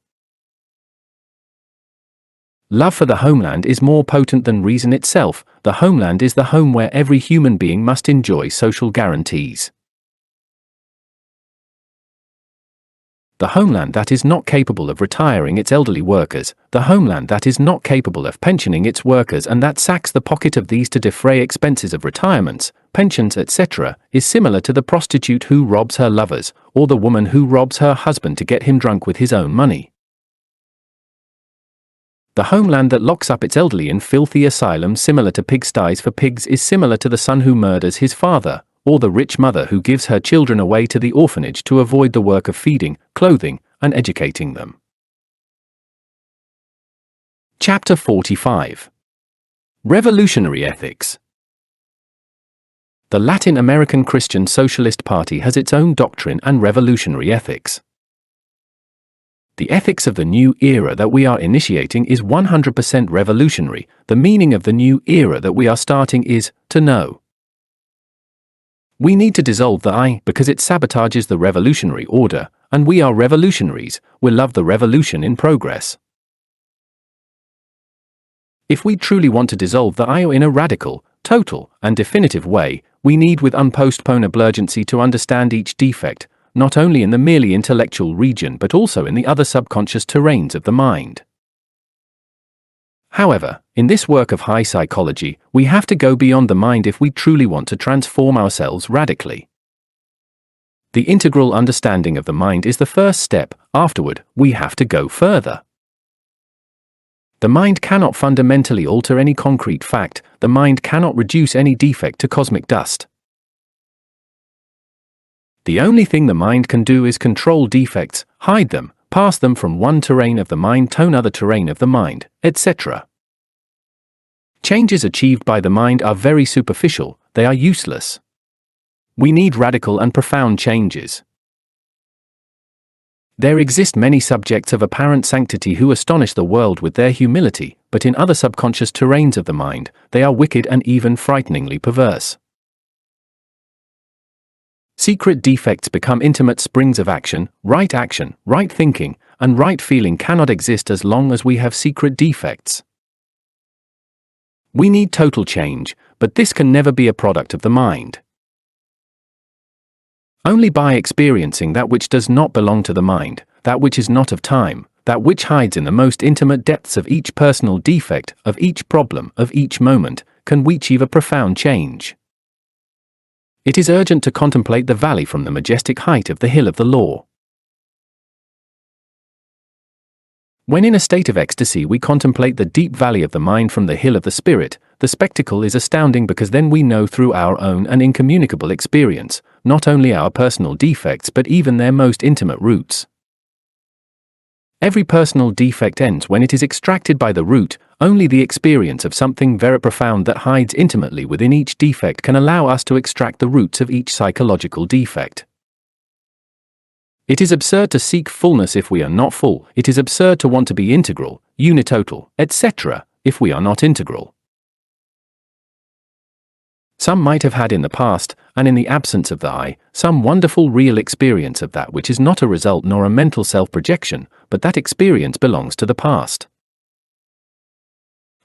Love for the homeland is more potent than reason itself. The homeland is the home where every human being must enjoy social guarantees. The homeland that is not capable of retiring its elderly workers, the homeland that is not capable of pensioning its workers and that sacks the pocket of these to defray expenses of retirements, pensions, etc., is similar to the prostitute who robs her lovers, or the woman who robs her husband to get him drunk with his own money. The homeland that locks up its elderly in filthy asylums similar to pigsties for pigs is similar to the son who murders his father, or the rich mother who gives her children away to the orphanage to avoid the work of feeding, clothing, and educating them. Chapter 45. Revolutionary Ethics. The Latin American Christian Socialist Party has its own doctrine and revolutionary ethics. The ethics of the new era that we are initiating is 100% revolutionary. The meaning of the new era that we are starting is to know. We need to dissolve the I because it sabotages the revolutionary order, and we are revolutionaries. We love the revolution in progress. If we truly want to dissolve the I in a radical, total, and definitive way, we need with unpostponable urgency to understand each defect, not only in the merely intellectual region but also in the other subconscious terrains of the mind. However, in this work of high psychology, we have to go beyond the mind if we truly want to transform ourselves radically. The integral understanding of the mind is the first step. Afterward, we have to go further. The mind cannot fundamentally alter any concrete fact. The mind cannot reduce any defect to cosmic dust. The only thing the mind can do is control defects, hide them, pass them from one terrain of the mind to another terrain of the mind, etc. Changes achieved by the mind are very superficial, they are useless. We need radical and profound changes. There exist many subjects of apparent sanctity who astonish the world with their humility, but in other subconscious terrains of the mind, they are wicked and even frighteningly perverse. Secret defects become intimate springs of action, right thinking, and right feeling cannot exist as long as we have secret defects. We need total change, but this can never be a product of the mind. Only by experiencing that which does not belong to the mind, that which is not of time, that which hides in the most intimate depths of each personal defect, of each problem, of each moment, can we achieve a profound change. It is urgent to contemplate the valley from the majestic height of the hill of the law. When in a state of ecstasy we contemplate the deep valley of the mind from the hill of the spirit, the spectacle is astounding because then we know through our own and incommunicable experience, not only our personal defects but even their most intimate roots. Every personal defect ends when it is extracted by the root. Only the experience of something very profound that hides intimately within each defect can allow us to extract the roots of each psychological defect. It is absurd to seek fullness if we are not full. It is absurd to want to be integral, unitotal, etc., if we are not integral. Some might have had in the past, and in the absence of the I, some wonderful real experience of that which is not a result nor a mental self-projection, but that experience belongs to the past.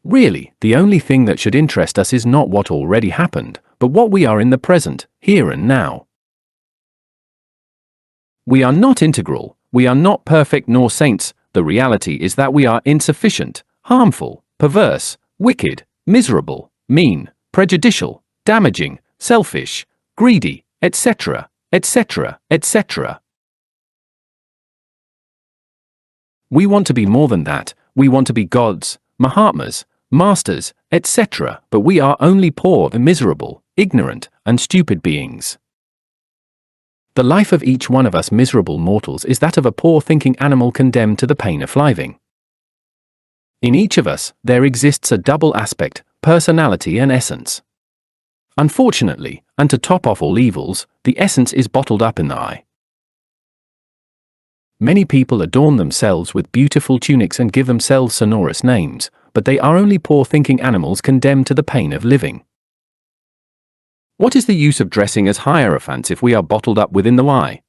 Really, the only thing that should interest us is not what already happened, but what we are in the present, here and now. We are not integral, we are not perfect nor saints. The reality is that we are insufficient, harmful, perverse, wicked, miserable, mean, prejudicial, damaging, selfish, greedy, etc., etc., etc. We want to be more than that. We want to be gods, Mahatmas, masters, etc., but we are only poor and miserable, ignorant, and stupid beings. The life of each one of us miserable mortals is that of a poor thinking animal condemned to the pain of living. In each of us, there exists a double aspect, personality and essence. Unfortunately, and to top off all evils, the essence is bottled up in the I. Many people adorn themselves with beautiful tunics and give themselves sonorous names, but they are only poor thinking animals condemned to the pain of living. What is the use of dressing as hierophants if we are bottled up within the I?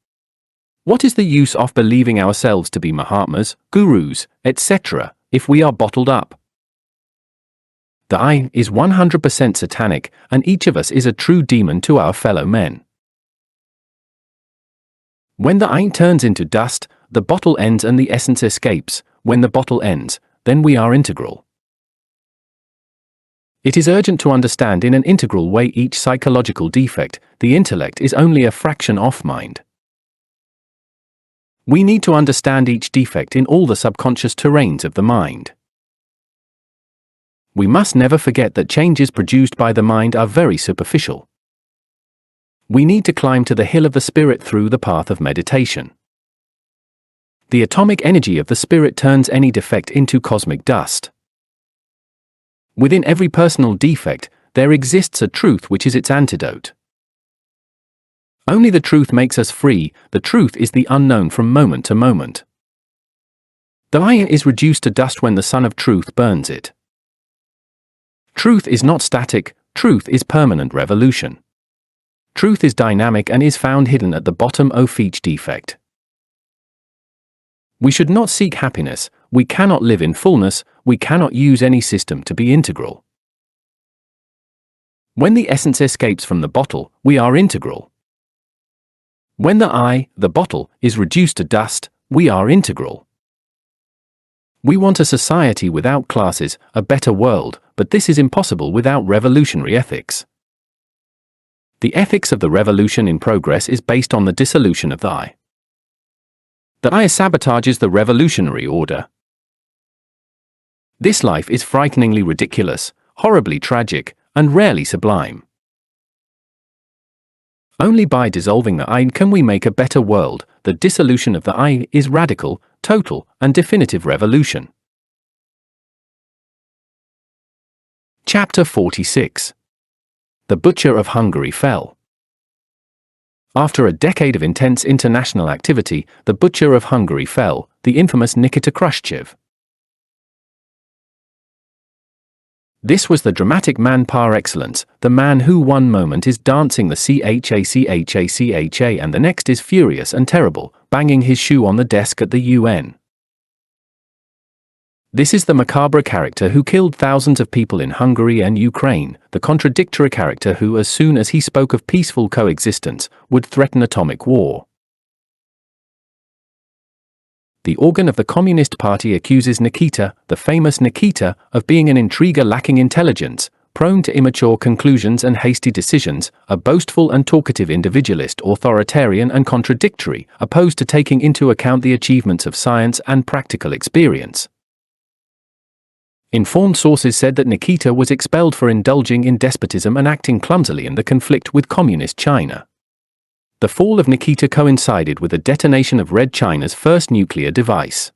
What is the use of believing ourselves to be Mahatmas, gurus, etc., if we are bottled up? The I is 100% satanic, and each of us is a true demon to our fellow men. When the I turns into dust, the bottle ends and the essence escapes. When the bottle ends, then we are integral. It is urgent to understand in an integral way each psychological defect. The intellect is only a fraction of mind. We need to understand each defect in all the subconscious terrains of the mind. We must never forget that changes produced by the mind are very superficial. We need to climb to the hill of the spirit through the path of meditation. The atomic energy of the spirit turns any defect into cosmic dust. Within every personal defect, there exists a truth which is its antidote. Only the truth makes us free. The truth is the unknown from moment to moment. The I is reduced to dust when the sun of truth burns it. Truth is not static, truth is permanent revolution. Truth is dynamic and is found hidden at the bottom of each defect. We should not seek happiness, we cannot live in fullness, we cannot use any system to be integral. When the essence escapes from the bottle, we are integral. When the I, the bottle, is reduced to dust, we are integral. We want a society without classes, a better world, but this is impossible without revolutionary ethics. The ethics of the revolution in progress is based on the dissolution of the I. The I sabotages the revolutionary order. This life is frighteningly ridiculous, horribly tragic, and rarely sublime. Only by dissolving the I can we make a better world. The dissolution of the I is radical, total, and definitive revolution. Chapter 46. The Butcher of Hungary fell. After a decade of intense international activity, the Butcher of Hungary fell, the infamous Nikita Khrushchev. This was the dramatic man par excellence, the man who one moment is dancing the cha-cha-cha-cha and the next is furious and terrible, banging his shoe on the desk at the UN. This is the macabre character who killed thousands of people in Hungary and Ukraine, the contradictory character who, as soon as he spoke of peaceful coexistence, would threaten atomic war. The organ of the Communist Party accuses Nikita, the famous Nikita, of being an intriguer lacking intelligence, prone to immature conclusions and hasty decisions, a boastful and talkative individualist, authoritarian and contradictory, opposed to taking into account the achievements of science and practical experience. Informed sources said that Nikita was expelled for indulging in despotism and acting clumsily in the conflict with Communist China. The fall of Nikita coincided with the detonation of Red China's first nuclear device.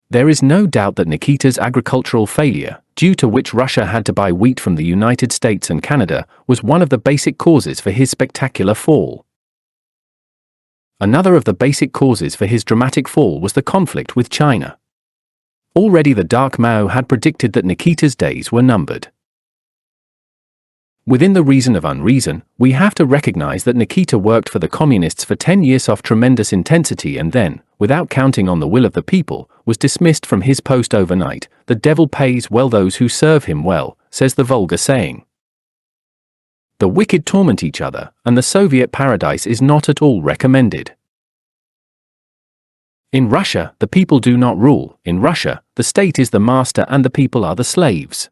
There is no doubt that Nikita's agricultural failure, due to which Russia had to buy wheat from the United States and Canada, was one of the basic causes for his spectacular fall. Another of the basic causes for his dramatic fall was the conflict with China. Already the Dark Mao had predicted that Nikita's days were numbered. Within the reason of unreason, we have to recognize that Nikita worked for the communists for 10 years of tremendous intensity and then, without counting on the will of the people, was dismissed from his post overnight. The devil pays well those who serve him well, says the vulgar saying. The wicked torment each other, and the Soviet paradise is not at all recommended. In Russia, the people do not rule. In Russia, the state is the master and the people are the slaves.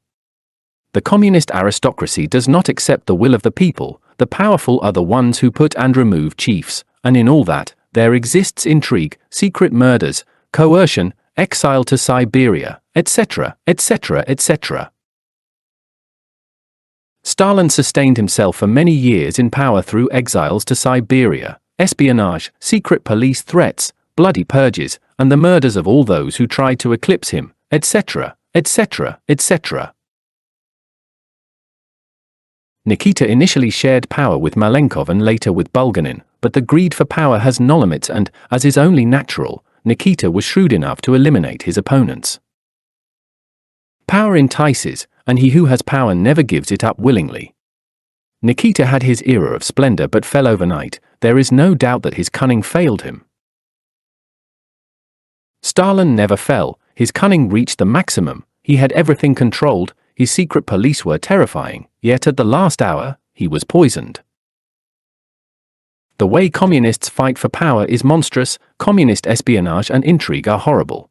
The communist aristocracy does not accept the will of the people. The powerful are the ones who put and remove chiefs, and in all that, there exists intrigue, secret murders, coercion, exile to Siberia, etc., etc., etc. Stalin sustained himself for many years in power through exiles to Siberia, espionage, secret police threats, bloody purges, and the murders of all those who tried to eclipse him, etc., etc., etc. Nikita initially shared power with Malenkov and later with Bulganin, but the greed for power has no limits and, as is only natural, Nikita was shrewd enough to eliminate his opponents. Power entices, and he who has power never gives it up willingly. Nikita had his era of splendor but fell overnight. There is no doubt that his cunning failed him. Stalin never fell. His cunning reached the maximum. He had everything controlled. His secret police were terrifying, yet at the last hour, he was poisoned. The way communists fight for power is monstrous. Communist espionage and intrigue are horrible.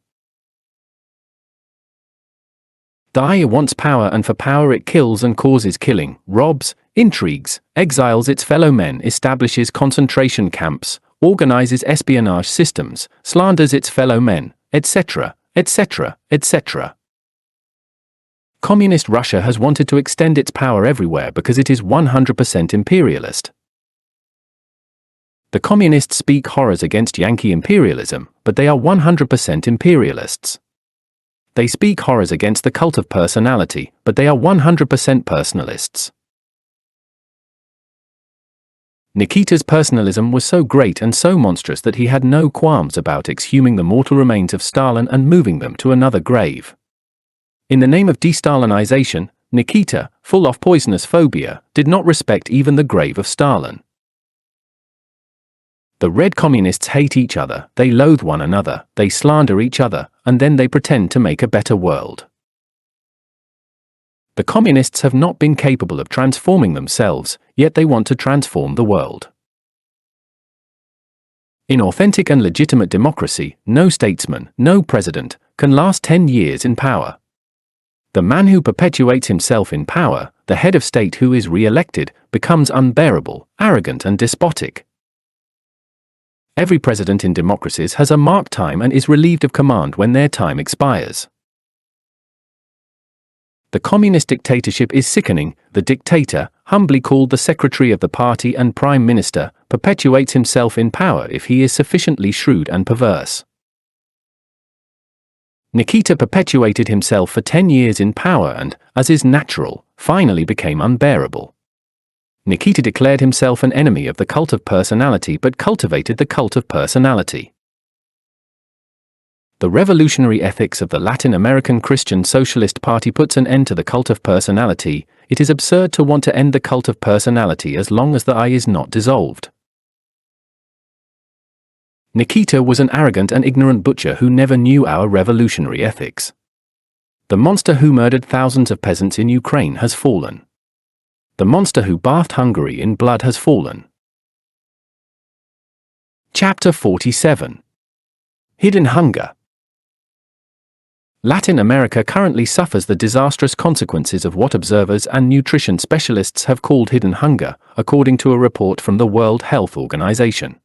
The I wants power, and for power it kills and causes killing, robs, intrigues, exiles its fellow men, establishes concentration camps, organizes espionage systems, slanders its fellow men, etc., etc., etc. Communist Russia has wanted to extend its power everywhere because it is 100% imperialist. The communists speak horrors against Yankee imperialism, but they are 100% imperialists. They speak horrors against the cult of personality, but they are 100% personalists. Nikita's personalism was so great and so monstrous that he had no qualms about exhuming the mortal remains of Stalin and moving them to another grave. In the name of de-Stalinization, Nikita, full of poisonous phobia, did not respect even the grave of Stalin. The Red Communists hate each other, they loathe one another, they slander each other, and then they pretend to make a better world. The Communists have not been capable of transforming themselves, yet they want to transform the world. In authentic and legitimate democracy, no statesman, no president, can last 10 years in power. The man who perpetuates himself in power, the head of state who is re-elected, becomes unbearable, arrogant and despotic. Every president in democracies has a marked time and is relieved of command when their time expires. The communist dictatorship is sickening. The dictator, humbly called the secretary of the party and prime minister, perpetuates himself in power if he is sufficiently shrewd and perverse. Nikita perpetuated himself for 10 years in power and, as is natural, finally became unbearable. Nikita declared himself an enemy of the cult of personality but cultivated the cult of personality. The revolutionary ethics of the Latin American Christian Socialist Party puts an end to the cult of personality. It is absurd to want to end the cult of personality as long as the I is not dissolved. Nikita was an arrogant and ignorant butcher who never knew our revolutionary ethics. The monster who murdered thousands of peasants in Ukraine has fallen. The monster who bathed Hungary in blood has fallen. Chapter 47. Hidden Hunger. Latin America currently suffers the disastrous consequences of what observers and nutrition specialists have called hidden hunger, according to a report from the World Health Organization.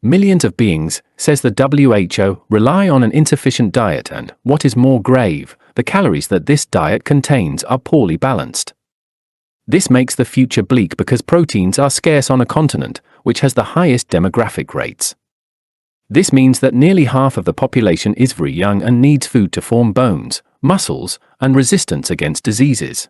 Millions of beings, says the WHO, rely on an insufficient diet and, what is more grave, the calories that this diet contains are poorly balanced. This makes the future bleak because proteins are scarce on a continent, which has the highest demographic rates. This means that nearly half of the population is very young and needs food to form bones, muscles, and resistance against diseases.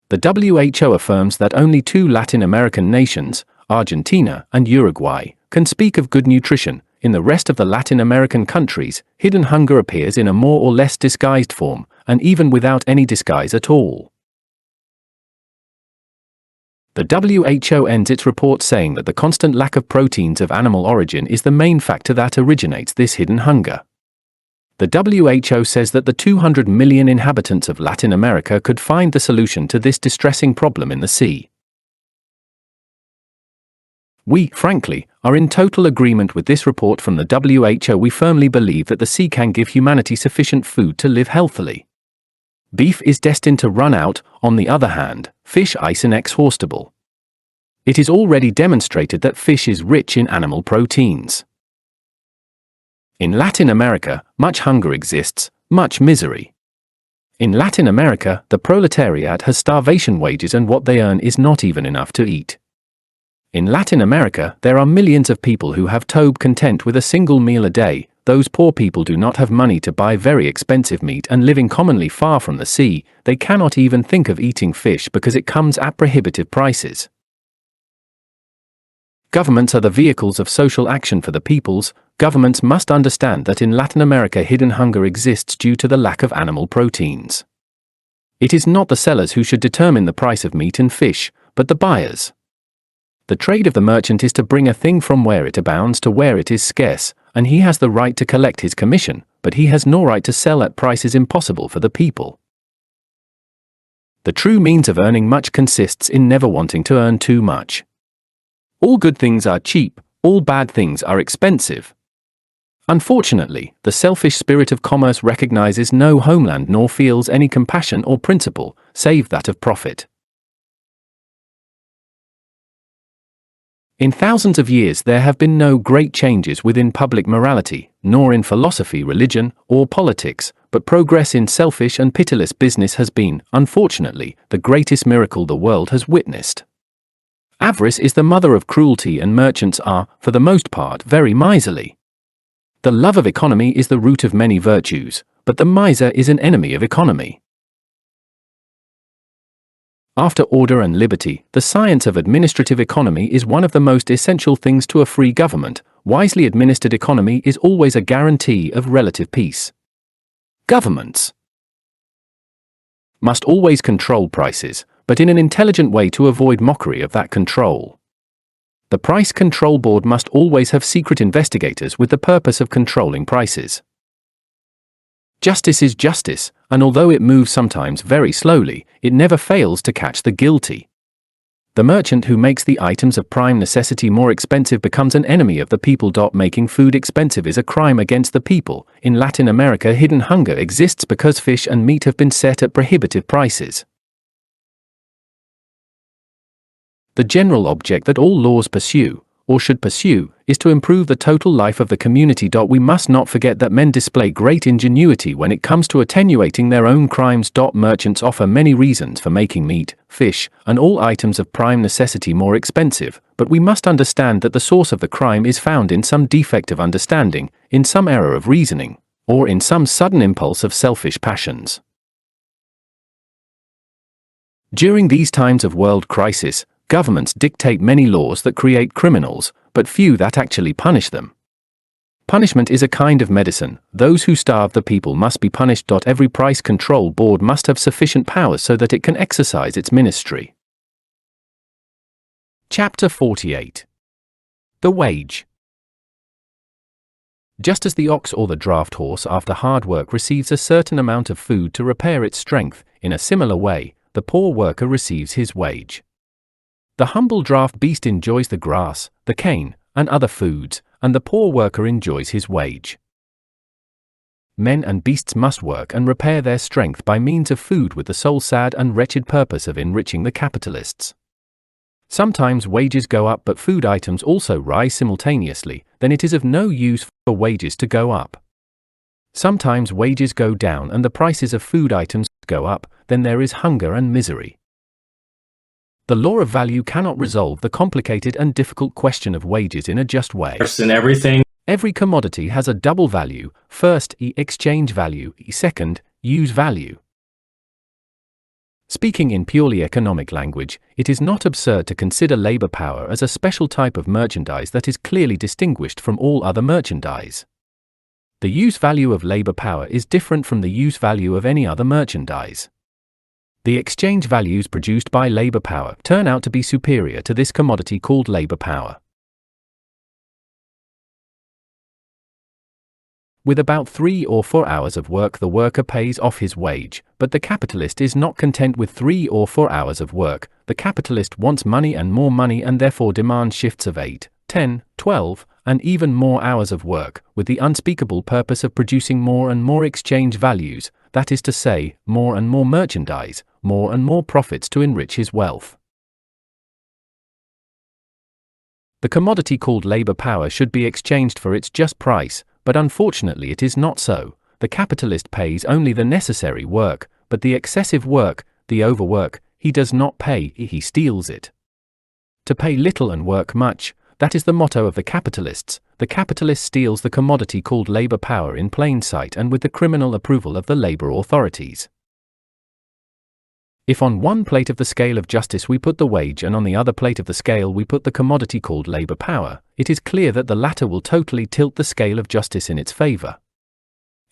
The WHO affirms that only 2 Latin American nations, Argentina and Uruguay, can speak of good nutrition. In the rest of the Latin American countries, hidden hunger appears in a more or less disguised form, and even without any disguise at all. The WHO ends its report saying that the constant lack of proteins of animal origin is the main factor that originates this hidden hunger. The WHO says that the 200 million inhabitants of Latin America could find the solution to this distressing problem in the sea. We, frankly, are in total agreement with this report from the WHO. We firmly believe that the sea can give humanity sufficient food to live healthily. Beef is destined to run out. On the other hand, fish is inexhaustible. It is already demonstrated that fish is rich in animal proteins. In Latin America, much hunger exists, much misery. In Latin America, the proletariat has starvation wages and what they earn is not even enough to eat. In Latin America, there are millions of people who have to be content with a single meal a day, those poor people do not have money to buy very expensive meat, and living commonly far from the sea, they cannot even think of eating fish because it comes at prohibitive prices. Governments are the vehicles of social action for the peoples. Governments must understand that in Latin America hidden hunger exists due to the lack of animal proteins. It is not the sellers who should determine the price of meat and fish, but the buyers. The trade of the merchant is to bring a thing from where it abounds to where it is scarce, and he has the right to collect his commission, but he has no right to sell at prices impossible for the people. The true means of earning much consists in never wanting to earn too much. All good things are cheap, all bad things are expensive. Unfortunately, the selfish spirit of commerce recognizes no homeland nor feels any compassion or principle, save that of profit. In thousands of years there have been no great changes within public morality, nor in philosophy, religion, or politics, but progress in selfish and pitiless business has been, unfortunately, the greatest miracle the world has witnessed. Avarice is the mother of cruelty, and merchants are, for the most part, very miserly. The love of economy is the root of many virtues, but the miser is an enemy of economy. After order and liberty, the science of administrative economy is one of the most essential things to a free government. Wisely administered economy is always a guarantee of relative peace. Governments must always control prices, but in an intelligent way to avoid mockery of that control. The Price Control Board must always have secret investigators with the purpose of controlling prices. Justice is justice, and although it moves sometimes very slowly, it never fails to catch the guilty. The merchant who makes the items of prime necessity more expensive becomes an enemy of the people. Making food expensive is a crime against the people. In Latin America, hidden hunger exists because fish and meat have been set at prohibitive prices. The general object that all laws pursue, or should pursue, is to improve the total life of the community. We must not forget that men display great ingenuity when it comes to attenuating their own crimes. Merchants offer many reasons for making meat, fish, and all items of prime necessity more expensive, but we must understand that the source of the crime is found in some defect of understanding, in some error of reasoning, or in some sudden impulse of selfish passions. During these times of world crisis, governments dictate many laws that create criminals, but few that actually punish them. Punishment is a kind of medicine. Those who starve the people must be punished. Every price control board must have sufficient powers so that it can exercise its ministry. Chapter 48. The wage. Just as the ox or the draft horse after hard work receives a certain amount of food to repair its strength, in a similar way, the poor worker receives his wage. The humble draft beast enjoys the grass, the cane, and other foods, and the poor worker enjoys his wage. Men and beasts must work and repair their strength by means of food with the sole sad and wretched purpose of enriching the capitalists. Sometimes wages go up but food items also rise simultaneously, then it is of no use for wages to go up. Sometimes wages go down and the prices of food items go up, then there is hunger and misery. The law of value cannot resolve the complicated and difficult question of wages in a just way. Every commodity has a double value: first, exchange value; second, use value. Speaking in purely economic language, it is not absurd to consider labor power as a special type of merchandise that is clearly distinguished from all other merchandise. The use value of labor power is different from the use value of any other merchandise. The exchange values produced by labor power turn out to be superior to this commodity called labor power. With about 3 or 4 hours of work, the worker pays off his wage, but the capitalist is not content with 3 or 4 hours of work. The capitalist wants money and more money, and therefore demands shifts of 8, 10, 12, and even more hours of work, with the unspeakable purpose of producing more and more exchange values, that is to say, more and more merchandise, more and more profits to enrich his wealth. The commodity called labor power should be exchanged for its just price, but unfortunately it is not so. The capitalist pays only the necessary work, but the excessive work, the overwork, he does not pay, he steals it. To pay little and work much, That is the motto of the capitalists. The capitalist steals the commodity called labor power in plain sight and with the criminal approval of the labor authorities. If on one plate of the scale of justice we put the wage and on the other plate of the scale we put the commodity called labor power, it is clear that the latter will totally tilt the scale of justice in its favor.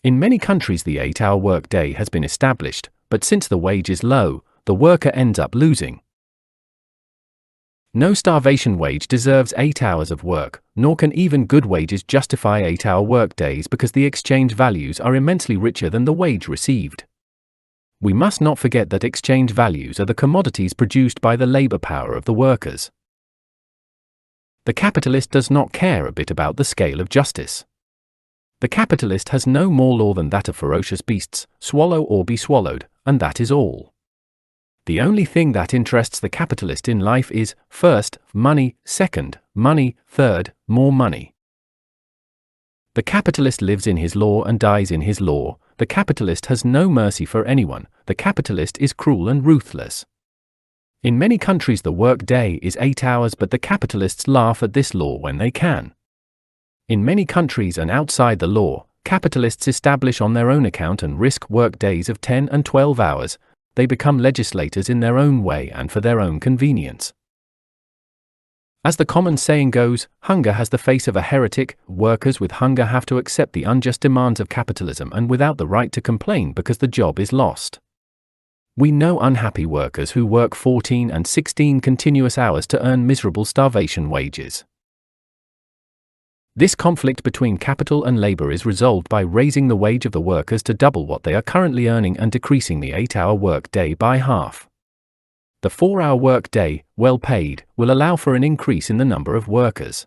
In many countries the 8-hour workday has been established, but since the wage is low, the worker ends up losing. No starvation wage deserves 8 hours of work, nor can even good wages justify 8-hour workdays because the exchange values are immensely richer than the wage received. We must not forget that exchange values are the commodities produced by the labor power of the workers. The capitalist does not care a bit about the scale of justice. The capitalist has no more law than that of ferocious beasts, swallow or be swallowed, and that is all. The only thing that interests the capitalist in life is, first, money, second, money, third, more money. The capitalist lives in his law and dies in his law. The capitalist has no mercy for anyone. The capitalist is cruel and ruthless. In many countries the work day is 8 hours, but the capitalists laugh at this law when they can. In many countries and outside the law, capitalists establish on their own account and risk work days of 10 and 12 hours. They become legislators in their own way and for their own convenience. As the common saying goes, hunger has the face of a heretic. Workers with hunger have to accept the unjust demands of capitalism and without the right to complain because the job is lost. We know unhappy workers who work 14 and 16 continuous hours to earn miserable starvation wages. This conflict between capital and labor is resolved by raising the wage of the workers to double what they are currently earning and decreasing the 8-hour work day by half. The 4-hour work day, well paid, will allow for an increase in the number of workers.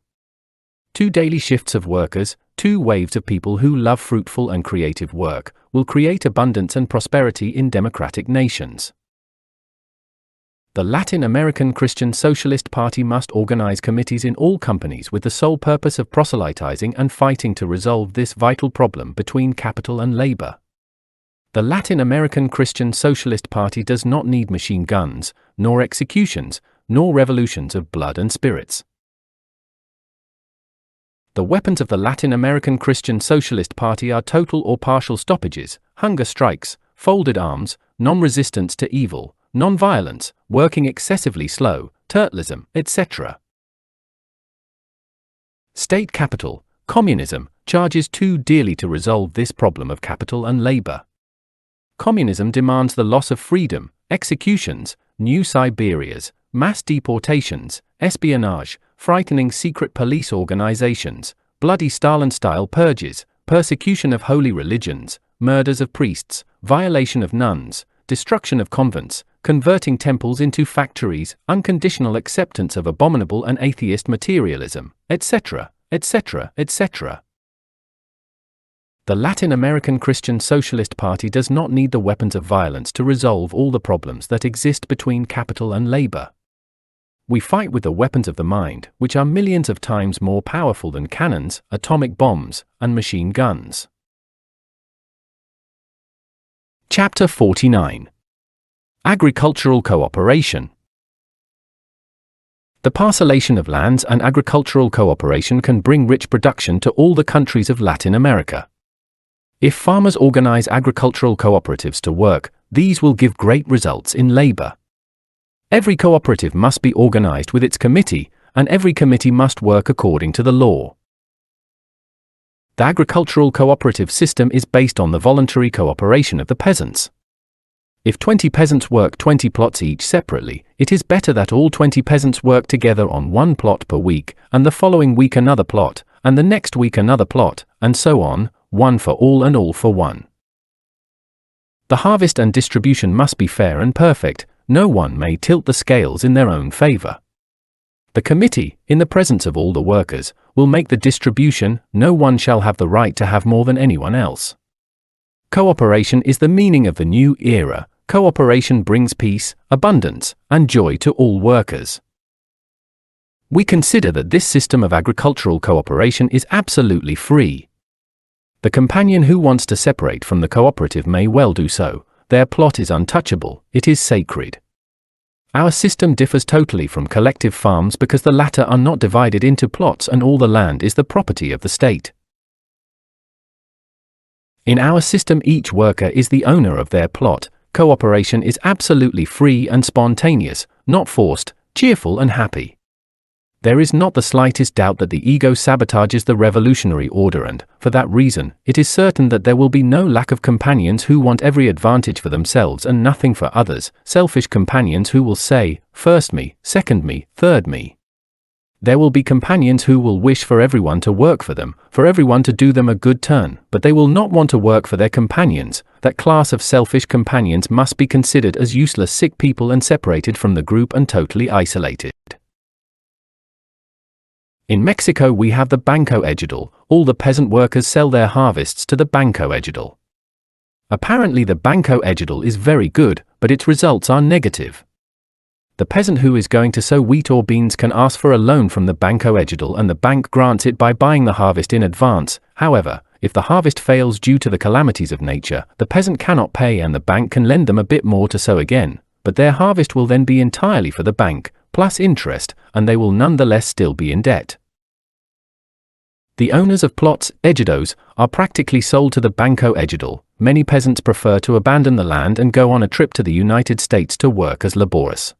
2 daily shifts of workers, 2 waves of people who love fruitful and creative work, will create abundance and prosperity in democratic nations. The Latin American Christian Socialist Party must organize committees in all companies with the sole purpose of proselytizing and fighting to resolve this vital problem between capital and labor. The Latin American Christian Socialist Party does not need machine guns, nor executions, nor revolutions of blood and spirits. The weapons of the Latin American Christian Socialist Party are total or partial stoppages, hunger strikes, folded arms, non-resistance to evil, non-violence, working excessively slow, turtlism, etc. State capital, communism, charges too dearly to resolve this problem of capital and labor. Communism demands the loss of freedom, executions, new Siberias, mass deportations, espionage, frightening secret police organizations, bloody Stalin-style purges, persecution of holy religions, murders of priests, violation of nuns, destruction of convents, converting temples into factories, unconditional acceptance of abominable and atheist materialism, etc., etc., etc. The Latin American Christian Socialist Party does not need the weapons of violence to resolve all the problems that exist between capital and labor. We fight with the weapons of the mind, which are millions of times more powerful than cannons, atomic bombs, and machine guns. Chapter 49. Agricultural Cooperation. The parcellation of lands and agricultural cooperation can bring rich production to all the countries of Latin America. If farmers organize agricultural cooperatives to work, these will give great results in labor. Every cooperative must be organized with its committee, and every committee must work according to the law. The agricultural cooperative system is based on the voluntary cooperation of the peasants. If 20 peasants work 20 plots each separately, it is better that all 20 peasants work together on one plot per week, and the following week another plot, and the next week another plot, and so on, one for all and all for one. The harvest and distribution must be fair and perfect. No one may tilt the scales in their own favor. The committee, in the presence of all the workers, will make the distribution. No one shall have the right to have more than anyone else. Cooperation is the meaning of the new era. Cooperation brings peace, abundance, and joy to all workers. We consider that this system of agricultural cooperation is absolutely free. The companion who wants to separate from the cooperative may well do so. Their plot is untouchable, it is sacred. Our system differs totally from collective farms because the latter are not divided into plots and all the land is the property of the state. In our system, each worker is the owner of their plot. Cooperation is absolutely free and spontaneous, not forced, cheerful and happy. There is not the slightest doubt that the ego sabotages the revolutionary order, and, for that reason, it is certain that there will be no lack of companions who want every advantage for themselves and nothing for others, selfish companions who will say, first me, second me, third me. There will be companions who will wish for everyone to work for them, for everyone to do them a good turn, but they will not want to work for their companions. That class of selfish companions must be considered as useless sick people and separated from the group and totally isolated. In Mexico we have the Banco Ejidal. All the peasant workers sell their harvests to the Banco Ejidal. Apparently the Banco Ejidal is very good, but its results are negative. The peasant who is going to sow wheat or beans can ask for a loan from the Banco Ejidal and the bank grants it by buying the harvest in advance. However, if the harvest fails due to the calamities of nature, the peasant cannot pay and the bank can lend them a bit more to sow again, but their harvest will then be entirely for the bank, plus interest, and they will nonetheless still be in debt. The owners of plots, ejidos, are practically sold to the Banco Ejidal. Many peasants prefer to abandon the land and go on a trip to the United States to work as laborers.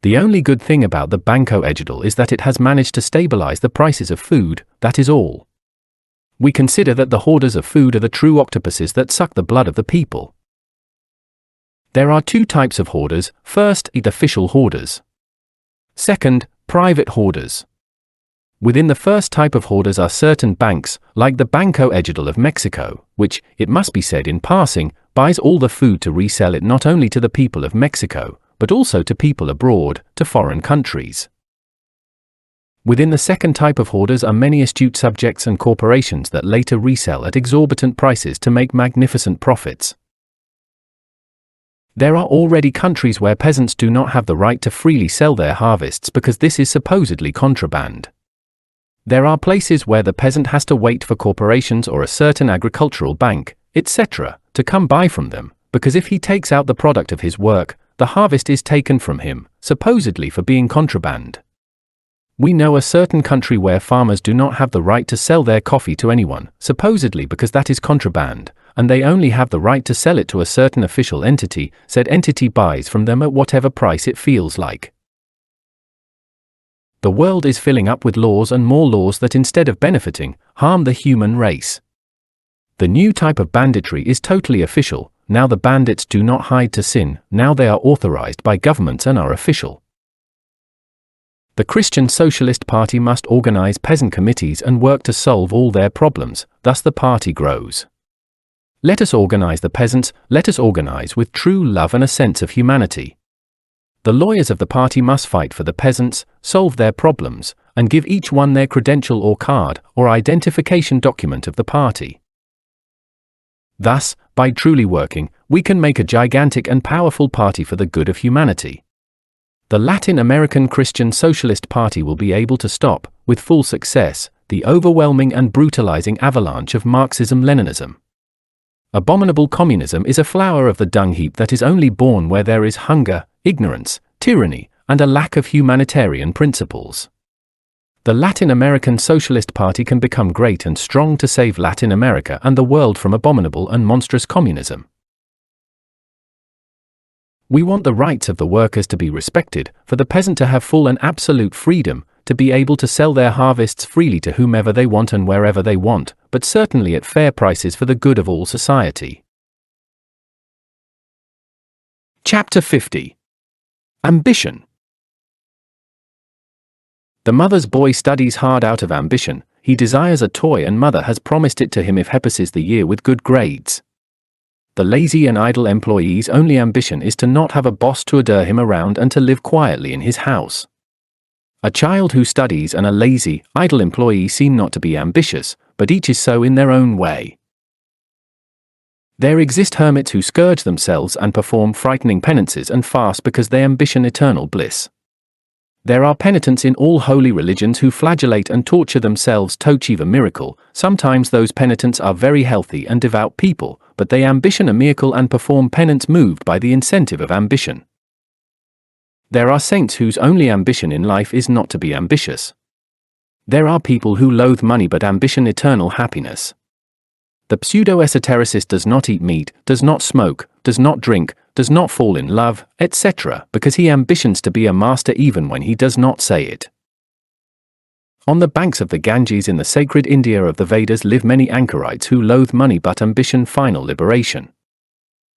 The only good thing about the Banco Ejidal is that it has managed to stabilize the prices of food, that is all. We consider that the hoarders of food are the true octopuses that suck the blood of the people. There are two types of hoarders. First, official hoarders. Second, private hoarders. Within the first type of hoarders are certain banks, like the Banco Ejidal of Mexico, which, it must be said in passing, buys all the food to resell it not only to the people of Mexico, but also to people abroad, to foreign countries. Within the second type of hoarders are many astute subjects and corporations that later resell at exorbitant prices to make magnificent profits. There are already countries where peasants do not have the right to freely sell their harvests because this is supposedly contraband. There are places where the peasant has to wait for corporations or a certain agricultural bank, etc., to come buy from them, because if he takes out the product of his work, the harvest is taken from him, supposedly for being contraband. We know a certain country where farmers do not have the right to sell their coffee to anyone, supposedly because that is contraband, and they only have the right to sell it to a certain official entity. Said entity buys from them at whatever price it feels like. The world is filling up with laws and more laws that instead of benefiting, harm the human race. The new type of banditry is totally official. Now the bandits do not hide to sin, now they are authorized by governments and are official. The Christian Socialist Party must organize peasant committees and work to solve all their problems, thus the party grows. Let us organize the peasants, let us organize with true love and a sense of humanity. The lawyers of the party must fight for the peasants, solve their problems, and give each one their credential or card, or identification document of the party. Thus, by truly working, we can make a gigantic and powerful party for the good of humanity. The Latin American Christian Socialist Party will be able to stop, with full success, the overwhelming and brutalizing avalanche of Marxism-Leninism. Abominable communism is a flower of the dung heap that is only born where there is hunger, ignorance, tyranny, and a lack of humanitarian principles. The Latin American Socialist Party can become great and strong to save Latin America and the world from abominable and monstrous communism. We want the rights of the workers to be respected, for the peasant to have full and absolute freedom, to be able to sell their harvests freely to whomever they want and wherever they want, but certainly at fair prices for the good of all society. Chapter 50. Ambition. The mother's boy studies hard out of ambition. He desires a toy and mother has promised it to him if he passes the year with good grades. The lazy and idle employee's only ambition is to not have a boss to order him around and to live quietly in his house. A child who studies and a lazy, idle employee seem not to be ambitious, but each is so in their own way. There exist hermits who scourge themselves and perform frightening penances and fast because they ambition eternal bliss. There are penitents in all holy religions who flagellate and torture themselves to achieve a miracle. Sometimes those penitents are very healthy and devout people, but they ambition a miracle and perform penance moved by the incentive of ambition. There are saints whose only ambition in life is not to be ambitious. There are people who loathe money but ambition eternal happiness. The pseudo-esotericist does not eat meat, does not smoke, does not drink, does not fall in love, etc., because he ambitions to be a master even when he does not say it. On the banks of the Ganges in the sacred India of the Vedas live many anchorites who loathe money but ambition final liberation.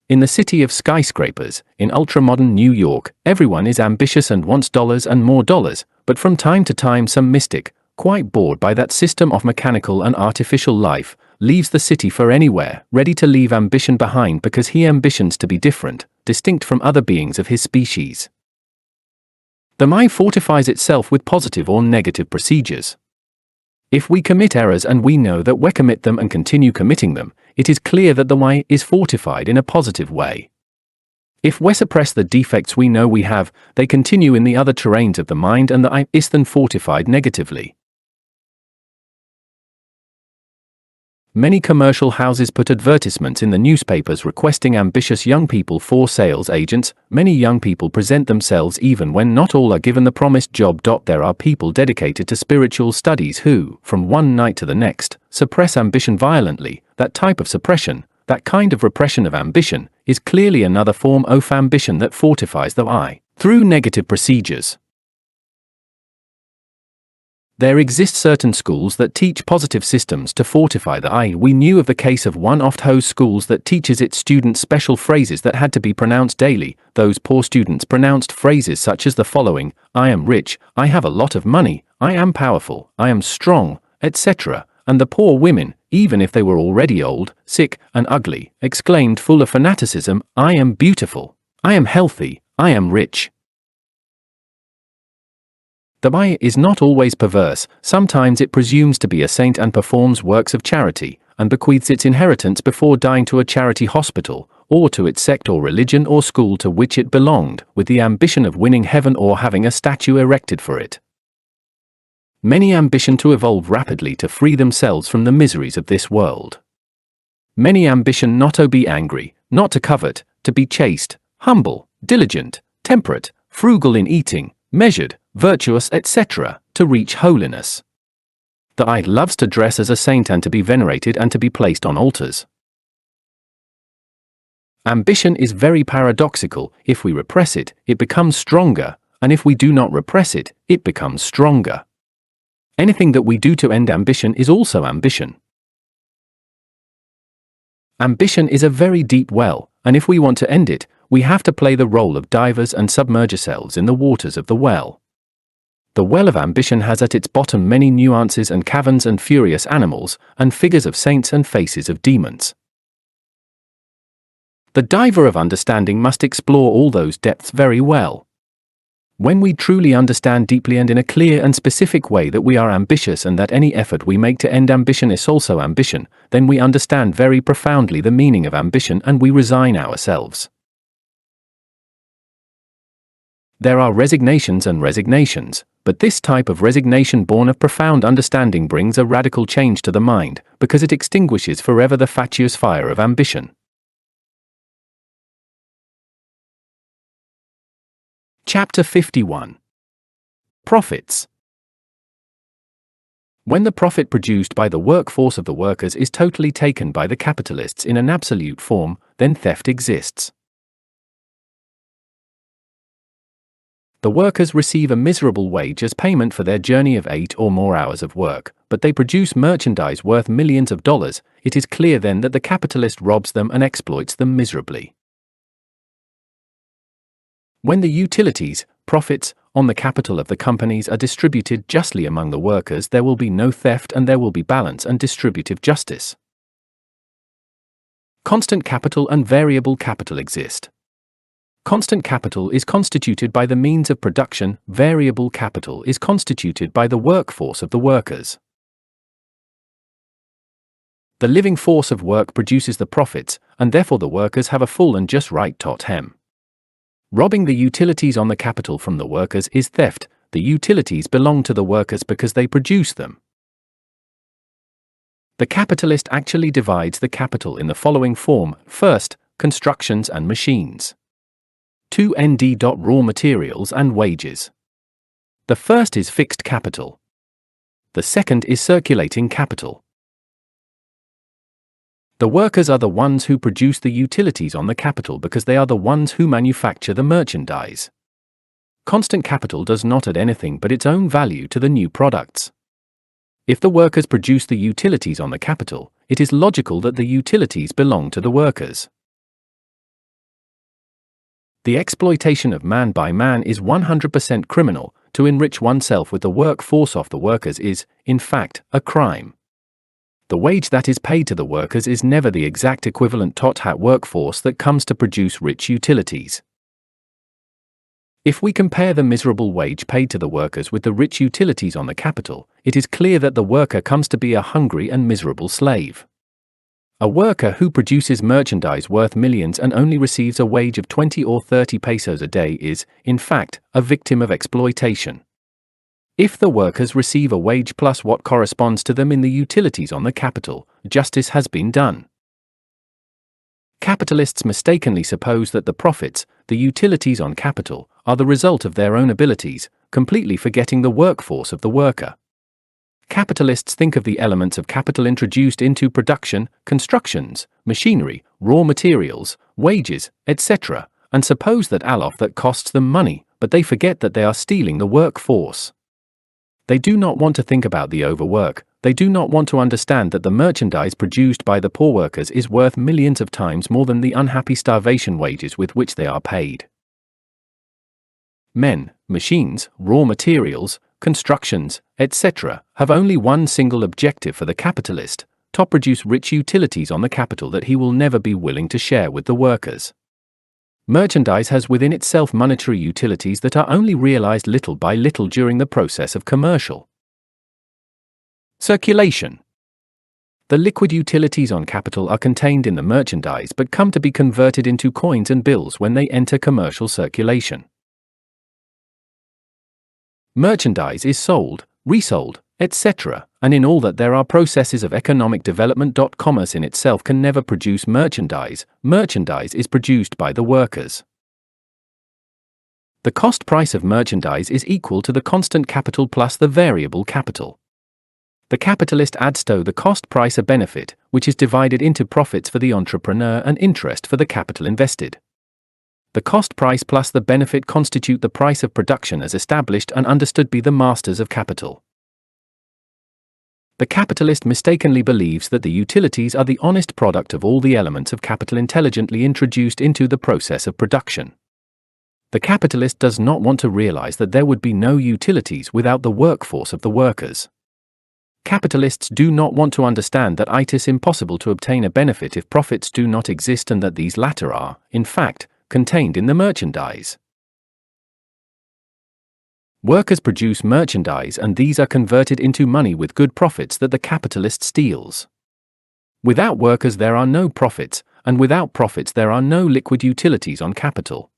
In the city of skyscrapers, in ultra-modern New York, everyone is ambitious and wants dollars and more dollars, but from time to time some mystic, quite bored by that system of mechanical and artificial life, leaves the city for anywhere, ready to leave ambition behind because he ambitions to be different, distinct from other beings of his species. The mind fortifies itself with positive or negative procedures. If we commit errors and we know that we commit them and continue committing them, it is clear that the mind is fortified in a positive way. If we suppress the defects we know we have, they continue in the other terrains of the mind and the I is then fortified negatively. Many commercial houses put advertisements in the newspapers requesting ambitious young people for sales agents. Many young people present themselves even when not all are given the promised job. There are people dedicated to spiritual studies who, from one night to the next, suppress ambition violently. That type of suppression, that kind of repression of ambition, is clearly another form of ambition that fortifies the I through negative procedures. There exist certain schools that teach positive systems to fortify the I. We knew of the case of one oft-hose schools that teaches its students special phrases that had to be pronounced daily. Those poor students pronounced phrases such as the following: I am rich, I have a lot of money, I am powerful, I am strong, etc. And the poor women, even if they were already old, sick, and ugly, exclaimed full of fanaticism, I am beautiful, I am healthy, I am rich. The I is not always perverse. Sometimes it presumes to be a saint and performs works of charity, and bequeaths its inheritance before dying to a charity hospital, or to its sect or religion or school to which it belonged, with the ambition of winning heaven or having a statue erected for it. Many ambition to evolve rapidly to free themselves from the miseries of this world. Many ambition not to be angry, not to covet, to be chaste, humble, diligent, temperate, frugal in eating, measured, virtuous, etc., to reach holiness. The I loves to dress as a saint and to be venerated and to be placed on altars. Ambition is very paradoxical. If we repress it, it becomes stronger, and if we do not repress it, it becomes stronger. Anything that we do to end ambition is also ambition. Ambition is a very deep well, and if we want to end it, we have to play the role of divers and submerge ourselves in the waters of the well. The well of ambition has at its bottom many nuances and caverns and furious animals, and figures of saints and faces of demons. The diver of understanding must explore all those depths very well. When we truly understand deeply and in a clear and specific way that we are ambitious and that any effort we make to end ambition is also ambition, then we understand very profoundly the meaning of ambition and we resign ourselves. There are resignations and resignations, but this type of resignation born of profound understanding brings a radical change to the mind, because it extinguishes forever the fatuous fire of ambition. Chapter 51. Profits. When the profit produced by the workforce of the workers is totally taken by the capitalists in an absolute form, then theft exists. The workers receive a miserable wage as payment for their journey of 8 or more hours of work, but they produce merchandise worth millions of dollars. It is clear then that the capitalist robs them and exploits them miserably. When the utilities, profits, on the capital of the companies are distributed justly among the workers, there will be no theft and there will be balance and distributive justice. Constant capital and variable capital exist. Constant capital is constituted by the means of production, variable capital is constituted by the workforce of the workers. The living force of work produces the profits, and therefore the workers have a full and just right tot hem. Robbing the utilities on the capital from the workers is theft. The utilities belong to the workers because they produce them. The capitalist actually divides the capital in the following form: first, constructions and machines. 2nd. Raw materials and wages. The first is fixed capital. The second is circulating capital. The workers are the ones who produce the utilities on the capital because they are the ones who manufacture the merchandise. Constant capital does not add anything but its own value to the new products. If the workers produce the utilities on the capital, it is logical that the utilities belong to the workers. The exploitation of man by man is 100% criminal. To enrich oneself with the workforce of the workers is, in fact, a crime. The wage that is paid to the workers is never the exact equivalent tot-hat workforce that comes to produce rich utilities. If we compare the miserable wage paid to the workers with the rich utilities on the capital, it is clear that the worker comes to be a hungry and miserable slave. A worker who produces merchandise worth millions and only receives a wage of 20 or 30 pesos a day is, in fact, a victim of exploitation. If the workers receive a wage plus what corresponds to them in the utilities on the capital, justice has been done. Capitalists mistakenly suppose that the profits, the utilities on capital, are the result of their own abilities, completely forgetting the workforce of the worker. Capitalists think of the elements of capital introduced into production, constructions, machinery, raw materials, wages, etc., and suppose that that costs them money, but they forget that they are stealing the workforce. They do not want to think about the overwork. They do not want to understand that the merchandise produced by the poor workers is worth millions of times more than the unhappy starvation wages with which they are paid. Men, machines, raw materials, constructions, etc., have only one single objective for the capitalist: to produce rich utilities on the capital that he will never be willing to share with the workers. Merchandise has within itself monetary utilities that are only realized little by little during the process of commercial circulation. The liquid utilities on capital are contained in the merchandise but come to be converted into coins and bills when they enter commercial circulation. Merchandise is sold, resold, etc., and in all that there are processes of economic development. Commerce in itself can never produce merchandise. Merchandise is produced by the workers. The cost price of merchandise is equal to the constant capital plus the variable capital. The capitalist adds to the cost price a benefit, which is divided into profits for the entrepreneur and interest for the capital invested. The cost price plus the benefit constitute the price of production as established and understood by the masters of capital. The capitalist mistakenly believes that the utilities are the honest product of all the elements of capital intelligently introduced into the process of production. The capitalist does not want to realize that there would be no utilities without the workforce of the workers. Capitalists do not want to understand that it is impossible to obtain a benefit if profits do not exist and that these latter are, in fact, contained in the merchandise. Workers produce merchandise and these are converted into money with good profits that the capitalist steals. Without workers there are no profits, and without profits there are no liquid utilities on capital.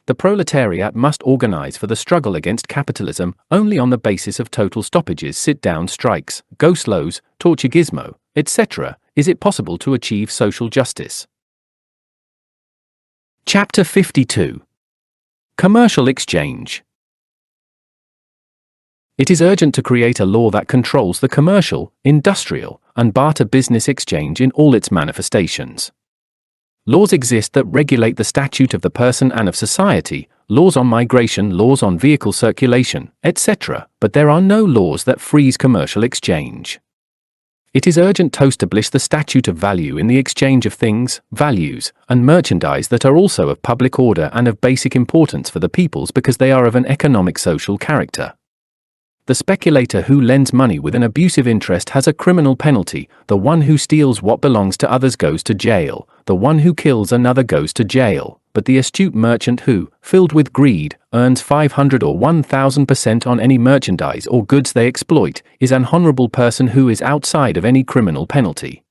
The proletariat must organize for the struggle against capitalism only on the basis of total stoppages, sit-down strikes, go-slows, tortugismo, etc. Is it possible to achieve social justice? Chapter 52. Commercial Exchange. It is urgent to create a law that controls the commercial, industrial, and barter business exchange in all its manifestations. Laws exist that regulate the statute of the person and of society, laws on migration, laws on vehicle circulation, etc., but there are no laws that freeze commercial exchange. It is urgent to establish the statute of value in the exchange of things, values, and merchandise that are also of public order and of basic importance for the peoples because they are of an economic social character. The speculator who lends money with an abusive interest has a criminal penalty. The one who steals what belongs to others goes to jail. The one who kills another goes to jail. But the astute merchant who, filled with greed, earns 500 or 1,000% on any merchandise or goods they exploit, is an honorable person who is outside of any criminal penalty.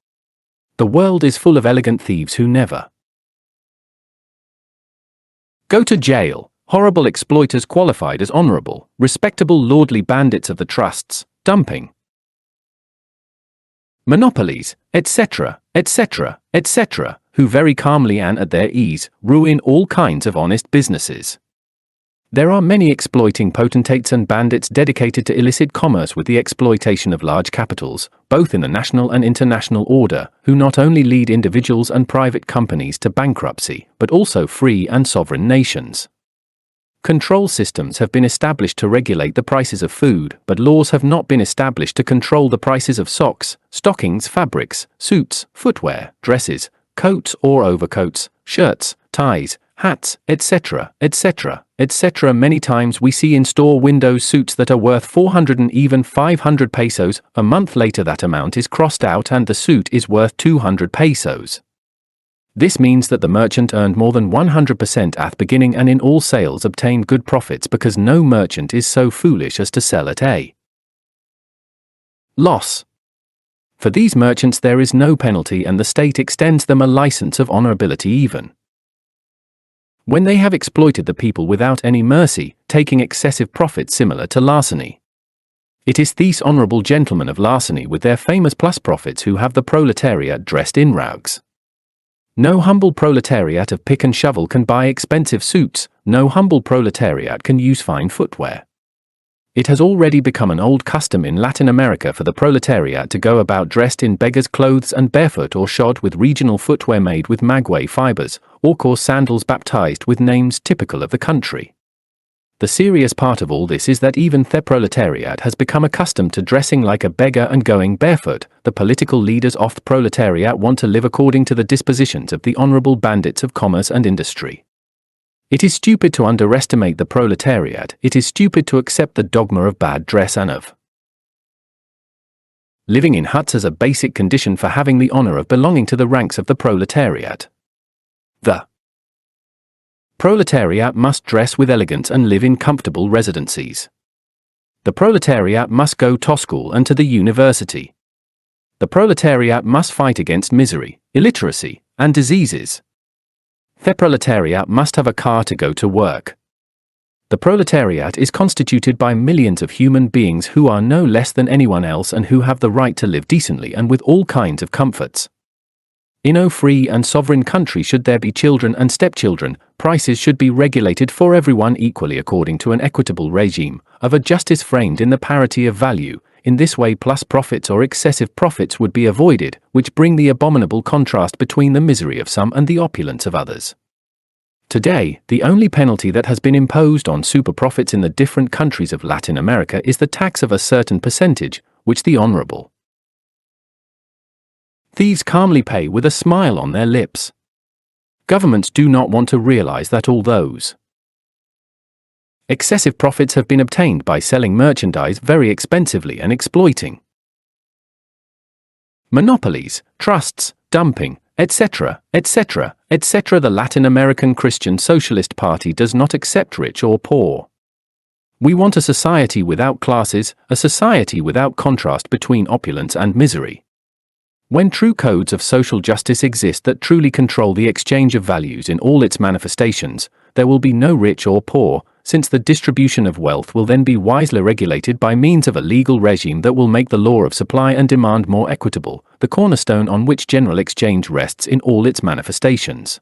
The world is full of elegant thieves who never go to jail. Horrible exploiters qualified as honorable, respectable lordly bandits of the trusts, dumping, monopolies, etc., etc., etc., who very calmly and at their ease ruin all kinds of honest businesses. There are many exploiting potentates and bandits dedicated to illicit commerce with the exploitation of large capitals, both in the national and international order, who not only lead individuals and private companies to bankruptcy, but also free and sovereign nations. Control systems have been established to regulate the prices of food, but laws have not been established to control the prices of socks, stockings, fabrics, suits, footwear, dresses, coats or overcoats, shirts, ties, hats, etc., etc., etc. Many times we see in store windows suits that are worth 400 and even 500 pesos. A month later that amount is crossed out and the suit is worth 200 pesos. This means that the merchant earned more than 100% at beginning and in all sales obtained good profits, because no merchant is so foolish as to sell at a loss. For these merchants there is no penalty and the state extends them a license of honorability even when they have exploited the people without any mercy, taking excessive profits similar to larceny. It is these honorable gentlemen of larceny with their famous plus profits who have the proletariat dressed in rags. No humble proletariat of pick and shovel can buy expensive suits, no humble proletariat can use fine footwear. It has already become an old custom in Latin America for the proletariat to go about dressed in beggars' clothes and barefoot or shod with regional footwear made with maguey fibers, or coarse sandals baptized with names typical of the country. The serious part of all this is that even the proletariat has become accustomed to dressing like a beggar and going barefoot. The political leaders of the proletariat want to live according to the dispositions of the honorable bandits of commerce and industry. It is stupid to underestimate the proletariat. It is stupid to accept the dogma of bad dress and of living in huts as a basic condition for having the honor of belonging to the ranks of the proletariat. The proletariat must dress with elegance and live in comfortable residencies. The proletariat must go to school and to the university. The proletariat must fight against misery, illiteracy, and diseases. The proletariat must have a car to go to work. The proletariat is constituted by millions of human beings who are no less than anyone else and who have the right to live decently and with all kinds of comforts. In a free and sovereign country, should there be children and stepchildren, prices should be regulated for everyone equally according to an equitable regime of a justice framed in the parity of value. In this way plus profits or excessive profits would be avoided, which bring the abominable contrast between the misery of some and the opulence of others. Today, the only penalty that has been imposed on super profits in the different countries of Latin America is the tax of a certain percentage, which the honorable thieves calmly pay with a smile on their lips. Governments do not want to realize that all those excessive profits have been obtained by selling merchandise very expensively and exploiting monopolies, trusts, dumping, etc., etc., etc. The Latin American Christian Socialist Party does not accept rich or poor. We want a society without classes, a society without contrast between opulence and misery. When true codes of social justice exist that truly control the exchange of values in all its manifestations, there will be no rich or poor, since the distribution of wealth will then be wisely regulated by means of a legal regime that will make the law of supply and demand more equitable, the cornerstone on which general exchange rests in all its manifestations.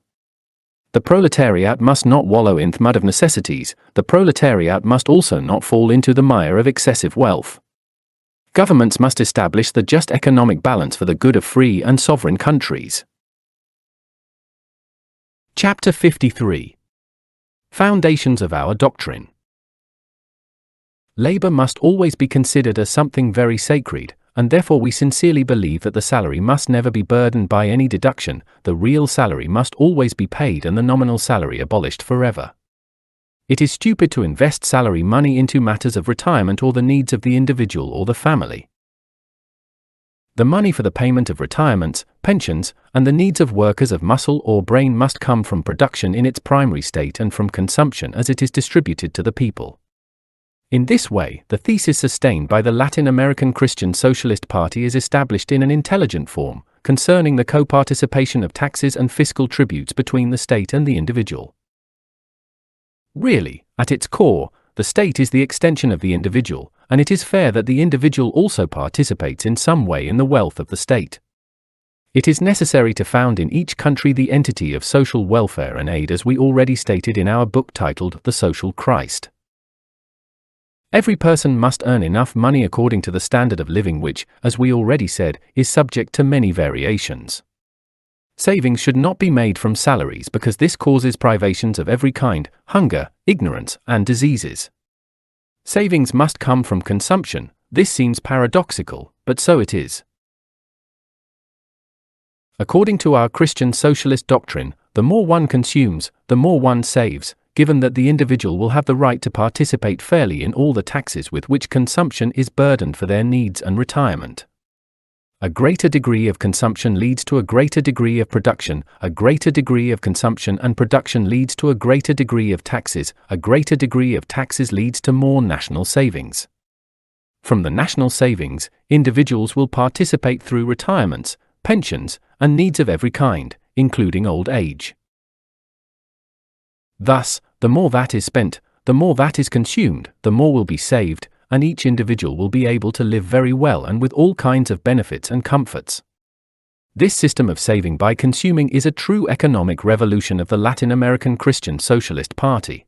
The proletariat must not wallow in the mud of necessities. The proletariat must also not fall into the mire of excessive wealth. Governments must establish the just economic balance for the good of free and sovereign countries. Chapter 53. Foundations of our doctrine. Labor must always be considered as something very sacred, and therefore we sincerely believe that the salary must never be burdened by any deduction. The real salary must always be paid and the nominal salary abolished forever. It is stupid to invest salary money into matters of retirement or the needs of the individual or the family. The money for the payment of retirements, pensions, and the needs of workers of muscle or brain must come from production in its primary state and from consumption as it is distributed to the people. In this way, the thesis sustained by the Latin American Christian Socialist Party is established in an intelligent form, concerning the co-participation of taxes and fiscal tributes between the state and the individual. Really, at its core, the state is the extension of the individual, and it is fair that the individual also participates in some way in the wealth of the state. It is necessary to found in each country the entity of social welfare and aid, as we already stated in our book titled The Social Christ. Every person must earn enough money according to the standard of living which, as we already said, is subject to many variations. Savings should not be made from salaries because this causes privations of every kind, hunger, ignorance, and diseases. Savings must come from consumption. This seems paradoxical, but so it is. According to our Christian socialist doctrine, the more one consumes, the more one saves, given that the individual will have the right to participate fairly in all the taxes with which consumption is burdened for their needs and retirement. A greater degree of consumption leads to a greater degree of production, a greater degree of consumption and production leads to a greater degree of taxes, a greater degree of taxes leads to more national savings. From the national savings, individuals will participate through retirements, pensions, and needs of every kind, including old age. Thus, the more that is spent, the more that is consumed, the more will be saved, and each individual will be able to live very well and with all kinds of benefits and comforts. This system of saving by consuming is a true economic revolution of the Latin American Christian Socialist Party.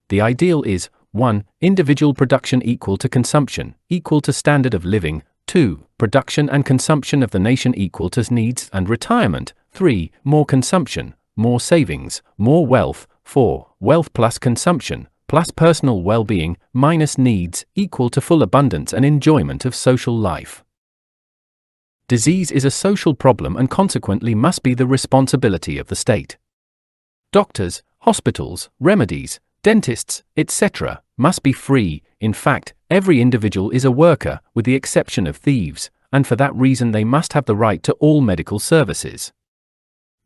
The ideal is 1. Individual production equal to consumption, equal to standard of living. 2. Production and consumption of the nation equal to needs and retirement. 3. More consumption, more savings, more wealth. 4. Wealth plus consumption, plus personal well-being, minus needs, equal to full abundance and enjoyment of social life. Disease is a social problem and consequently must be the responsibility of the state. Doctors, hospitals, remedies, dentists, etc., must be free. In fact, every individual is a worker, with the exception of thieves, and for that reason they must have the right to all medical services.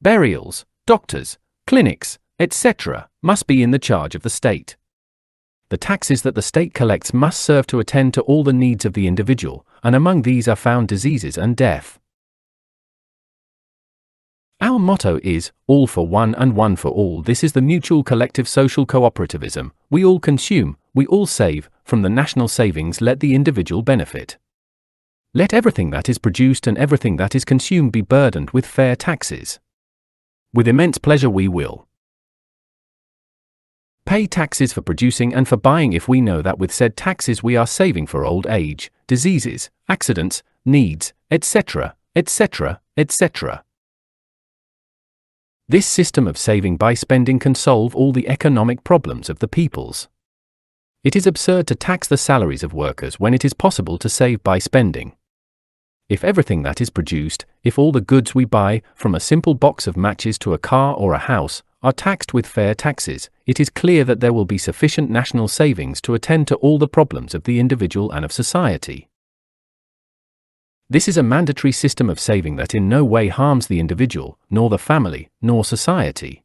Burials, doctors, clinics, etc., must be in the charge of the state. The taxes that the state collects must serve to attend to all the needs of the individual, and among these are found diseases and death. Our motto is, all for one and one for all. This is the mutual collective social cooperativism. We all consume, we all save, from the national savings let the individual benefit. Let everything that is produced and everything that is consumed be burdened with fair taxes. With immense pleasure we will pay taxes for producing and for buying if we know that with said taxes we are saving for old age, diseases, accidents, needs, etc., etc., etc. This system of saving by spending can solve all the economic problems of the peoples. It is absurd to tax the salaries of workers when it is possible to save by spending. If everything that is produced, if all the goods we buy, from a simple box of matches to a car or a house, are taxed with fair taxes, it is clear that there will be sufficient national savings to attend to all the problems of the individual and of society. This is a mandatory system of saving that in no way harms the individual, nor the family, nor society.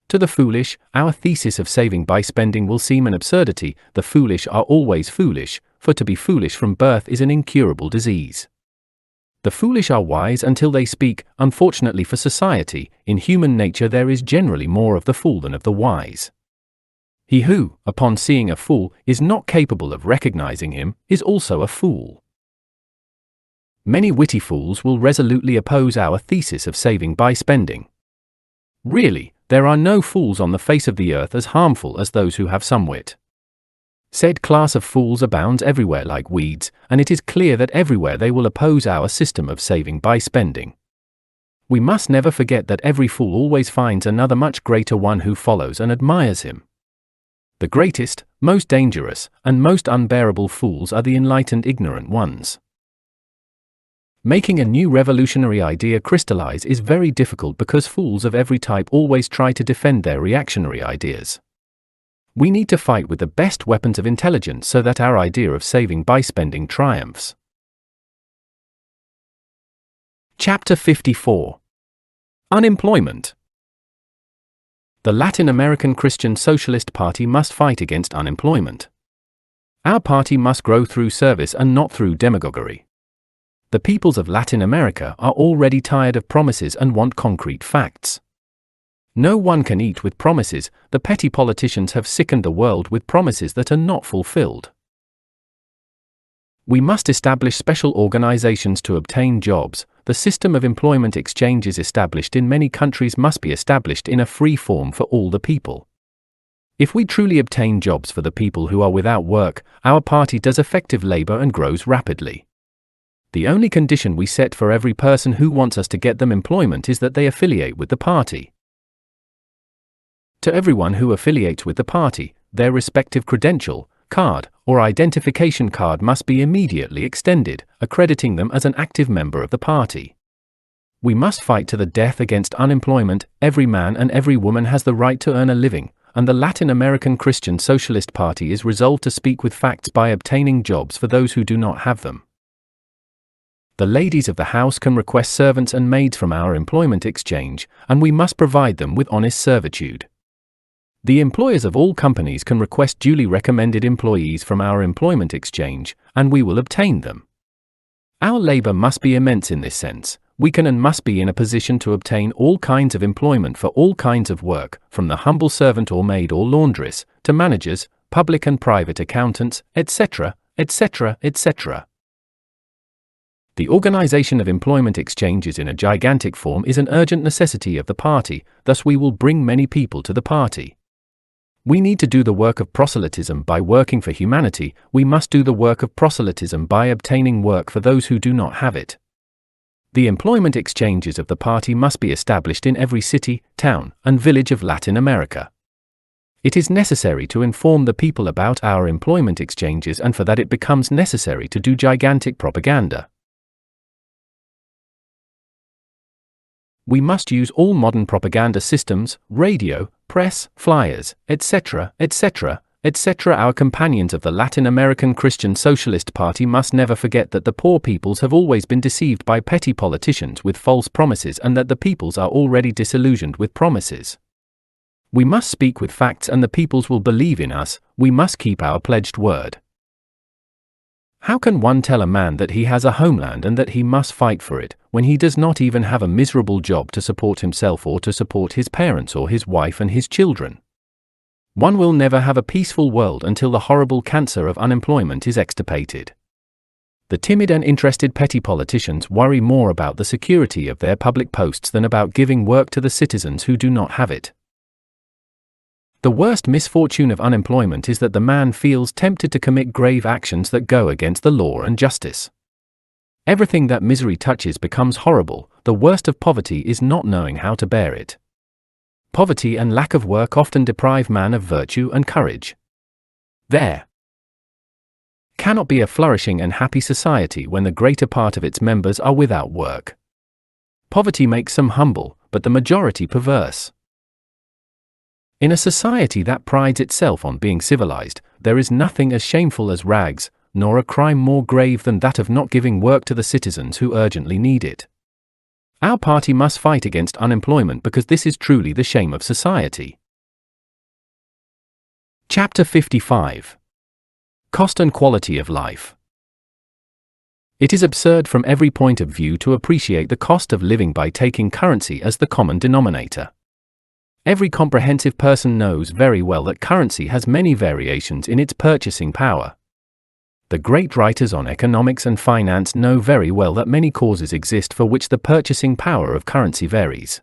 To the foolish, our thesis of saving by spending will seem an absurdity. The foolish are always foolish, for to be foolish from birth is an incurable disease. The foolish are wise until they speak. Unfortunately for society, in human nature there is generally more of the fool than of the wise. He who, upon seeing a fool, is not capable of recognizing him, is also a fool. Many witty fools will resolutely oppose our thesis of saving by spending. Really, there are no fools on the face of the earth as harmful as those who have some wit. Said class of fools abounds everywhere like weeds, and it is clear that everywhere they will oppose our system of saving by spending. We must never forget that every fool always finds another much greater one who follows and admires him. The greatest, most dangerous, and most unbearable fools are the enlightened ignorant ones. Making a new revolutionary idea crystallize is very difficult because fools of every type always try to defend their reactionary ideas. We need to fight with the best weapons of intelligence so that our idea of saving by spending triumphs. Chapter 54. Unemployment. The Latin American Christian Socialist Party must fight against unemployment. Our party must grow through service and not through demagoguery. The peoples of Latin America are already tired of promises and want concrete facts. No one can eat with promises. The petty politicians have sickened the world with promises that are not fulfilled. We must establish special organizations to obtain jobs. The system of employment exchanges established in many countries must be established in a free form for all the people. If we truly obtain jobs for the people who are without work, our party does effective labor and grows rapidly. The only condition we set for every person who wants us to get them employment is that they affiliate with the party. To everyone who affiliates with the party, their respective credential, card, or identification card must be immediately extended, accrediting them as an active member of the party. We must fight to the death against unemployment. Every man and every woman has the right to earn a living, and the Latin American Christian Socialist Party is resolved to speak with facts by obtaining jobs for those who do not have them. The ladies of the house can request servants and maids from our employment exchange, and we must provide them with honest servitude. The employers of all companies can request duly recommended employees from our employment exchange, and we will obtain them. Our labor must be immense in this sense. We can and must be in a position to obtain all kinds of employment for all kinds of work, from the humble servant or maid or laundress, to managers, public and private accountants, etc., etc., etc. The organization of employment exchanges in a gigantic form is an urgent necessity of the party, thus we will bring many people to the party. We need to do the work of proselytism by working for humanity. We must do the work of proselytism by obtaining work for those who do not have it. The employment exchanges of the party must be established in every city, town, and village of Latin America. It is necessary to inform the people about our employment exchanges, and for that it becomes necessary to do gigantic propaganda. We must use all modern propaganda systems, radio, press, flyers, etc., etc., etc. Our companions of the Latin American Christian Socialist Party must never forget that the poor peoples have always been deceived by petty politicians with false promises, and that the peoples are already disillusioned with promises. We must speak with facts and the peoples will believe in us. We must keep our pledged word. How can one tell a man that he has a homeland and that he must fight for it, when he does not even have a miserable job to support himself or to support his parents or his wife and his children? One will never have a peaceful world until the horrible cancer of unemployment is extirpated. The timid and interested petty politicians worry more about the security of their public posts than about giving work to the citizens who do not have it. The worst misfortune of unemployment is that the man feels tempted to commit grave actions that go against the law and justice. Everything that misery touches becomes horrible. The worst of poverty is not knowing how to bear it. Poverty and lack of work often deprive man of virtue and courage. There cannot be a flourishing and happy society when the greater part of its members are without work. Poverty makes some humble, but the majority perverse. In a society that prides itself on being civilized, there is nothing as shameful as rags, nor a crime more grave than that of not giving work to the citizens who urgently need it. Our party must fight against unemployment because this is truly the shame of society. Chapter 55. Cost and Quality of Life. It is absurd from every point of view to appreciate the cost of living by taking currency as the common denominator. Every comprehensive person knows very well that currency has many variations in its purchasing power. The great writers on economics and finance know very well that many causes exist for which the purchasing power of currency varies.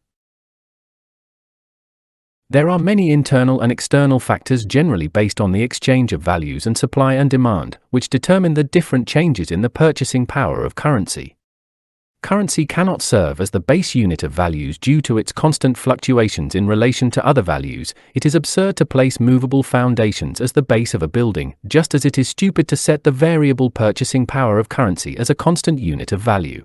There are many internal and external factors generally based on the exchange of values and supply and demand, which determine the different changes in the purchasing power of currency. Currency cannot serve as the base unit of values due to its constant fluctuations in relation to other values. It is absurd to place movable foundations as the base of a building, just as it is stupid to set the variable purchasing power of currency as a constant unit of value.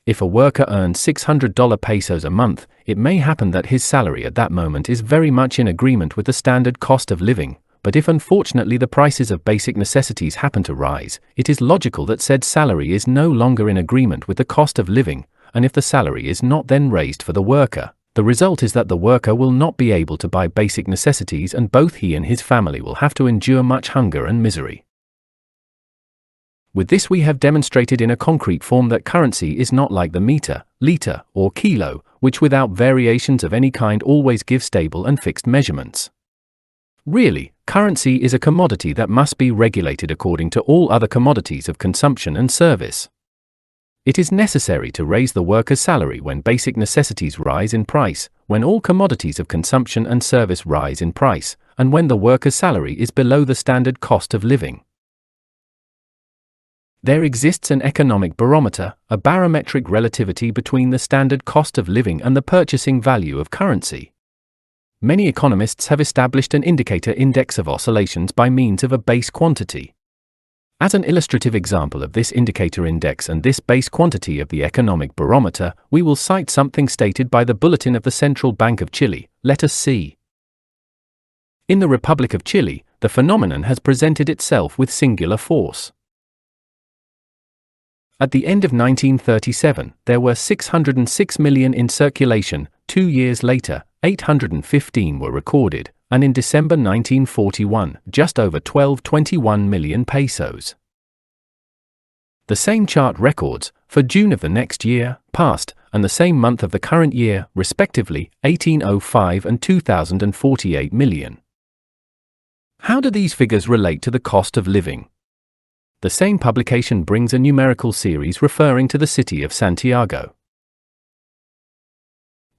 If a worker earns $600 pesos a month, it may happen that his salary at that moment is very much in agreement with the standard cost of living. But if unfortunately the prices of basic necessities happen to rise, it is logical that said salary is no longer in agreement with the cost of living, and if the salary is not then raised for the worker, the result is that the worker will not be able to buy basic necessities, and both he and his family will have to endure much hunger and misery. With this we have demonstrated in a concrete form that currency is not like the meter, liter, or kilo, which without variations of any kind always give stable and fixed measurements. Really, currency is a commodity that must be regulated according to all other commodities of consumption and service. It is necessary to raise the worker's salary when basic necessities rise in price, when all commodities of consumption and service rise in price, and when the worker's salary is below the standard cost of living. There exists an economic barometer, a barometric relativity between the standard cost of living and the purchasing value of currency. Many economists have established an indicator index of oscillations by means of a base quantity. As an illustrative example of this indicator index and this base quantity of the economic barometer, we will cite something stated by the Bulletin of the Central Bank of Chile. Let us see. In the Republic of Chile, the phenomenon has presented itself with singular force. At the end of 1937, there were 606 million in circulation. 2 years later, 815 were recorded, and in December 1941, just over 12.21 million pesos. The same chart records, for June of the next year, past, and the same month of the current year, respectively, 1805 and 2048 million. How do these figures relate to the cost of living? The same publication brings a numerical series referring to the city of Santiago.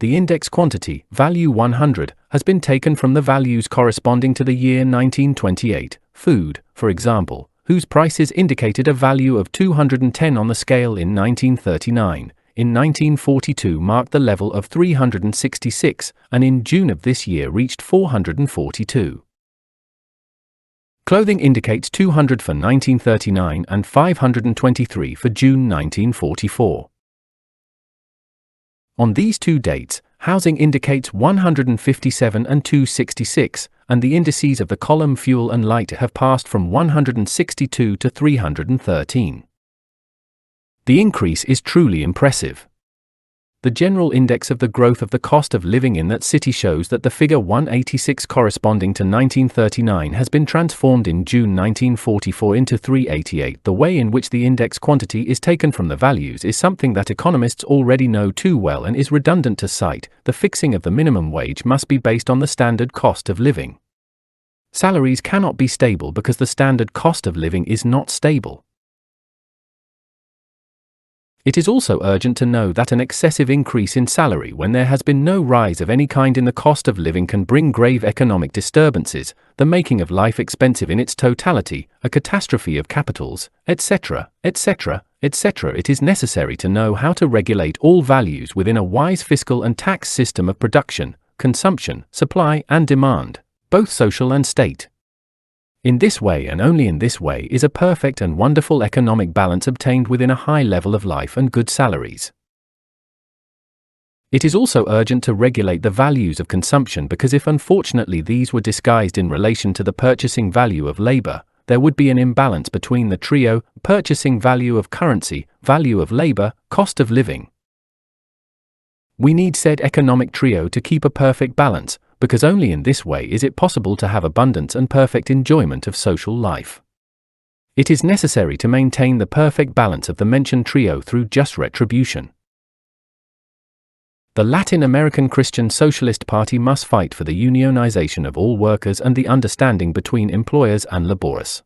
The index quantity, value 100, has been taken from the values corresponding to the year 1928, food, for example, whose prices indicated a value of 210 on the scale in 1939, in 1942 marked the level of 366, and in June of this year reached 442. Clothing indicates 200 for 1939 and 523 for June 1944. On these two dates, housing indicates 157 and 266, and the indices of the column fuel and light have passed from 162 to 313. The increase is truly impressive. The general index of the growth of the cost of living in that city shows that the figure 186 corresponding to 1939 has been transformed in June 1944 into 388. The way in which the index quantity is taken from the values is something that economists already know too well and is redundant to cite. The fixing of the minimum wage must be based on the standard cost of living. Salaries cannot be stable because the standard cost of living is not stable. It is also urgent to know that an excessive increase in salary when there has been no rise of any kind in the cost of living can bring grave economic disturbances, the making of life expensive in its totality, a catastrophe of capitals, etc., etc., etc. It is necessary to know how to regulate all values within a wise fiscal and tax system of production, consumption, supply and demand, both social and state. In this way and only in this way is a perfect and wonderful economic balance obtained within a high level of life and good salaries. It is also urgent to regulate the values of consumption because if unfortunately these were disguised in relation to the purchasing value of labor, there would be an imbalance between the trio, purchasing value of currency, value of labor, cost of living. We need said economic trio to keep a perfect balance, because only in this way is it possible to have abundance and perfect enjoyment of social life. It is necessary to maintain the perfect balance of the mentioned trio through just retribution. The Latin American Christian Socialist Party must fight for the unionization of all workers and the understanding between employers and laborers.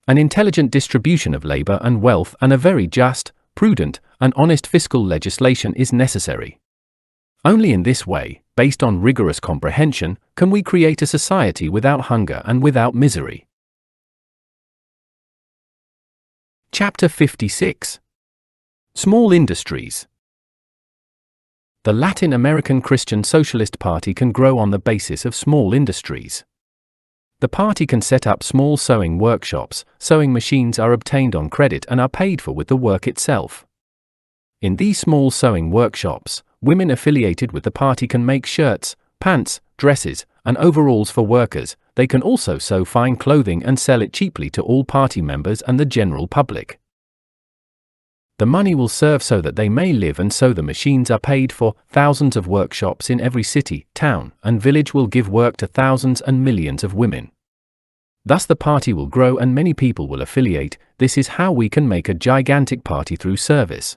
An intelligent distribution of labor and wealth and a very just, prudent, and honest fiscal legislation is necessary. Only in this way, based on rigorous comprehension, can we create a society without hunger and without misery. Chapter 56. Small Industries. The Latin American Christian Socialist Party can grow on the basis of small industries. The party can set up small sewing workshops. Sewing machines are obtained on credit and are paid for with the work itself. In these small sewing workshops, women affiliated with the party can make shirts, pants, dresses, and overalls for workers. They can also sew fine clothing and sell it cheaply to all party members and the general public. The money will serve so that they may live, and so the machines are paid for. Thousands of workshops in every city, town, and village will give work to thousands and millions of women. Thus the party will grow and many people will affiliate. This is how we can make a gigantic party through service.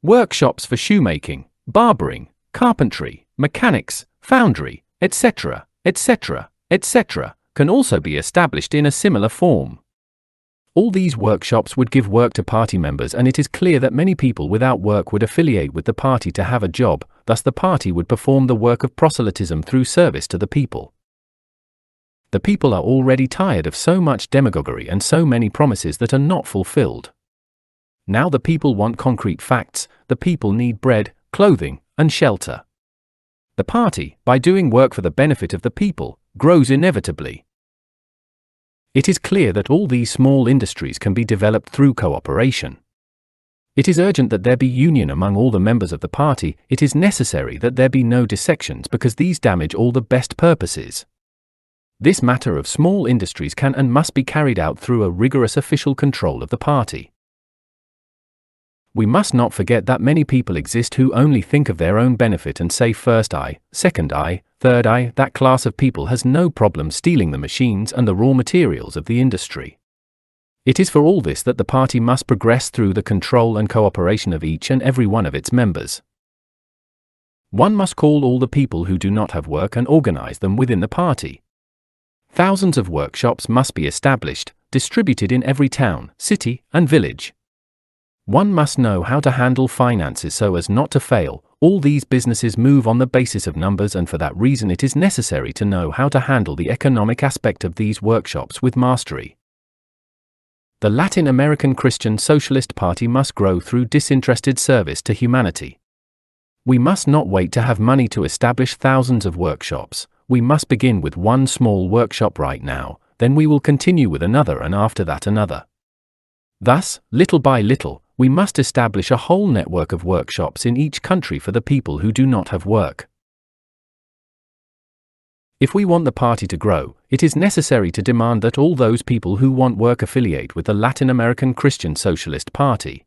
Workshops for shoemaking, barbering, carpentry, mechanics, foundry, etc., etc., etc., can also be established in a similar form. All these workshops would give work to party members, and it is clear that many people without work would affiliate with the party to have a job, thus the party would perform the work of proselytism through service to the people. The people are already tired of so much demagoguery and so many promises that are not fulfilled. Now the people want concrete facts. The people need bread, clothing, and shelter. The party, by doing work for the benefit of the people, grows inevitably. It is clear that all these small industries can be developed through cooperation. It is urgent that there be union among all the members of the party. It is necessary that there be no dissections, because these damage all the best purposes. This matter of small industries can and must be carried out through a rigorous official control of the party. We must not forget that many people exist who only think of their own benefit and say first I, second I, third I. That class of people has no problem stealing the machines and the raw materials of the industry. It is for all this that the party must progress through the control and cooperation of each and every one of its members. One must call all the people who do not have work and organize them within the party. Thousands of workshops must be established, distributed in every town, city, and village. One must know how to handle finances so as not to fail. All these businesses move on the basis of numbers, and for that reason it is necessary to know how to handle the economic aspect of these workshops with mastery. The Latin American Christian Socialist Party must grow through disinterested service to humanity. We must not wait to have money to establish thousands of workshops. We must begin with one small workshop right now, then we will continue with another, and after that another. Thus, little by little, we must establish a whole network of workshops in each country for the people who do not have work. If we want the party to grow, it is necessary to demand that all those people who want work affiliate with the Latin American Christian Socialist Party.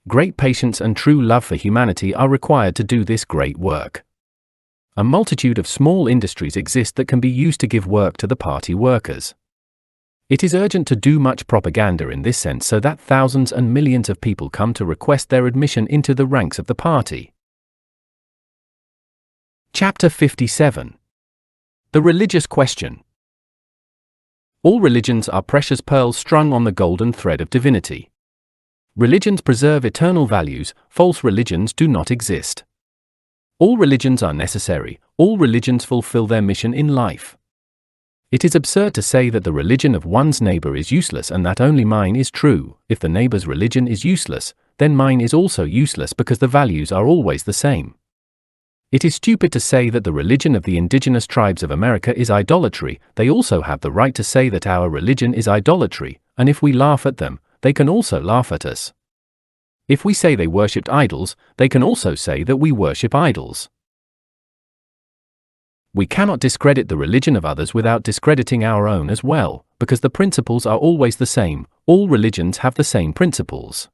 Great patience and true love for humanity are required to do this great work. A multitude of small industries exist that can be used to give work to the party workers. It is urgent to do much propaganda in this sense so that thousands and millions of people come to request their admission into the ranks of the party. Chapter 57. The Religious Question. All religions are precious pearls strung on the golden thread of divinity. Religions preserve eternal values. False religions do not exist. All religions are necessary. All religions fulfill their mission in life. It is absurd to say that the religion of one's neighbor is useless and that only mine is true. If the neighbor's religion is useless, then mine is also useless, because the values are always the same. It is stupid to say that the religion of the indigenous tribes of America is idolatry. They also have the right to say that our religion is idolatry, and if we laugh at them, they can also laugh at us. If we say they worshipped idols, they can also say that we worship idols. We cannot discredit the religion of others without discrediting our own as well, because the principles are always the same. All religions have the same principles.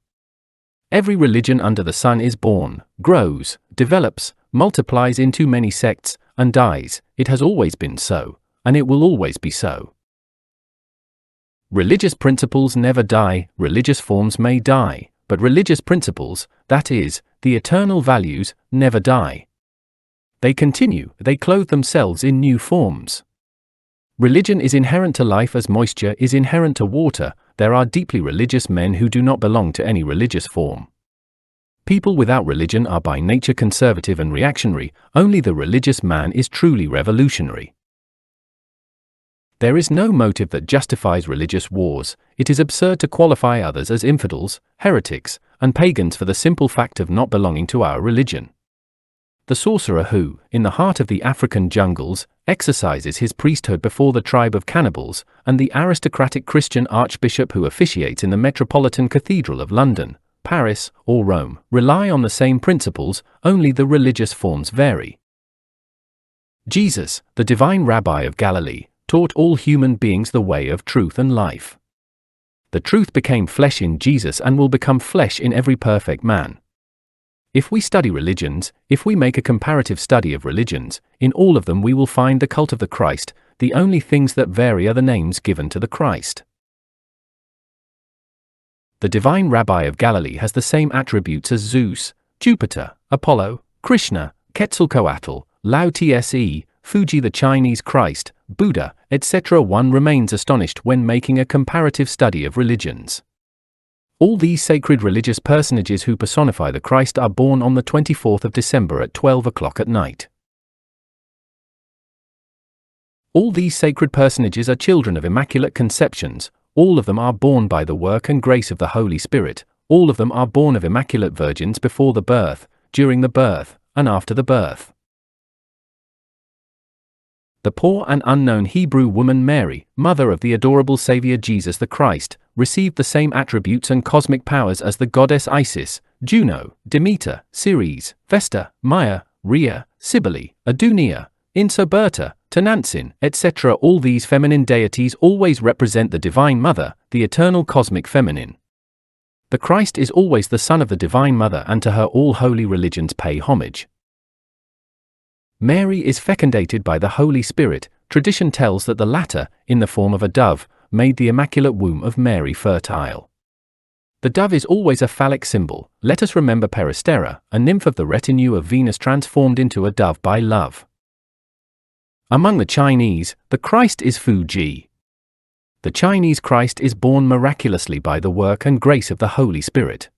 Every religion under the sun is born, grows, develops, multiplies into many sects, and dies. It has always been so, and it will always be so. Religious principles never die. Religious forms may die, but religious principles, that is, the eternal values, never die. They continue. They clothe themselves in new forms. Religion is inherent to life as moisture is inherent to water. There are deeply religious men who do not belong to any religious form. People without religion are by nature conservative and reactionary. Only the religious man is truly revolutionary. There is no motive that justifies religious wars. It is absurd to qualify others as infidels, heretics, and pagans for the simple fact of not belonging to our religion. The sorcerer who, in the heart of the African jungles, exercises his priesthood before the tribe of cannibals, and the aristocratic Christian archbishop who officiates in the Metropolitan Cathedral of London, Paris, or Rome, rely on the same principles, only the religious forms vary. Jesus, the divine Rabbi of Galilee, taught all human beings the way of truth and life. The truth became flesh in Jesus and will become flesh in every perfect man. If we study religions, if we make a comparative study of religions, in all of them we will find the cult of the Christ. The only things that vary are the names given to the Christ. The divine Rabbi of Galilee has the same attributes as Zeus, Jupiter, Apollo, Krishna, Quetzalcoatl, Lao Tse, Fuji the Chinese Christ, Buddha, etc. One remains astonished when making a comparative study of religions. All these sacred religious personages who personify the Christ are born on the 24th of December at 12 o'clock at night. All these sacred personages are children of immaculate conceptions, all of them are born by the work and grace of the Holy Spirit, all of them are born of immaculate virgins before the birth, during the birth, and after the birth. The poor and unknown Hebrew woman Mary, mother of the adorable Savior Jesus the Christ, received the same attributes and cosmic powers as the goddess Isis, Juno, Demeter, Ceres, Vesta, Maia, Rhea, Cybele, Adunia, Insoberta, Tenantzin, etc. All these feminine deities always represent the Divine Mother, the eternal cosmic feminine. The Christ is always the Son of the Divine Mother, and to her all holy religions pay homage. Mary is fecundated by the Holy Spirit. Tradition tells that the latter, in the form of a dove, made the immaculate womb of Mary fertile. The dove is always a phallic symbol. Let us remember Peristera, a nymph of the retinue of Venus transformed into a dove by love. Among the Chinese, the Christ is Fuji. The Chinese Christ is born miraculously by the work and grace of the Holy Spirit.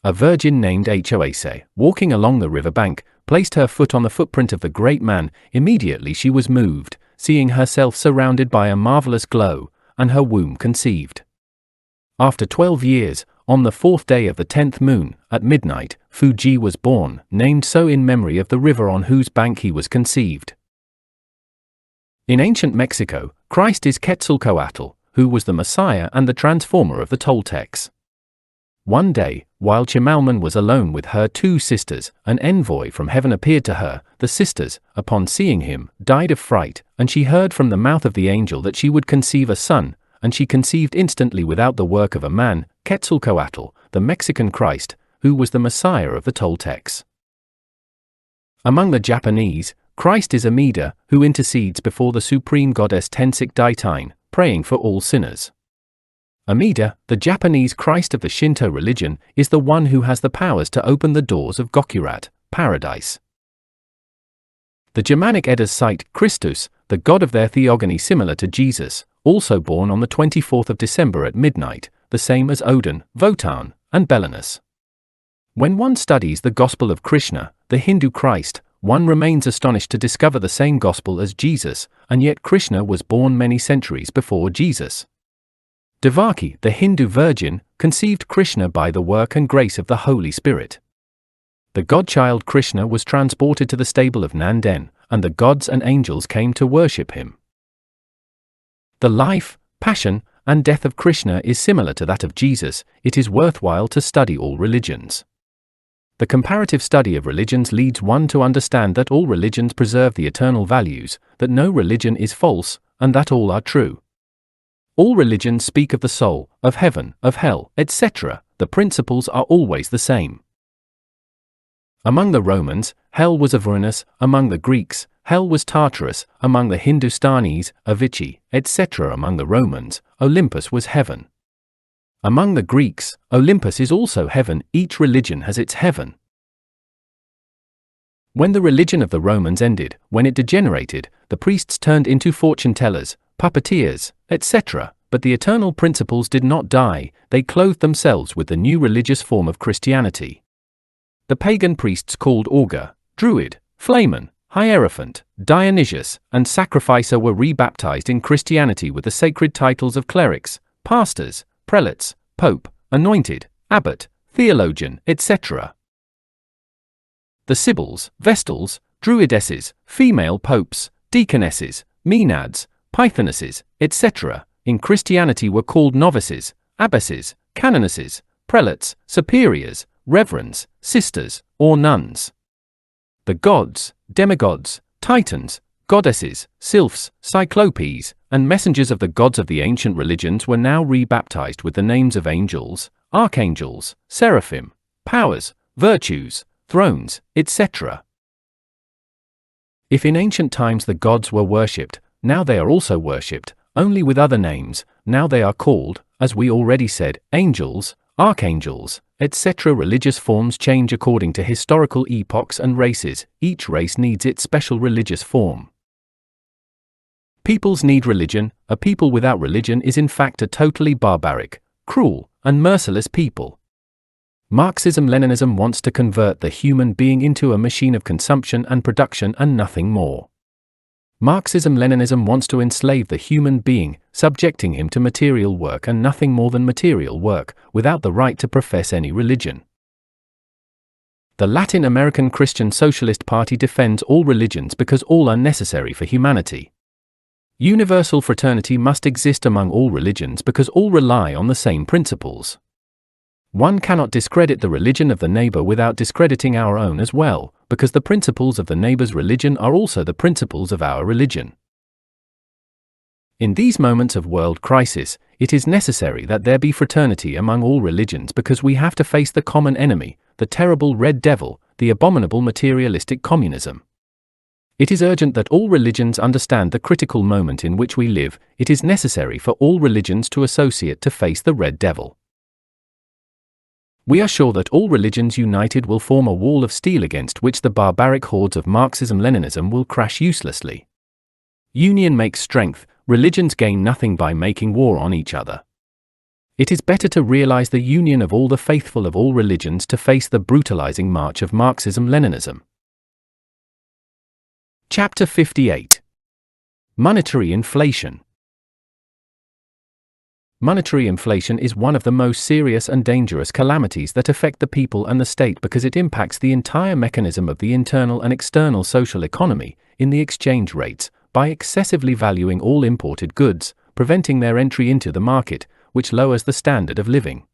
A virgin named Hoase, walking along the river bank, placed her foot on the footprint of the great man. Immediately she was moved, seeing herself surrounded by a marvelous glow, and her womb conceived. After 12 years, on the 4th day of the 10th moon, at midnight, Fuji was born, named so in memory of the river on whose bank he was conceived. In ancient Mexico, Christ is Quetzalcoatl, who was the Messiah and the transformer of the Toltecs. One day, while Chimalman was alone with her 2 sisters, an envoy from heaven appeared to her. The sisters, upon seeing him, died of fright, and she heard from the mouth of the angel that she would conceive a son, and she conceived instantly without the work of a man, Quetzalcoatl, the Mexican Christ, who was the Messiah of the Toltecs. Among the Japanese, Christ is Amida, who intercedes before the supreme goddess Tensik Daitine, praying for all sinners. Amida, the Japanese Christ of the Shinto religion, is the one who has the powers to open the doors of Gokurat, paradise. The Germanic Eddas cite Christus, the god of their theogony similar to Jesus, also born on the 24th of December at midnight, the same as Odin, Wotan, and Belenus. When one studies the Gospel of Krishna, the Hindu Christ, one remains astonished to discover the same gospel as Jesus, and yet Krishna was born many centuries before Jesus. Devaki, the Hindu virgin, conceived Krishna by the work and grace of the Holy Spirit. The godchild Krishna was transported to the stable of Nandan, and the gods and angels came to worship him. The life, passion, and death of Krishna is similar to that of Jesus. It is worthwhile to study all religions. The comparative study of religions leads one to understand that all religions preserve the eternal values, that no religion is false, and that all are true. All religions speak of the soul, of heaven, of hell, etc. The principles are always the same. Among the Romans, hell was Avernus; among the Greeks, hell was Tartarus; among the Hindustanis, Avicii, etc. Among the Romans, Olympus was heaven. Among the Greeks, Olympus is also heaven. Each religion has its heaven. When the religion of the Romans ended, when it degenerated, the priests turned into fortune-tellers, puppeteers, etc., but the eternal principles did not die. They clothed themselves with the new religious form of Christianity. The pagan priests called augur, druid, flamen, hierophant, Dionysius, and sacrificer were rebaptized in Christianity with the sacred titles of clerics, pastors, prelates, pope, anointed, abbot, theologian, etc. The sibyls, vestals, druidesses, female popes, deaconesses, maenads, pythonesses, etc. in Christianity were called novices, abbesses, canonesses, prelates, superiors, reverends, sisters, or nuns. The gods, demigods, titans, goddesses, sylphs, cyclopes, and messengers of the gods of the ancient religions were now rebaptized with the names of angels, archangels, seraphim, powers, virtues, thrones, etc. If in ancient times the gods were worshipped, now they are also worshipped, only with other names. Now they are called, as we already said, angels, archangels, etc. Religious forms change according to historical epochs and races. Each race needs its special religious form. Peoples need religion. A people without religion is in fact a totally barbaric, cruel, and merciless people. Marxism-Leninism wants to convert the human being into a machine of consumption and production and nothing more. Marxism-Leninism wants to enslave the human being, subjecting him to material work and nothing more than material work, without the right to profess any religion. The Latin American Christian Socialist Party defends all religions because all are necessary for humanity. Universal fraternity must exist among all religions because all rely on the same principles. One cannot discredit the religion of the neighbor without discrediting our own as well, because the principles of the neighbor's religion are also the principles of our religion. In these moments of world crisis, it is necessary that there be fraternity among all religions because we have to face the common enemy, the terrible red devil, the abominable materialistic communism. It is urgent that all religions understand the critical moment in which we live. It is necessary for all religions to associate to face the red devil. We are sure that all religions united will form a wall of steel against which the barbaric hordes of Marxism-Leninism will crash uselessly. Union makes strength. Religions gain nothing by making war on each other. It is better to realize the union of all the faithful of all religions to face the brutalizing march of Marxism-Leninism. Chapter 58. Monetary inflation. Monetary inflation is one of the most serious and dangerous calamities that affect the people and the state because it impacts the entire mechanism of the internal and external social economy, in the exchange rates, by excessively valuing all imported goods, preventing their entry into the market, which lowers the standard of living.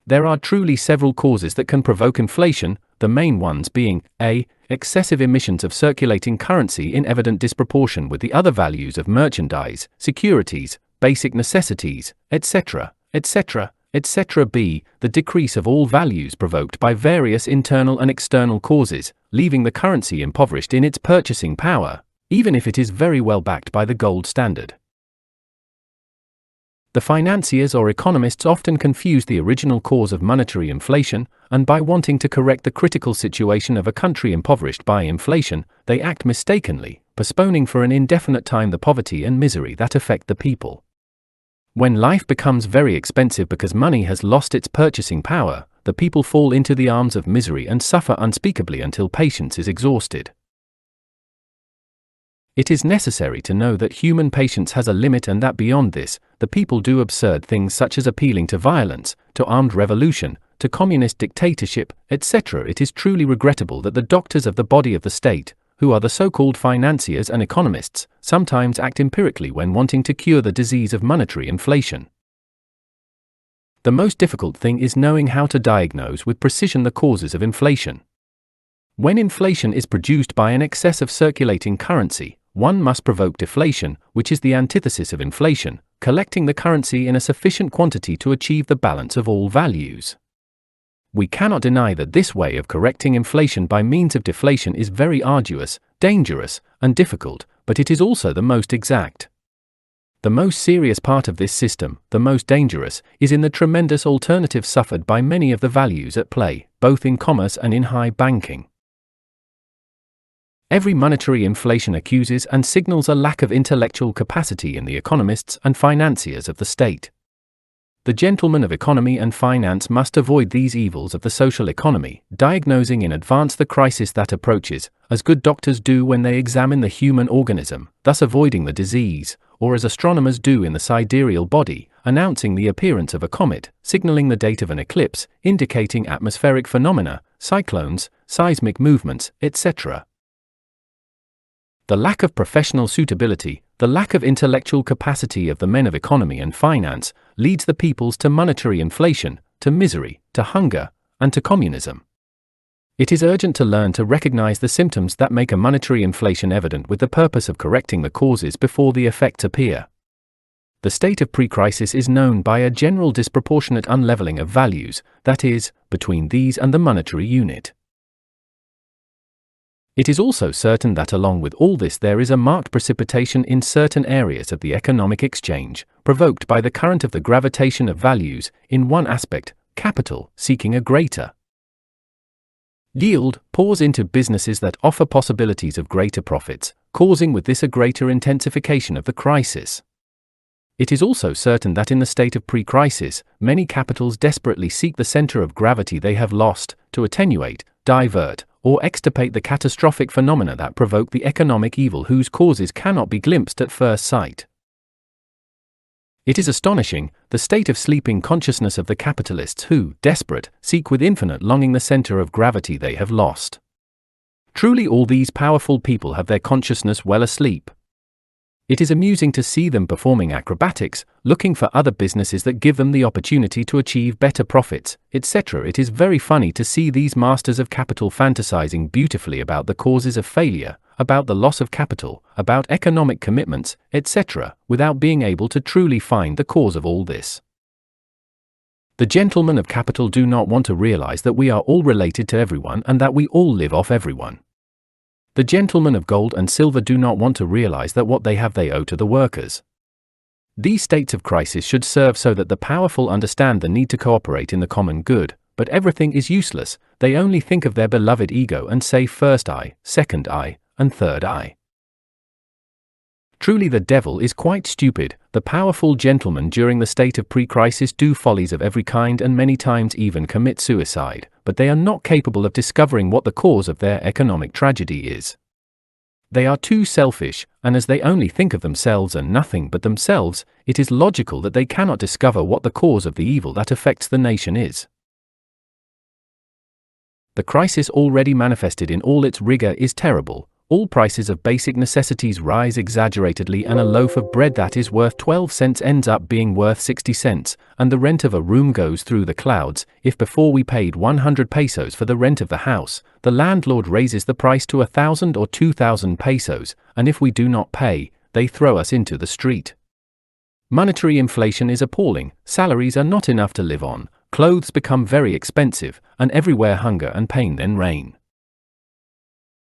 There are truly several causes that can provoke inflation, the main ones being a. Excessive emissions of circulating currency in evident disproportion with the other values of merchandise, securities, basic necessities, etc., etc., etc. b. The decrease of all values provoked by various internal and external causes, leaving the currency impoverished in its purchasing power, even if it is very well backed by the gold standard. The financiers or economists often confuse the original cause of monetary inflation, and by wanting to correct the critical situation of a country impoverished by inflation, they act mistakenly, postponing for an indefinite time the poverty and misery that affect the people. When life becomes very expensive because money has lost its purchasing power, the people fall into the arms of misery and suffer unspeakably until patience is exhausted. It is necessary to know that human patience has a limit and that beyond this, the people do absurd things such as appealing to violence, to armed revolution, to communist dictatorship, etc. It is truly regrettable that the doctors of the body of the state, who are the so-called financiers and economists, sometimes act empirically when wanting to cure the disease of monetary inflation. The most difficult thing is knowing how to diagnose with precision the causes of inflation. When inflation is produced by an excess of circulating currency, one must provoke deflation, which is the antithesis of inflation, collecting the currency in a sufficient quantity to achieve the balance of all values. We cannot deny that this way of correcting inflation by means of deflation is very arduous, dangerous, and difficult, but it is also the most exact. The most serious part of this system, the most dangerous, is in the tremendous alternative suffered by many of the values at play, both in commerce and in high banking. Every monetary inflation accuses and signals a lack of intellectual capacity in the economists and financiers of the state. The gentlemen of economy and finance must avoid these evils of the social economy, diagnosing in advance the crisis that approaches, as good doctors do when they examine the human organism, thus avoiding the disease, or as astronomers do in the sidereal body, announcing the appearance of a comet, signaling the date of an eclipse, indicating atmospheric phenomena, cyclones, seismic movements, etc. The lack of professional suitability, the lack of intellectual capacity of the men of economy and finance, leads the peoples to monetary inflation, to misery, to hunger, and to communism. It is urgent to learn to recognize the symptoms that make a monetary inflation evident with the purpose of correcting the causes before the effects appear. The state of pre-crisis is known by a general disproportionate unleveling of values, that is, between these and the monetary unit. It is also certain that along with all this there is a marked precipitation in certain areas of the economic exchange, provoked by the current of the gravitation of values, in one aspect, capital seeking a greater Yield pours into businesses that offer possibilities of greater profits, causing with this a greater intensification of the crisis. It is also certain that in the state of pre-crisis, many capitals desperately seek the center of gravity they have lost, to attenuate, divert, or extirpate the catastrophic phenomena that provoke the economic evil whose causes cannot be glimpsed at first sight. It is astonishing, the state of sleeping consciousness of the capitalists who, desperate, seek with infinite longing the center of gravity they have lost. Truly all these powerful people have their consciousness well asleep. It is amusing to see them performing acrobatics, looking for other businesses that give them the opportunity to achieve better profits, etc. It is very funny to see these masters of capital fantasizing beautifully about the causes of failure, about the loss of capital, about economic commitments, etc., without being able to truly find the cause of all this. The gentlemen of capital do not want to realize that we are all related to everyone and that we all live off everyone. The gentlemen of gold and silver do not want to realize that what they have they owe to the workers. These states of crisis should serve so that the powerful understand the need to cooperate in the common good, but everything is useless, they only think of their beloved ego and say first I, second I, and third I. Truly the devil is quite stupid. The powerful gentlemen during the state of pre-crisis do follies of every kind and many times even commit suicide, but they are not capable of discovering what the cause of their economic tragedy is. They are too selfish, and as they only think of themselves and nothing but themselves, it is logical that they cannot discover what the cause of the evil that affects the nation is. The crisis already manifested in all its rigor is terrible. All prices of basic necessities rise exaggeratedly, and a loaf of bread that is worth 12 cents ends up being worth 60 cents, and the rent of a room goes through the clouds. If before we paid 100 pesos for the rent of the house, the landlord raises the price to 1,000 or 2,000 pesos, and if we do not pay, they throw us into the street. Monetary inflation is appalling, salaries are not enough to live on, clothes become very expensive, and everywhere hunger and pain then reign.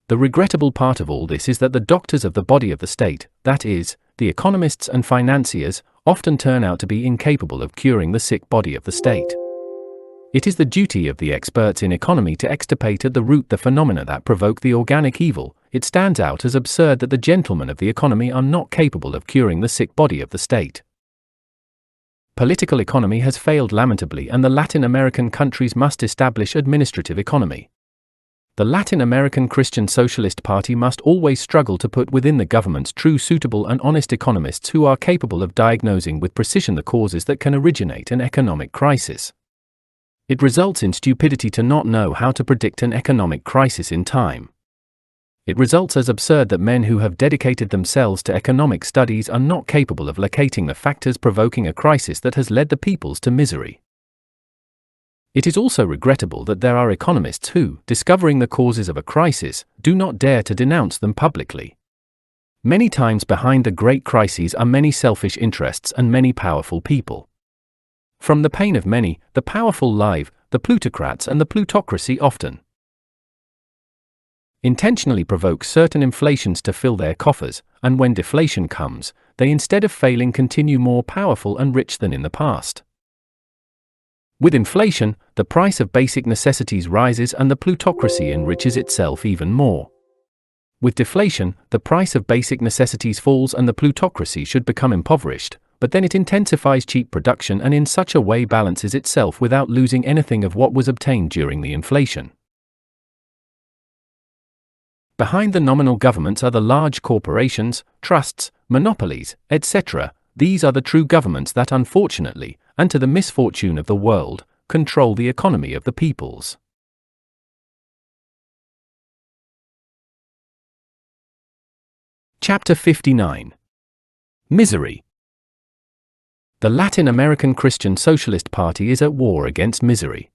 The regrettable part of all this is that the doctors of the body of the state, that is, the economists and financiers, often turn out to be incapable of curing the sick body of the state. It is the duty of the experts in economy to extirpate at the root the phenomena that provoke the organic evil. It stands out as absurd that the gentlemen of the economy are not capable of curing the sick body of the state. Political economy has failed lamentably, and the Latin American countries must establish administrative economy. The Latin American Christian Socialist Party must always struggle to put within the governments true, suitable and honest economists who are capable of diagnosing with precision the causes that can originate an economic crisis. It results in stupidity to not know how to predict an economic crisis in time. It results as absurd that men who have dedicated themselves to economic studies are not capable of locating the factors provoking a crisis that has led the peoples to misery. It is also regrettable that there are economists who, discovering the causes of a crisis, do not dare to denounce them publicly. Many times behind the great crises are many selfish interests and many powerful people. From the pain of many, the powerful live, the plutocrats and the plutocracy often intentionally provoke certain inflations to fill their coffers, and when deflation comes, they instead of failing continue more powerful and rich than in the past. With inflation, the price of basic necessities rises and the plutocracy enriches itself even more. With deflation, the price of basic necessities falls and the plutocracy should become impoverished, but then it intensifies cheap production and in such a way balances itself without losing anything of what was obtained during the inflation. Behind the nominal governments are the large corporations, trusts, monopolies, etc. These are the true governments that unfortunately, and to the misfortune of the world, control the economy of the peoples. Chapter 59. Misery. The Latin American Christian Socialist Party is at war against misery.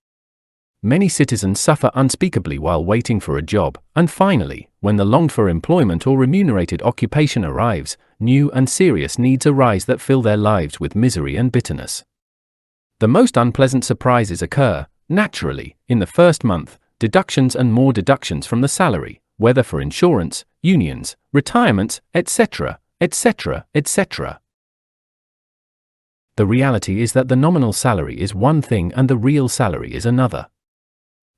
Many citizens suffer unspeakably while waiting for a job, and finally, when the longed-for employment or remunerated occupation arrives, new and serious needs arise that fill their lives with misery and bitterness. The most unpleasant surprises occur, naturally, in the first month, deductions and more deductions from the salary, whether for insurance, unions, retirements, etc., etc., etc. The reality is that the nominal salary is one thing and the real salary is another.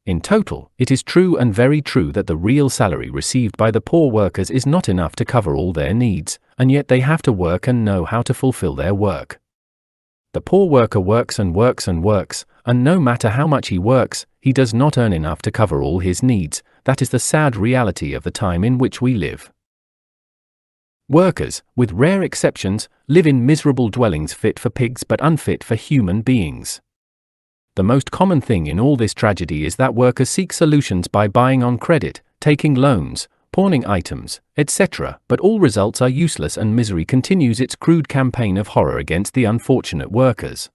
In total, it is true and very true that the real salary received by the poor workers is not enough to cover all their needs, and yet they have to work and know how to fulfill their work. The poor worker works and works and works, and no matter how much he works, he does not earn enough to cover all his needs. That is the sad reality of the time in which we live. Workers, with rare exceptions, live in miserable dwellings fit for pigs but unfit for human beings. The most common thing in all this tragedy is that workers seek solutions by buying on credit, taking loans, pawning items, etc., but all results are useless and misery continues its crude campaign of horror against the unfortunate workers.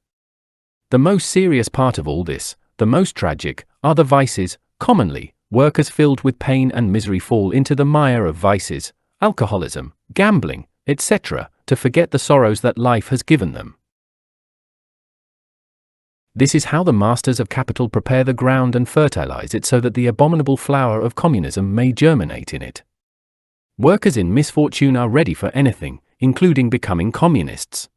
The most serious part of all this, the most tragic, are the vices. Commonly, workers filled with pain and misery fall into the mire of vices, alcoholism, gambling, etc., to forget the sorrows that life has given them. This is how the masters of capital prepare the ground and fertilize it so that the abominable flower of communism may germinate in it. Workers in misfortune are ready for anything, including becoming communists.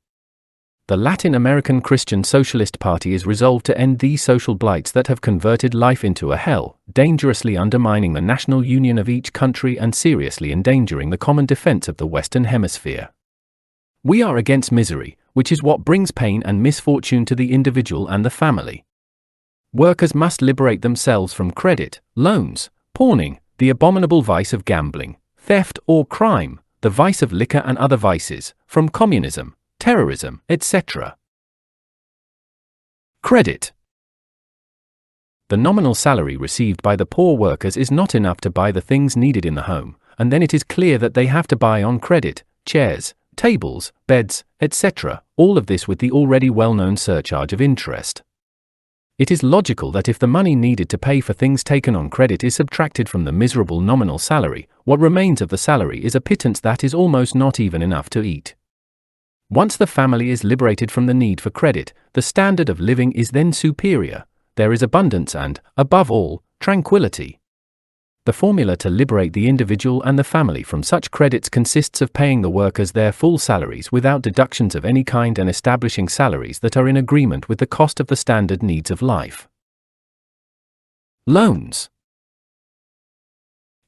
The Latin American Christian Socialist Party is resolved to end these social blights that have converted life into a hell, dangerously undermining the national union of each country and seriously endangering the common defense of the Western Hemisphere. We are against misery, which is what brings pain and misfortune to the individual and the family. Workers must liberate themselves from credit, loans, pawning, the abominable vice of gambling, theft or crime, the vice of liquor and other vices, from communism, terrorism, etc. Credit. The nominal salary received by the poor workers is not enough to buy the things needed in the home, and then it is clear that they have to buy on credit, chairs, tables, beds, etc., all of this with the already well-known surcharge of interest. It is logical that if the money needed to pay for things taken on credit is subtracted from the miserable nominal salary, what remains of the salary is a pittance that is almost not even enough to eat. Once the family is liberated from the need for credit, the standard of living is then superior. There is abundance and, above all, tranquility. The formula to liberate the individual and the family from such credits consists of paying the workers their full salaries without deductions of any kind and establishing salaries that are in agreement with the cost of the standard needs of life. Loans.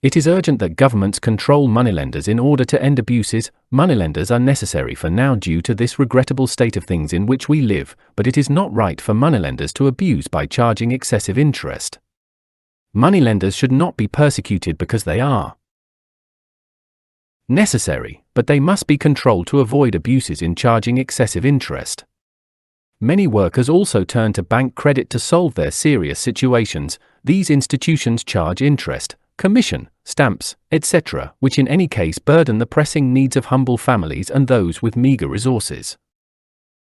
It is urgent that governments control moneylenders in order to end abuses. Moneylenders are necessary for now due to this regrettable state of things in which we live, but it is not right for moneylenders to abuse by charging excessive interest. Moneylenders should not be persecuted because they are necessary, but they must be controlled to avoid abuses in charging excessive interest. Many workers also turn to bank credit to solve their serious situations. These institutions charge interest, commission, stamps, etc., which in any case burden the pressing needs of humble families and those with meager resources.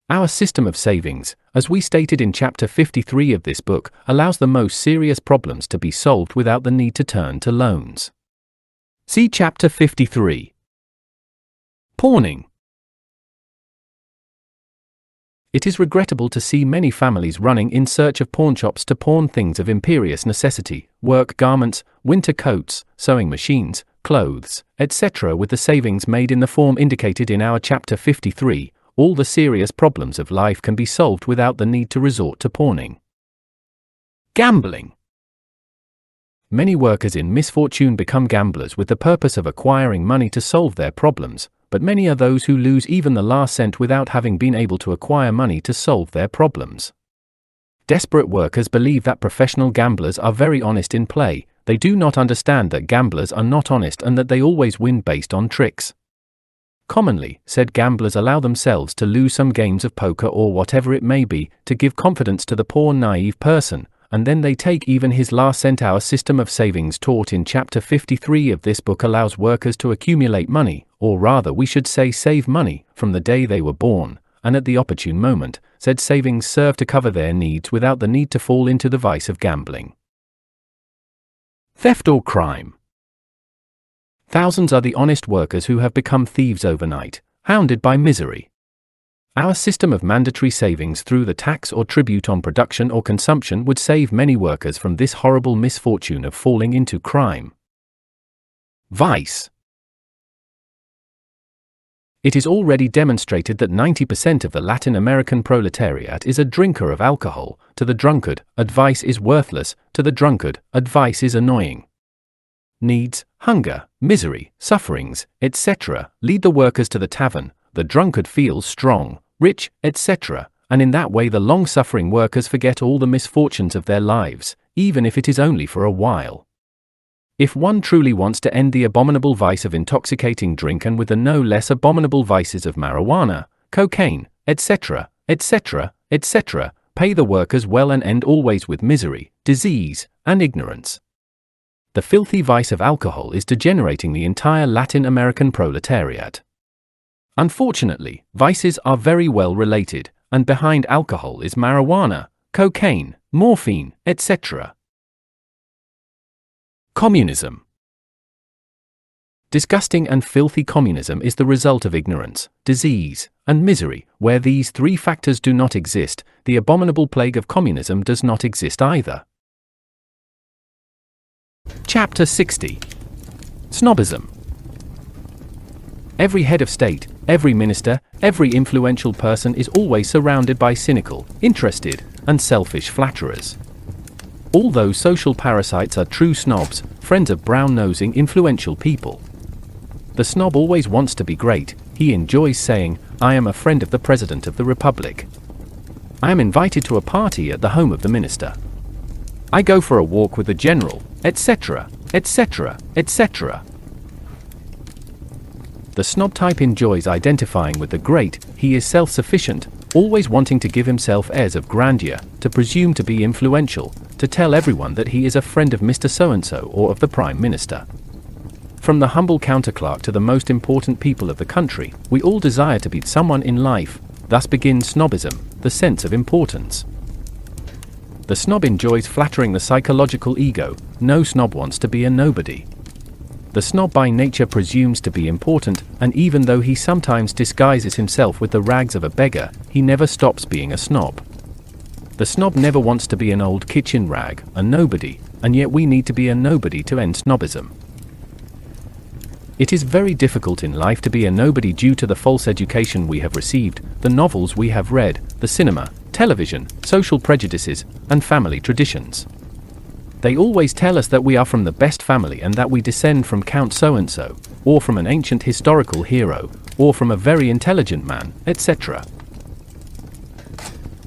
Our system of savings, as we stated in Chapter 53 of this book, allows the most serious problems to be solved without the need to turn to loans. See Chapter 53. Pawning. It is regrettable to see many families running in search of pawnshops to pawn things of imperious necessity, work garments, winter coats, sewing machines, clothes, etc. with the savings made in the form indicated in our Chapter 53. All the serious problems of life can be solved without the need to resort to pawning. Gambling. Many workers in misfortune become gamblers with the purpose of acquiring money to solve their problems, but many are those who lose even the last cent without having been able to acquire money to solve their problems. Desperate workers believe that professional gamblers are very honest in play. They do not understand that gamblers are not honest and that they always win based on tricks. Commonly, said gamblers allow themselves to lose some games of poker or whatever it may be, to give confidence to the poor naive person, and then they take even his last cent. Our system of savings taught in Chapter 53 of this book allows workers to accumulate money, or rather we should say save money, from the day they were born, and at the opportune moment, said savings serve to cover their needs without the need to fall into the vice of gambling. Theft or crime. Thousands are the honest workers who have become thieves overnight, hounded by misery. Our system of mandatory savings through the tax or tribute on production or consumption would save many workers from this horrible misfortune of falling into crime. Vice. It is already demonstrated that 90% of the Latin American proletariat is a drinker of alcohol. To the drunkard, advice is worthless. To the drunkard, advice is annoying. Needs, hunger, misery, sufferings, etc. lead the workers to the tavern. The drunkard feels strong, rich, etc. And in that way the long-suffering workers forget all the misfortunes of their lives, even if it is only for a while. If one truly wants to end the abominable vice of intoxicating drink and with the no less abominable vices of marijuana, cocaine, etc., etc., etc., pay the workers well and end always with misery, disease, and ignorance. The filthy vice of alcohol is degenerating the entire Latin American proletariat. Unfortunately, vices are very well related, and behind alcohol is marijuana, cocaine, morphine, etc. Communism. Disgusting and filthy communism is the result of ignorance, disease, and misery. Where these three factors do not exist, the abominable plague of communism does not exist either. Chapter 60. Snobism. Every head of state, every minister, every influential person is always surrounded by cynical, interested, and selfish flatterers. All those social parasites are true snobs, friends of brown-nosing influential people. The snob always wants to be great. He enjoys saying, "I am a friend of the President of the Republic. I am invited to a party at the home of the minister. I go for a walk with the general," etc., etc., etc. The snob type enjoys identifying with the great. He is self-sufficient, always wanting to give himself airs of grandeur, to presume to be influential, to tell everyone that he is a friend of Mr. So-and-so or of the Prime Minister. From the humble counterclerk to the most important people of the country, we all desire to be someone in life. Thus begins snobism, the sense of importance. The snob enjoys flattering the psychological ego. No snob wants to be a nobody. The snob by nature presumes to be important, and even though he sometimes disguises himself with the rags of a beggar, he never stops being a snob. The snob never wants to be an old kitchen rag, a nobody, and yet we need to be a nobody to end snobism. It is very difficult in life to be a nobody due to the false education we have received, the novels we have read, the cinema, television, social prejudices, and family traditions. They always tell us that we are from the best family and that we descend from Count so-and-so, or from an ancient historical hero, or from a very intelligent man, etc.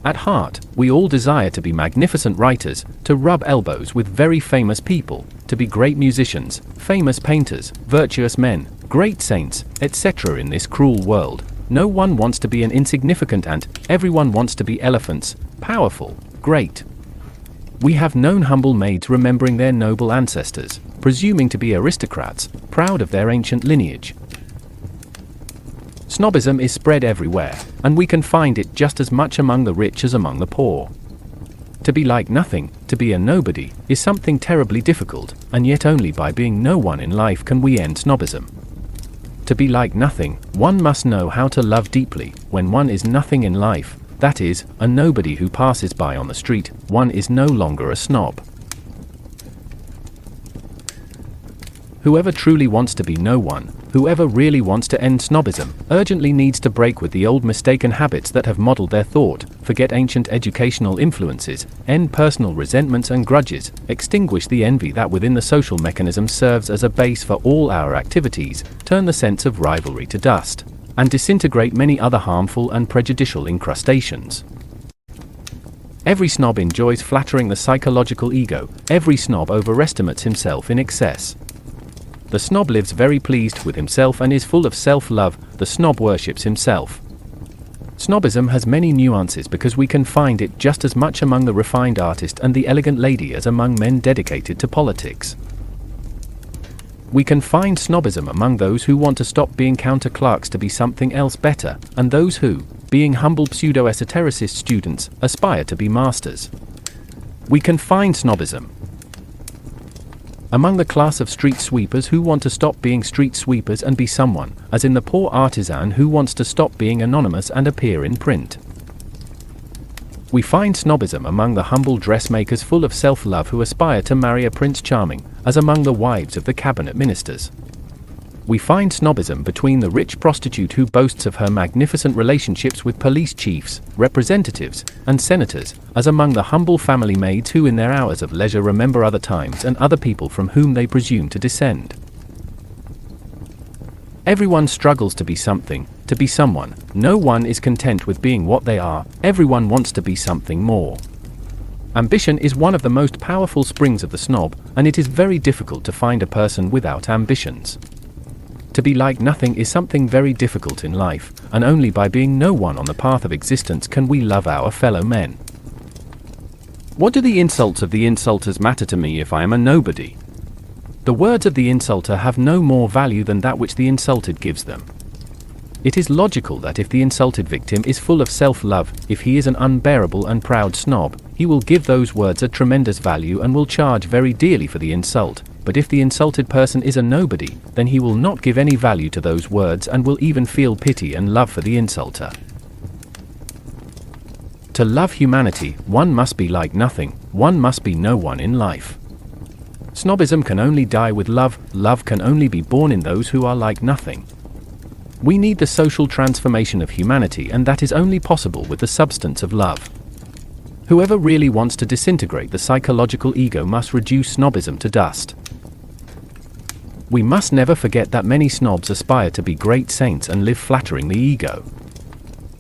At heart, we all desire to be magnificent writers, to rub elbows with very famous people, to be great musicians, famous painters, virtuous men, great saints, etc. In this cruel world, no one wants to be an insignificant ant, everyone wants to be elephants, powerful, great. We have known humble maids remembering their noble ancestors, presuming to be aristocrats, proud of their ancient lineage. Snobism is spread everywhere, and we can find it just as much among the rich as among the poor. To be like nothing, to be a nobody, is something terribly difficult, and yet only by being no one in life can we end snobism. To be like nothing, one must know how to love deeply. When one is nothing in life, that is, a nobody who passes by on the street, one is no longer a snob. Whoever truly wants to be no one, whoever really wants to end snobism, urgently needs to break with the old mistaken habits that have modeled their thought, forget ancient educational influences, end personal resentments and grudges, extinguish the envy that within the social mechanism serves as a base for all our activities, turn the sense of rivalry to dust, and disintegrate many other harmful and prejudicial incrustations. Every snob enjoys flattering the psychological ego. Every snob overestimates himself in excess. The snob lives very pleased with himself and is full of self-love. The snob worships himself. Snobism has many nuances because we can find it just as much among the refined artist and the elegant lady as among men dedicated to politics. We can find snobism among those who want to stop being counter-clerks to be something else better, and those who, being humble pseudo-esotericist students, aspire to be masters. We can find snobism among the class of street sweepers who want to stop being street sweepers and be someone, as in the poor artisan who wants to stop being anonymous and appear in print. We find snobism among the humble dressmakers full of self-love who aspire to marry a Prince Charming, as among the wives of the cabinet ministers. We find snobism between the rich prostitute who boasts of her magnificent relationships with police chiefs, representatives, and senators, as among the humble family maids who in their hours of leisure remember other times and other people from whom they presume to descend. Everyone struggles to be something, to be someone. No one is content with being what they are. Everyone wants to be something more. Ambition is one of the most powerful springs of the snob, and it is very difficult to find a person without ambitions. To be like nothing is something very difficult in life, and only by being no one on the path of existence can we love our fellow men. What do the insults of the insulters matter to me if I am a nobody? The words of the insulter have no more value than that which the insulted gives them. It is logical that if the insulted victim is full of self-love, if he is an unbearable and proud snob, he will give those words a tremendous value and will charge very dearly for the insult. But if the insulted person is a nobody, then he will not give any value to those words and will even feel pity and love for the insulter. To love humanity, one must be like nothing, one must be no one in life. Snobism can only die with love, love can only be born in those who are like nothing. We need the social transformation of humanity, and that is only possible with the substance of love. Whoever really wants to disintegrate the psychological ego must reduce snobism to dust. We must never forget that many snobs aspire to be great saints and live flattering the ego.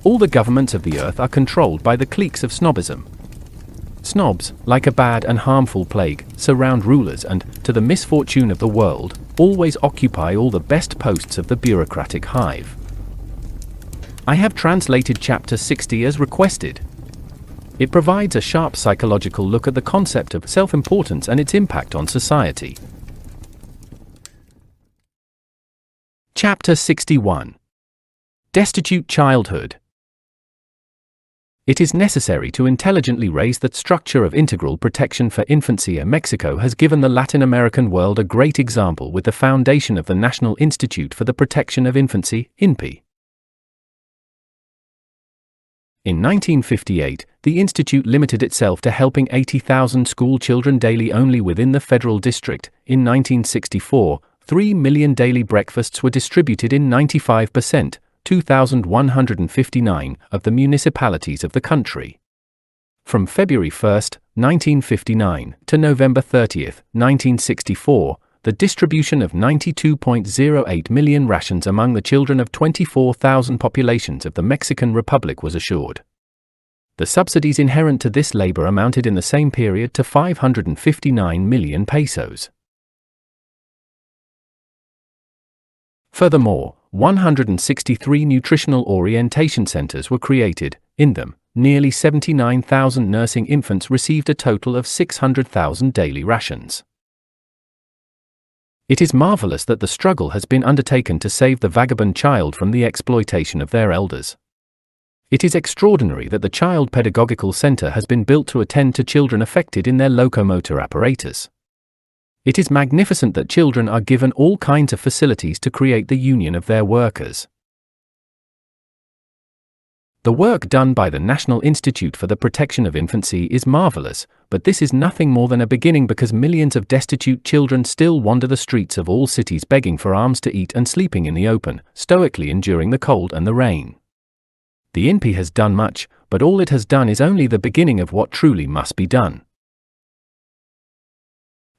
All the governments of the earth are controlled by the cliques of snobism. Snobs, like a bad and harmful plague, surround rulers and, to the misfortune of the world, always occupy all the best posts of the bureaucratic hive. I have translated chapter 60 as requested. It provides a sharp psychological look at the concept of self-importance and its impact on society. Chapter 61. Destitute Childhood. It is necessary to intelligently raise the structure of integral protection for infancy. Mexico has given the Latin American world a great example with the foundation of the National Institute for the Protection of Infancy, INPI. In 1958, the institute limited itself to helping 80,000 school children daily only within the federal district. In 1964, 3 million daily breakfasts were distributed in 95%. 2,159 of the municipalities of the country. From February 1, 1959 to November 30, 1964, the distribution of 92.08 million rations among the children of 24,000 populations of the Mexican Republic was assured. The subsidies inherent to this labor amounted in the same period to 559 million pesos. Furthermore, 163 nutritional orientation centers were created. In them, nearly 79,000 nursing infants received a total of 600,000 daily rations. It is marvelous that the struggle has been undertaken to save the vagabond child from the exploitation of their elders. It is extraordinary that the Child Pedagogical Center has been built to attend to children affected in their locomotor apparatus. It is magnificent that children are given all kinds of facilities to create the union of their workers. The work done by the National Institute for the Protection of Infancy is marvelous, but this is nothing more than a beginning because millions of destitute children still wander the streets of all cities begging for alms to eat and sleeping in the open, stoically enduring the cold and the rain. The INPI has done much, but all it has done is only the beginning of what truly must be done.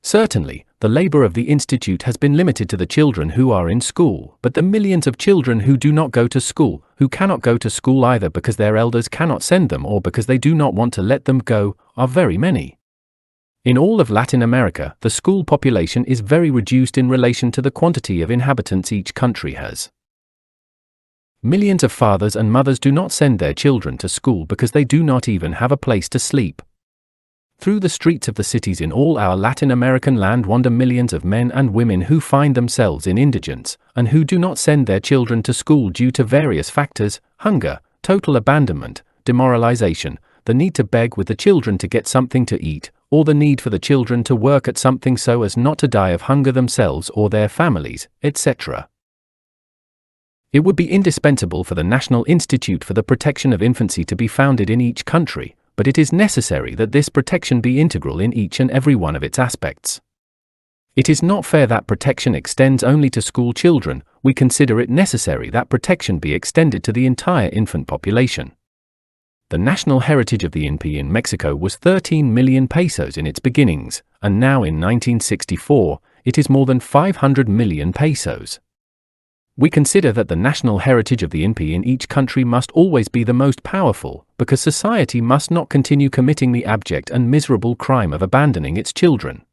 Certainly, the labor of the Institute has been limited to the children who are in school, but the millions of children who do not go to school, who cannot go to school either because their elders cannot send them or because they do not want to let them go, are very many. In all of Latin America, the school population is very reduced in relation to the quantity of inhabitants each country has. Millions of fathers and mothers do not send their children to school because they do not even have a place to sleep. Through the streets of the cities in all our Latin American land wander millions of men and women who find themselves in indigence, and who do not send their children to school due to various factors: hunger, total abandonment, demoralization, the need to beg with the children to get something to eat, or the need for the children to work at something so as not to die of hunger themselves or their families, etc. It would be indispensable for the National Institute for the Protection of Infancy to be founded in each country, but it is necessary that this protection be integral in each and every one of its aspects. It is not fair that protection extends only to school children. We consider it necessary that protection be extended to the entire infant population. The national heritage of the INPI in Mexico was 13 million pesos in its beginnings, and now in 1964, it is more than 500 million pesos. We consider that the national heritage of the INPI in each country must always be the most powerful, because society must not continue committing the abject and miserable crime of abandoning its children.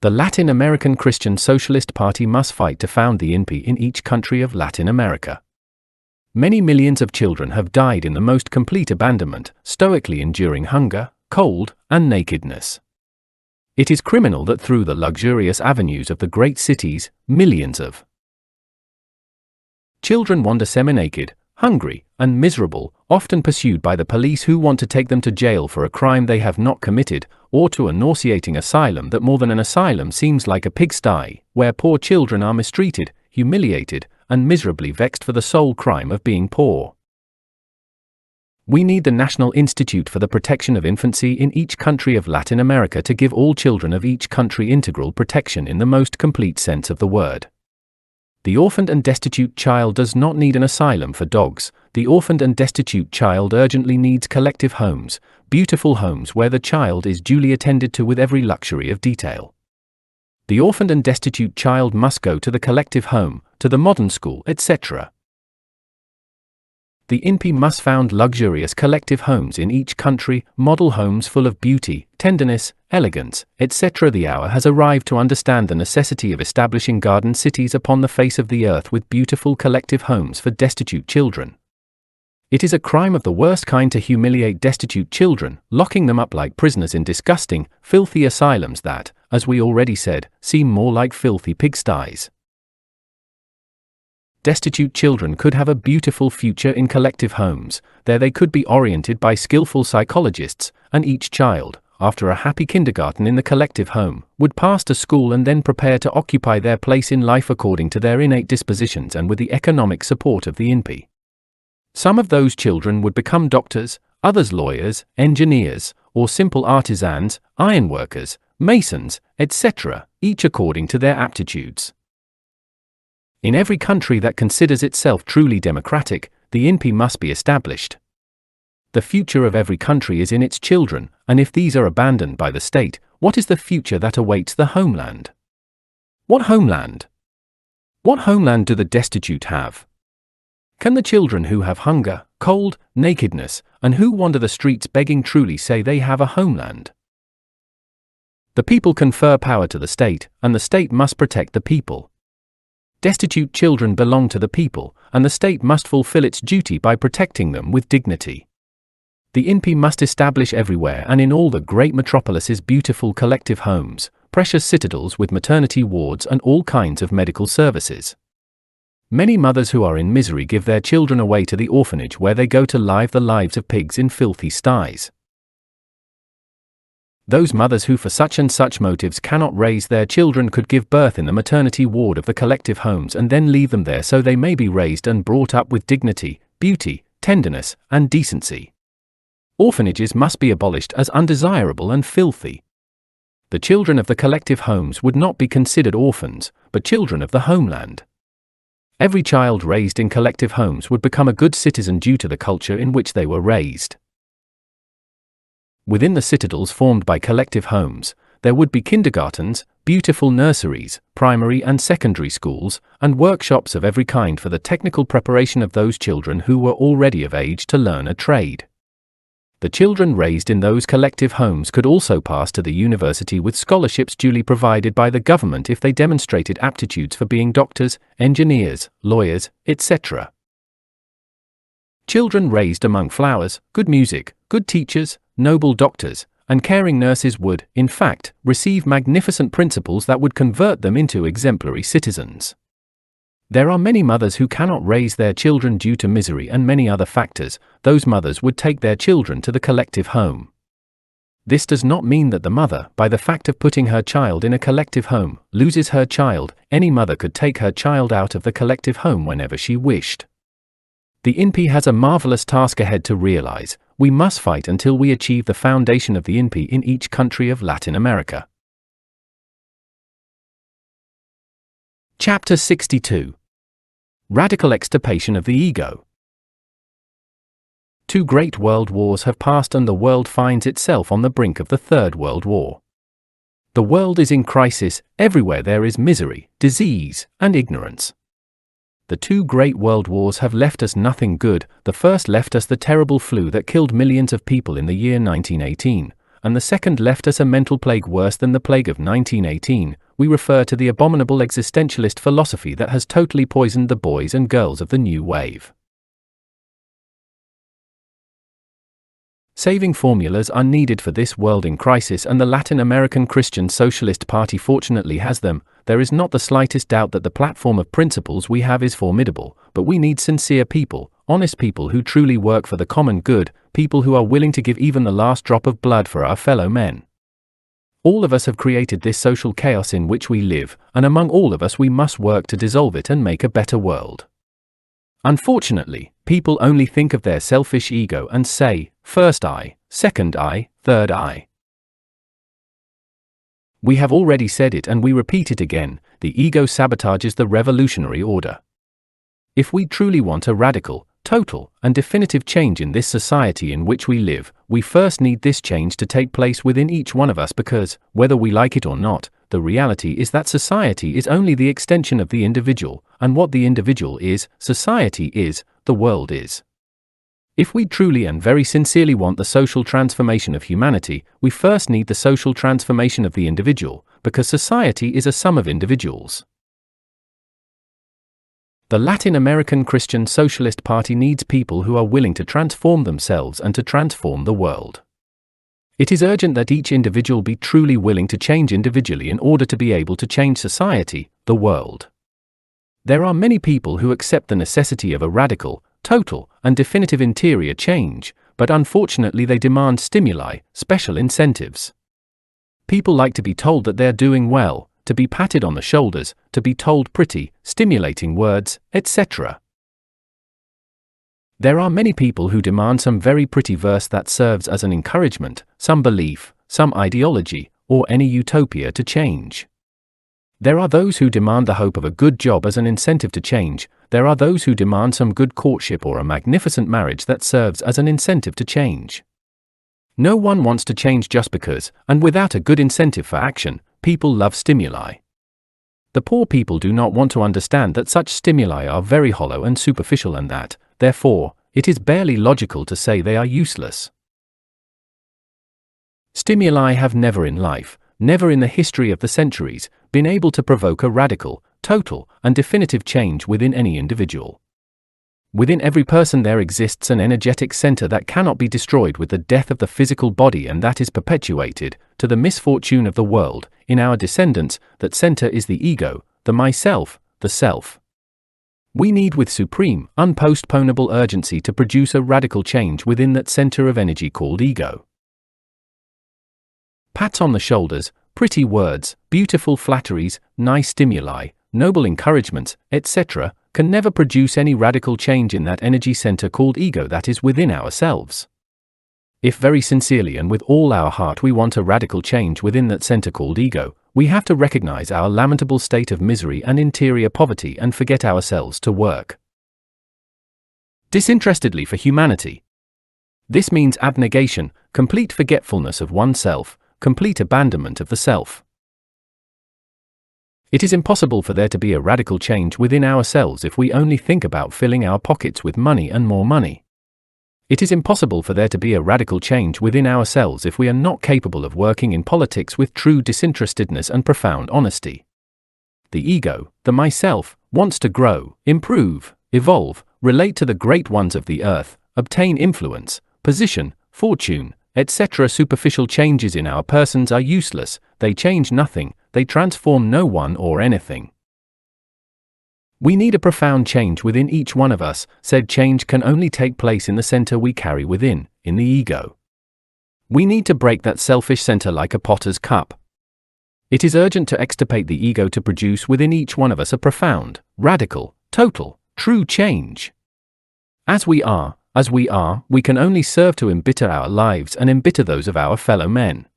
The Latin American Christian Socialist Party must fight to found the INPI in each country of Latin America. Many millions of children have died in the most complete abandonment, stoically enduring hunger, cold, and nakedness. It is criminal that through the luxurious avenues of the great cities, millions of children wander semi-naked, hungry, and miserable, often pursued by the police who want to take them to jail for a crime they have not committed, or to a nauseating asylum that more than an asylum seems like a pigsty, where poor children are mistreated, humiliated, and miserably vexed for the sole crime of being poor. We need the National Institute for the Protection of Infancy in each country of Latin America to give all children of each country integral protection in the most complete sense of the word. The orphaned and destitute child does not need an asylum for dogs. The orphaned and destitute child urgently needs collective homes, beautiful homes where the child is duly attended to with every luxury of detail. The orphaned and destitute child must go to the collective home, to the modern school, etc. The INPI must found luxurious collective homes in each country, model homes full of beauty, tenderness, elegance, etc. The hour has arrived to understand the necessity of establishing garden cities upon the face of the earth with beautiful collective homes for destitute children. It is a crime of the worst kind to humiliate destitute children, locking them up like prisoners in disgusting, filthy asylums that, as we already said, seem more like filthy pigsties. Destitute children could have a beautiful future in collective homes. There they could be oriented by skillful psychologists, and each child, after a happy kindergarten in the collective home, would pass to school and then prepare to occupy their place in life according to their innate dispositions and with the economic support of the INPI. Some of those children would become doctors, others lawyers, engineers, or simple artisans, ironworkers, masons, etc., each according to their aptitudes. In every country that considers itself truly democratic, the INPI must be established. The future of every country is in its children, and if these are abandoned by the state, what is the future that awaits the homeland? What homeland? What homeland do the destitute have? Can the children who have hunger, cold, nakedness, and who wander the streets begging truly say they have a homeland? The people confer power to the state, and the state must protect the people. Destitute children belong to the people, and the state must fulfill its duty by protecting them with dignity. The INPI must establish everywhere and in all the great metropolises beautiful collective homes, precious citadels with maternity wards and all kinds of medical services. Many mothers who are in misery give their children away to the orphanage where they go to live the lives of pigs in filthy sties. Those mothers who for such and such motives cannot raise their children could give birth in the maternity ward of the collective homes and then leave them there so they may be raised and brought up with dignity, beauty, tenderness, and decency. Orphanages must be abolished as undesirable and filthy. The children of the collective homes would not be considered orphans, but children of the homeland. Every child raised in collective homes would become a good citizen due to the culture in which they were raised. Within the citadels formed by collective homes, there would be kindergartens, beautiful nurseries, primary and secondary schools, and workshops of every kind for the technical preparation of those children who were already of age to learn a trade. The children raised in those collective homes could also pass to the university with scholarships duly provided by the government if they demonstrated aptitudes for being doctors, engineers, lawyers, etc. Children raised among flowers, good music, good teachers, noble doctors, and caring nurses would, in fact, receive magnificent principles that would convert them into exemplary citizens. There are many mothers who cannot raise their children due to misery and many other factors. Those mothers would take their children to the collective home. This does not mean that the mother, by the fact of putting her child in a collective home, loses her child. Any mother could take her child out of the collective home whenever she wished. The INPI has a marvelous task ahead to realize. We must fight until we achieve the foundation of the INPI in each country of Latin America. Chapter 62. Radical Extirpation of the Ego. 2 great world wars have passed and the world finds itself on the brink of the Third World War. The world is in crisis, everywhere there is misery, disease, and ignorance. The 2 great world wars have left us nothing good. The first left us the terrible flu that killed millions of people in the year 1918, and the second left us a mental plague worse than the plague of 1918. We refer to the abominable existentialist philosophy that has totally poisoned the boys and girls of the new wave. Saving formulas are needed for this world in crisis, and the Latin American Christian Socialist Party fortunately has them. There is not the slightest doubt that the platform of principles we have is formidable, but we need sincere people, honest people who truly work for the common good, people who are willing to give even the last drop of blood for our fellow men. All of us have created this social chaos in which we live, and among all of us we must work to dissolve it and make a better world. Unfortunately, people only think of their selfish ego and say, first I, second I, third I. We have already said it and we repeat it again, the ego sabotages the revolutionary order. If we truly want a radical, total, and definitive change in this society in which we live, we first need this change to take place within each one of us because, whether we like it or not, the reality is that society is only the extension of the individual, and what the individual is, society is, the world is. If we truly and very sincerely want the social transformation of humanity, we first need the social transformation of the individual, because society is a sum of individuals. The Latin American Christian Socialist Party needs people who are willing to transform themselves and to transform the world. It is urgent that each individual be truly willing to change individually in order to be able to change society, the world. There are many people who accept the necessity of a radical, total, and definitive interior change, but unfortunately they demand stimuli, special incentives. People like to be told that they are doing well, to be patted on the shoulders, to be told pretty, stimulating words, etc. There are many people who demand some very pretty verse that serves as an encouragement, some belief, some ideology, or any utopia to change. There are those who demand the hope of a good job as an incentive to change. There are those who demand some good courtship or a magnificent marriage that serves as an incentive to change. No one wants to change just because, and without a good incentive for action. People love stimuli. The poor people do not want to understand that such stimuli are very hollow and superficial and that, therefore, it is barely logical to say they are useless. Stimuli have never in life, never in the history of the centuries, been able to provoke a radical, total, and definitive change within any individual. Within every person there exists an energetic center that cannot be destroyed with the death of the physical body, and that is perpetuated, to the misfortune of the world, in our descendants. That center is the ego, the myself, the self. We need with supreme, unpostponable urgency to produce a radical change within that center of energy called ego. Pats on the shoulders, pretty words, beautiful flatteries, nice stimuli, noble encouragements, etc., can never produce any radical change in that energy center called ego that is within ourselves. If very sincerely and with all our heart we want a radical change within that center called ego, we have to recognize our lamentable state of misery and interior poverty and forget ourselves to work disinterestedly for humanity. This means abnegation, complete forgetfulness of oneself, complete abandonment of the self. It is impossible for there to be a radical change within ourselves if we only think about filling our pockets with money and more money. It is impossible for there to be a radical change within ourselves if we are not capable of working in politics with true disinterestedness and profound honesty. The ego, the myself, wants to grow, improve, evolve, relate to the great ones of the earth, obtain influence, position, fortune, etc. Superficial changes in our persons are useless, they change nothing, they transform no one or anything. We need a profound change within each one of us. Said change can only take place in the center we carry within, in the ego. We need to break that selfish center like a potter's cup. It is urgent to extirpate the ego to produce within each one of us a profound, radical, total, true change. As we are, we can only serve to embitter our lives and embitter those of our fellow men.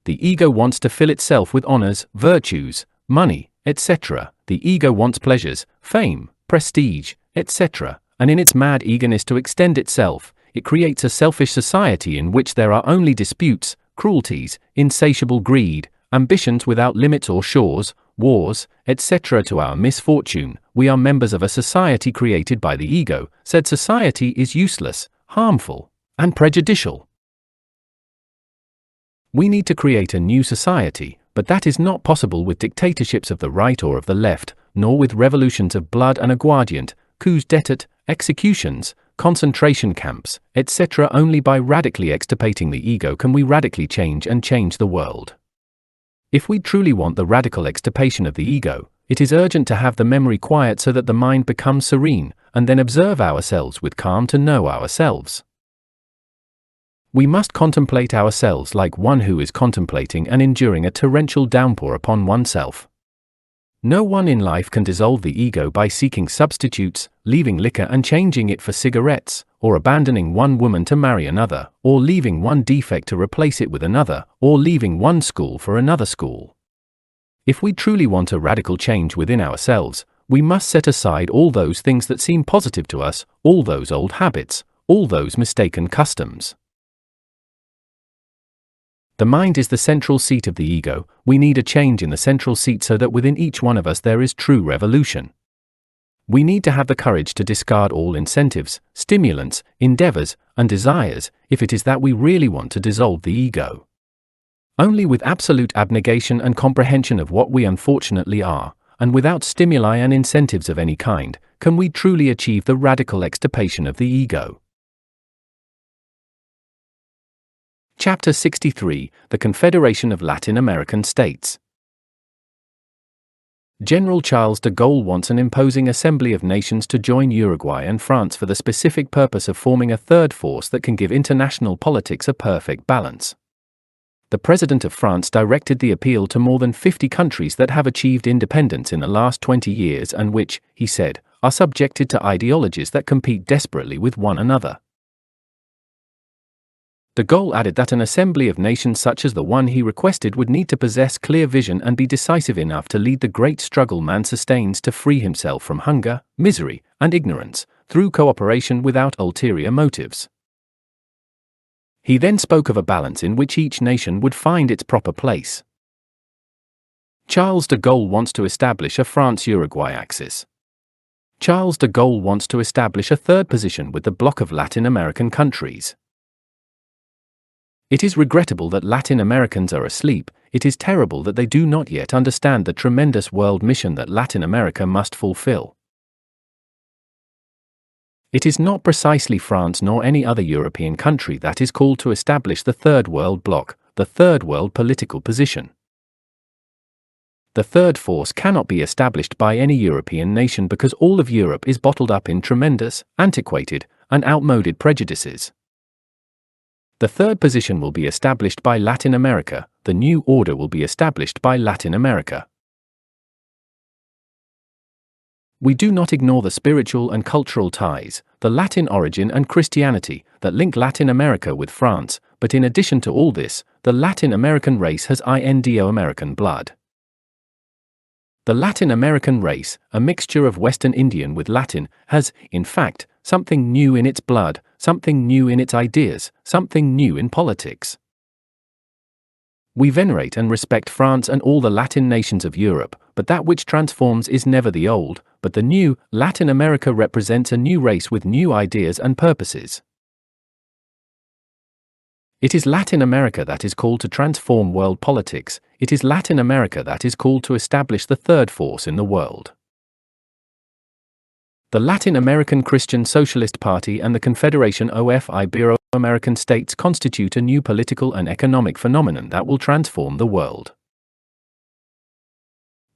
The ego wants to fill itself with honors, virtues, money, etc. The ego wants pleasures, fame, prestige, etc. And in its mad eagerness to extend itself, it creates a selfish society in which there are only disputes, cruelties, insatiable greed, ambitions without limits or shores, wars, etc. To our misfortune, we are members of a society created by the ego. Said society is useless, harmful, and prejudicial. We need to create a new society, but that is not possible with dictatorships of the right or of the left, nor with revolutions of blood and aguardiente, coups d'état, executions, concentration camps, etc. Only by radically extirpating the ego can we radically change the world. If we truly want the radical extirpation of the ego, it is urgent to have the memory quiet so that the mind becomes serene, and then observe ourselves with calm to know ourselves. We must contemplate ourselves like one who is contemplating and enduring a torrential downpour upon oneself. No one in life can dissolve the ego by seeking substitutes, leaving liquor and changing it for cigarettes, or abandoning one woman to marry another, or leaving one defect to replace it with another, or leaving one school for another school. If we truly want a radical change within ourselves, we must set aside all those things that seem positive to us, all those old habits, all those mistaken customs. The mind is the central seat of the ego. We need a change in the central seat so that within each one of us there is true revolution. We need to have the courage to discard all incentives, stimulants, endeavors, and desires, if it is that we really want to dissolve the ego. Only with absolute abnegation and comprehension of what we unfortunately are, and without stimuli and incentives of any kind, can we truly achieve the radical extirpation of the ego. Chapter 63, The Confederation of Latin American States. General Charles de Gaulle wants an imposing assembly of nations to join Uruguay and France for the specific purpose of forming a third force that can give international politics a perfect balance. The President of France directed the appeal to more than 50 countries that have achieved independence in the last 20 years and which, he said, are subjected to ideologies that compete desperately with one another. De Gaulle added that an assembly of nations such as the one he requested would need to possess clear vision and be decisive enough to lead the great struggle man sustains to free himself from hunger, misery, and ignorance, through cooperation without ulterior motives. He then spoke of a balance in which each nation would find its proper place. Charles de Gaulle wants to establish a France-Uruguay axis. Charles de Gaulle wants to establish a third position with the bloc of Latin American countries. It is regrettable that Latin Americans are asleep. It is terrible that they do not yet understand the tremendous world mission that Latin America must fulfill. It is not precisely France nor any other European country that is called to establish the Third World Bloc, the Third World political position. The third force cannot be established by any European nation because all of Europe is bottled up in tremendous, antiquated, and outmoded prejudices. The third position will be established by Latin America. The new order will be established by Latin America. We do not ignore the spiritual and cultural ties, the Latin origin and Christianity, that link Latin America with France, but in addition to all this, the Latin American race has Indo-American blood. The Latin American race, a mixture of Western Indian with Latin, has, in fact, something new in its blood, something new in its ideas, something new in politics. We venerate and respect France and all the Latin nations of Europe, but that which transforms is never the old, but the new. Latin America represents a new race with new ideas and purposes. It is Latin America that is called to transform world politics. It is Latin America that is called to establish the third force in the world. The Latin American Christian Socialist Party and the Confederation of Ibero-American States constitute a new political and economic phenomenon that will transform the world.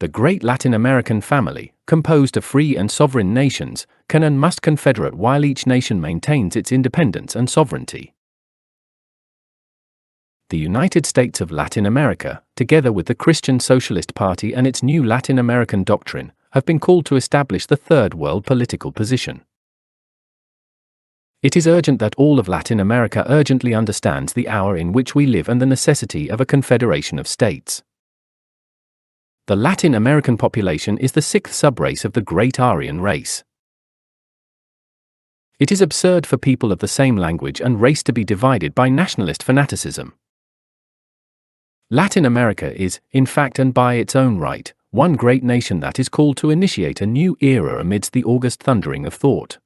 The great Latin American family, composed of free and sovereign nations, can and must confederate while each nation maintains its independence and sovereignty. The United States of Latin America, together with the Christian Socialist Party and its new Latin American doctrine, have been called to establish the Third World political position. It is urgent that all of Latin America urgently understands the hour in which we live and the necessity of a confederation of states. The Latin American population is the sixth subrace of the great Aryan race. It is absurd for people of the same language and race to be divided by nationalist fanaticism. Latin America is, in fact and by its own right, one great nation that is called to initiate a new era amidst the august thundering of thought.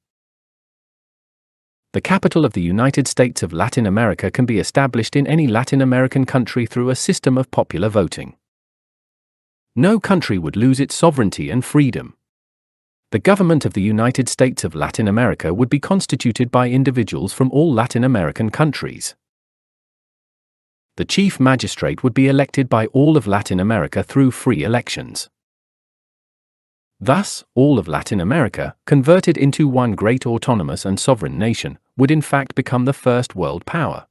The capital of the United States of Latin America can be established in any Latin American country through a system of popular voting. No country would lose its sovereignty and freedom. The government of the United States of Latin America would be constituted by individuals from all Latin American countries. The chief magistrate would be elected by all of Latin America through free elections. Thus, all of Latin America, converted into one great autonomous and sovereign nation, would in fact become the first world power.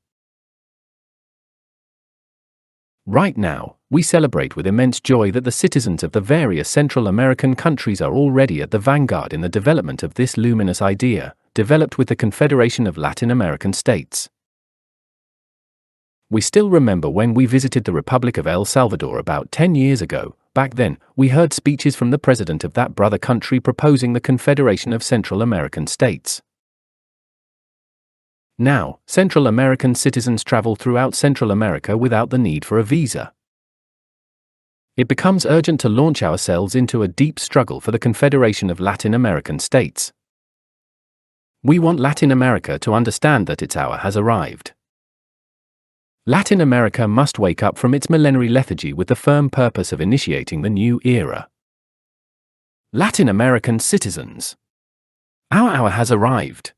Right now, we celebrate with immense joy that the citizens of the various Central American countries are already at the vanguard in the development of this luminous idea, developed with the Confederation of Latin American States. We still remember when we visited the Republic of El Salvador about 10 years ago. Back then, we heard speeches from the president of that brother country proposing the Confederation of Central American States. Now, Central American citizens travel throughout Central America without the need for a visa. It becomes urgent to launch ourselves into a deep struggle for the Confederation of Latin American States. We want Latin America to understand that its hour has arrived. Latin America must wake up from its millenary lethargy with the firm purpose of initiating the new era. Latin American citizens, our hour has arrived.